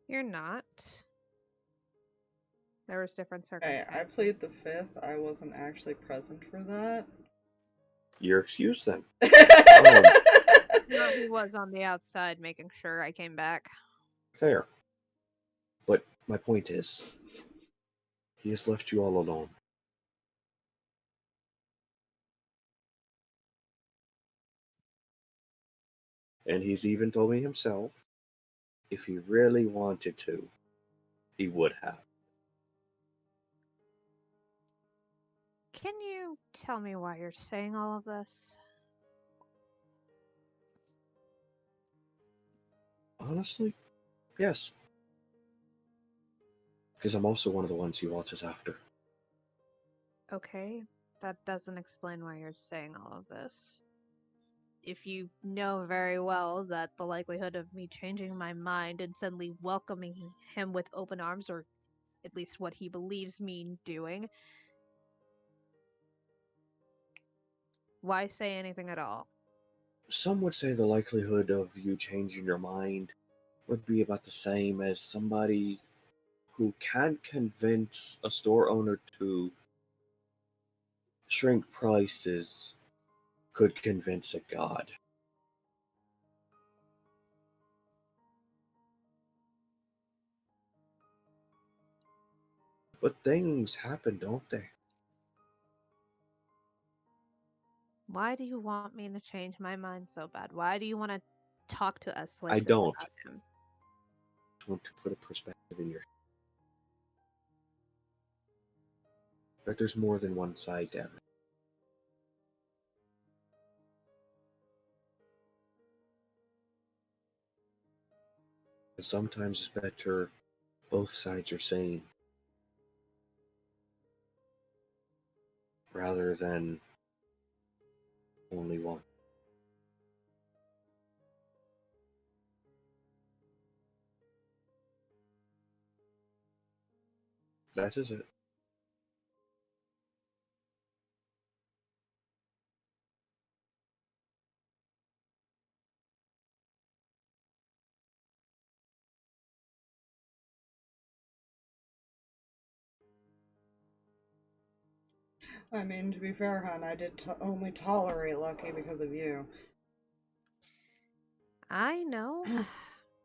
You're not. There was different Hey, circumstances. I played the 5th. I wasn't actually present for that. You're excused then. No, he was on the outside making sure I came back. Fair. But my point is, he has left you all alone. And he's even told me himself, if he really wanted to, he would have. Can you tell me why you're saying all of this? Honestly, yes. Because I'm also one of the ones he watches after. Okay, that doesn't explain why you're saying all of this. If you know very well that the likelihood of me changing my mind and suddenly welcoming him with open arms, or at least what he believes me doing, Why say anything at all? Some would say the likelihood of you changing your mind would be about the same as somebody who can't convince a store owner to shrink prices could convince a god. But things happen, don't they? Why do you want me to change my mind so bad? Why do you want to talk to us like I this don't. about him? I want to put a perspective in your head. That there's more than one side to everything. And sometimes it's better both sides are sane rather than only one. That is it. I mean, to be fair, hon, I did only tolerate Lucky because of you. I know.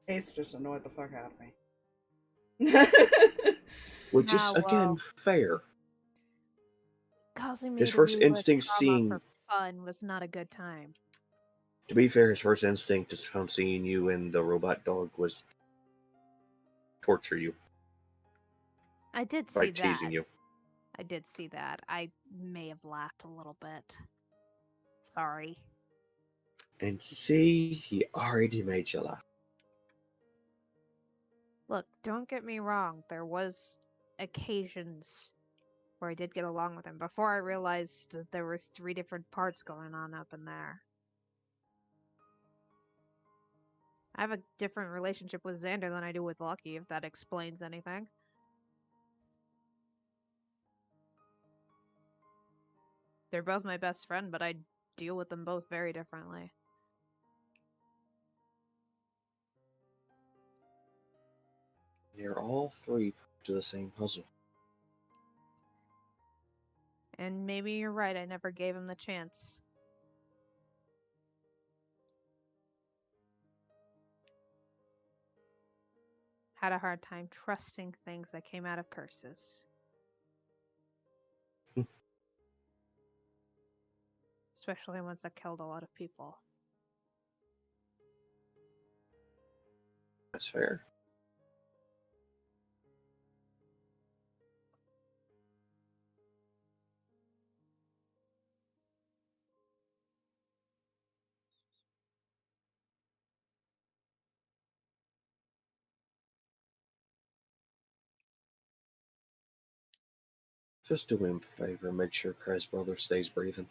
Ace just annoyed the fuck out of me. Which is, Ah, again, well. fair. Causing me His to first relive instinct trauma seeing... for fun was not a good time. To be fair, his first instinct is from seeing you and the robot dog was torture you I did by see teasing that. you. I did see that. I may have laughed a little bit. Sorry. And see, he already made you laugh. Look, don't get me wrong. There was occasions where I did get along with him before I realized that there were 3 different parts going on up in there. I have a different relationship with Xander than I do with Lucky, if that explains anything. They're both my best friend, but I deal with them both very differently. You're all three to the same puzzle. And maybe you're right, I never gave him the chance. Had a hard time trusting things that came out of curses. Especially ones that killed a lot of people. That's fair. Just do him a favor and make sure Kreh's brother stays breathing.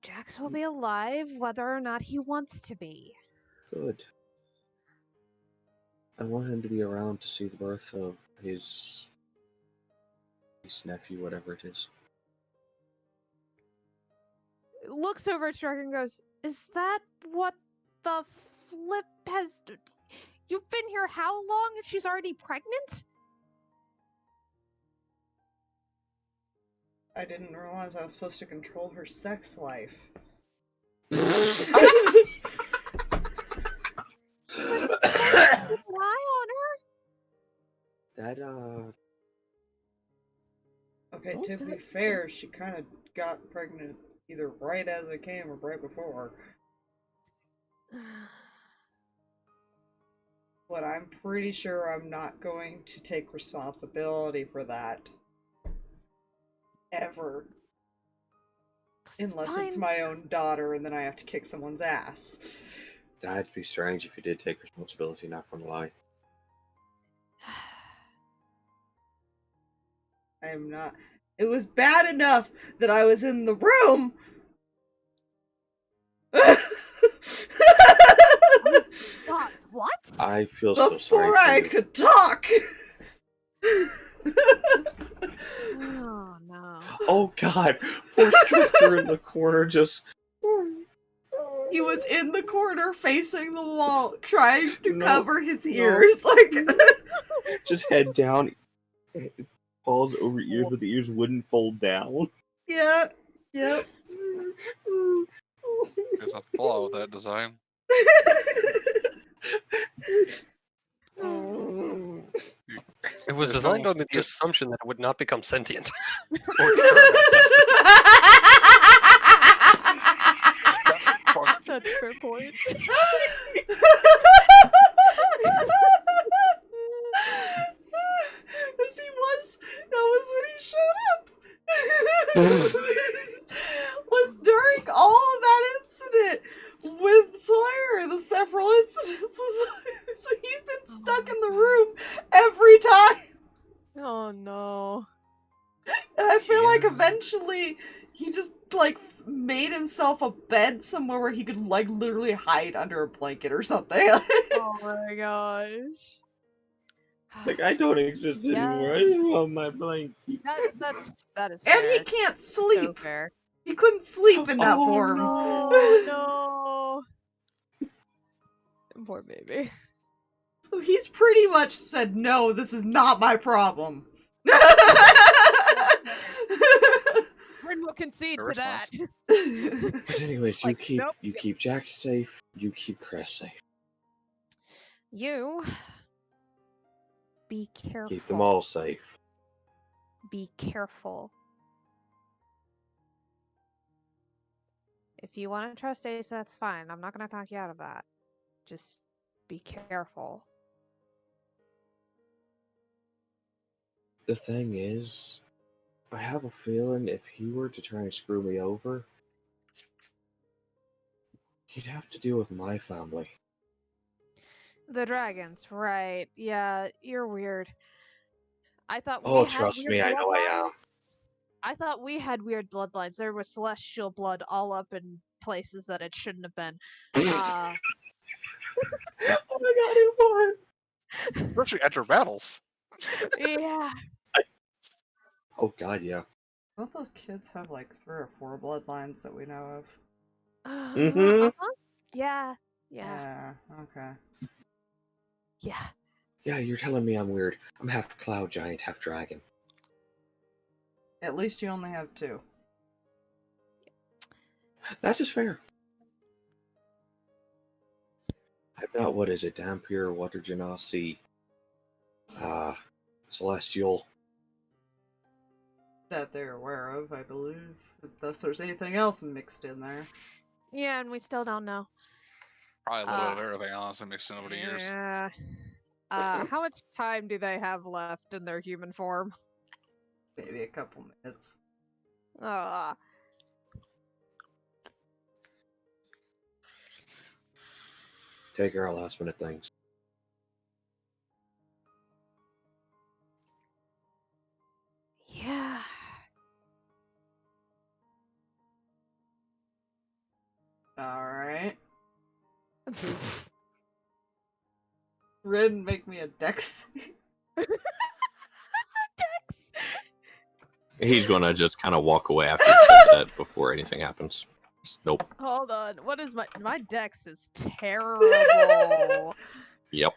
Jax will be alive whether or not he wants to be. Good. I want him to be around to see the birth of his nephew, whatever it is. Looks over at Shrek and goes, "Is that what the flip has... You've been here how long and she's already pregnant?" I didn't realize I was supposed to control her sex life. Keep an eye on her. That, Okay, Oh, to be that- fair, she kind of got pregnant either right as it came or right before. But I'm pretty sure I'm not going to take responsibility for that. Ever. Unless it's Fine. my own daughter and then I have to kick someone's ass. That'd be strange if you did take responsibility, not gonna lie. I am not. It was bad enough that I was in the room. God, what? I feel so sorry Before for I you. could talk. Oh god, poor Stricker in the corner just... He was in the corner facing the wall, trying to No, cover his no. ears. Like, Just head down, falls over ears, but the ears wouldn't fold down. yeah, yep. There's a flaw with that design. It was There's designed no- under the there's- assumption that it would not become sentient. That's a fair point. Yes, he was. That was when he showed up. Was during all of that incident with Sawyer, the several incidents. So he's been stuck in the room every time. Oh no. And I feel like Yeah. eventually he just like made himself a bed somewhere where he could like literally hide under a blanket or something. Oh my gosh. It's like, I don't exist anymore. I Yeah. just want my blanket. That is And fair. he can't So sleep. fair. He couldn't sleep in that Oh, form. Oh no. Poor baby. So he's pretty much said, no, this is not my problem. Rin will concede Fair to that. But anyways, Like, nope. you keep Jack safe, you keep Kreh safe. You be careful. Keep them all safe. Be careful. If you want to trust Ace, that's fine. I'm not going to talk you out of that. Just be careful. The thing is, I have a feeling if he were to try and screw me over, he'd have to deal with my family. The dragons, right. Yeah, you're weird. I thought we Oh, had trust weird me, I know I am. bloodlines. I thought we had weird bloodlines. There was celestial blood all up in places that it shouldn't have been. Oh my god, it was! Especially after battles. Yeah. Oh god, yeah. Don't those kids have like 3 or 4 bloodlines that we know of? Mhm. Uh-huh. Yeah. Yeah. Yeah, okay. Yeah. Yeah, you're telling me I'm weird. I'm half cloud giant, half dragon. At least you only have 2. That's just fair. I'm not, what is it, Dampier, Water Genasi, Celestial. That they're aware of, I believe. Unless there's anything else mixed in there. Yeah, and we still don't know. Probably a little bit of everything, honestly, mixed in over the years. Yeah. How much time do they have left in their human form? Maybe a couple minutes. Take care of last minute things. Yeah. Alright. Rin, make me a dex. Dex! He's gonna just kind of walk away after he says that before anything happens. Nope. Hold on. What is my dex is terrible. Yep.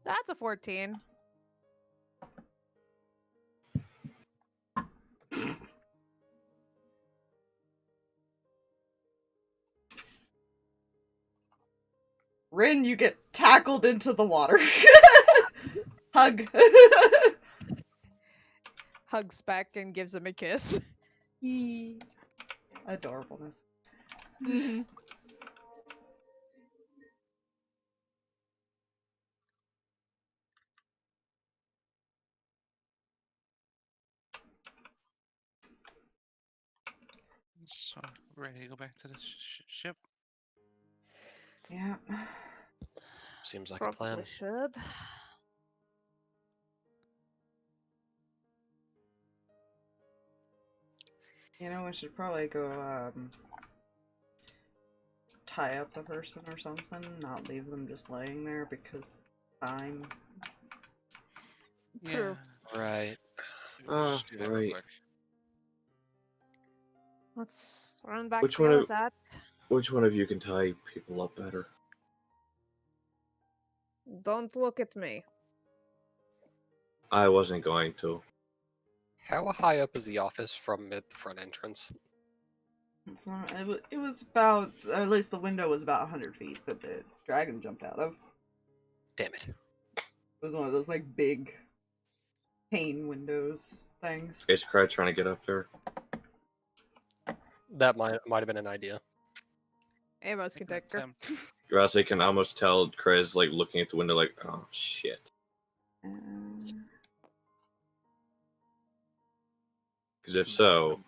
That's a 14. Rin, you get tackled into the water. Hug. Hugs back and gives him a kiss. Yee. Adorableness. So, ready to go back to the ship? Yeah. Seems like a plan. Probably should. You know, we should probably go, tie up the person or something, not leave them just laying there because time. True. Right. Just do that real right. quick. Let's run back Which to one the of- that. Which one of you can tie people up better? Don't look at me. I wasn't going to. How high up is the office from the front entrance? It was about, or at least the window was about 100 feet that the dragon jumped out of. Damn it. It was one of those like big pane windows things. Is Kreh trying to get up there? That might have been an idea. Amos can take her. Tim. Ross, I can almost tell Kreh's like looking at the window like, oh shit. Because if so,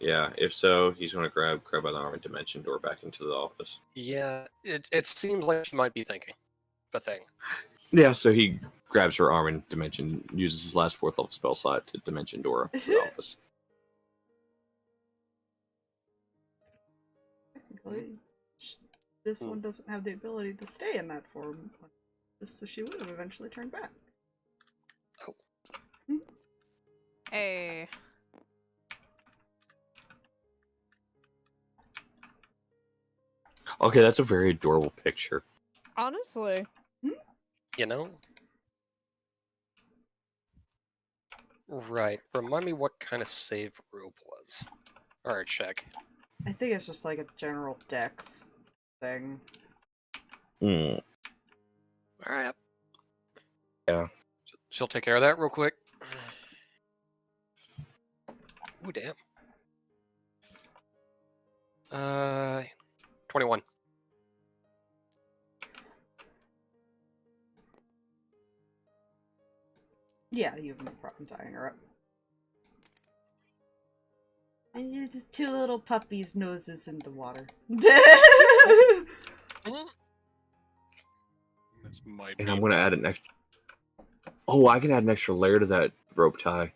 yeah, if so, he's going to grab Kreh by the arm and dimension door back into the office. Yeah, it seems like she might be thinking the thing. Yeah, so he grabs her arm and dimension, uses his last 4th level spell slot to dimension door the office. Technically, this one doesn't have the ability to stay in that form, just so she would have eventually turned back. Hey. Okay, that's a very adorable picture. Honestly. You know? Right. Remind me what kind of save rope was. Alright, check. I think it's just like a general dex thing. Hmm. Alright. Yeah. She'll take care of that real quick. Ooh, damn. 21. Yeah, you have no problem tying her up. And the 2 little puppies' noses in the water. This might And be. I'm going to add an extra... Oh, I can add an extra layer to that rope tie.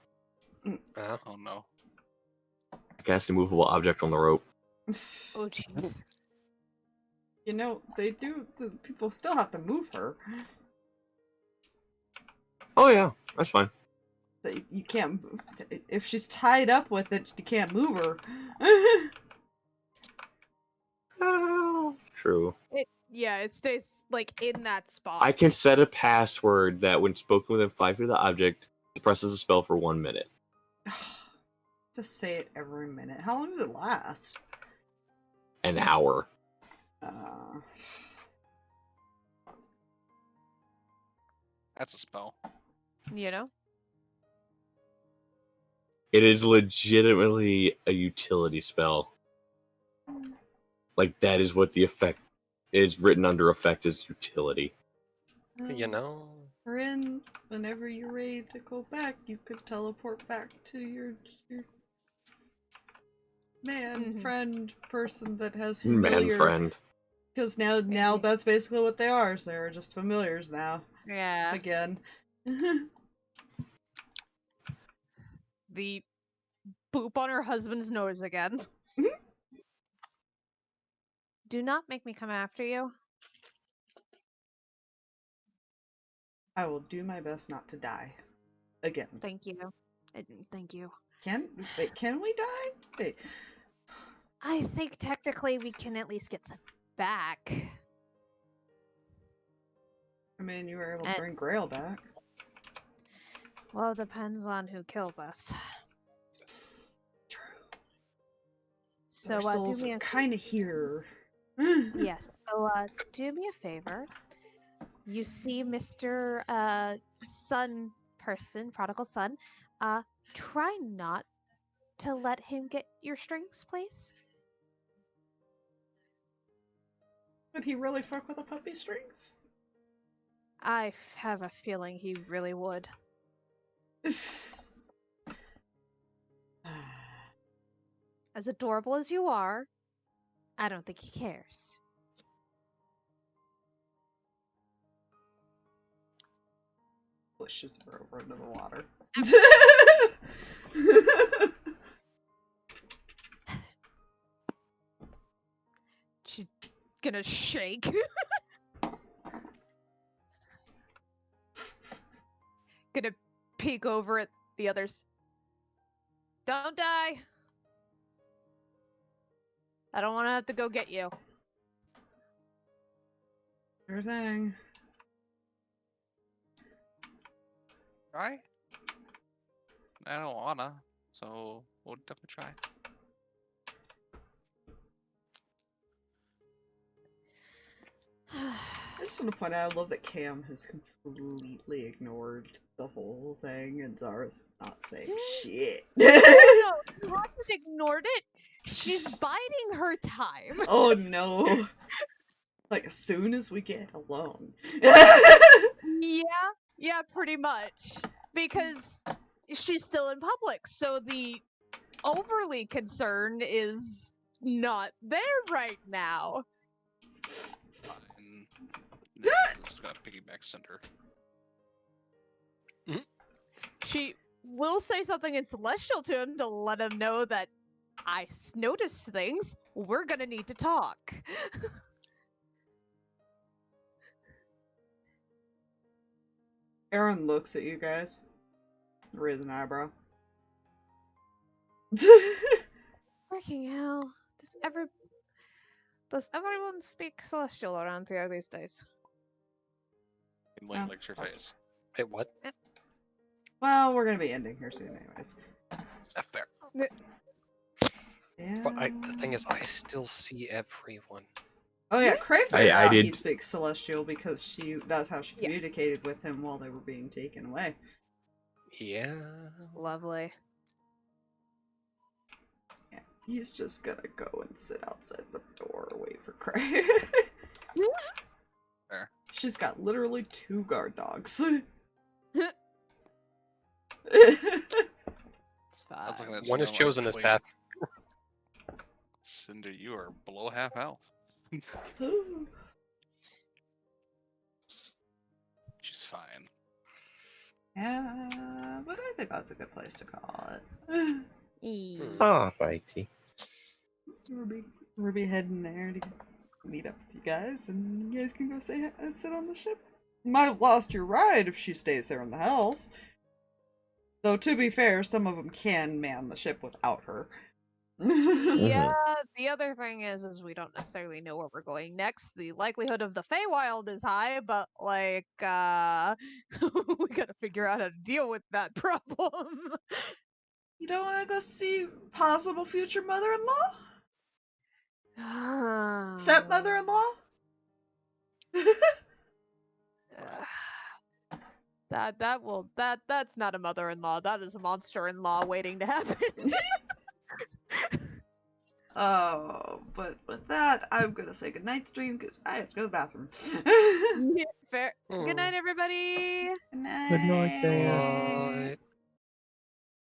Oh no. I cast a movable object on the rope. Oh, jeez. You know, they do. The people still have to move her. Oh yeah, that's fine. You can't. If she's tied up with it, you can't move her. Oh, true. Yeah, it stays like in that spot. I can set a password that, when spoken within 5 feet of the object, suppresses a spell for 1 minute. Just say it every minute. How long does it last? An hour. That's a spell. You know? It is legitimately a utility spell. Like, that is what the effect is written under. Effect is utility. You know? Rin, whenever you're ready to go back, you could teleport back to your man, friend, person that has familiar. Man friend. Because now that's basically what they are. So they're just familiars now. Yeah. Again. The boop on her husband's nose again. Do not make me come after you. I will do my best not to die. Again. Thank you. Thank you. Can we die? Wait. I think technically we can at least get sent back. I mean, you were able to bring Grail back. Well, it depends on who kills us. True. So, Our do souls me are a kind of here. yes. So, do me a favor. You see, Mr. Son person, prodigal son. Try not to let him get your strings, please. Would he really fuck with the puppy strings? I have a feeling he really would. As adorable as you are, I don't think he cares. Pushes her over into the water. She's gonna shake. Gonna peek over at the others. Don't die. I don't want to have to go get you. Sure thing. Try? I don't wanna, so we'll definitely try. I just want to point out, I love that Cam has completely ignored the whole thing, and Zara's not saying shit. No, she hasn't ignored it. She's biding her time. Oh no. Like, as soon as we get alone. Yeah, pretty much. Because she's still in public, so the overly concern is not there right now. Fine. Just gotta piggyback Cinder. She will say something in Celestial to him to let him know that I noticed things. We're gonna need to talk. Aaron looks at you guys. Raise an eyebrow. Freaking hell. Does everyone speak Celestial around here these days? And Wayne Oh, licks your awesome. face. Wait, what? Well, we're gonna be ending here soon anyways. That's fair. Yeah. But the thing is, I still see everyone. Oh yeah, Kreh I found out he did- speaks Celestial because that's how she Yeah. communicated with him while they were being taken away. Yeah. Lovely. Yeah, he's just gonna go and sit outside the door, wait for Kreh. Fair. She's got literally 2 guard dogs. It's I was looking fine. at One Cinder, has I'm like, chosen his wait, path. Cinder, you are below half health. She's fine. Yeah, but I think that's a good place to call it. Ah, righty. We'll be heading there to meet up with you guys, and you guys can go sit on the ship. You might have lost your ride if she stays there in the house. Though, to be fair, some of them can man the ship without her. Yeah, the other thing is we don't necessarily know where we're going next. The likelihood of the Feywild is high, but like, we gotta figure out how to deal with that problem. You don't want to go see possible future mother-in-law? Stepmother-in-law? That's not a mother-in-law. That is a monster-in-law waiting to happen. Oh, but with that, I'm gonna say goodnight, stream, because I have to go to the bathroom. Yeah, fair. Good night, everybody. Good night. Good night, Dana. Bye.